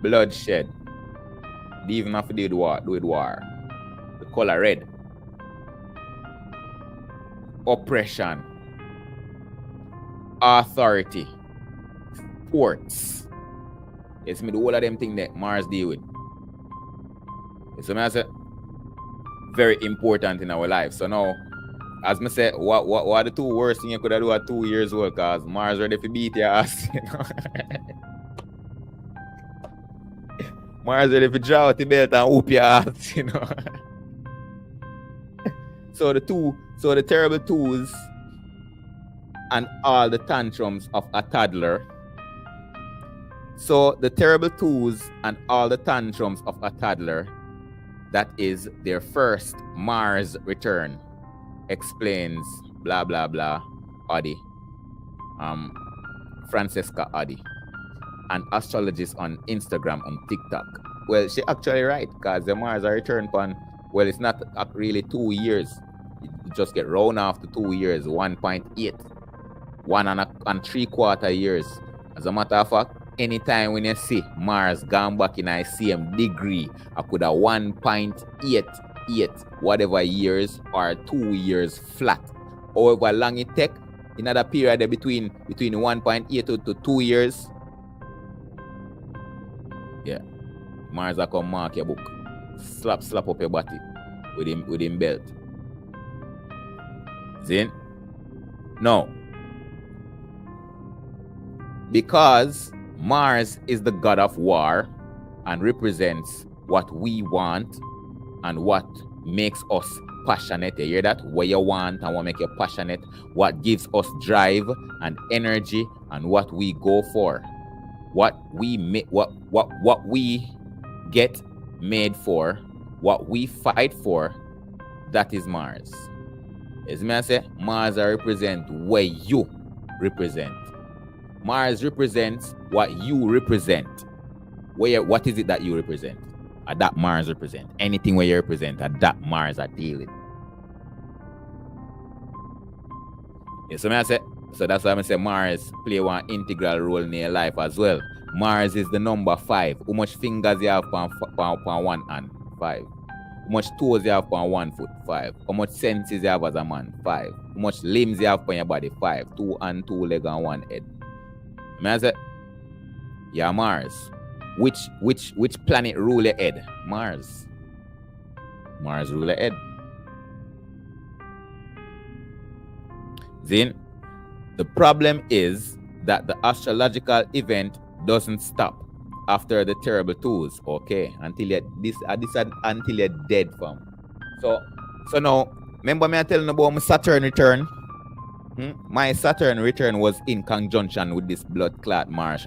A: Bloodshed. They even have to do with war. The color red. Oppression. Authority. Sports. It's me the whole of them things that Mars deal with. So I say very important in our life. So now, as I say, what are the two worst things you could do at 2 years old? Because Mars ready to beat your ass, you know. Mars ready to draw out the belt and whoop your ass, you know. So the terrible twos and all the tantrums of a toddler. So the terrible twos and all the tantrums of a toddler, that is their first Mars return, explains blah blah blah Adi, Francesca Adi, an astrologist on Instagram and TikTok. Well, she actually right, because the Mars return pan, well, it's not really 2 years. You just get round after 2 years, 1.8, 1.75 years. As a matter of fact, anytime when you see Mars gone back in a same degree, I could have 1.88 whatever years or 2 years flat. However long it take, in another period between 1.8 to 2 years, yeah, Mars will come mark your book. Slap up your body with him belt. Zin? No. Because Mars is the god of war and represents what we want and what makes us passionate. You hear that? What you want and what make you passionate, what gives us drive and energy, and what we go for. What we make, what we get made for, what we fight for, that is Mars. As me I say, Mars represent where you represent. Mars represents what you represent. What is it that you represent? That Mars represent. Anything where you represent, that Mars are dealing. Yeah, so that's why I say Mars play one integral role in your life as well. Mars is the number 5. How much fingers you have on one hand? 5. How much toes you have on one foot? 5. How much senses you have as a man? 5. How much limbs you have on your body? 5. 2 and 2 legs and 1 head. I say, yeah, Mars. Which planet rule your head? Mars. Mars rule your head. Then the problem is that the astrological event doesn't stop after the terrible twos, okay? Until you're until you're dead, fam. So now, remember me I telling you about my Saturn return? My Saturn return was in conjunction with this blood clot Mars,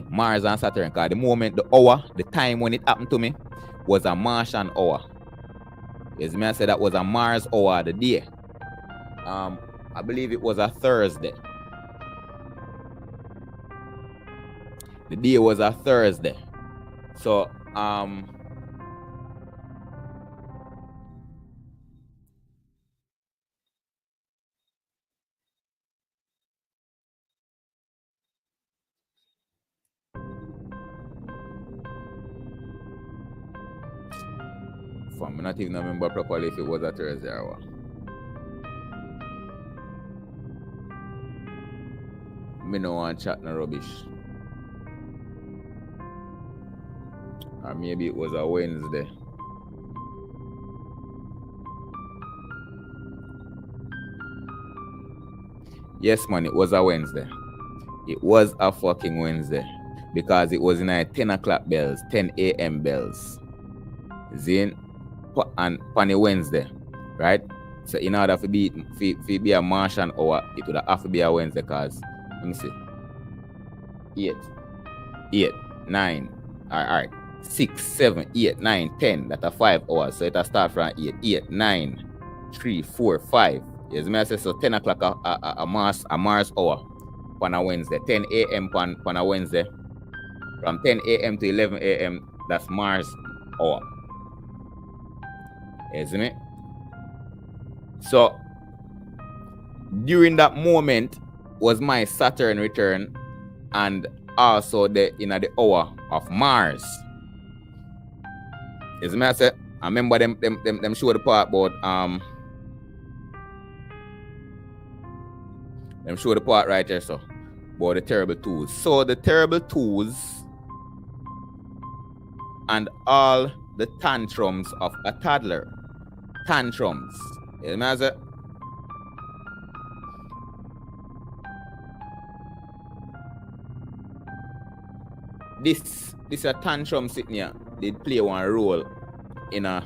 A: Mars and Saturn, because the moment, the hour, the time when it happened to me was a Martian hour. As me I said, that was a Mars hour the day. I believe it was a Thursday. The day was a Thursday. So I'm not even remember properly if it was a Thursday or what. Me no want chat no rubbish. Or maybe it was a Wednesday. Yes, man, it was a Wednesday. It was a fucking Wednesday. Because it was in a 10 o'clock bells, 10 a.m. bells. Zin and on a Wednesday, right? So in order to be a Martian hour, it would have to be a Wednesday, because let me see. 8, 9, all right, 6, 7, 8, 9, 10. That's a 5 hours. So it'll start from 8, 9, 3, 4, 5. Yes, me I say so 10 o'clock a Mars hour on a Wednesday. 10 a.m. on a Wednesday. From 10 a.m. to 11 a.m. that's Mars hour. Isn't it? So during that moment was my Saturn return and also the hour of Mars. Is me I say I remember them show the part about them show the part right there so about the terrible twos. So the terrible twos and all the tantrums of a toddler. Tantrums. Is me I say this a tantrum sitting here did play one role in a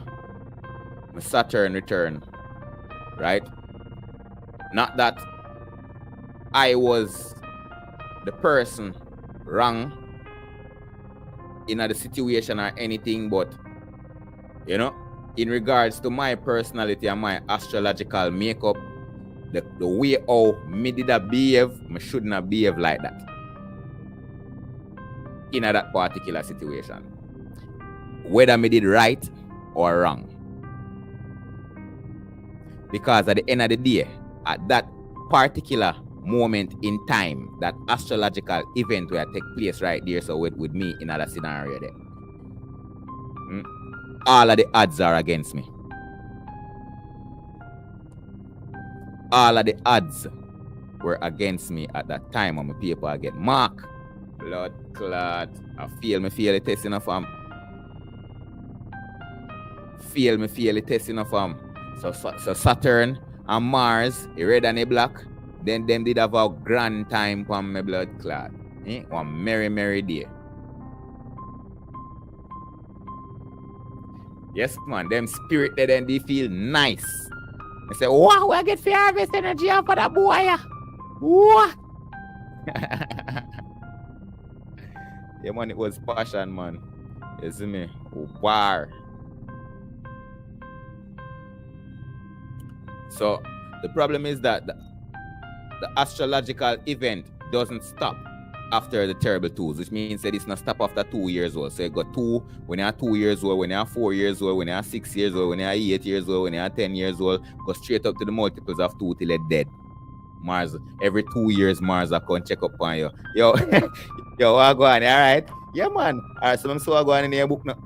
A: Saturn return, right? Not that I was the person wrong in the situation or anything, but you know, in regards to my personality and my astrological makeup, the way how me did I behave, me shouldn't have behaved like that in that particular situation, whether me did right or wrong. Because at the end of the day, at that particular moment in time, that astrological event where take place right there, so with me in that scenario there, all of the odds are against me. All of the odds were against me at that time when my paper get marked. Blood clot. I feel the test enough feel the test enough So Saturn and Mars, the red and the black, then them did have a grand time for my blood clot. One merry day. Yes, man, them spirit they then they feel nice. They say, wow, I get for harvest energy off of that boy. What? Yeah, man, it was passion, man. You see me? War. So the problem is that the astrological event doesn't stop after the terrible twos, which means that it's not stop after 2 years old. So you got 2 when you're 2 years old, when you're 4 years old, when you're 6 years old, when you're 8 years old, when you're 10 years old, go straight up to the multiples of 2 till you're dead. Mars, every 2 years, Mars I come check up on you. Yo, yo, I go on, all right? Yeah, man. All right, so I'm so I go on in your book now.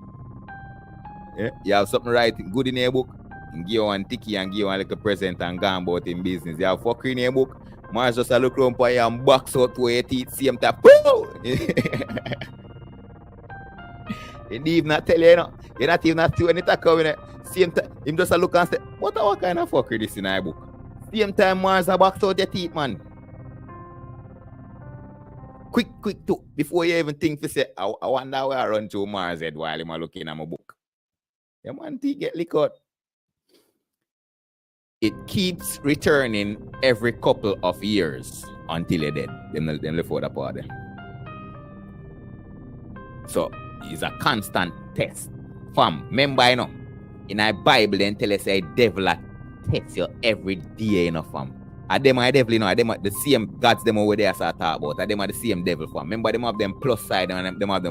A: Yeah, you have something right good in your book. And give you one ticky and give you one little present and go about in business. You have fucking in your book. Mars just a look around for you and box out to your teeth, same time. He even not tell you, you know. You're not even not doing it coming. Same time, him just a look and say, what kind of fuckery this in your book? Same time Mars a box out your teeth, man. Quick too. Before you even think to say, I wonder where I run to Mars head while I'm looking at my book. Your man teeth get licked out. It keeps returning every couple of years until you're dead. Them left out the part there. So it's a constant test. Fam, remember, you know, in our Bible, then tell us a devil test you every day, you know, fam. And them are devil, you know, them are the same gods them over there as I talk about. And them are the same devil, fam. Remember, them have them plus side and them have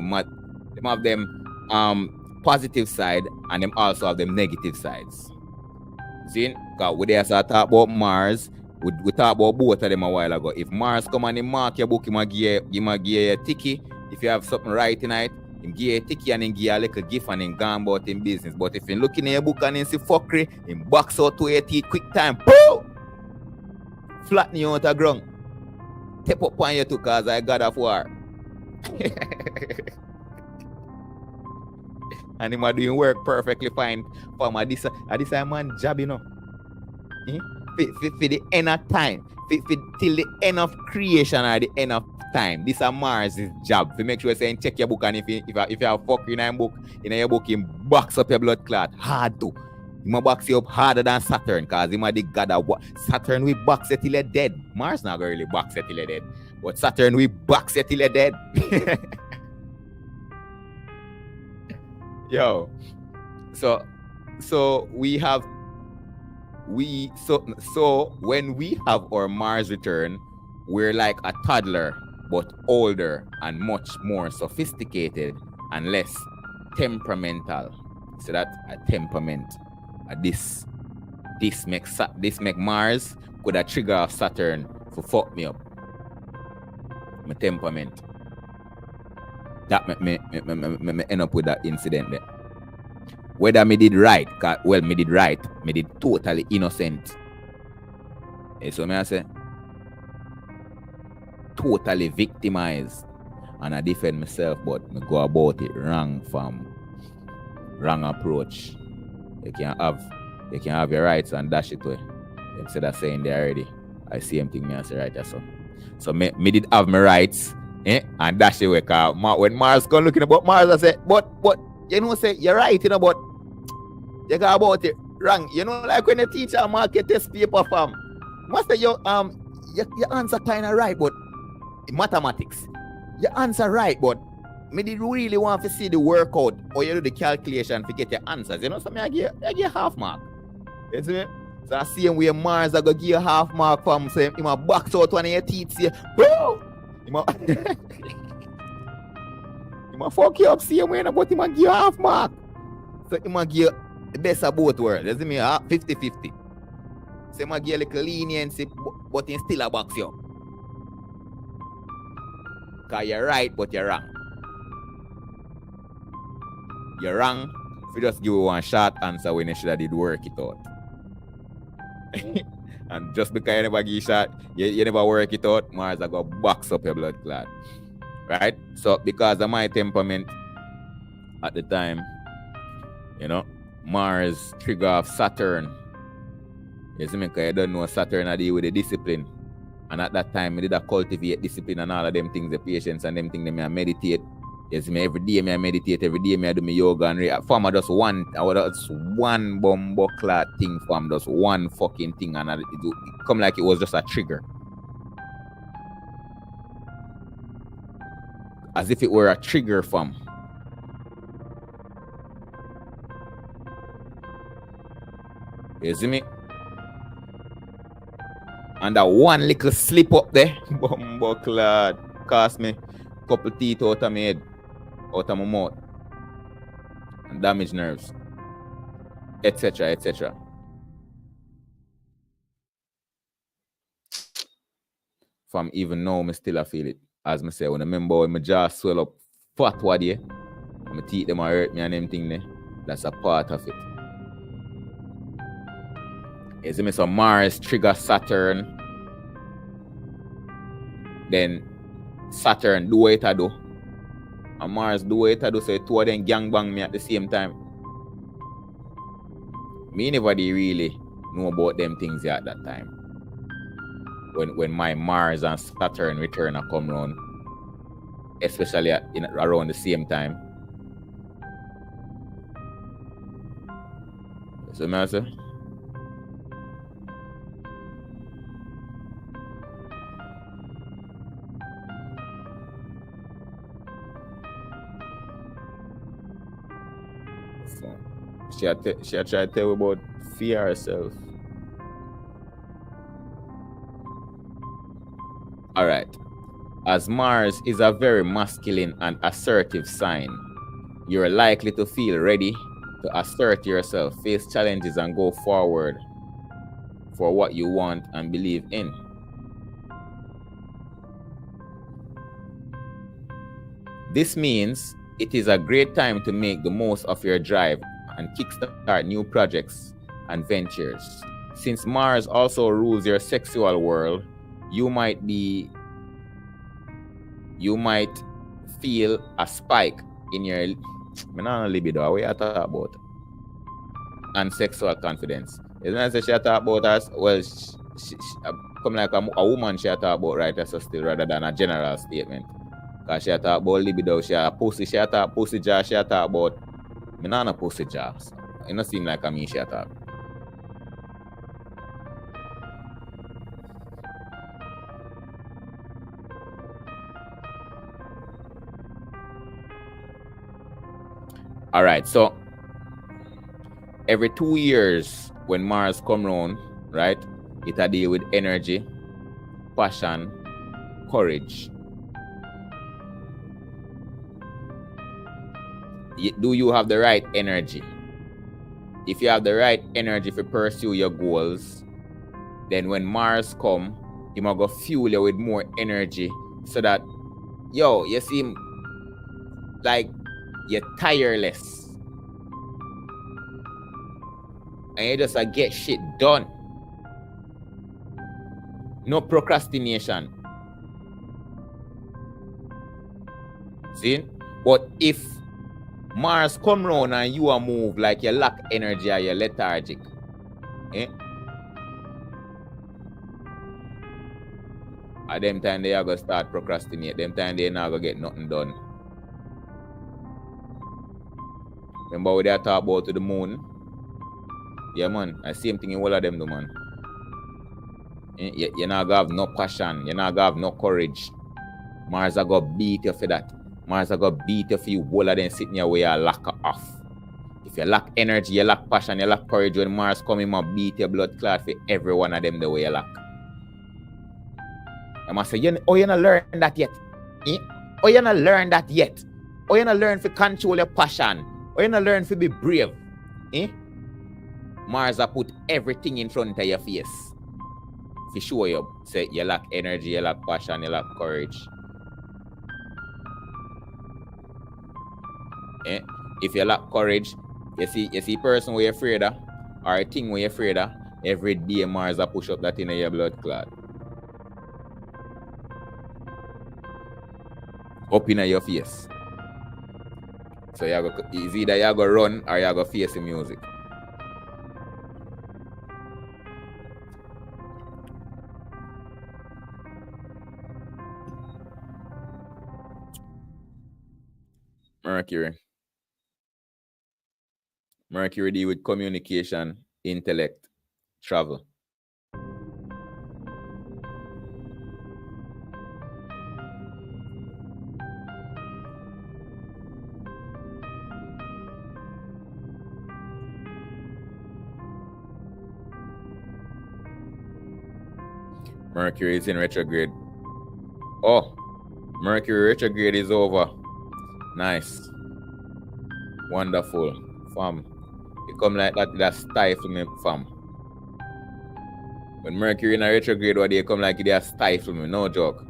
A: them positive side and them also have them negative sides. See, because we there talk about Mars, we talk about both of them a while ago. If Mars come and he mark your book, he might give you a ticky. If you have something right tonight, he give you a ticky and he give you a little gift and he gone about in business. But if you looking at your book and he see fuckery, he box out to your teeth quick time. Boom! Flatten you out the ground. Tap up on you too, because I God of war. And him are doing work perfectly fine for my this man job, you know. For the end of time. Till the end of creation or the end of time. This is Mars' job. To make sure saying check your book, and if you have fuck in your book, him box up your blood clot hard too. He might box you up harder than Saturn, because he might the god of what Saturn will box you till you're dead. Mars not gonna really box you till you're dead. But Saturn will box you till you're dead. Yo, so we have so when we have our Mars return, we're like a toddler, but older and much more sophisticated and less temperamental. So that a temperament, this make Mars could a trigger of Saturn for fuck me up. My temperament. That me end up with that incident there. Whether me did right, me did right, me did totally innocent. So me I say, totally victimized, and I defend myself, but me go about it wrong approach. You can have your rights and dash it away. Instead of saying they already, I see him think me as a right or so me did have my rights, and dash it away. Cause when Mars come looking about Mars, I say, but you know, say you're right, you know, but you go about it wrong. You know, like when the teacher mark your test paper from, must say your answer kind of right, but mathematics, your answer right, but me did really want to see the workout or you do the calculation to get your answers. You know, so I give you half mark. You see me? So I see him where Mars I go give you half mark from, so he might box out one of your teeth, say, bro! He might fuck you up, see him when, but he might give you half mark. So he might give you the best of both worlds. You see me? 50-50. So he might give you a little leniency, but he still a box you up. Because you're right, but you're wrong. You're wrong if you just give you one short answer when you should have did work it out. And just because you never give you shot, you never work it out, Mars are going to box up your blood clot. Right? So because of my temperament at the time, you know, Mars trigger off Saturn. You see me? Because you don't know Saturn I deal with the discipline. And at that time, I did cultivate discipline and all of them things, the patience and them things, I meditate. You see me, every day I meditate, every day I do my yoga and form just one bumbo clot thing from just one fucking thing, and it come like it was just a trigger. As if it were a trigger from. You see me? And that one little slip up there, bumbo clot, cost me a couple teeth out of my head, out of my mouth, and damaged nerves, etc., etc. From even now, I still feel it. As I say, when I remember when my jaw swell up fat one day, and my teeth them hurt me and them thing there, that's a part of it. You see me? So Mars trigger Saturn, then Saturn do what it do, and Mars do what it do, so two of them gangbang me at the same time. Me nobody really know about them things at that time. When my Mars and Saturn return a come round, especially around the same time. So me say, she tried to tell you about fear herself. Alright. As Mars is a very masculine and assertive sign, you're likely to feel ready to assert yourself, face challenges, and go forward for what you want and believe in. This means it is a great time to make the most of your drive and kickstart new projects and ventures. Since Mars also rules your sexual world, you might feel a spike in your libido. What you talk about? And sexual confidence. Isn't that she talk about us? Well, she come like a woman she talk about, right? That's still rather than a general statement. Because she talk about libido, she pussy, she talk pussy jar, she talk about me not a pussy jar. So it don't seem like a me she talk. All right, so every 2 years, when Mars come round, right, it a deal with energy, passion, courage. Do you have the right energy? If you have the right energy to pursue your goals, then when Mars come, he might go fuel you with more energy so that, yo, you seem like you're tireless. And you just get shit done. No procrastination. See? But if Mars come round and you are move like you lack energy or you're lethargic, at them time they are going to start procrastinate. Them time they not going to get nothing done. Remember what they talk about to the moon? Yeah, man. The same thing in all of them do, man. You're not going to have no passion. You're not going to have no courage. Mars are going to beat you for that. Mars are going to beat you for you. All of them sitting here where you lack off. If you lack energy, you lack passion, you lack courage, when Mars come in, and beat your blood clot for every one of them the way you lack. I must say, you not learn that yet? Oh, you not learn that yet? Oh, you not learn to control your passion? Oh, you not learn to be brave? Mars has put everything in front of your face. To show you, say you lack energy, you lack passion, you lack courage. If you lack courage, you see person where you're afraid of, or a thing where you're afraid of, every day Mars a push up that in your blood clot. Up in your face. So it's either you go run or you go face the music. Mercury deal with communication, intellect, travel. Mercury is in retrograde. Oh, Mercury retrograde is over. Nice. Wonderful. Fam. You come like that, that stifle me, fam. When Mercury in a retrograde, what they come like they stifle me, no joke.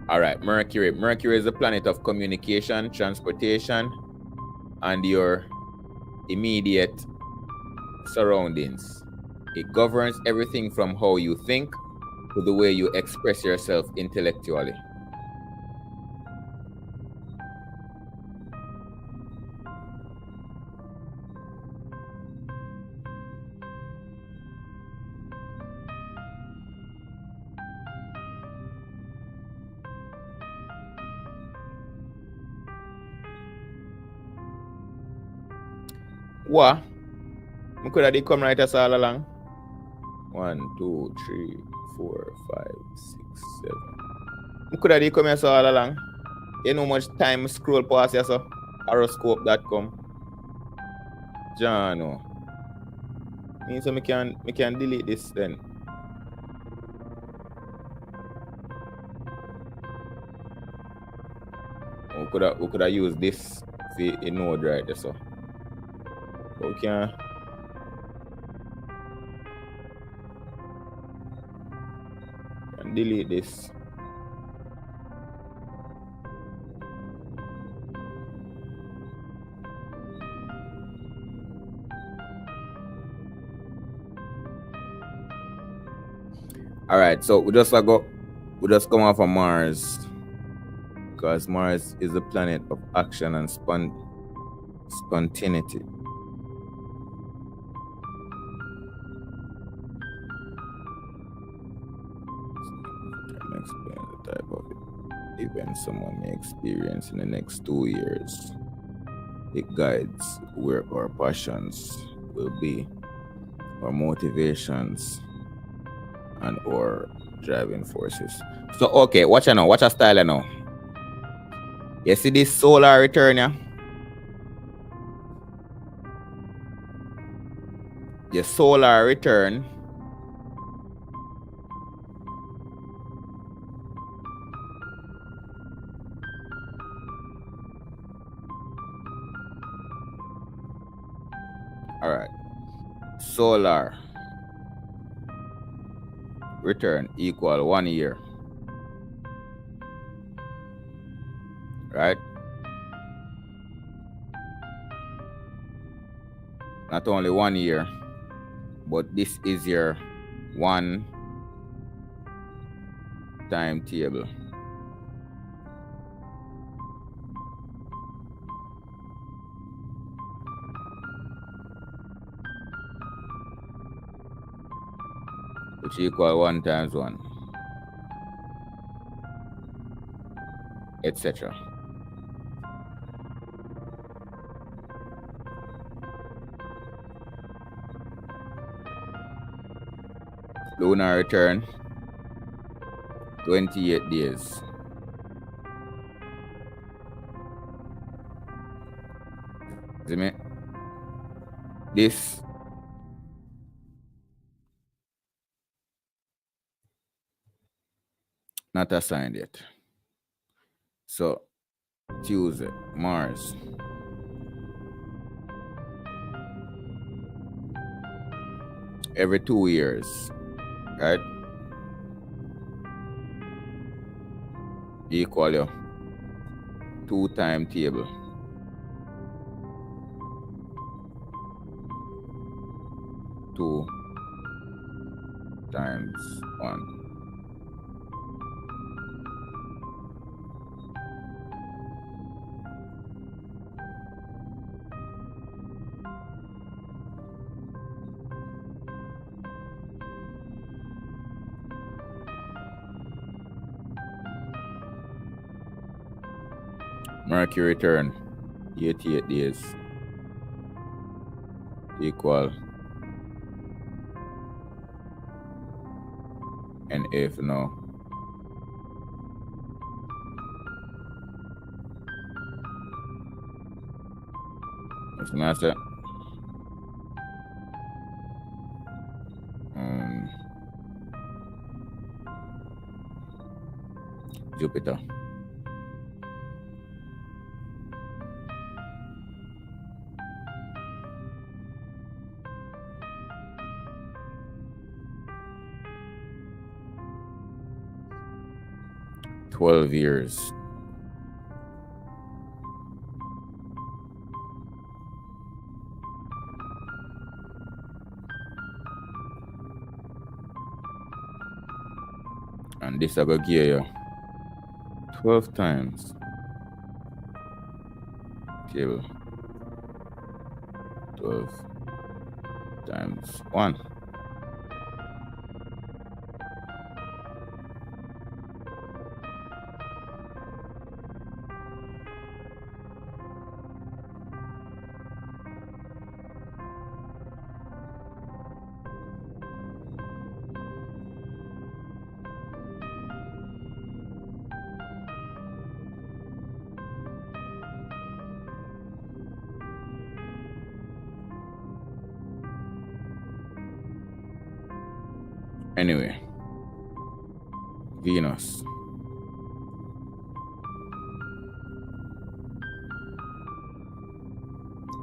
A: All right, Mercury. Mercury is the planet of communication, transportation, and your immediate surroundings. It governs everything from how you think to the way you express yourself intellectually. What? I could have come right us all along. 1, 2, 3, 4, 5, 6, 7. I could have come here so all along. You know how much time scroll past here, so horoscope.com. Jano. Means so I can delete this then. We could have used this for a node right there, so. But we can delete this. All right, so we just come off of Mars, because Mars is the planet of action and spontaneity. Explain the type of event someone may experience in the next 2 years. It guides where our passions will be our motivations and our driving forces. So, okay, watch I know. Watch a style I know. You see this solar return, yeah? The solar return all right. Solar return equal 1 year. Right? Not only 1 year, but this is your one timetable. Which equal 1 times 1, etc. Lunar return 28 days. See me? This not assigned yet. So Tuesday, Mars. Every 2 years, right? Equal your 2 timetable. 2 times 1. Mercury return 88 days equal NA for now. What's master? Jupiter. $12 years. And this I go give you 12 times table. 12 times 1. Anyway, Venus.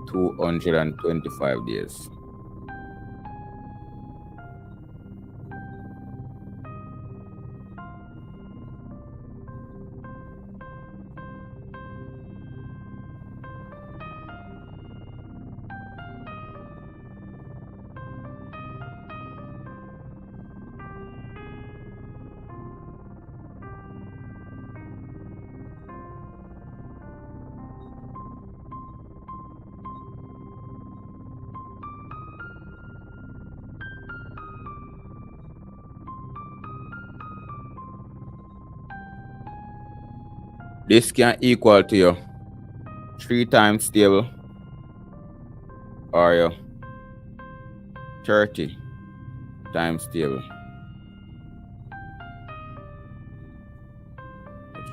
A: $225 days. This can equal to your 3 times stable or your 30 times table.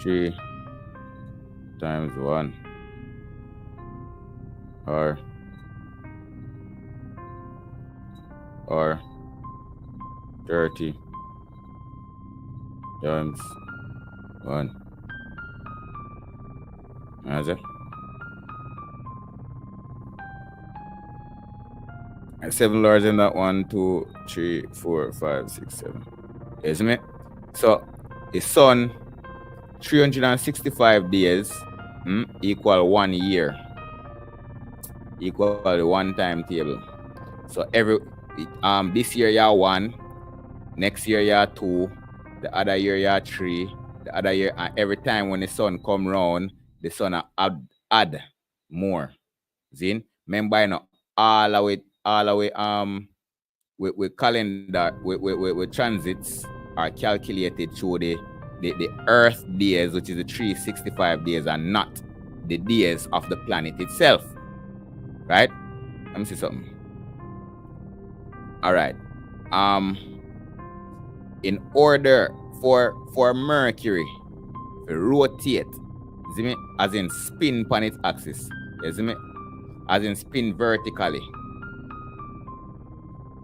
A: 3 times 1 or 30 times 1. That's it. 7 large in that 1, 2, 3, 4, 5, 6, 7. Isn't it? So the sun 365 days equal 1 year. Equal the 1 time table. So this year you 1, next year you 2, the other year you 3, the other year, and every time when the sun come round, the sun add more. Zin? Remember, you know, all the way with calendar, with transits are calculated through the Earth days, which is the 365 days, and not the days of the planet itself. Right? Let me see something. All right. In order for Mercury to rotate, as in spin upon its axis, as in spin vertically.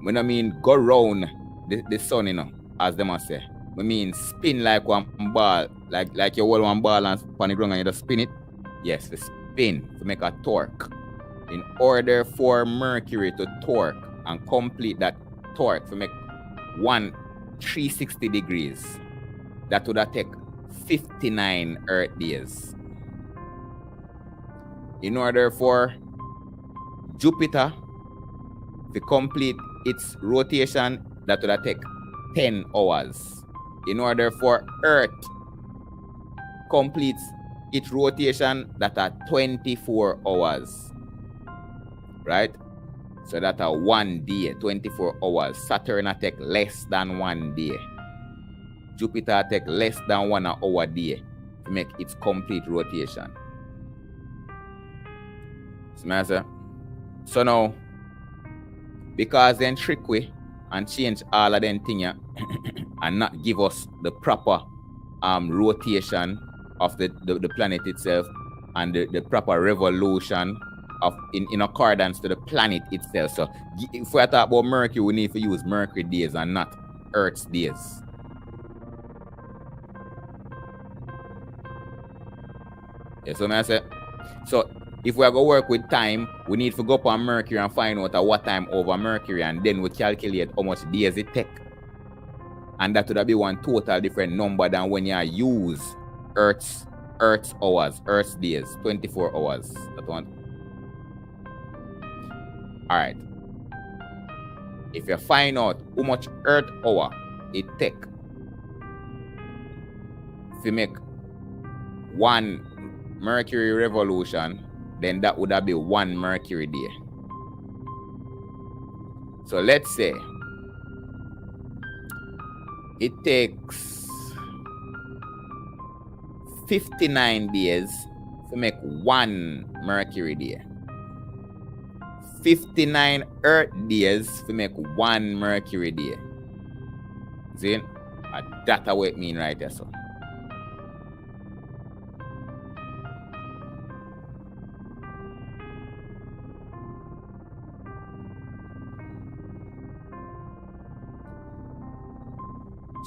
A: When I mean go round the sun, you know, as them must say. I mean spin like one ball, like you hold one ball and on the ground and you just spin it. Yes, the spin to make a torque. In order for Mercury to torque and complete that torque to make 360 degrees, that would take 59 Earth days. In order for Jupiter to complete its rotation, that would take 10 hours. In order for Earth completes its rotation, that are 24 hours. Right? So that are 1 day, 24 hours. Saturn take less than 1 day. Jupiter take less than 1 hour day to make its complete rotation. So now, because then trick we and change all of them things and not give us the proper rotation of the planet itself and the proper revolution of in accordance to the planet itself. So if we talk about Mercury, we need to use Mercury days and not Earth's days. Yeah, so I say, so if we are going to work with time, we need to go up on Mercury and find out at what time over Mercury, and then we calculate how much days it take. And that would be one total different number than when you use Earth's hours, Earth's days, 24 hours. That one. All right. If you find out how much Earth hour it take to make 1 Mercury revolution, then that would be 1 Mercury day. So let's say it takes 59 days to make 1 Mercury day. 59 Earth days to make 1 Mercury day. See? That's what it means right there. So.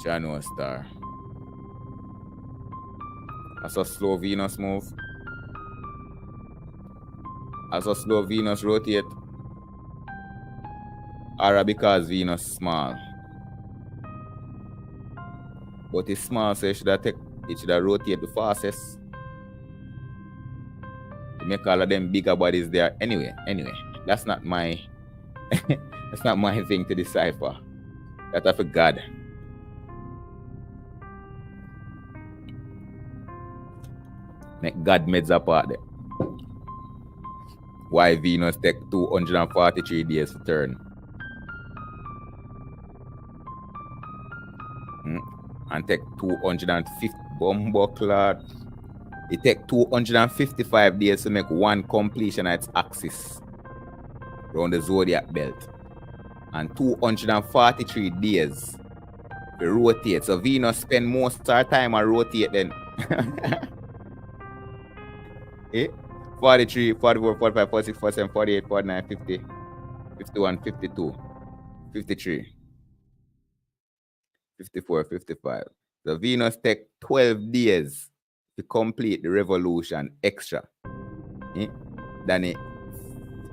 A: Channel star. That's a slow Venus move. As a slow Venus rotate. Or because Venus small. But it's small, so it should rotate the fastest. You make all of them bigger bodies there. Anyway, that's not my that's not my thing to decipher. That's for God. Make God meds apart there. Why Venus take 243 days to turn? And take 250 bumbleclad. It take 255 days to make 1 completion at its axis around the zodiac belt. and 243 days to rotate. So Venus spend most of our time on rotate then. Eh? 43, 44, 45, 46, 47, 48, 49, 50, 51, 52, 53, 54, 55. So Venus take 12 days to complete the revolution extra. Than it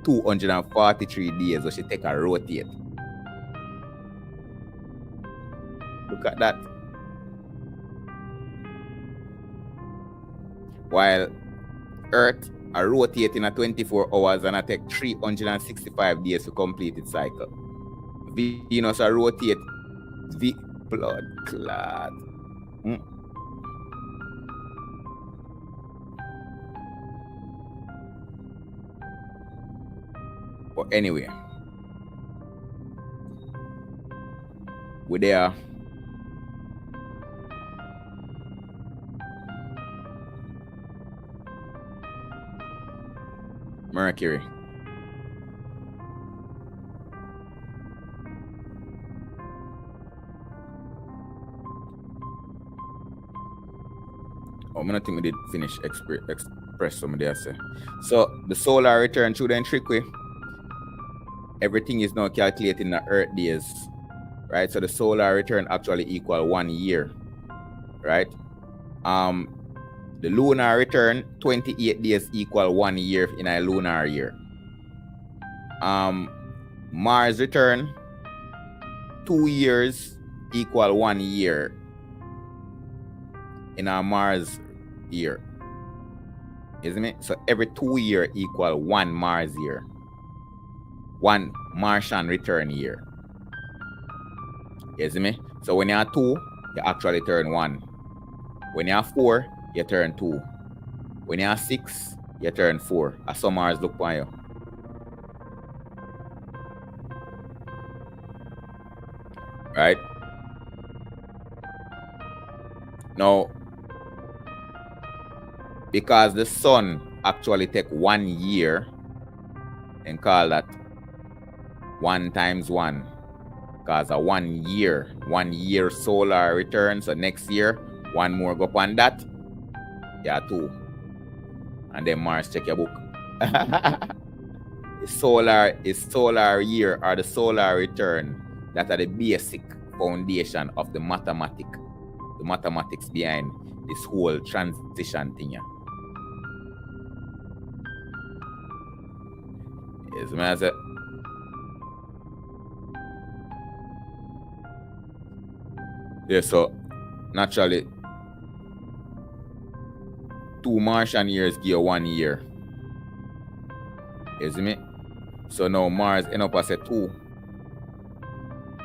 A: 243 days, so she take a rotate. Look at that. While Earth are rotating at 24 hours and I take 365 days to complete its cycle. Venus are rotate blood clot. But anyway, we're there. Mercury. Oh, I don't think we did finish express some of that. So the solar return through the intriquy. Everything is now calculating the Earth days, right? So the solar return actually equal 1 year, right? The lunar return, 28 days equal 1 year in a lunar year. Mars return, 2 years equal 1 year in a Mars year, isn't it? So every 2 year equal 1 Mars year, 1 Martian return year, isn't it? So when you have 2, you actually turn 1. When you have 4, you turn 2. When you have 6, you turn 4. As some Mars look for you. Right? Now, because the sun actually take 1 year, and call that 1 times 1. Because a 1 year solar return. So next year, 1 more go up on that. Yeah, 2. And then Mars check your book. solar year or the solar return that are the basic foundation of the mathematics behind this whole transition thing. Yes, man. Yeah, so naturally 2 Martian years give 1 year. You see me? So now Mars end up as a 2.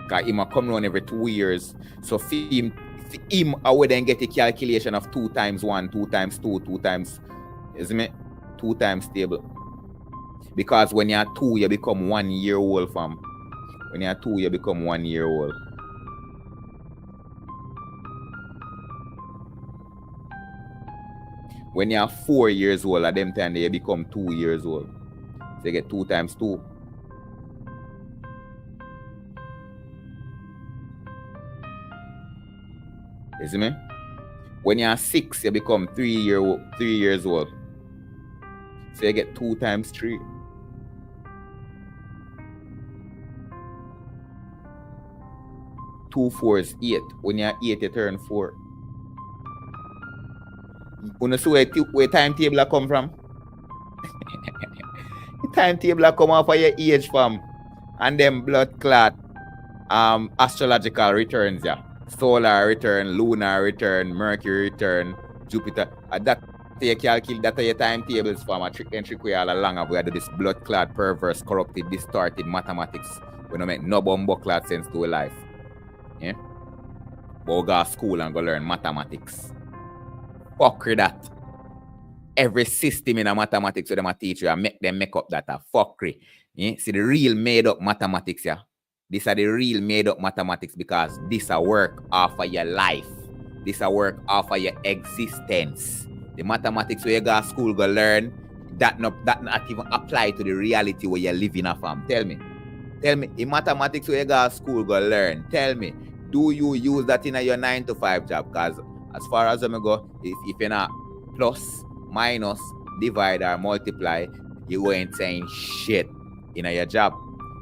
A: Because he might come around every 2 years. So for him I would then get a calculation of 2 times 1, 2 times 2, 2 times, you see me? 2 times stable. Because when you're 2, you become 1 year old, fam. When you're 2, you become 1 year old. When you're 4 years old, at them time you become 2 years old. So you get 2 times 2. You see me? When you're 6, you become 3 years old. So you get 2 times 3. Two 4 is 8. When you're 8, you turn 4. You know see where timetable come from? The timetable come off of your age, fam. And then blood clot astrological returns, yeah. Solar return, lunar return, Mercury return, Jupiter. That you calculate, that are your timetables, fam. A trick and trick way all along. We had this blood clot, perverse, corrupted, distorted mathematics. We don't make no bumbo clot sense to a life. Yeah? But we go to school and go learn mathematics. Fuck with that. Every system in a mathematics with them a teach you and make them make up that a fuckery. Yeah? See the real made up mathematics, yeah. These are the real made up mathematics because this a work off of your life. This a work off of your existence. The mathematics where you go to school go learn, that not even apply to the reality where you're living a fam. Tell me. Tell me, in mathematics where you go to school, go learn. Tell me, do you use that in your 9 to 5 job? Because as far as I go, if you're not plus, minus, divide, or multiply, you ain't saying shit in your job.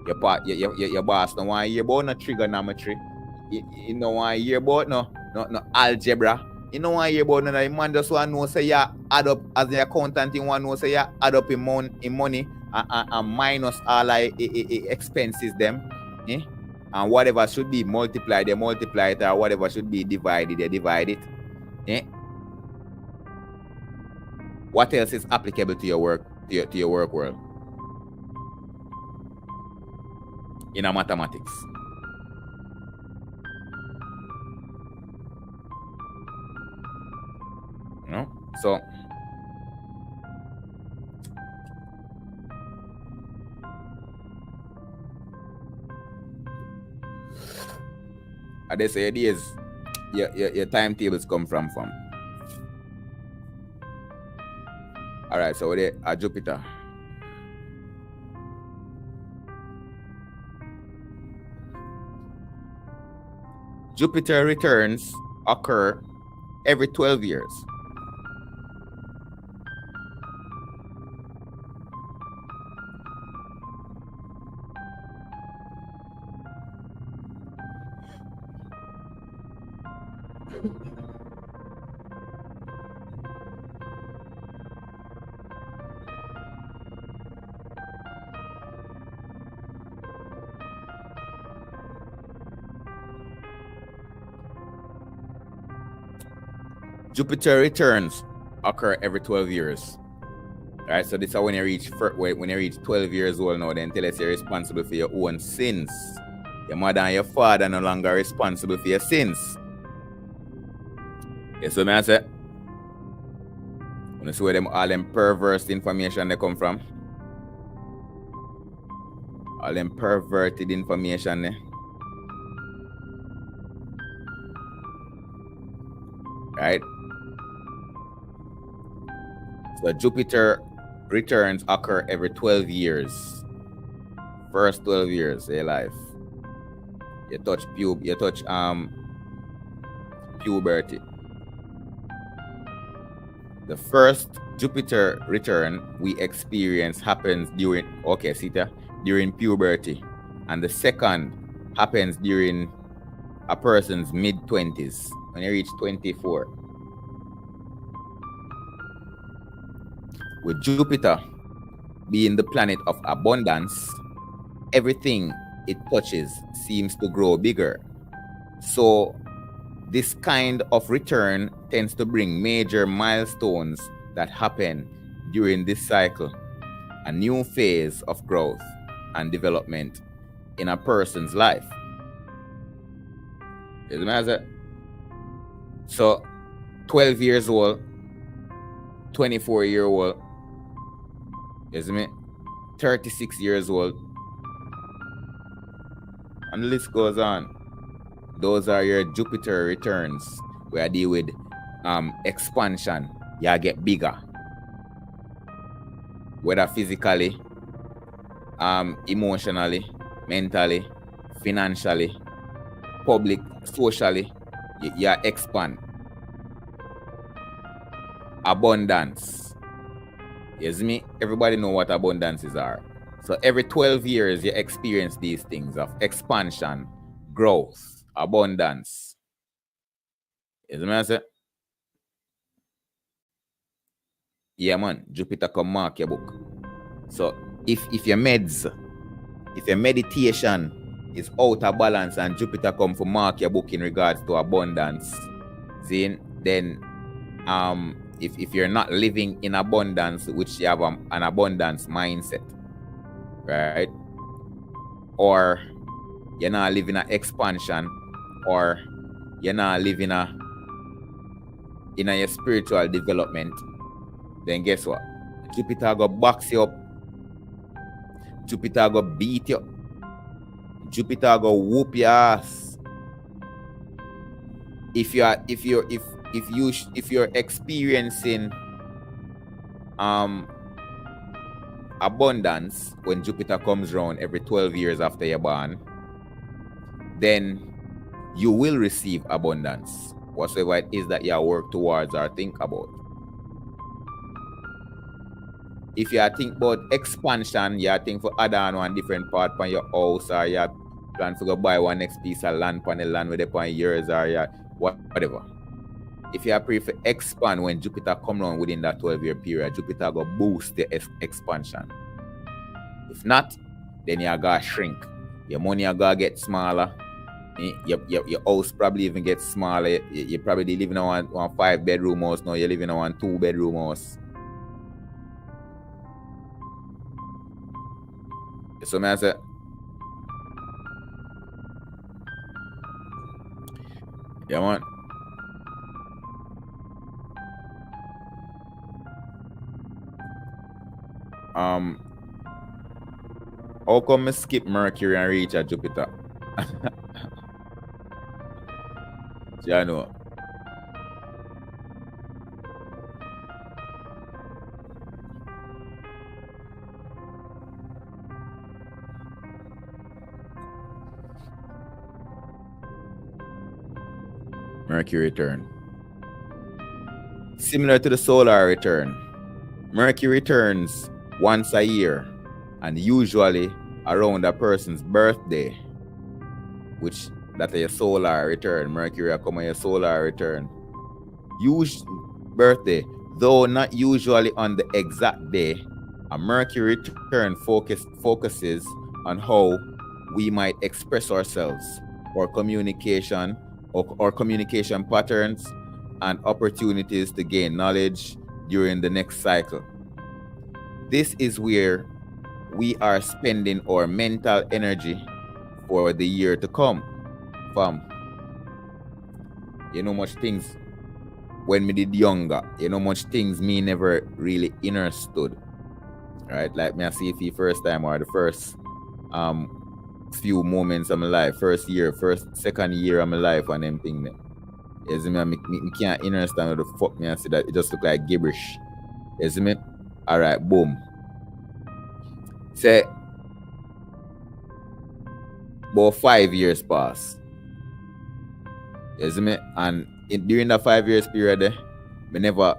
A: Your boss don't want to hear about no trigonometry. You don't want to hear about no algebra. You don't want to hear about none of the man just want to know say you add up as the accountant. You want to know say you add up in money and minus all expenses them. Eh? And whatever should be multiplied, they multiply it, or whatever should be divided, they divide it. Eh? What else is applicable to your work, to your work world? In a mathematics. You know? So they say ideas your timetables come from. Alright, so they are Jupiter. Jupiter returns occur every 12 years. Jupiter returns occur every 12 years. Right, so this is when you reach 12 years old now, then tell us you're responsible for your own sins. Your mother and your father are no longer responsible for your sins. You see what I say? You see where all them perverse information they come from? All them perverted information there. Right? So Jupiter returns occur every 12 years. First 12 years of your life. You touch puberty. The first Jupiter return we experience happens during puberty. And the second happens during a person's mid-20s, when you reach 24. With Jupiter being the planet of abundance, everything it touches seems to grow bigger. So this kind of return tends to bring major milestones that happen during this cycle, a new phase of growth and development in a person's life. So 12 years old, 24-year-old, 36 years old, and the list goes on. Those are your Jupiter returns, where I deal with expansion. You get bigger, whether physically, emotionally, mentally, financially, public, socially. You expand. Abundance. Yes, everybody know what abundances are. So every 12 years you experience these things of expansion, growth, abundance. Yes, I say? Yeah, man. Jupiter come mark your book. So if your meditation is out of balance and Jupiter come for mark your book in regards to abundance, then if you're not living in abundance, which you have an abundance mindset, right? Or you're not living an expansion, or you're not living in your spiritual development, then guess what? Jupiter go box you up. Jupiter go beat you. Jupiter go whoop your ass. If you're experiencing abundance when Jupiter comes around every 12 years after you're born, then you will receive abundance, whatsoever it is that you work towards or think about. If you think about expansion, you think for add on one different part on your house, or you plan to go buy one next piece of land on the land with upon years, or you whatever. If you pray for expand when Jupiter come around within that 12-year period, Jupiter go boost the expansion. If not, then you gotta shrink. Your money you gotta get smaller. Your house probably even gets smaller. You probably live in one 5-bedroom house now. You live in one 2-bedroom house. So I say, yeah man. How come I skip Mercury and reach at Jupiter? Yeah, I know. Mercury return. Similar to the solar return, Mercury returns once a year, and usually around a person's birthday, which that is a solar return. Mercury will come on your solar return. Birthday, though not usually on the exact day, a Mercury return focuses on how we might express ourselves, or communication, or communication patterns and opportunities to gain knowledge during the next cycle. This is where we are spending our mental energy for the year to come. Fam, you know much things when me did younger, you know much things me never really understood. Right? Like me I see it the first time, or the first few moments of my life, second year of my life, and them thing. You see me, me can't understand what the fuck me I see that. It just look like gibberish. You see me? Alright, boom. Say about 5 years pass. You see me? And during that 5 years period, me never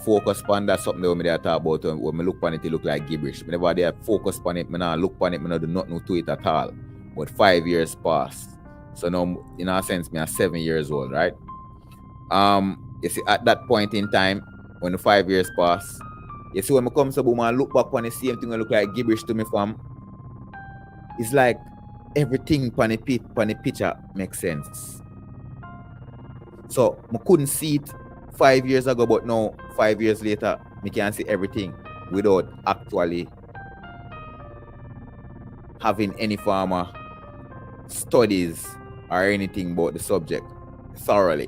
A: focus on that something that me talk about when me look on it look like gibberish. Me never there focus on it, me not look on it, me not do nothing to it at all. But 5 years pass. So now, in a sense, me are 7 years old, right? You see, at that point in time, when the 5 years pass, you see when I come to boom and look back on the same thing that look like gibberish to me, fam, it's like everything on the picture makes sense. So I couldn't see it 5 years ago, but now 5 years later, I can see everything without actually having any form of studies or anything about the subject thoroughly.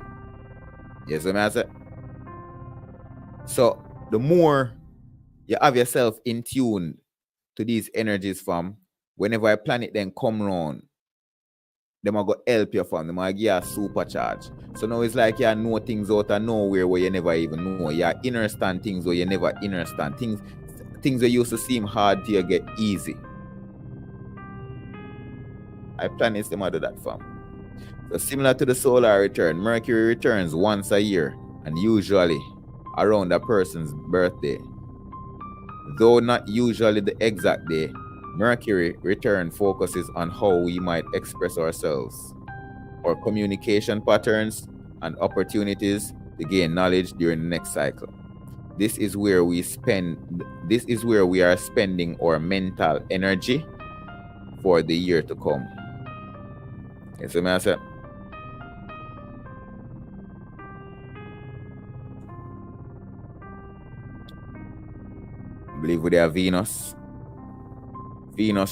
A: Yes, what I say? So the more you have yourself in tune to these energies, from whenever a planet then come around, them are going to help you, from them are give you a supercharge. So now it's like you know things out of nowhere where you never even know. You understand things where you never understand. Things that used to seem hard to you get easy. I planets them to do that, fam. So similar to the solar return, Mercury returns once a year, and usually around a person's birthday. Though not usually the exact day, Mercury return focuses on how we might express ourselves, or communication patterns and opportunities to gain knowledge during the next cycle. This is where we are spending our mental energy for the year to come. You see what I say? I believe we have Venus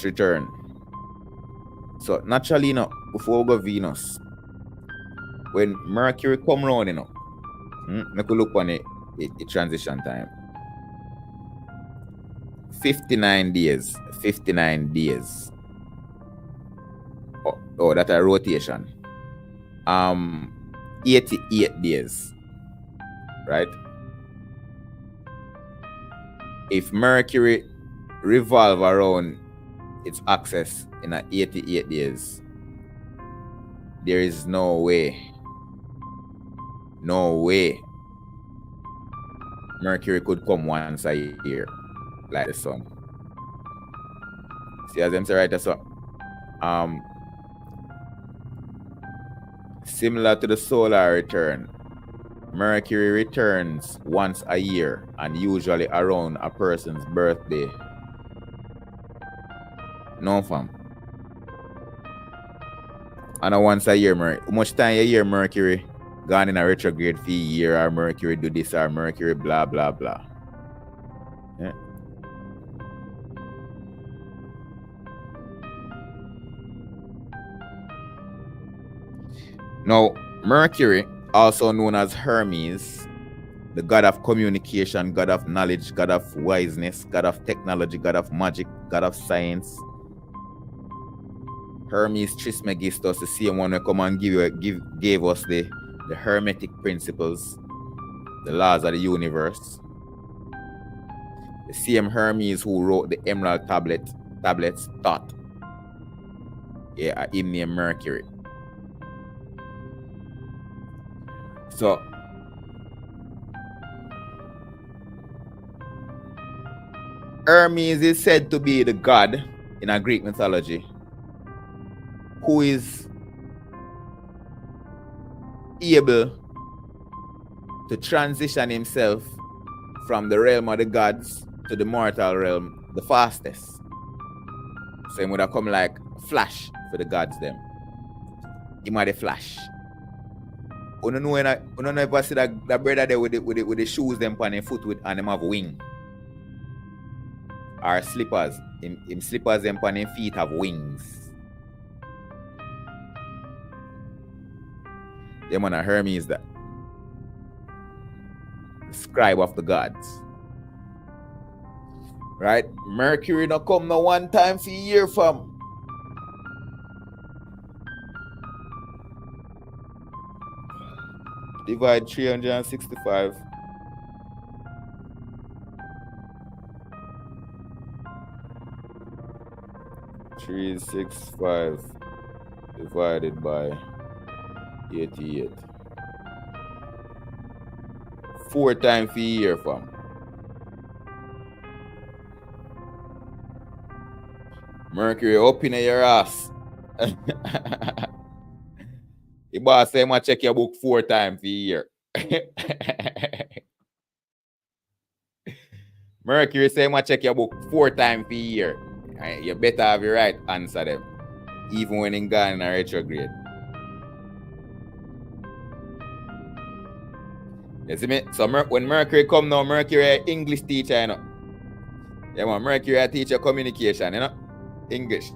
A: return. So naturally, before we go Venus, when Mercury come around, make a look on it transition time. 59 days. Oh, that's a rotation. 88 days. Right? If Mercury revolve around its axis in 88 days, there is no way Mercury could come once a year like the sun. See as them say right, so similar to the solar return, Mercury returns once a year and usually around a person's birthday. No fam. And once a year, how much time a year Mercury gone in a retrograde for a year, or Mercury do this, or Mercury blah blah blah. Yeah. Now, Mercury, also known as Hermes, the god of communication, god of knowledge, god of wiseness, god of technology, god of magic, god of science. Hermes Trismegistus, the same one who come and gave us the Hermetic principles, the laws of the universe. The same Hermes who wrote the Emerald tablets thought, yeah, him named Mercury. So Hermes is said to be the god in a Greek mythology who is able to transition himself from the realm of the gods to the mortal realm the fastest. So he would have come like Flash for the gods them. He might have Flash. You don't know if I see that brother there with the shoes them on their foot with and them have wing. Or slippers. Him slippers them on their feet have wings. Them on a Hermes that. The scribe of the gods. Right? Mercury not come no one time for a year fam. Divide 365. Divided by 88. 4 times a year fam. Mercury up in your ass. The boss say I check your book 4 times a year. Mercury say I check your book 4 times a year. You better have your right answer them. Even when in gone in a retrograde. You see me? So when Mercury come now, Mercury English teacher, you know. Yeah man, Mercury teach you communication, you know. English.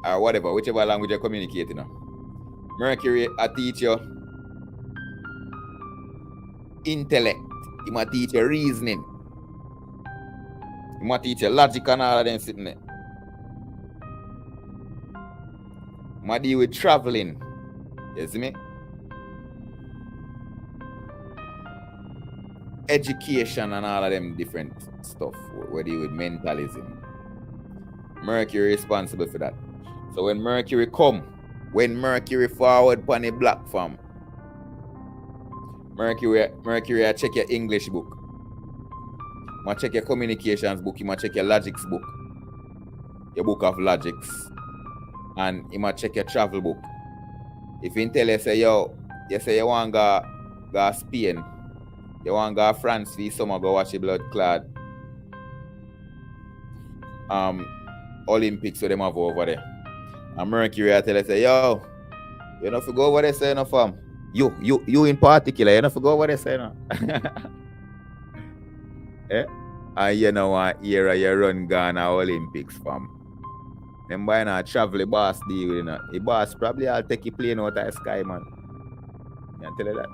A: Or whatever, whichever language you communicate, you know. Mercury teach you intellect. He might teach you reasoning. He might teach you logic and all of them sitting there. He might deal with traveling. You see me? Education and all of them different stuff. Where deal with mentalism. Mercury responsible for that. So when Mercury come, when Mercury forward upon a black farm, Mercury I check your English book. You check your communications book. You check your logics book. Your book of logics. And you check your travel book. If you tell you say, yo, you say you want to go Spain, you want to go France for summer, go watch the blood clot Olympics, so them have over there. And Mercury I tell you say, yo, you don't have to go over there, say no fam. You in particular, you don't have to go over there, say no. Eh? And you know what era you run Ghana Olympics fam. Them boy now travel the boss deal with, you know. The boss probably I'll take a plane out of the sky, man. Can tell you that?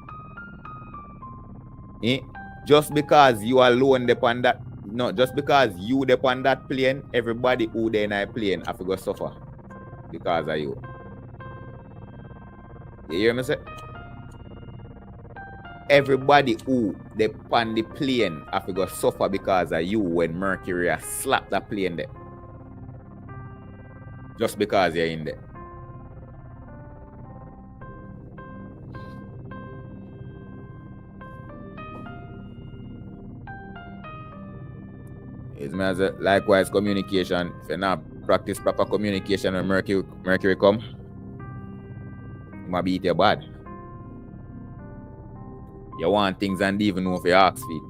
A: Eh? Just because you alone depend that, no, just because you depend that plane, everybody who there in that plane have to go suffer because of you. You hear me say? everybody who they on the plane have to go suffer because of you when Mercury has slapped the plane there. Just because you're in there. Likewise, communication. If you not practice proper communication when Mercury come, it might beat you bad. You want things and even know if you ask for it.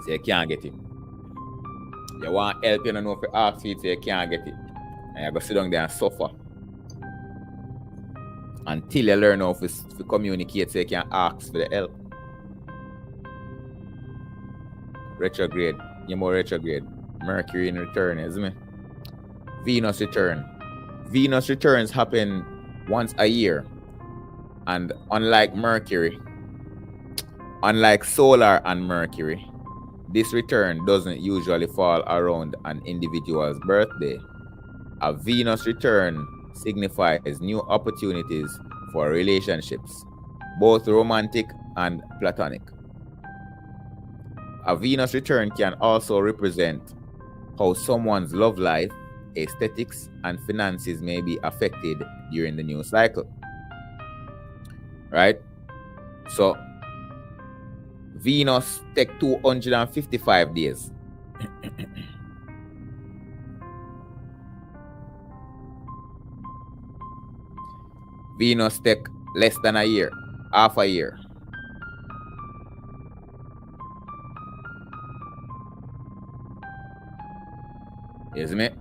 A: So you can't get it. You want help, you don't know if you ask for it, so you can't get it. And you go sit down there and suffer. Until you learn how to communicate so you can ask for the help. Retrograde. You're more retrograde. Mercury in return, isn't it? Venus return. Venus returns happen once a year. And unlike Mercury, unlike solar and Mercury, this return doesn't usually fall around an individual's birthday. A Venus return signifies new opportunities for relationships, both romantic and platonic. A Venus return can also represent how someone's love life, aesthetics, and finances may be affected during the new cycle. Right? So, Venus take 255 days. Venus take less than a year, half a year. Isn't it?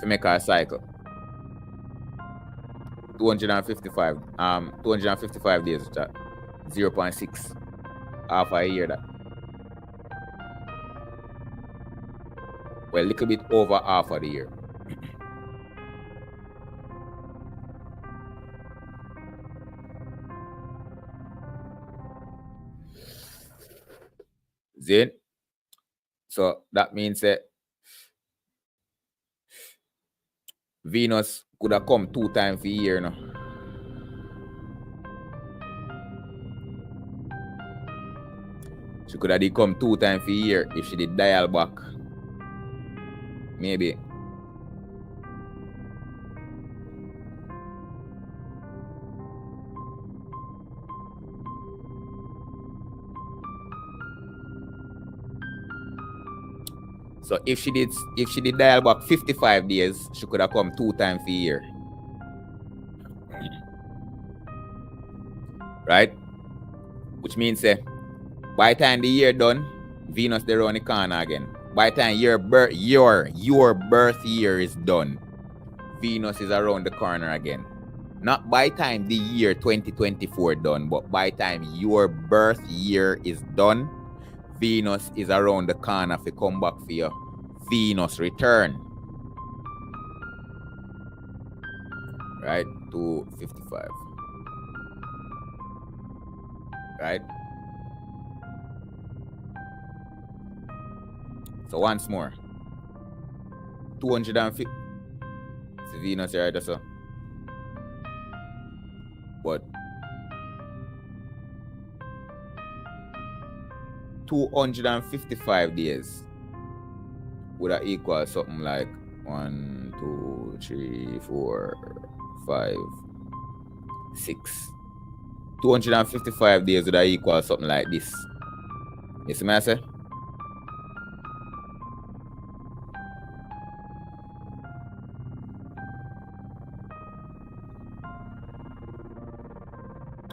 A: To make our cycle. 255 days, 0.6. Half a year that. Well, a little bit over half of the year. Zin? So that means that Venus could have come 2 times a year now. She could have come 2 times a year if she did dial back. Maybe. So if she did dial back 55 days, she could have come 2 times a year. Right? Which means by the time the year done, Venus they around the corner again. By the time your birth year is done, Venus is around the corner again. Not by the time the year 2024 done, but by the time your birth year is done, Venus is around the corner to come back for your Venus return. Right? 255. Right? So once more. 250. It's Venus right there, so. But 255 days would have equal something like 1, 2, 3, 4, 5, 6. 255 days would have equal something like this. You see what I say?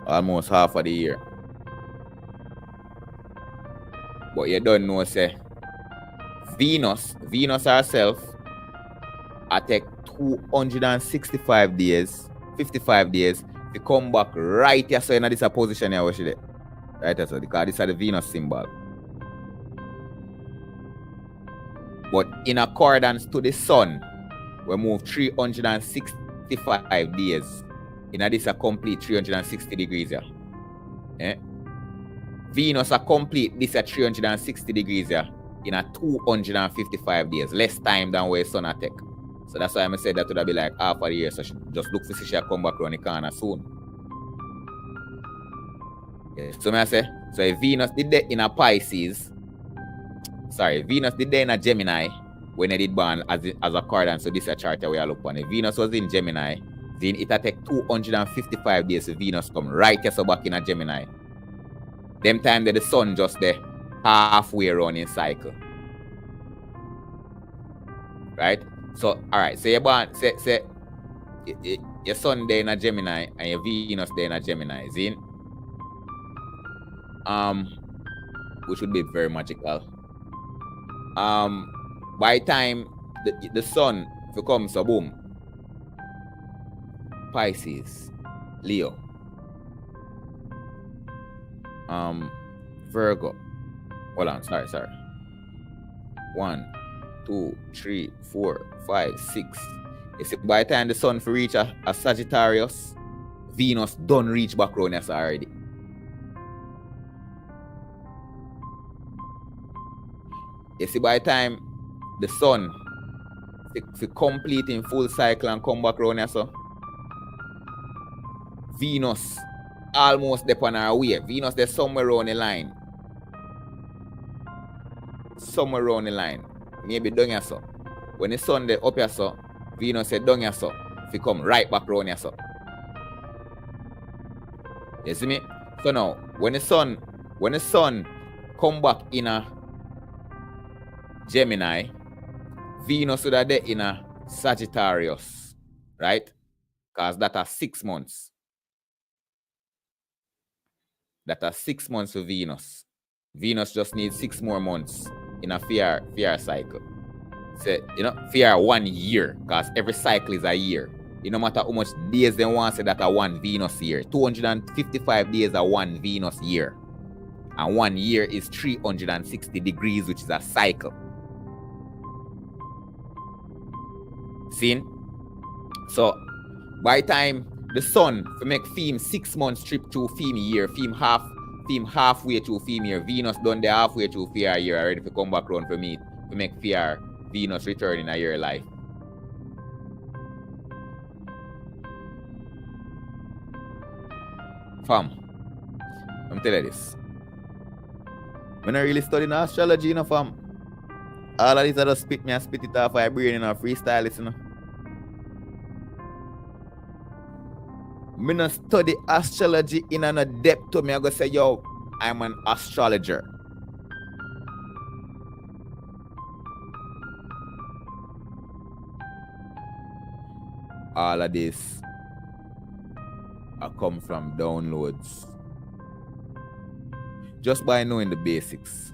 A: Almost half of the year. But you don't know, say, Venus herself, I take 265 days, 55 days, to come back right here, so in this position here, where she did. Right here, so because this is the Venus symbol. But in accordance to the sun, we move 365 days. In this a complete 360 degrees here. Eh? Venus a complete this at 360 degrees here in a 255 days. Less time than where sun a take. So that's why I said that would be like half a year. So just look for see she come back around the corner soon. Yeah. So I say, so if Venus did that in a Pisces, Venus did that in a Gemini when I did born as a cardinal. So this is a chart that we are looking on. If Venus was in Gemini, then it will take 255 days for Venus come right here so back in a Gemini. Them time that the sun just there halfway around in cycle. Right? So alright, so you're born say your sun there in a Gemini and your Venus there in a Gemini, Zin. Which would be very magical. By time the sun becomes so boom. Pisces, Leo, Virgo. Hold on, sorry. 1, 2, 3, 4, 5, 6. You see, by the time the sun for reach a Sagittarius, Venus done reach back round us already. You see, by the time the sun for complete in full cycle and come back round us, so Venus almost there on our way. Venus there somewhere around the line. Somewhere around the line. Maybe down here so. When the sun there up here so, Venus say down here so. If you come right back around here so. You see me? So now, when the sun come back in a Gemini, Venus would have there in a Sagittarius. Right? Because that are 6 months. That are 6 months for Venus. Venus just needs 6 more months in a fair cycle. So, fair 1 year, because every cycle is a year. No matter how much days they want to say that are 1 Venus year. 255 days are 1 Venus year. And 1 year is 360 degrees, which is a cycle. See? So, by time the sun for make theme 6 months trip to theme year, theme halfway to theme year, Venus done there halfway to fair year already to come back around for me to make fair Venus return in a year life. Fam, I'm telling you this. I'm not really studying astrology, fam. All of this I just spit it off my brain in a freestyle, listen. I don't study astrology in a depth to me. I'm going to say, yo, I'm an astrologer. All of this I come from downloads. Just by knowing the basics.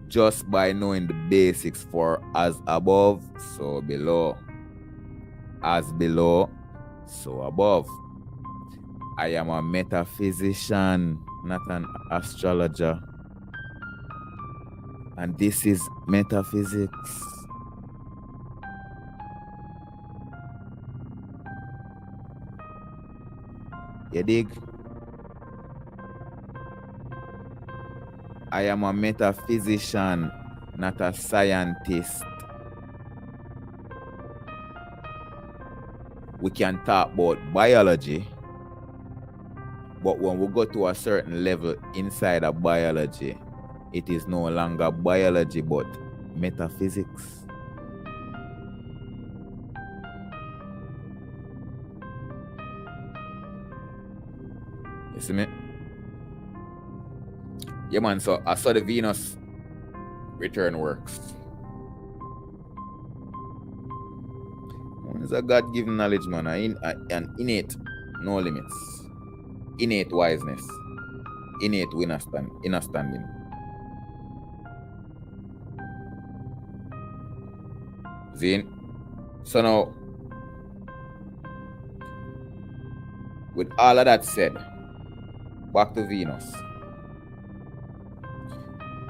A: Just by knowing the basics for as above, so below. As below, so above. I am a metaphysician, not an astrologer. And this is metaphysics. You dig? I am a metaphysician, not a scientist. We can talk about biology, but when we go to a certain level inside of biology, it is no longer biology, but metaphysics. You see me? Yeah, man, so I saw the Venus return works. It's a God-given knowledge, man. An innate, no limits. Innate wiseness. Innate understanding. Zin. So now, with all of that said, back to Venus.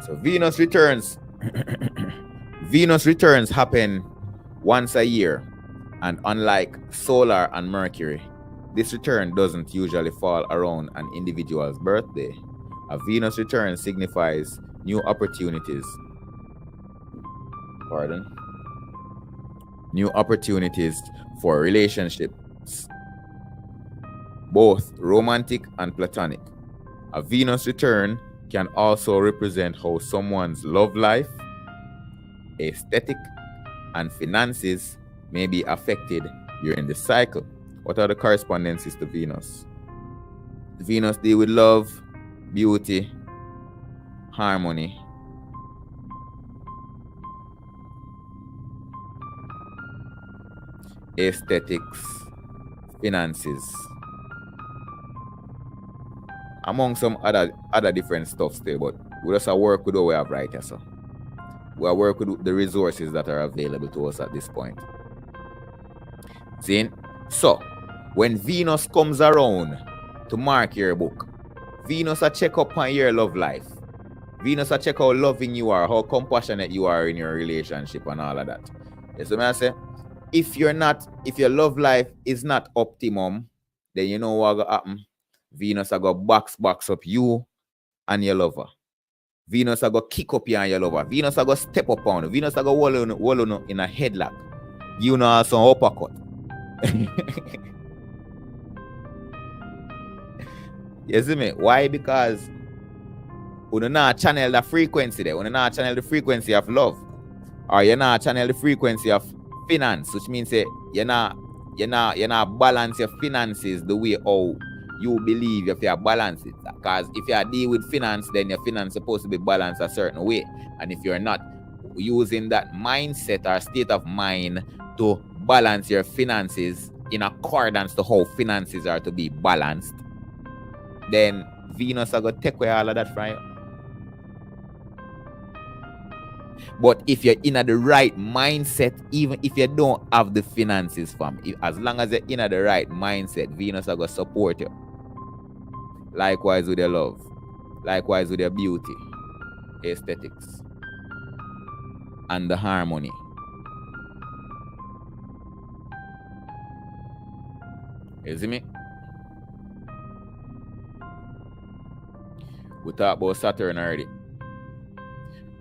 A: So Venus returns. Venus returns happen once a year, and unlike solar and Mercury, this return doesn't usually fall around an individual's birthday. A Venus return signifies new opportunities. New opportunities for relationships, both romantic and platonic. A Venus return can also represent how someone's love life, aesthetic, and finances may be affected during the cycle. What are the correspondences to Venus? Venus deal with love, beauty, harmony, aesthetics, finances, among some other different stuff still, but we just work with what we have right here. So we work with the resources that are available to us at this point. See? So when Venus comes around to mark your book, Venus a check up on your love life. Venus a check how loving you are, how compassionate you are in your relationship and all of that. You see what I say? If your love life is not optimum, then you know what will happen. Venus a go box up you and your lover. Venus a go kick up you and your lover. Venus a go step up on you. Venus a go wall on in a headlock. You know some uppercut. You see me? Why? Because you not channel the frequency there. You not channel the frequency of love. Or you not channel the frequency of finance, which means you not balance your finances the way how you believe if you balance it. Because if you deal with finance, then your finance is supposed to be balanced a certain way. And if you're not using that mindset or state of mind to balance your finances in accordance to how finances are to be balanced, then Venus are going to take away all of that from you. But if you're in the right mindset, even if you don't have the finances, as long as you're in the right mindset, Venus are going to support you. Likewise with your love. Likewise with your beauty, aesthetics, and the harmony. You see me? We talked about Saturn already.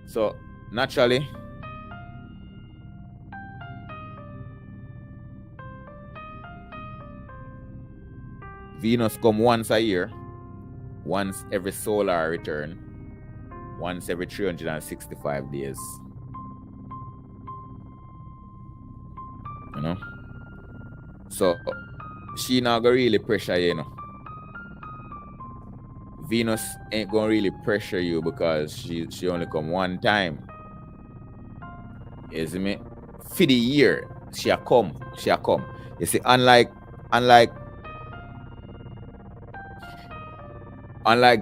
A: So, naturally, Venus come once a year, once every solar return, once every 365 days. You know? So, she not gonna really pressure you, you know. Venus ain't gonna really pressure you because she only come one time. You see me? For the year, she a come. You see, unlike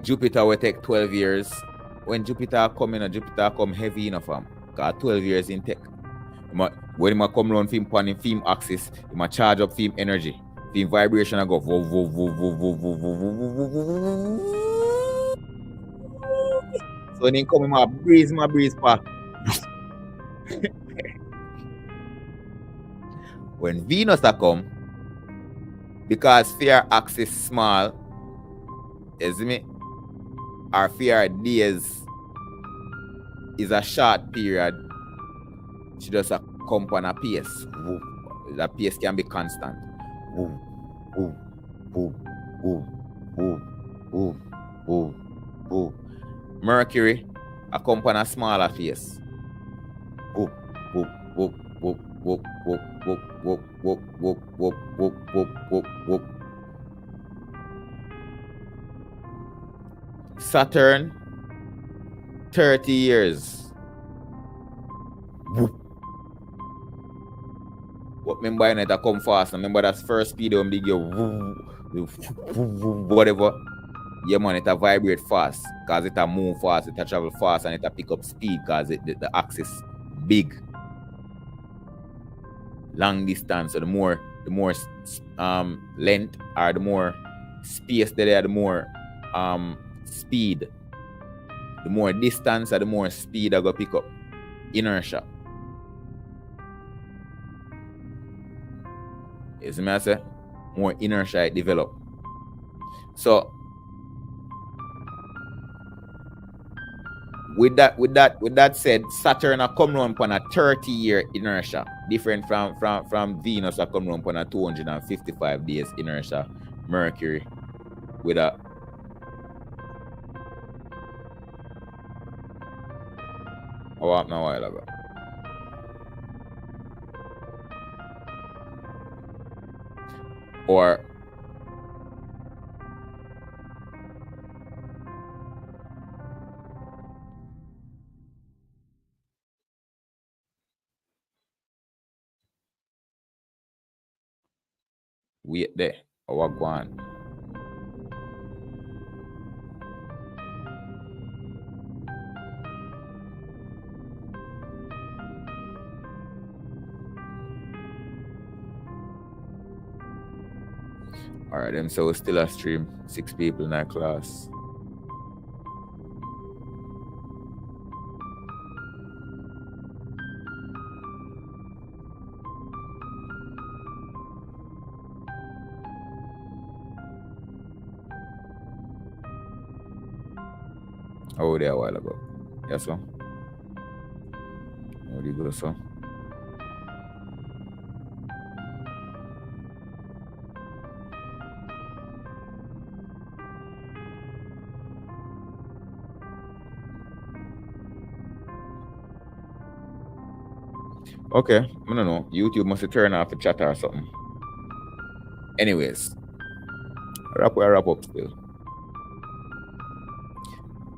A: Jupiter will take 12 years. When Jupiter come heavy enough, because 12 years in take. When he come around film axis, he might charge up film energy. Film vibration and go woo, woo, woo, woo, woo, woo, woo, woo, woo, woo, woo. So when he come in my breeze past. When Venus a come, because fear axis small, you see me? Our fear days is a short period. She just a come on a pace. That pace can be constant. Woo, woo, woo, woo, woo, woo, woo, woo. Mercury a come on a smaller pace. Woo, woo, woo, woo, woo, woo, woo, woo, woo, woo, woo, woo, woo, woo, woo. Saturn, 30 years. Whoop. What remember in it, I come fast. Remember that first speed on big you whatever. Yeah man, it vibrate fast because it move fast, it travel fast, and it pick up speed because the axis big. Long distance, so the more length or the more space there, the more speed. The more distance or the more speed I go pick up. Inertia. You see me I say? More inertia it develop. So with that said, Saturn a come round upon a 30-year inertia, different from Venus a come round upon a 255 days inertia. Mercury with a what happened a while ago. Or wait there, or what go on? Alright, them so we still a stream. 6 people in that class. Oh, there a while ago. Yes, sir. How do you go, sir? Okay, I don't know. YouTube must turn off the chat or something. Anyways, wrap up still.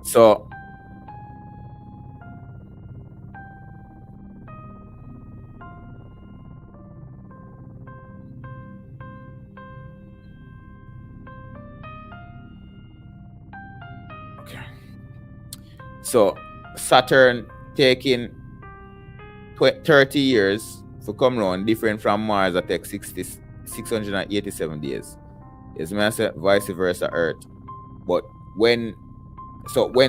A: So okay. So Saturn taking 30 years to come round, different from Mars that takes 687 days. Yes, may I say vice versa Earth. But when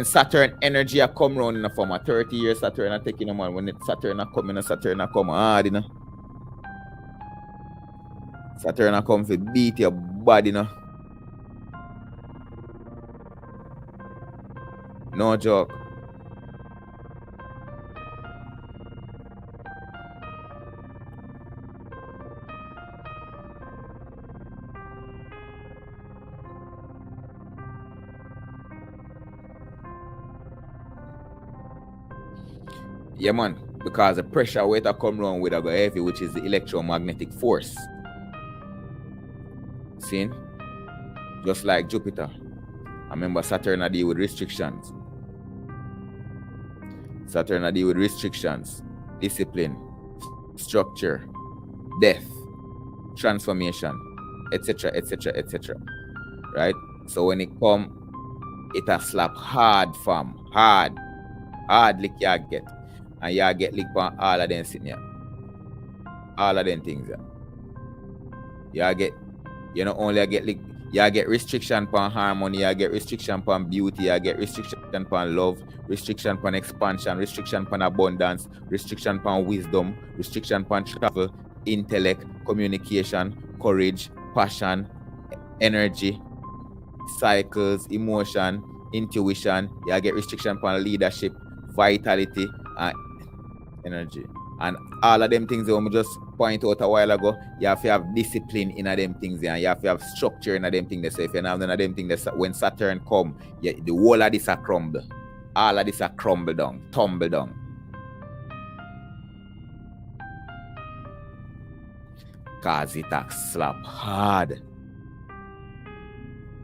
A: Saturn energy a come round in the form of 30 years, Saturn a taking them on. When Saturn a come hard, you know. Saturn a come to beat your body, you know. No joke. Yeah, man, because the pressure weight that come round with a go heavy, which is the electromagnetic force. See? Just like Jupiter. I remember Saturn a deal with restrictions. Saturn a deal with restrictions, discipline, structure, death, transformation, etc., etc., etc. Right? So when it come, it a slap hard, fam. Hard lick you get. And you get lick on all of them sitting here. All of them things. You get, you not only get lick, you get restriction upon harmony, you get restriction upon beauty, you get restriction upon love, restriction upon expansion, restriction upon abundance, restriction upon wisdom, restriction upon travel, intellect, communication, courage, passion, energy, cycles, emotion, intuition. You get restriction upon leadership, vitality, and energy. And all of them things that we just point out a while ago, you have to have discipline in them things, and you have to have structure in them things. So if you have none of them things, when Saturn come, the whole of this a crumble. All of this a crumble down, tumble down. Cause it a slap hard.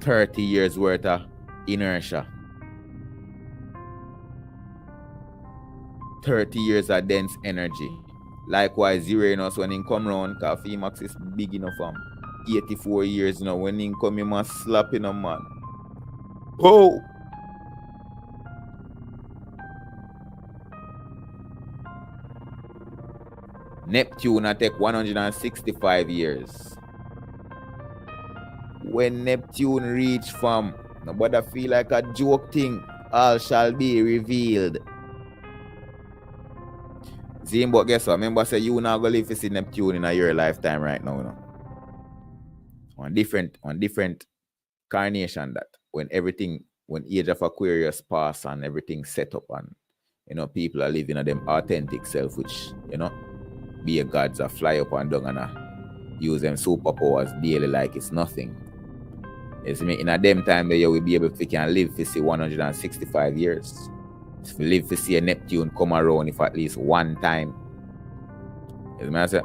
A: 30 years worth of inertia. 30 years of dense energy. Likewise, Uranus, when he come round, because Phoenix is big enough for 84 years now. When he come, he must slap in a man. Oh! Neptune take 165 years. When Neptune reach from, nobody feel like a joke thing, all shall be revealed. Zim, but guess what? Remember, say you not gonna live to see Neptune in your lifetime right now, you know. On different carnation that when everything when age of Aquarius pass and everything set up and people are living at them authentic self, which be a gods that fly up and down and use them superpowers daily like it's nothing. You see me? In a them time there you will be able to can live to see 165 years. If we live to see a Neptune come around if at least one time. You see me I say?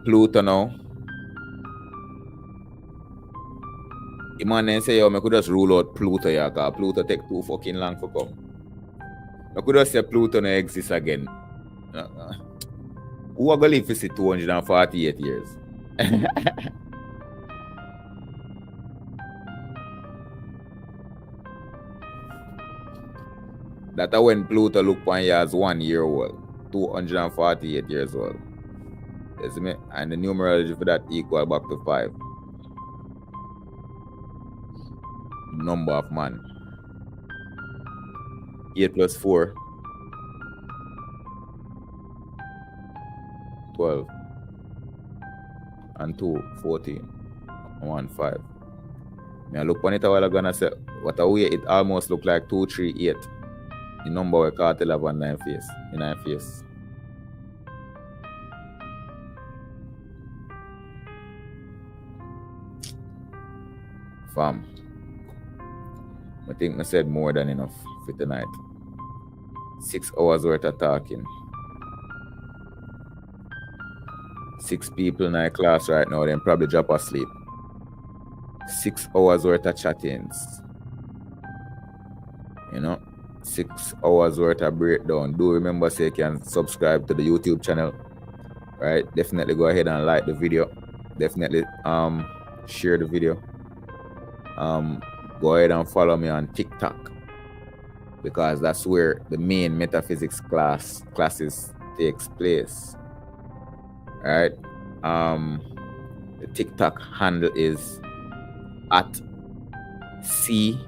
A: Pluto now. The man then say, yo, I could just rule out Pluto, yeah, because Pluto take too fucking long for come. I could just say Pluto no exists again. Who are going to live for 248 years? That's when Pluto look upon you as 1 year old, 248 years old. You see me? And the numerology for that equal back to 5. Number of man. 8 plus 4. 12. And 2, 14. 1, 5. I look on it a while ago and I say, what a way it almost look like 2, 3, 8. The number we can't tell have 9 face. In 9 face. Fam. I think I said more than enough for tonight. 6 hours worth of talking. 6 people in my class right now, then probably drop asleep. 6 hours worth of chattings. 6 hours worth of breakdown. Do remember say you can subscribe to the YouTube channel. Right? Definitely go ahead and like the video. Definitely share the video. Go ahead and follow me on TikTok, because that's where the main metaphysics classes takes place. Alright. The TikTok handle is at CRUDEEVIL.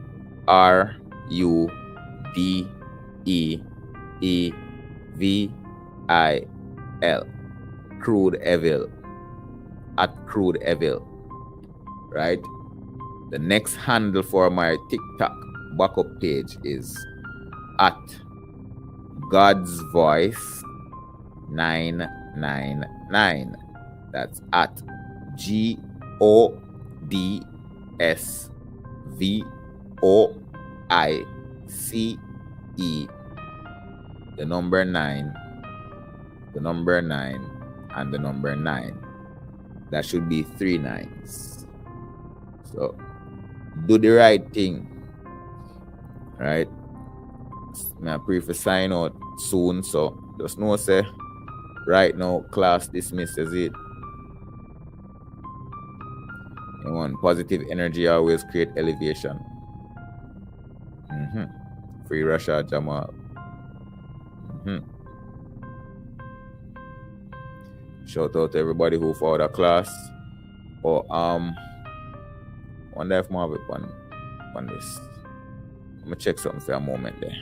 A: Crude Evil. At Crude Evil. Right? The next handle for my TikTok backup page is at God's Voice 999. That's at GODSVOICE, the number 9, the number 9, and the number 9. That should be 3 9s. So do the right thing. Right? I pray for sign out soon. So just know say right now class dismisses it. Positive energy always create elevation. Free Russia Jamal. Shout out to everybody who followed the class. Or wonder if I have it on this. I'm gonna check something for a moment there.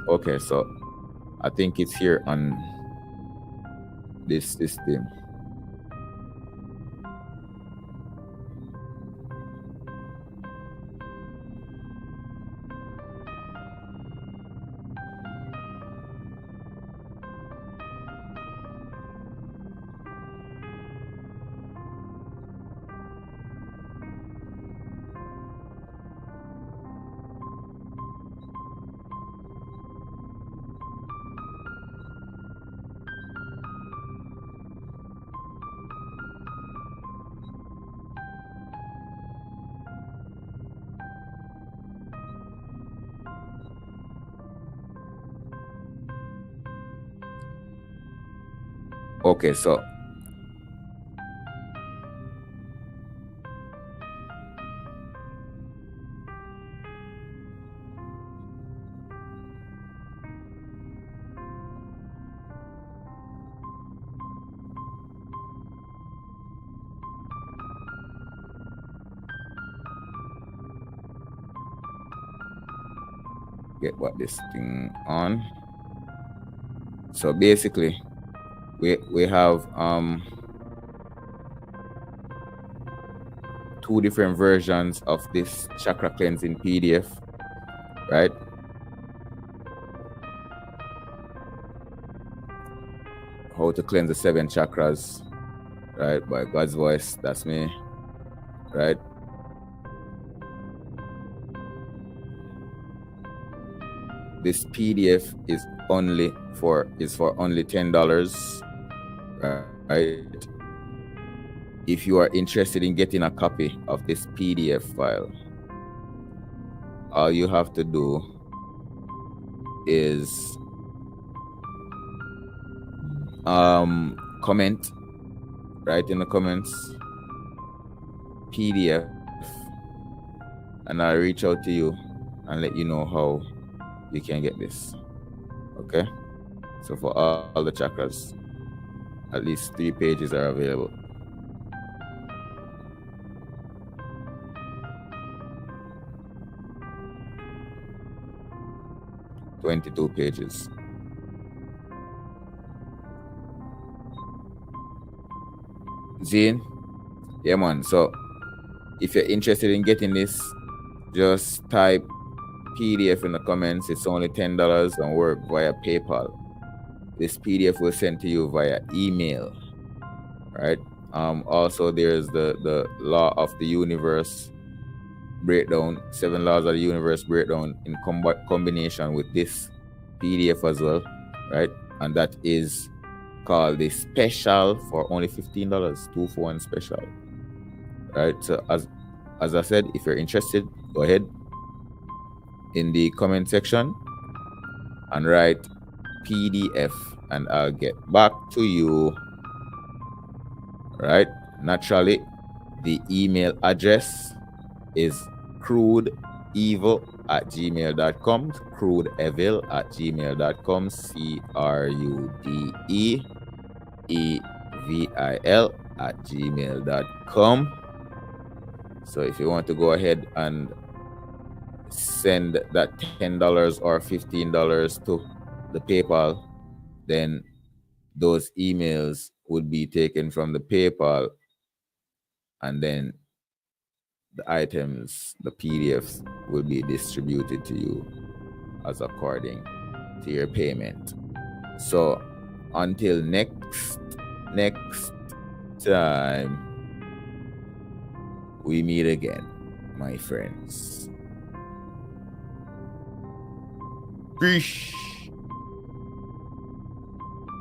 A: Okay, so I think it's here on this system. Okay, so get what this thing on. So basically, we have two different versions of this chakra cleansing PDF, right? How to cleanse the 7 chakras, right? By God's voice, that's me, right? This PDF is for only $10, right? If you are interested in getting a copy of this PDF file, all you have to do is comment, right in the comments, PDF, and I'll reach out to you and let you know how you can get this. Okay, so for all the chakras, at least 3 pages are available. $22 pages. Zine? Yeah, man. So if you're interested in getting this, just type PDF in the comments. It's only $10 and work via PayPal. This PDF will send to you via email, right? Also, there's the law of the universe breakdown, 7 laws of the universe breakdown in combination with this PDF as well, right? And that is called the special for only $15, 2-for-1 special, right? So as I said, if you're interested, go ahead in the comment section and write PDF and I'll get back to you, right? Naturally, the email address is crudeevil@gmail.com, crudeevil@gmail.com, crudeevil@gmail.com. So if you want to go ahead and send that $10 or $15 to the PayPal, then those emails would be taken from the PayPal, and then the items, the PDFs, will be distributed to you as according to your payment. So until next time we meet again, my friends. Peace.